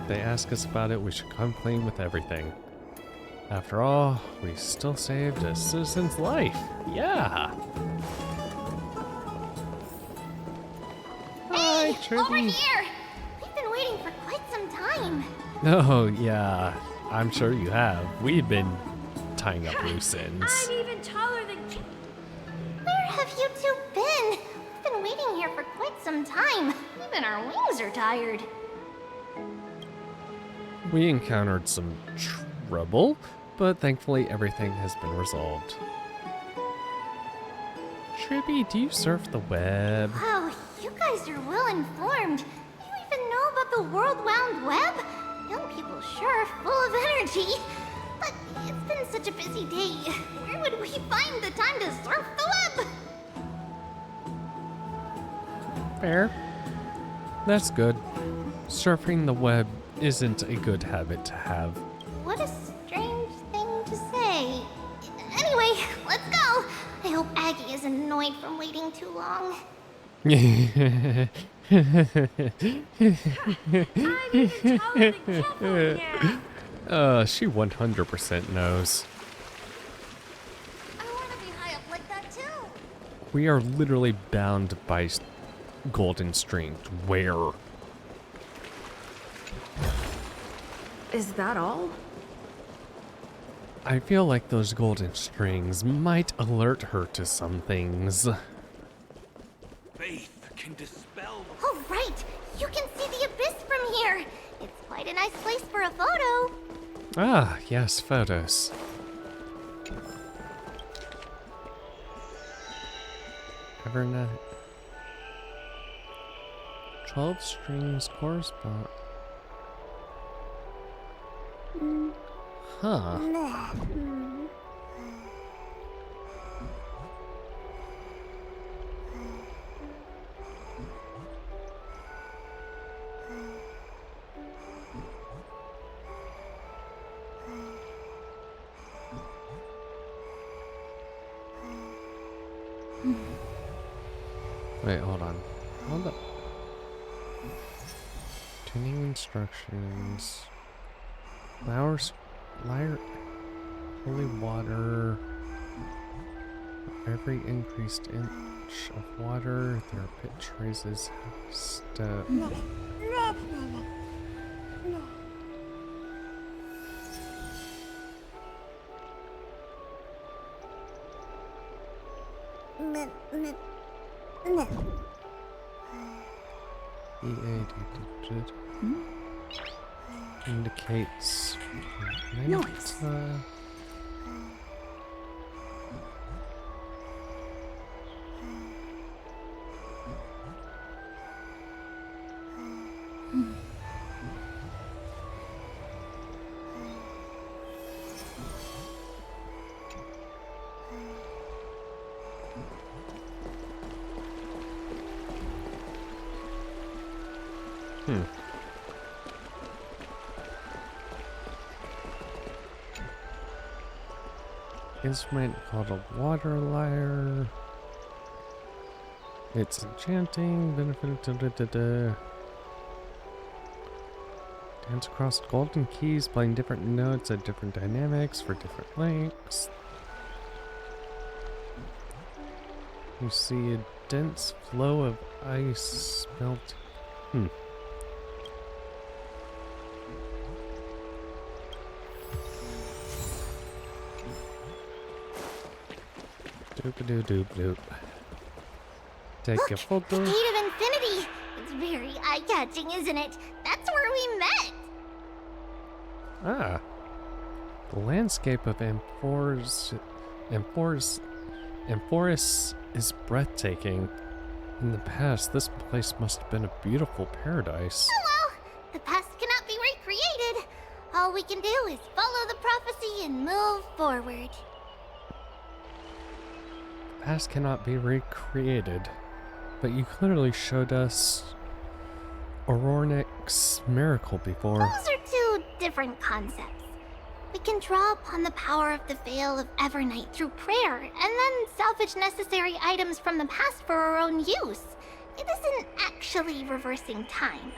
If they ask us about it, we should come clean with everything. After all, we still saved a citizen's life. Yeah! Hi, Hey, over Trippy. here! We've been waiting for quite some time. Oh, yeah. I'm sure you have. We've been tying up loose ends. I'm even taller than... Where have you two been? We've been waiting here for quite some time. Even our wings are tired. We encountered some trouble, but thankfully everything has been resolved. Trippy, do you surf the web? Wow, you guys are well informed. You even know about the World Wound Web? Young people sure are full of energy. But it's been such a busy day. Where would we find the time to surf the web? Fair. That's good. Surfing the web isn't a good habit to have. What a strange thing to say. Anyway, let's go. I hope Aggie isn't annoyed from waiting too long. She 100% knows. I want to be high up like that too. We are literally bound by golden string. Where? Is that all? I feel like those golden strings might alert her to some things. Faith can dispel. Oh, right! You can see the abyss from here! It's quite a nice place for a photo. Ah, yes, photos. Evernight. 12 strings correspond. Huh. Wait, hold on. Hold up. Tuning instructions. Flowers. Liar. Holy water. For every increased inch of water, their pitch raises half step. Indicates Noise. Instrument called a water lyre. It's enchanting, benefit. Dance across golden keys, playing different notes at different dynamics for different lengths. You see a dense flow of ice melt. Doop-a-doo-doop-doop. Take a photo. The Gate of Infinity! It's very eye-catching, isn't it? That's where we met! Ah. The landscape of Amphoris is breathtaking. In the past, this place must have been a beautiful paradise. Oh well, the past cannot be recreated. All we can do is follow the prophecy and move forward. Past cannot be recreated, but you clearly showed us Orornik's miracle before. Those are two different concepts. We can draw upon the power of the Veil of Evernight through prayer, and then salvage necessary items from the past for our own use. It isn't actually reversing time.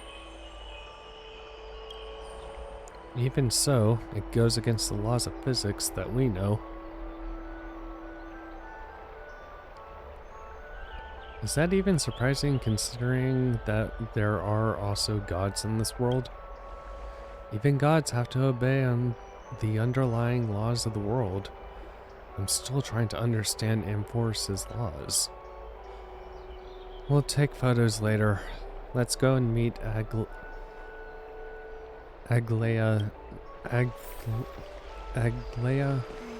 Even so, it goes against the laws of physics that we know. Is that even surprising considering that there are also gods in this world? Even gods have to obey on the underlying laws of the world. I'm still trying to understand Amphoris's laws. We'll take photos later. Let's go and meet Aglaia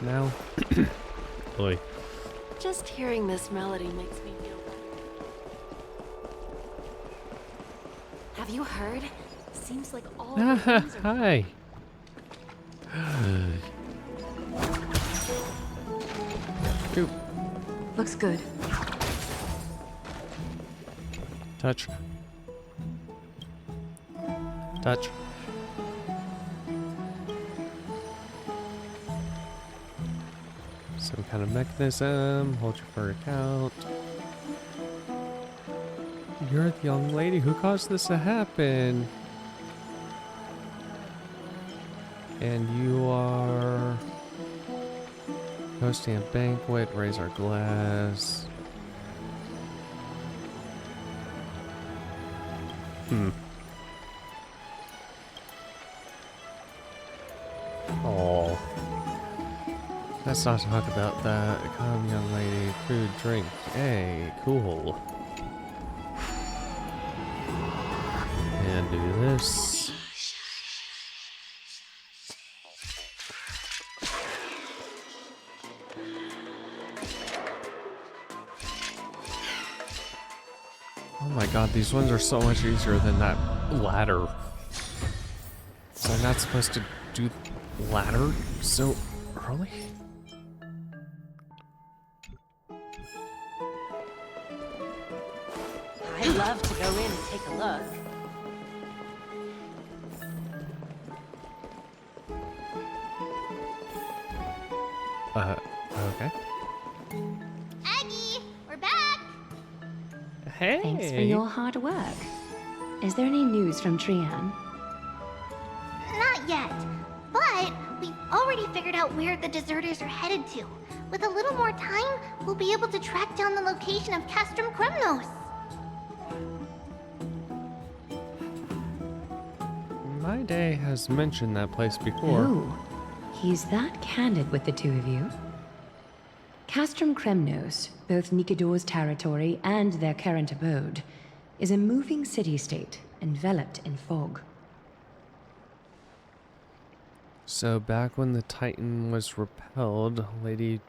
now. Oi. Just hearing this melody makes me feel better. Have you heard? Seems like all the things are... Hi. Oop. Looks good. Touch. Touch. Some kind of mechanism. Hold your fur account. you're the young lady who caused this to happen. And you are hosting a banquet, raise our glass. Oh. Let's not talk about that. Come, young lady. Food, drink. Hey, cool. And do this. Oh my god, these ones are so much easier than that ladder. So I'm not supposed to do ladder so early? I'd love to go in and take a look. Okay. Aggie, we're back! Hey! Thanks for your hard work. Is there any news from Trian? Not yet, but we've already figured out where the deserters are headed to. With a little more time, we'll be able to track down the location of Castrum Kremnos. My day has mentioned that place before. Oh, he's that candid with the two of you. Castrum Kremnos, both Nikador's territory and their current abode, is a moving city-state enveloped in fog. So back when the Titan was repelled, Lady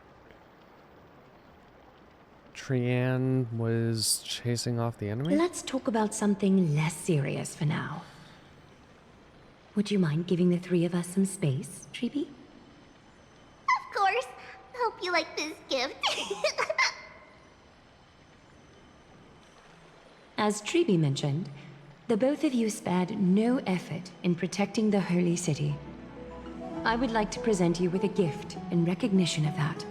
Trian was chasing off the enemy? Let's talk about something less serious for now. Would you mind giving the three of us some space, Treeby? Of course. Hope you like this gift. As Treeby mentioned, the both of you spared no effort in protecting the Holy City. I would like to present you with a gift in recognition of that.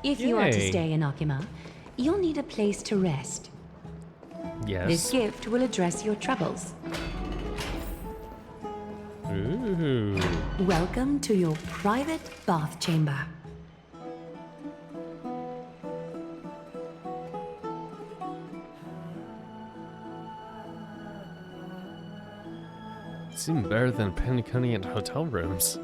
If you are to Yay. stay in Akima, you'll need a place to rest. Yes. This gift will address your troubles. Ooh. Welcome to your private bath chamber. Seem better than Peniconian hotel rooms.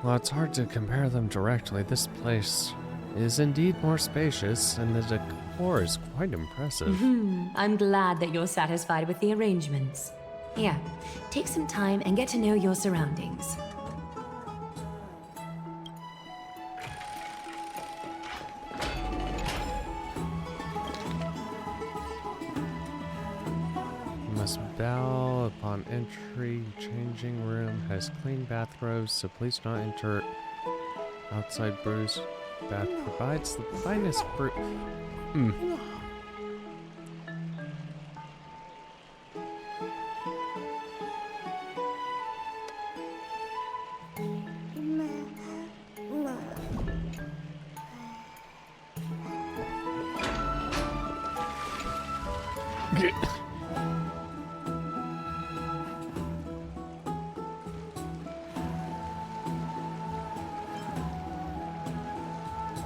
Well, it's hard to compare them directly. This place is indeed more spacious, and the decor is quite impressive. I'm glad that you're satisfied with the arrangements. Here, take some time and get to know your surroundings. Must bow upon entry. Changing room has clean bathrobes, so please do not enter. Outside brews bath provides the finest brew.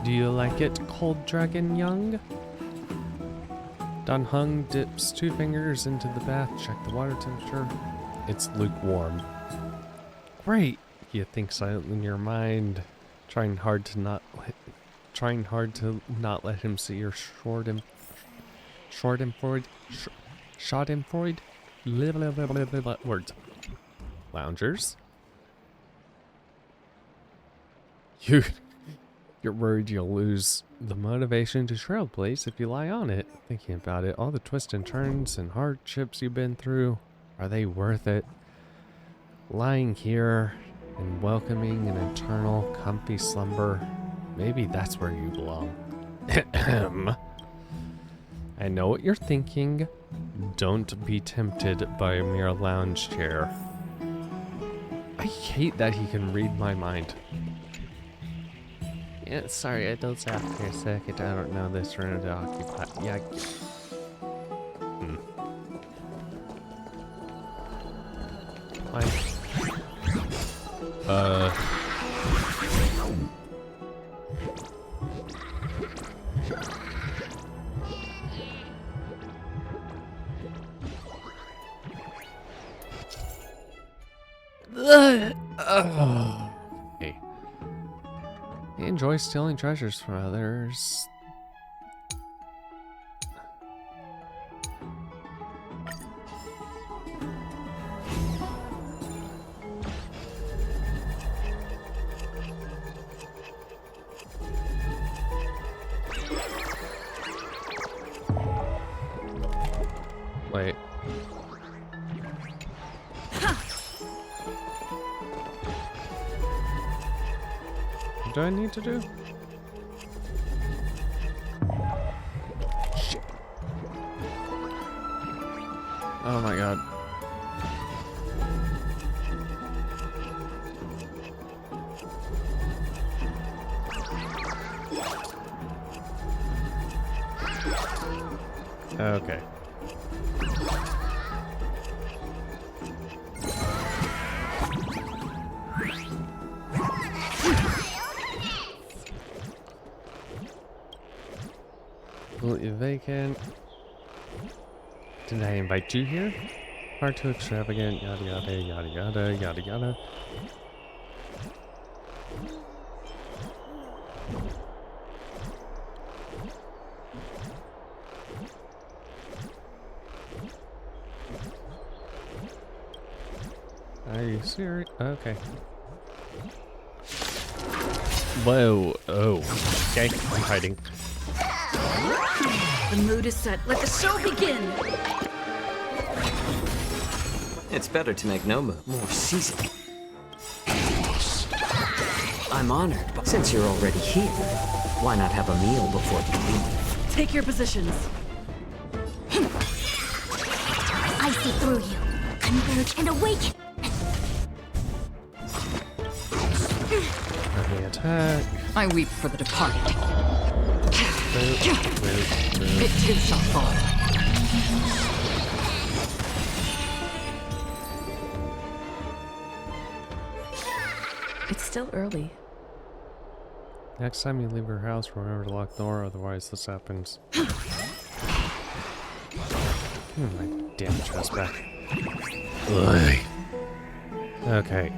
Do you like it, Cold Dragon Young? Dan Heng dips 2 fingers into the bath. Check the water temperature. It's lukewarm. Great, you think silently in your mind, trying hard to not let him see your Schadenfreude words. Loungers. You're worried you'll lose the motivation to trailblaze if you lie on it. Thinking about it, all the twists and turns and hardships you've been through, are they worth it? Lying here and welcoming an eternal, comfy slumber, maybe that's where you belong. I know what you're thinking. Don't be tempted by a mere lounge chair. I hate that he can read my mind. sorry, I dozed off for a second. I don't know this room to occupy. Yeah. Okay. He enjoys stealing treasures from others. Wait. What do I need to do? Shit. Oh my god. Okay. Completely vacant. Did I invite you here? Far too extravagant, yada yada yada yada yada yada. Are you serious? Okay. Whoa. Oh. Okay, I'm hiding. The mood is set. Let the show begin! It's better to make no move. More seasoning. I'm honored, but since you're already here, why not have a meal before you leave? Take your positions. I see through you. Converge and awake. Okay, attack. I weep for the departed. Move. It too shall fall. It's still early. Next time you leave your house, remember to lock the door, otherwise this happens. My damn chest back. Ugh. Okay.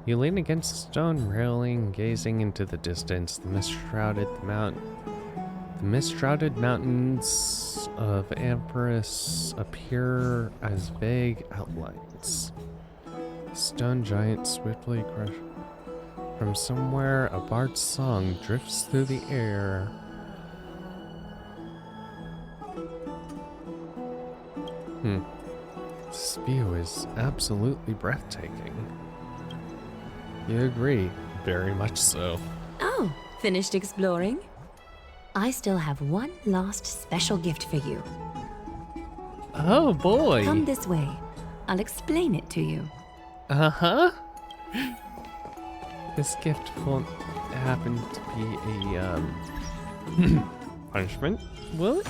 You lean against the stone railing, gazing into the distance. The mist-shrouded mountains of Amperus appear as vague outlines. Stone giant swiftly crush. From somewhere, a bard's song drifts through the air. This view is absolutely breathtaking. You agree, very much so. Oh, finished exploring? I still have one last special gift for you. Oh boy! Come this way. I'll explain it to you. Uh-huh. This gift won't happen to be a, punishment, will it?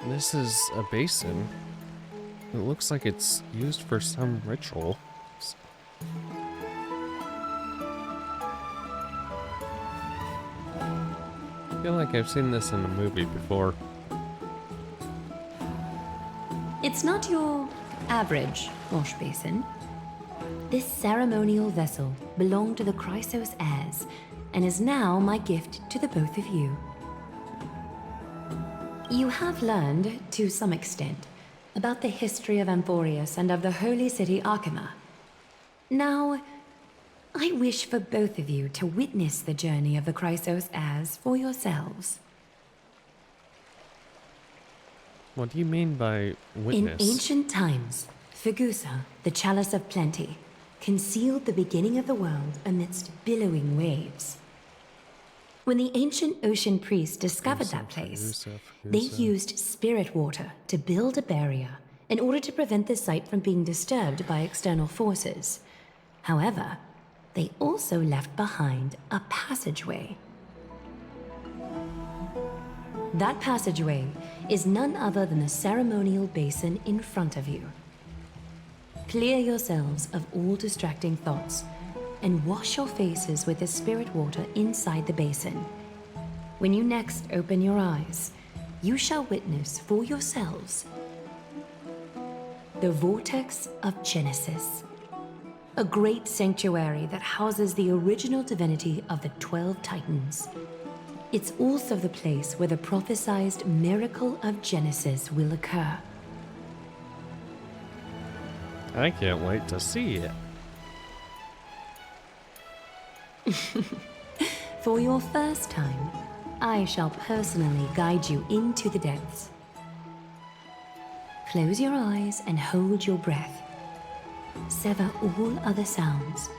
This is a basin. It looks like it's used for some ritual. I feel like I've seen this in a movie before. It's not your average wash basin. This ceremonial vessel belonged to the Chrysos heirs and is now my gift to the both of you. You have learned, to some extent, about the history of Amphorius and of the holy city Arkema. Now, I wish for both of you to witness the journey of the Chrysos heirs for yourselves. What do you mean by witness? In ancient times, Fegusa, the Chalice of Plenty, concealed the beginning of the world amidst billowing waves. When the ancient ocean priests discovered that place, they used spirit water to build a barrier in order to prevent the site from being disturbed by external forces. However, they also left behind a passageway. That passageway is none other than the ceremonial basin in front of you. Clear yourselves of all distracting thoughts and wash your faces with the spirit water inside the basin. When you next open your eyes, you shall witness for yourselves the Vortex of Genesis, a great sanctuary that houses the original divinity of the 12 Titans. It's also the place where the prophesied miracle of Genesis will occur. I can't wait to see it. For your first time, I shall personally guide you into the depths. Close your eyes and hold your breath. Sever all other sounds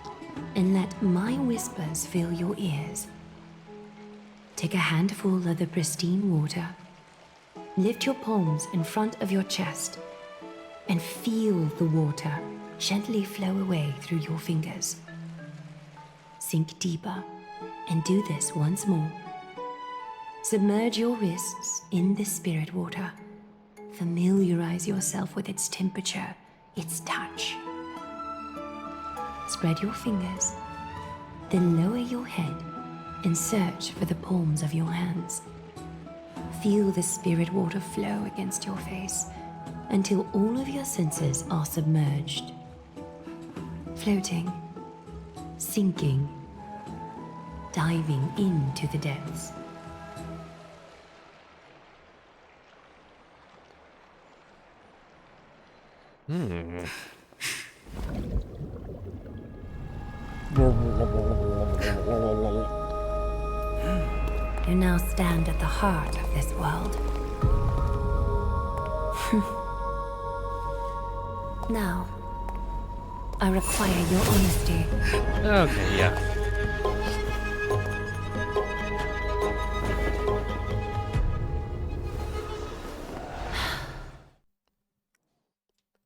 and let my whispers fill your ears. Take a handful of the pristine water, lift your palms in front of your chest, and feel the water gently flow away through your fingers. Sink deeper and do this once more. Submerge your wrists in the spirit water. Familiarize yourself with its temperature, its touch. Spread your fingers, then lower your head and search for the palms of your hands. Feel the spirit water flow against your face until all of your senses are submerged. Floating, sinking, diving into the depths. You now stand at the heart of this world. Now, I require your honesty. Okay, yeah.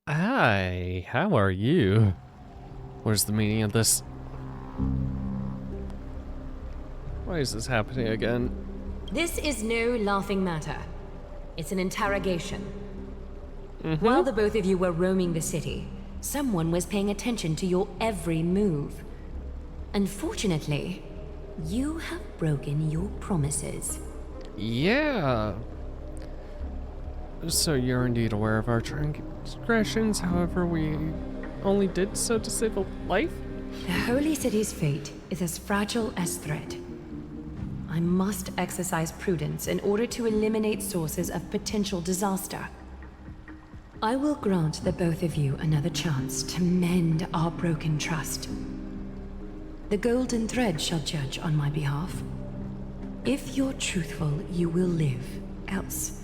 Hi, how are you? Where's the meaning of this? Why is this happening again? This is no laughing matter. It's an interrogation. While the both of you were roaming the city, someone was paying attention to your every move. Unfortunately, you have broken your promises. Yeah. So you're indeed aware of our transgressions, however we only did so to save a life? The Holy City's fate is as fragile as thread. I must exercise prudence in order to eliminate sources of potential disaster. I will grant the both of you another chance to mend our broken trust. The Golden Thread shall judge on my behalf. If you're truthful, you will live. Else,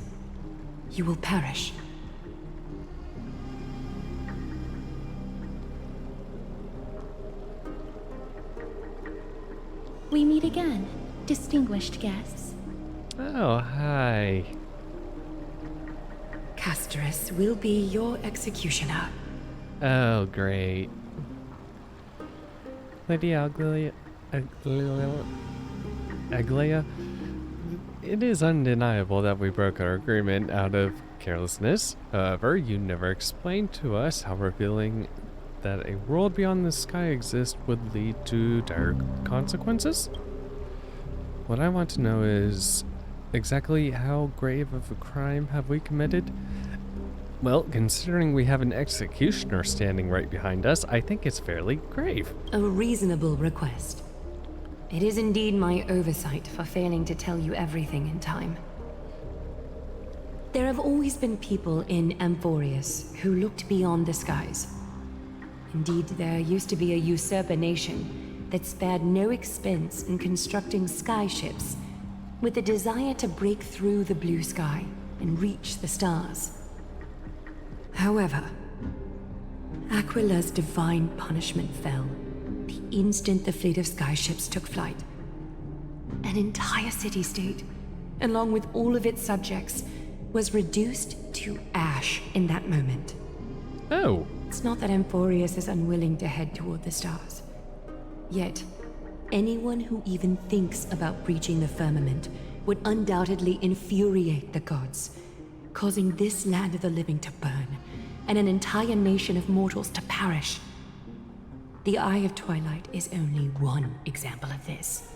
you will perish. We meet again, distinguished guests. Oh, hi. Castorus will be your executioner. Oh, great. Lady Aglaia, it is undeniable that we broke our agreement out of carelessness. However, you never explained to us how revealing that a world beyond the sky exists would lead to dire consequences. What I want to know is exactly how grave of a crime have we committed? Well, considering we have an executioner standing right behind us, I think it's fairly grave. A reasonable request. It is indeed my oversight for failing to tell you everything in time. There have always been people in Amphorius who looked beyond the skies. Indeed, there used to be a usurper nation that spared no expense in constructing skyships with the desire to break through the blue sky and reach the stars. However, Aquila's divine punishment fell the instant the fleet of skyships took flight. An entire city-state, along with all of its subjects, was reduced to ash in that moment. Oh. It's not that Amphorius is unwilling to head toward the stars. Yet, anyone who even thinks about breaching the firmament would undoubtedly infuriate the gods, causing this land of the living to burn, and an entire nation of mortals to perish. The Eye of Twilight is only one example of this.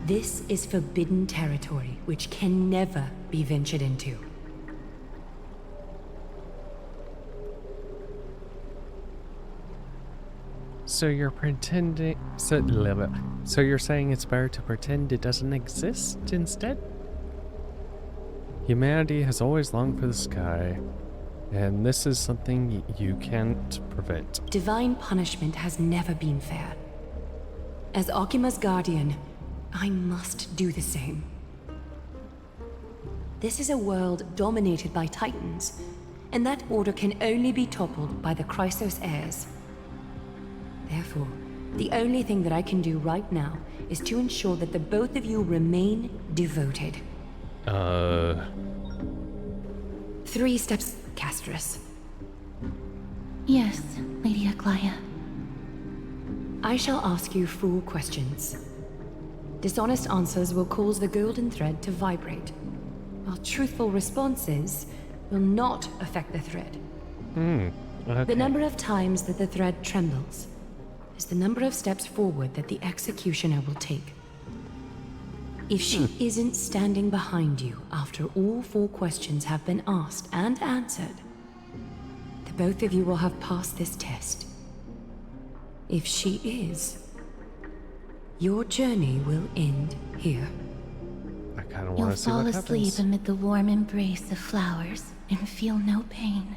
This is forbidden territory which can never be ventured into. So you're pretending... So you're saying it's better to pretend it doesn't exist instead? Humanity has always longed for the sky, and this is something you can't prevent. Divine punishment has never been fair. As Okima's guardian, I must do the same. This is a world dominated by Titans, and that order can only be toppled by the Chrysos heirs. Therefore, the only thing that I can do right now is to ensure that the both of you remain devoted. 3 steps, Castris. Yes, Lady Aglaia. I shall ask you 4 questions. Dishonest answers will cause the golden thread to vibrate, while truthful responses will not affect the thread. Okay. The number of times that the thread trembles is the number of steps forward that the executioner will take. If she isn't standing behind you after all 4 questions have been asked and answered, the both of you will have passed this test. If she is, your journey will end here. I kind of You'll want to see fall what asleep happens. amid the warm embrace of flowers and feel no pain.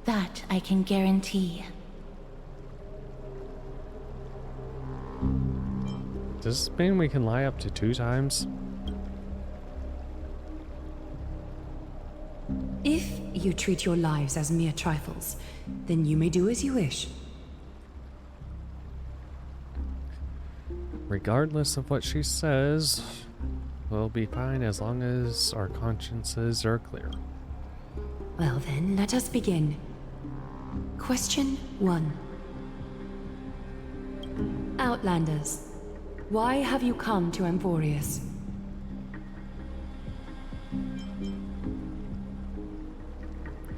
That I can guarantee. Does this mean we can lie up to 2 times? If you treat your lives as mere trifles, then you may do as you wish. Regardless of what she says, we'll be fine as long as our consciences are clear. Well then, let us begin. Question 1. Outlanders, why have you come to Amphorius?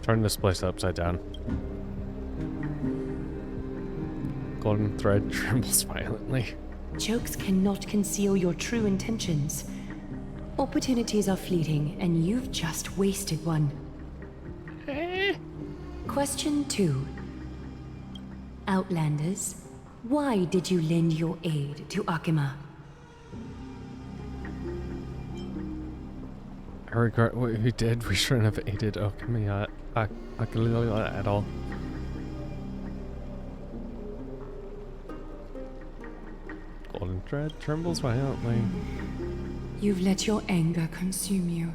Turn this place upside down. Golden thread trembles violently. Jokes cannot conceal your true intentions. Opportunities are fleeting, and you've just wasted one. Question 2. Outlanders, why did you lend your aid to Akima? I regret what we did. We shouldn't have aided Okami at all. Golden thread trembles violently. You've let your anger consume you.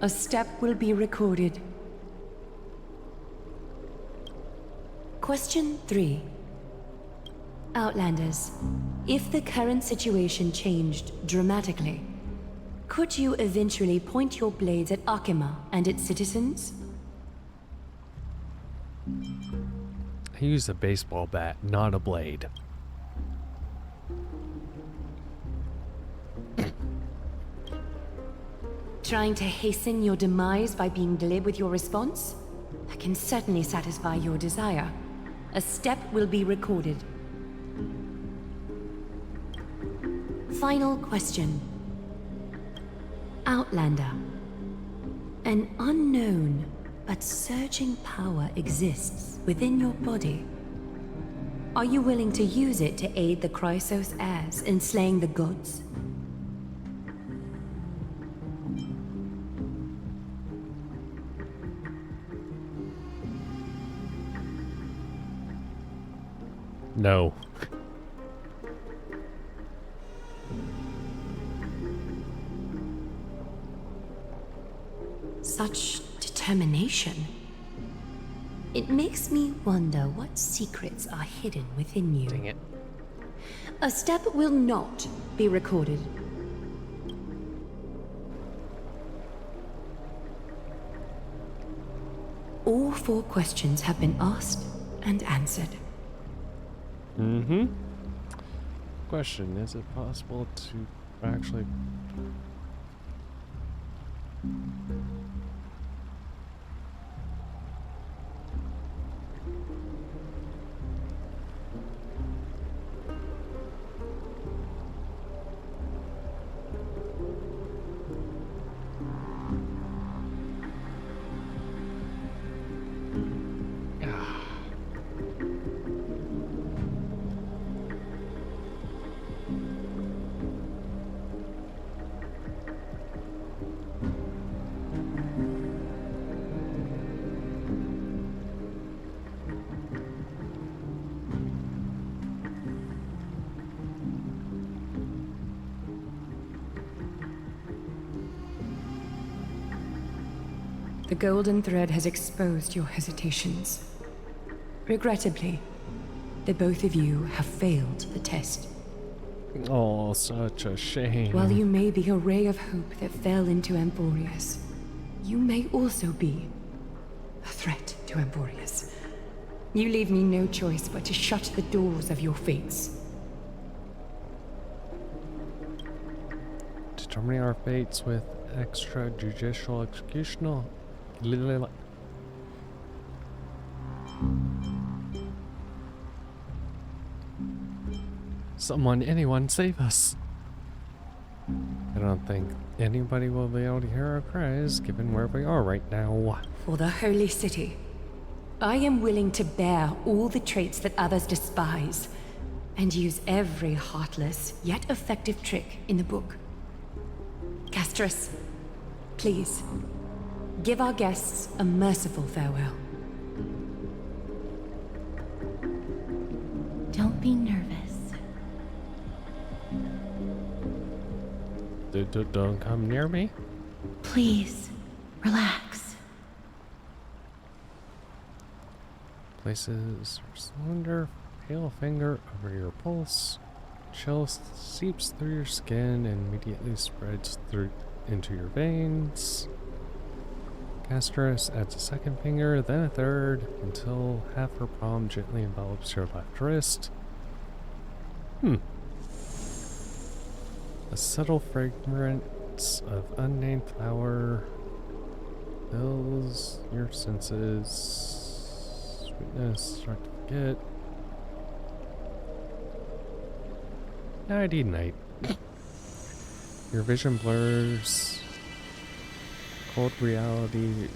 A step will be recorded. Question 3. Outlanders, if the current situation changed dramatically, could you eventually point your blades at Akima and its citizens? I used a baseball bat, not a blade. Trying to hasten your demise by being glib with your response? That can certainly satisfy your desire. A step will be recorded. Final question. Outlander. An unknown but surging power exists within your body. Are you willing to use it to aid the Chrysos heirs in slaying the gods? No. Such determination. It makes me wonder what secrets are hidden within you. Dang it. A step will not be recorded. All 4 questions have been asked and answered. Mm-hmm. Question, is it possible to actually... The golden thread has exposed your hesitations. Regrettably, the both of you have failed the test. Oh, such a shame. While you may be a ray of hope that fell into Amphorius, you may also be a threat to Amphorius. You leave me no choice but to shut the doors of your fates. Determining our fates with extrajudicial executional. Someone, anyone, save us. I don't think anybody will be able to hear our cries given where we are right now. For the Holy City, I am willing to bear all the traits that others despise and use every heartless yet effective trick in the book. Castris, please, give our guests a merciful farewell. Don't be nervous. Don't come near me. Please, relax. Places your slender, pale finger over your pulse. Chill seeps through your skin and immediately spreads through into your veins. Castris adds a second finger, then a third, until half her palm gently envelops your left wrist. A subtle fragrance of unnamed flower fills your senses. Sweetness, start to forget. Nighty night. Your vision blurs. Cold reality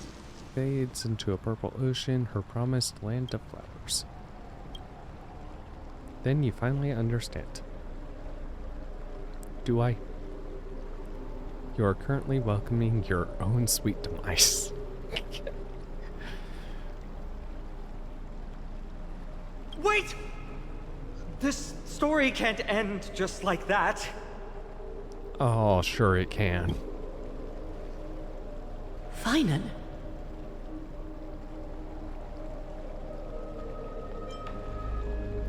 fades into a purple ocean, her promised land of flowers. Then you finally understand. Do I? You are currently welcoming your own sweet demise. Wait! This story can't end just like that. Oh, sure it can. Finan.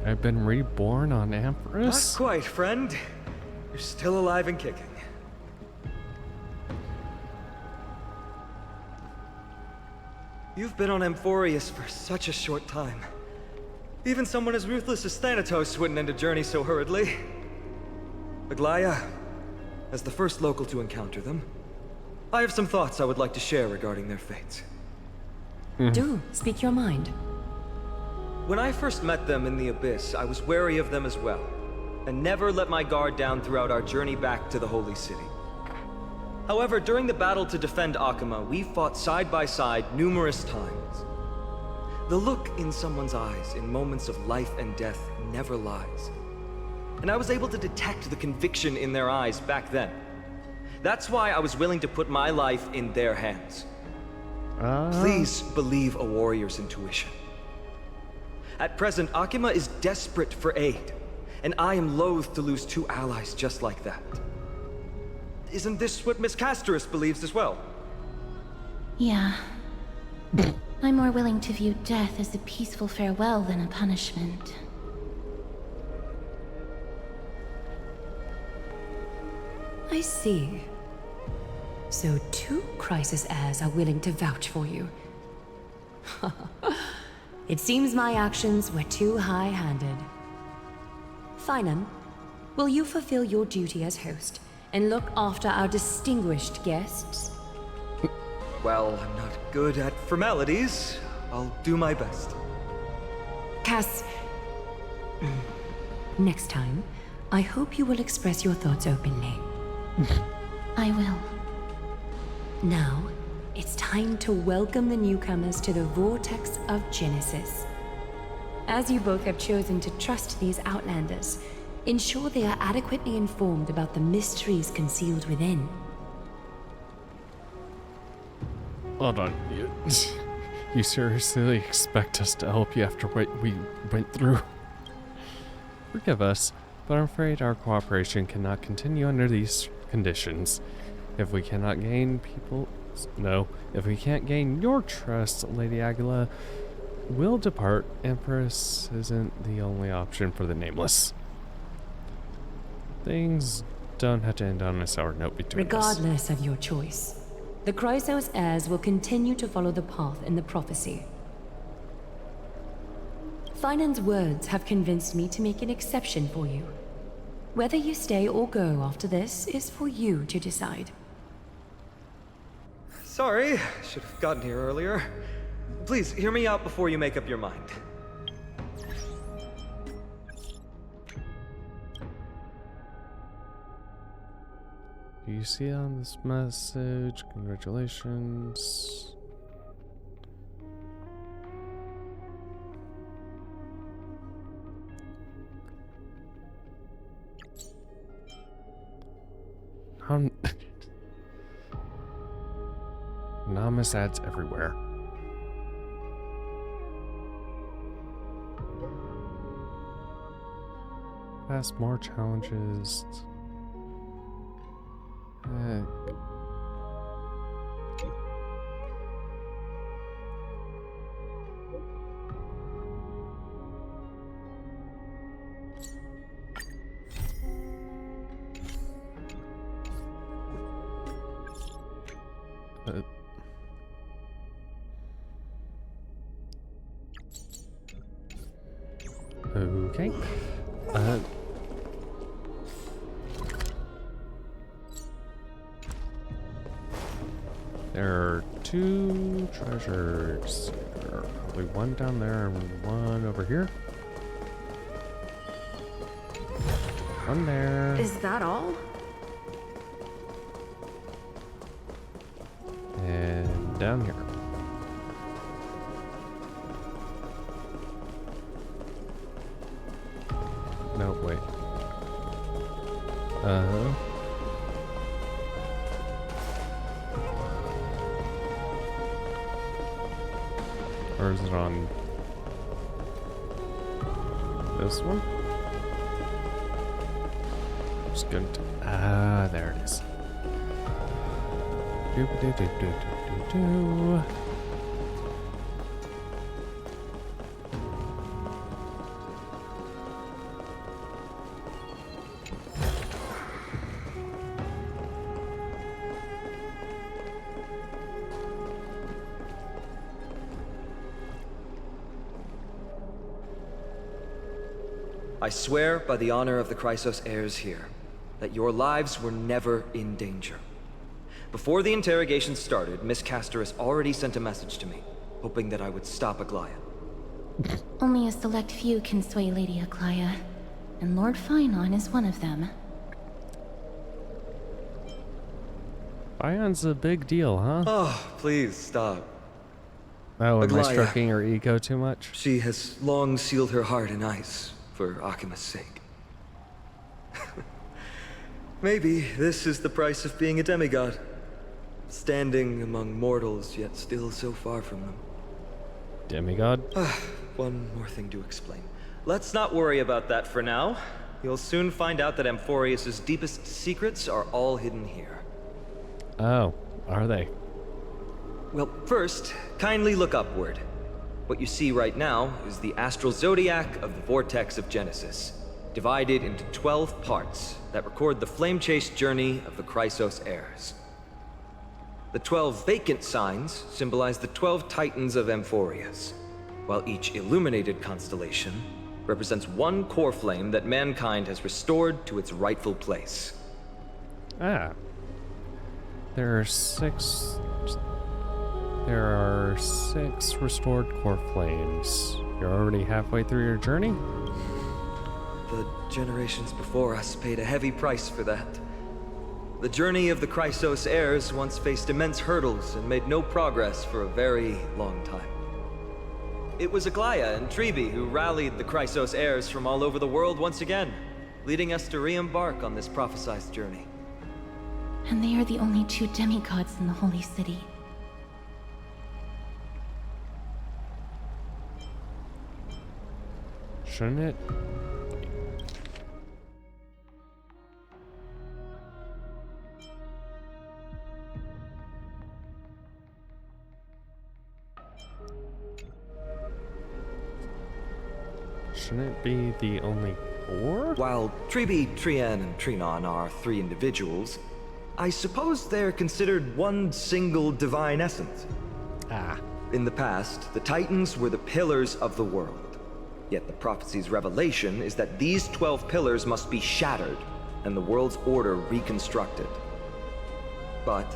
I've been reborn on Amphorus? Not quite, friend. You're still alive and kicking. You've been on Amphorius for such a short time. Even someone as ruthless as Thanatos wouldn't end a journey so hurriedly. Aglaya, as the first local to encounter them, I have some thoughts I would like to share regarding their fates. Do speak your mind. When I first met them in the Abyss, I was wary of them as well, and never let my guard down throughout our journey back to the Holy City. However, during the battle to defend Akama, we fought side by side numerous times. The look in someone's eyes in moments of life and death never lies. And I was able to detect the conviction in their eyes back then. That's why I was willing to put my life in their hands. Please believe a warrior's intuition. At present, Akama is desperate for aid, and I am loath to lose 2 allies just like that. Isn't this what Miss Castris believes as well? Yeah. I'm more willing to view death as a peaceful farewell than a punishment. I see. So 2 Crisis heirs are willing to vouch for you. It seems my actions were too high-handed. Finan, will you fulfill your duty as host and look after our distinguished guests? Well, I'm not good at formalities. I'll do my best. Cass, next time, I hope you will express your thoughts openly. I will. Now, it's time to welcome the newcomers to the Vortex of Genesis. As you both have chosen to trust these Outlanders, ensure they are adequately informed about the mysteries concealed within. Hold on. You seriously expect us to help you after what we went through? Forgive us, but I'm afraid our cooperation cannot continue under these conditions. If we cannot gain if we can't gain your trust, Lady Aguila, we'll depart. Empress isn't the only option for the Nameless. Things don't have to end on a sour note between us. Regardless of your choice, the Chrysos heirs will continue to follow the path in the prophecy. Finan's words have convinced me to make an exception for you. Whether you stay or go after this is for you to decide. Sorry, should have gotten here earlier. Please, hear me out before you make up your mind. Do you see on this message? Congratulations. Anonymous ads everywhere. Pass more challenges. Okay. There are 2 treasures. There are probably one down there and one over here. One there. Is that all? And down here. No, wait. Or is it on this one? Just going to, there it is. Do. I swear by the honor of the Chrysos heirs here, that your lives were never in danger. Before the interrogation started, Miss Castorus already sent a message to me, hoping that I would stop Aglaya. Only a select few can sway Lady Aglaya, and Lord Finon is one of them. Fion's a big deal, huh? Oh, please stop. Oh, am I Aglaya, stroking her ego too much? She has long sealed her heart in ice for Akima's sake. Maybe this is the price of being a demigod. Standing among mortals, yet still so far from them. Demigod? One more thing to explain. Let's not worry about that for now. You'll soon find out that Amphorius' deepest secrets are all hidden here. Oh, are they? Well, first, kindly look upward. What you see right now is the astral zodiac of the Vortex of Genesis, divided into 12 parts that record the flame-chased journey of the Chrysos heirs. The 12 vacant signs symbolize the 12 titans of Amphorius, while each illuminated constellation represents one core flame that mankind has restored to its rightful place. Ah. There are six restored core flames. You're already halfway through your journey? The generations before us paid a heavy price for that. The journey of the Chrysos heirs once faced immense hurdles and made no progress for a very long time. It was Aglaya and Tribi who rallied the Chrysos heirs from all over the world once again, leading us to re-embark on this prophesized journey. And they are the only 2 demigods in the Holy City. Shouldn't it? Shouldn't it be the only 4? While Tribi, Trian, and Trinon are 3 individuals, I suppose they're considered one single divine essence. Ah. In the past, the Titans were the pillars of the world. Yet the prophecy's revelation is that these 12 pillars must be shattered and the world's order reconstructed. But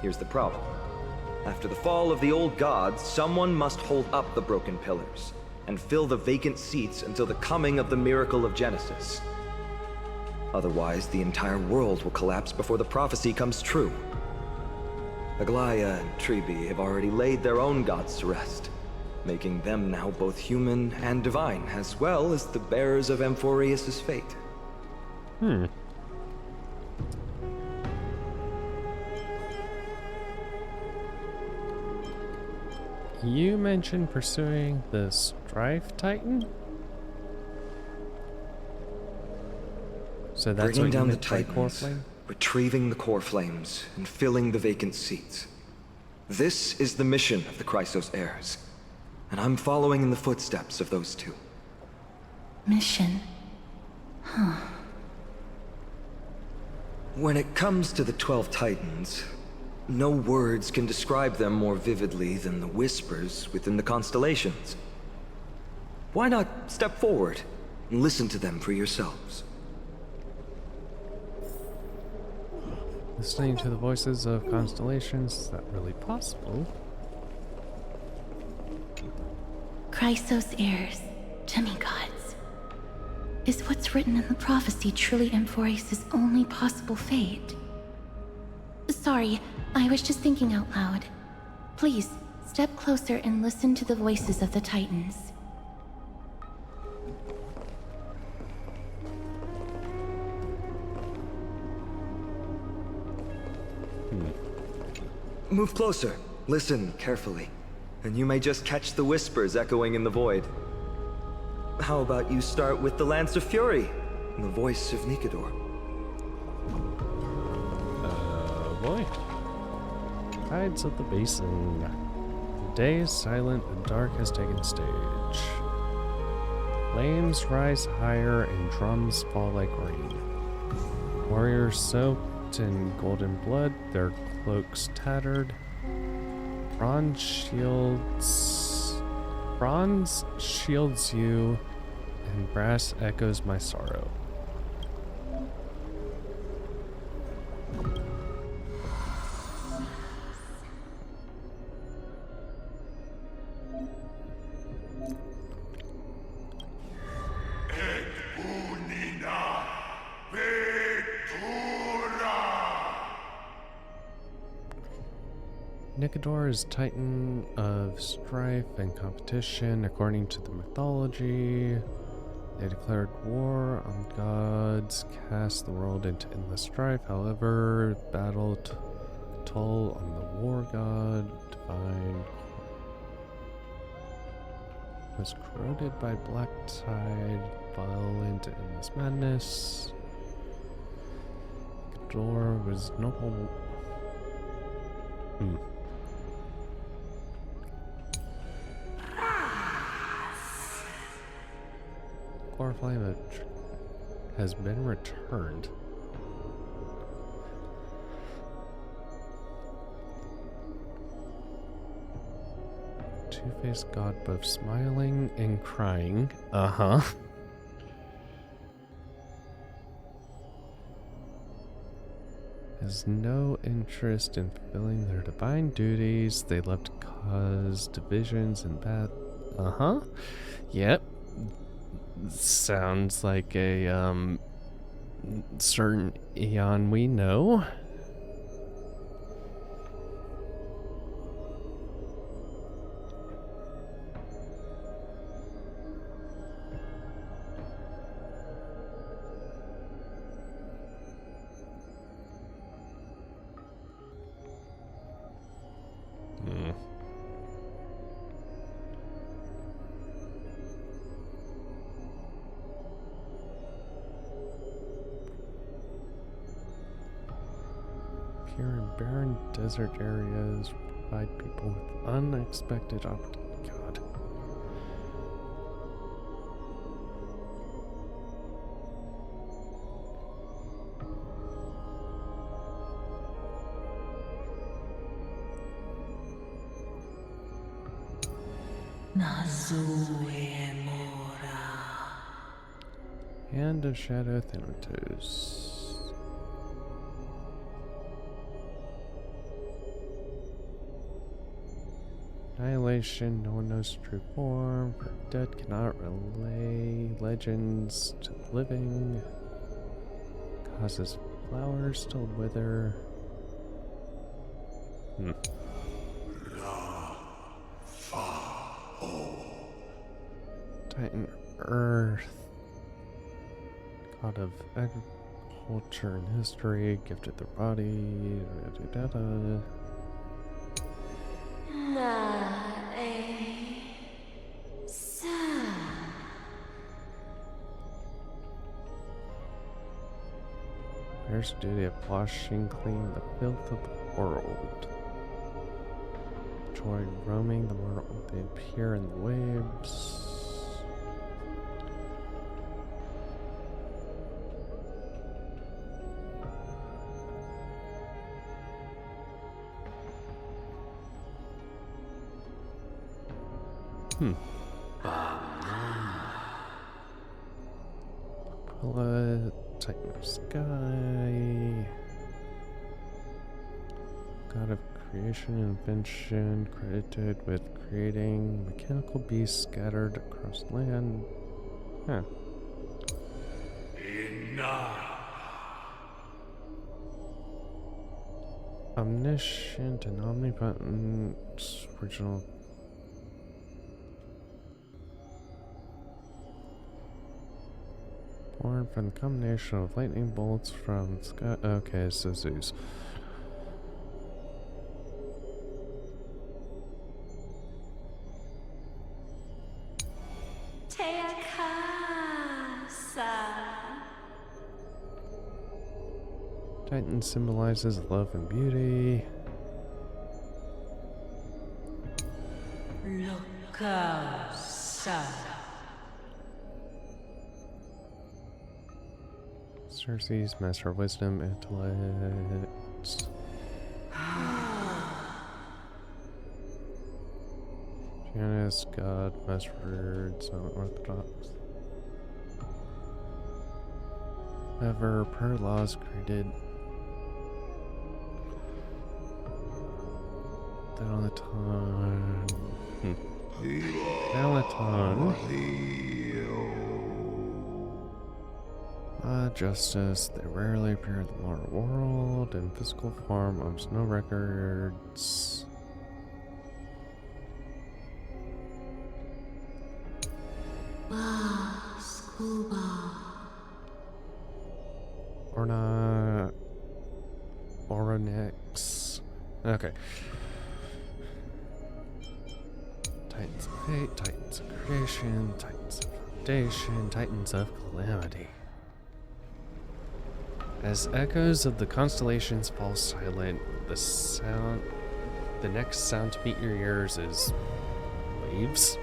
here's the problem. After the fall of the old gods, someone must hold up the broken pillars and fill the vacant seats until the coming of the miracle of Genesis. Otherwise, the entire world will collapse before the prophecy comes true. Aglaya and Tribi have already laid their own gods to rest, making them now both human and divine, as well as the bearers of Amphorius' fate. You mentioned pursuing the Strife Titan? So that's bringing what down you the meant by core Titans, flame? retrieving the core flames, and filling the vacant seats. This is the mission of the Chrysos heirs, and I'm following in the footsteps of those 2. Mission? Huh. When it comes to the 12 Titans, no words can describe them more vividly than the whispers within the constellations. Why not step forward and listen to them for yourselves? Listening to the voices of constellations, is that really possible? Chrysos heirs, demigods. Is what's written in the prophecy truly Amphorius' only possible fate? Sorry, I was just thinking out loud. Please, step closer and listen to the voices of the Titans. Move closer, listen carefully, and you may just catch the whispers echoing in the void. How about you start with the Lance of Fury, and the voice of Nikedor? Boy. Tides of the basin. The day is silent, the dark has taken stage. Flames rise higher and drums fall like rain. Warriors soaked in golden blood, their cloaks tattered. Bronze shields you, and brass echoes my sorrow. Nikedor is Titan of strife and competition. According to the mythology, they declared war on gods, cast the world into endless strife. However, battle toll on the war god, divine, was corroded by black tide, violent endless madness. Nikedor was noble. Power flame has been returned. Two-faced god both smiling and crying. Uh-huh. Has no interest in fulfilling their divine duties. They love to cause divisions and bad. Uh-huh. Yep. Sounds like a certain Eon we know. Pure and barren desert areas provide people with unexpected opportunities. God. Hand of Shadow Thanatos. Annihilation, no one knows true form. For dead cannot relay legends to the living. Causes flowers to wither. Titan Earth. God of agriculture and history, gifted their body. There's the duty of washing clean the filth of the world. Joy roaming the world, they appear in the waves. Titan of Sky. God of creation and invention, credited with creating mechanical beasts scattered across land. Huh. Omniscient and omnipotent, original. Born from the combination of lightning bolts from sky. Okay, so Zeus. Titan symbolizes love and beauty. Circe's master of wisdom, intellect. Janus, God, master, silent orthodox. Ever per laws created. Peloton. Justice. They rarely appear in the mortal world. In physical form, owns no records. Oronex. Okay. Titans of Fate, Titans of Creation, Titans of Foundation, Titans of Calamity. As echoes of the constellations fall silent, the next sound to meet your ears is waves.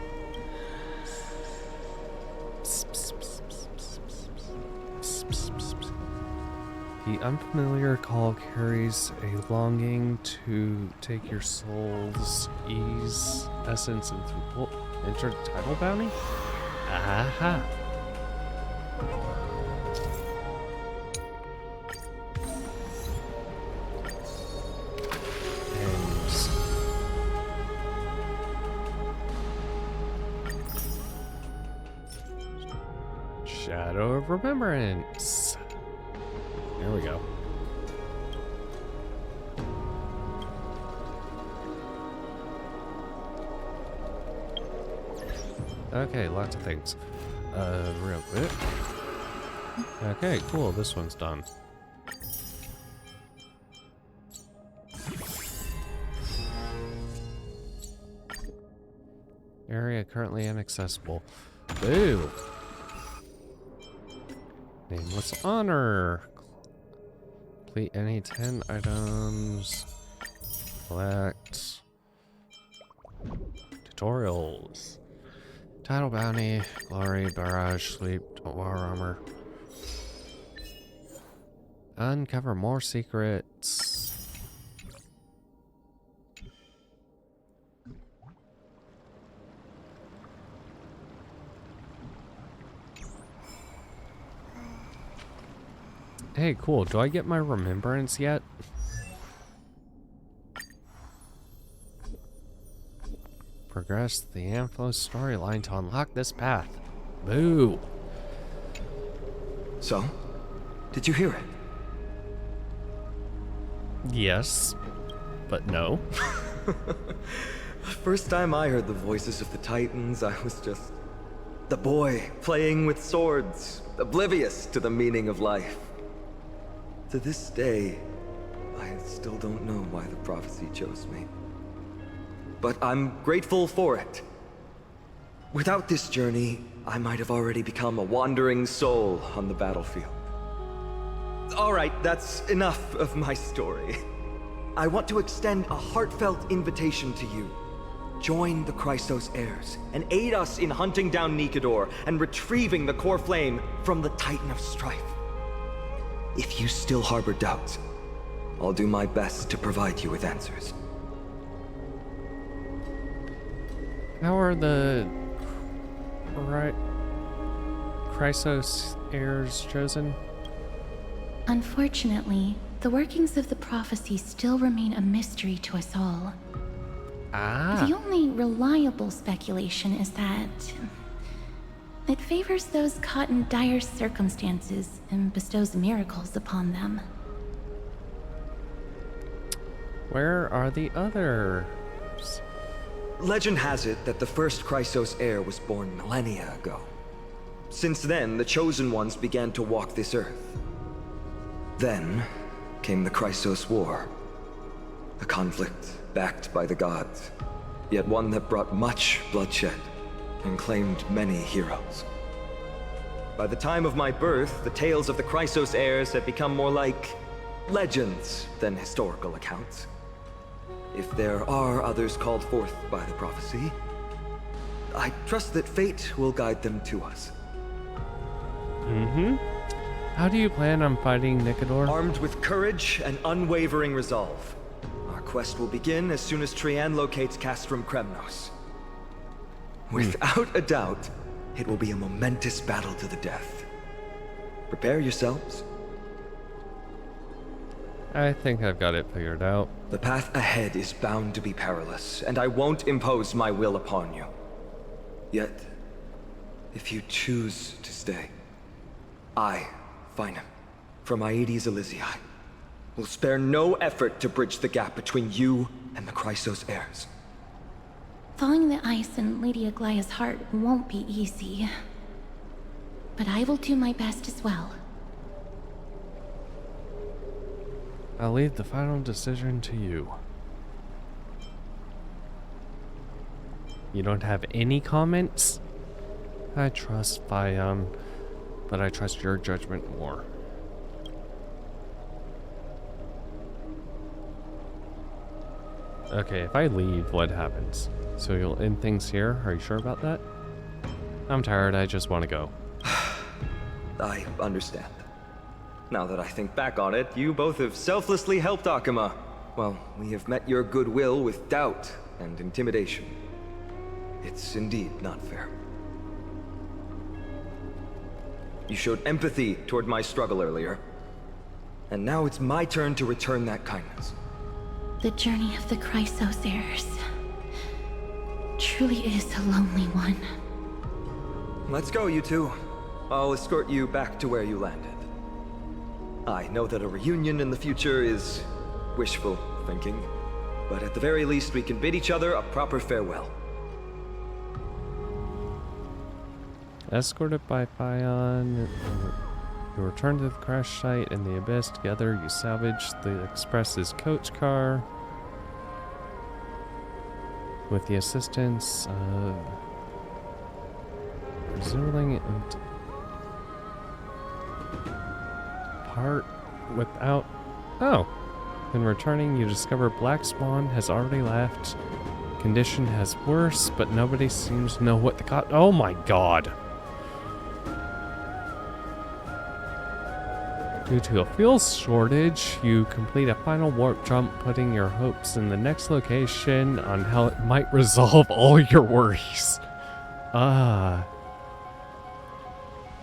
Psst, psst, psst, psst. The unfamiliar call carries a longing to take your soul's ease, essence, and through. Enter title bounty? Aha! Shadow of Remembrance. There we go. Okay, lots of things. Real quick. Okay, cool. This one's done. Area currently inaccessible. Boo! Nameless honor. Complete any 10 items. Collect. Tutorials. Title bounty. Glory. Barrage. Sleep. War armor. Uncover more secrets. Hey, cool. Do I get my remembrance yet? Progress the Ampho storyline to unlock this path. Boo. So, did you hear it? Yes, but no. First time I heard the voices of the Titans, I was just the boy playing with swords, oblivious to the meaning of life. To this day, I still don't know why the prophecy chose me. But I'm grateful for it. Without this journey, I might have already become a wandering soul on the battlefield. All right, that's enough of my story. I want to extend a heartfelt invitation to you. Join the Chrysos heirs and aid us in hunting down Nikedor and retrieving the core flame from the Titan of Strife. If you still harbor doubts, I'll do my best to provide you with answers. How are the Chrysos heirs chosen? Unfortunately, the workings of the prophecy still remain a mystery to us all. Ah. The only reliable speculation is that it favors those caught in dire circumstances and bestows miracles upon them. Where are the others? Legend has it that the first Chrysos heir was born millennia ago. Since then, the Chosen Ones began to walk this earth. Then came the Chrysos War. A conflict backed by the gods, yet one that brought much bloodshed and claimed many heroes. By the time of my birth, the tales of the Chrysos heirs had become more like legends than historical accounts. If there are others called forth by the prophecy, I trust that fate will guide them to us. Mm-hmm. How do you plan on fighting Nikedor? Armed with courage and unwavering resolve. Our quest will begin as soon as Trian locates Castrum Kremnos. Without a doubt, it will be a momentous battle to the death. Prepare yourselves. I think I've got it figured out. The path ahead is bound to be perilous, and I won't impose my will upon you. Yet, if you choose to stay, I, Finem, from Aedes Elysiae, will spare no effort to bridge the gap between you and the Chrysos heirs. Thawing the ice in Lady Aglaya's heart won't be easy. But I will do my best as well. I'll leave the final decision to you. You don't have any comments? I trust Fion, but I trust your judgment more. Okay, if I leave, what happens? So you'll end things here? Are you sure about that? I'm tired, I just want to go. I understand. Now that I think back on it, you both have selflessly helped Akuma. Well, we have met your goodwill with doubt and intimidation. It's indeed not fair. You showed empathy toward my struggle earlier, and now it's my turn to return that kindness. The journey of the Chrysos heirs truly is a lonely one. Let's go, you two. I'll escort you back to where you landed. I know that a reunion in the future is wishful thinking, but at the very least we can bid each other a proper farewell. Escorted by Paion, you return to the crash site in the Abyss. Together, you salvage the Express's coach car with the assistance of Zuling and part without... Oh! In returning, you discover Black Swan has already left. Condition has worse, but nobody seems to know what the oh my god! Due to a fuel shortage, you complete a final warp jump, putting your hopes in the next location on how it might resolve all your worries.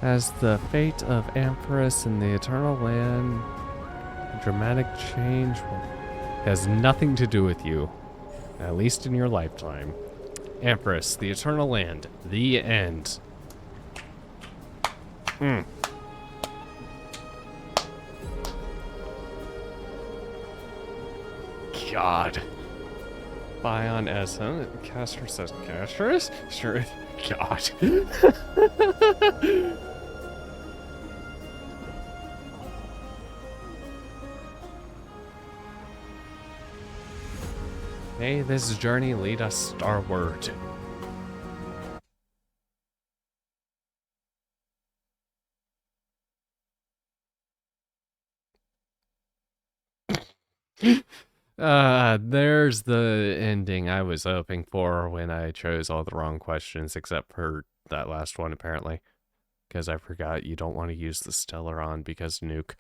As the fate of Amphorus in the Eternal Land, a dramatic change has nothing to do with you, at least in your lifetime. Amphorus, the Eternal Land, the end. God. Paion as Caster says Casterus? Sure. God. May this journey lead us starward. There's the ending I was hoping for when I chose all the wrong questions, except for that last one, apparently. Because I forgot you don't want to use the Stellaron because nuke.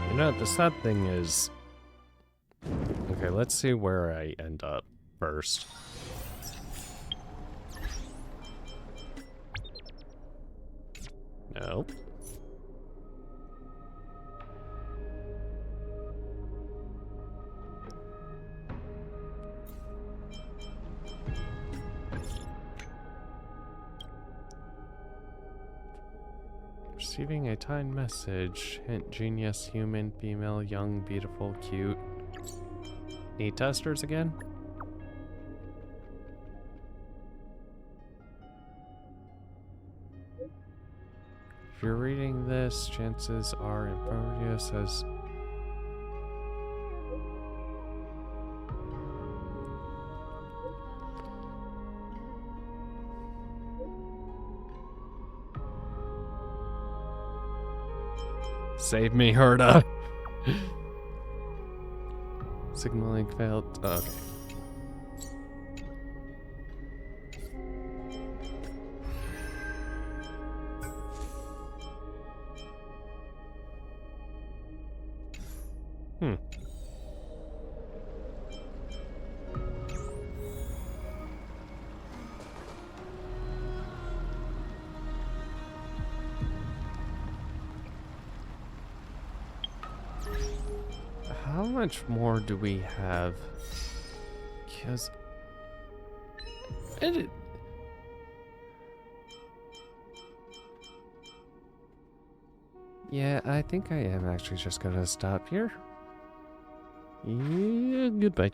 You know, the sad thing is... Okay, let's see where I end up first. Nope. Receiving a timed message. Hint: genius, human, female, young, beautiful, cute. Need testers again? If you're reading this, chances are Inferno says... Save me, Herda! Signaling failed. Oh, okay. How much more do we have? Because yeah, I think I am actually just gonna stop here. Yeah, goodbye.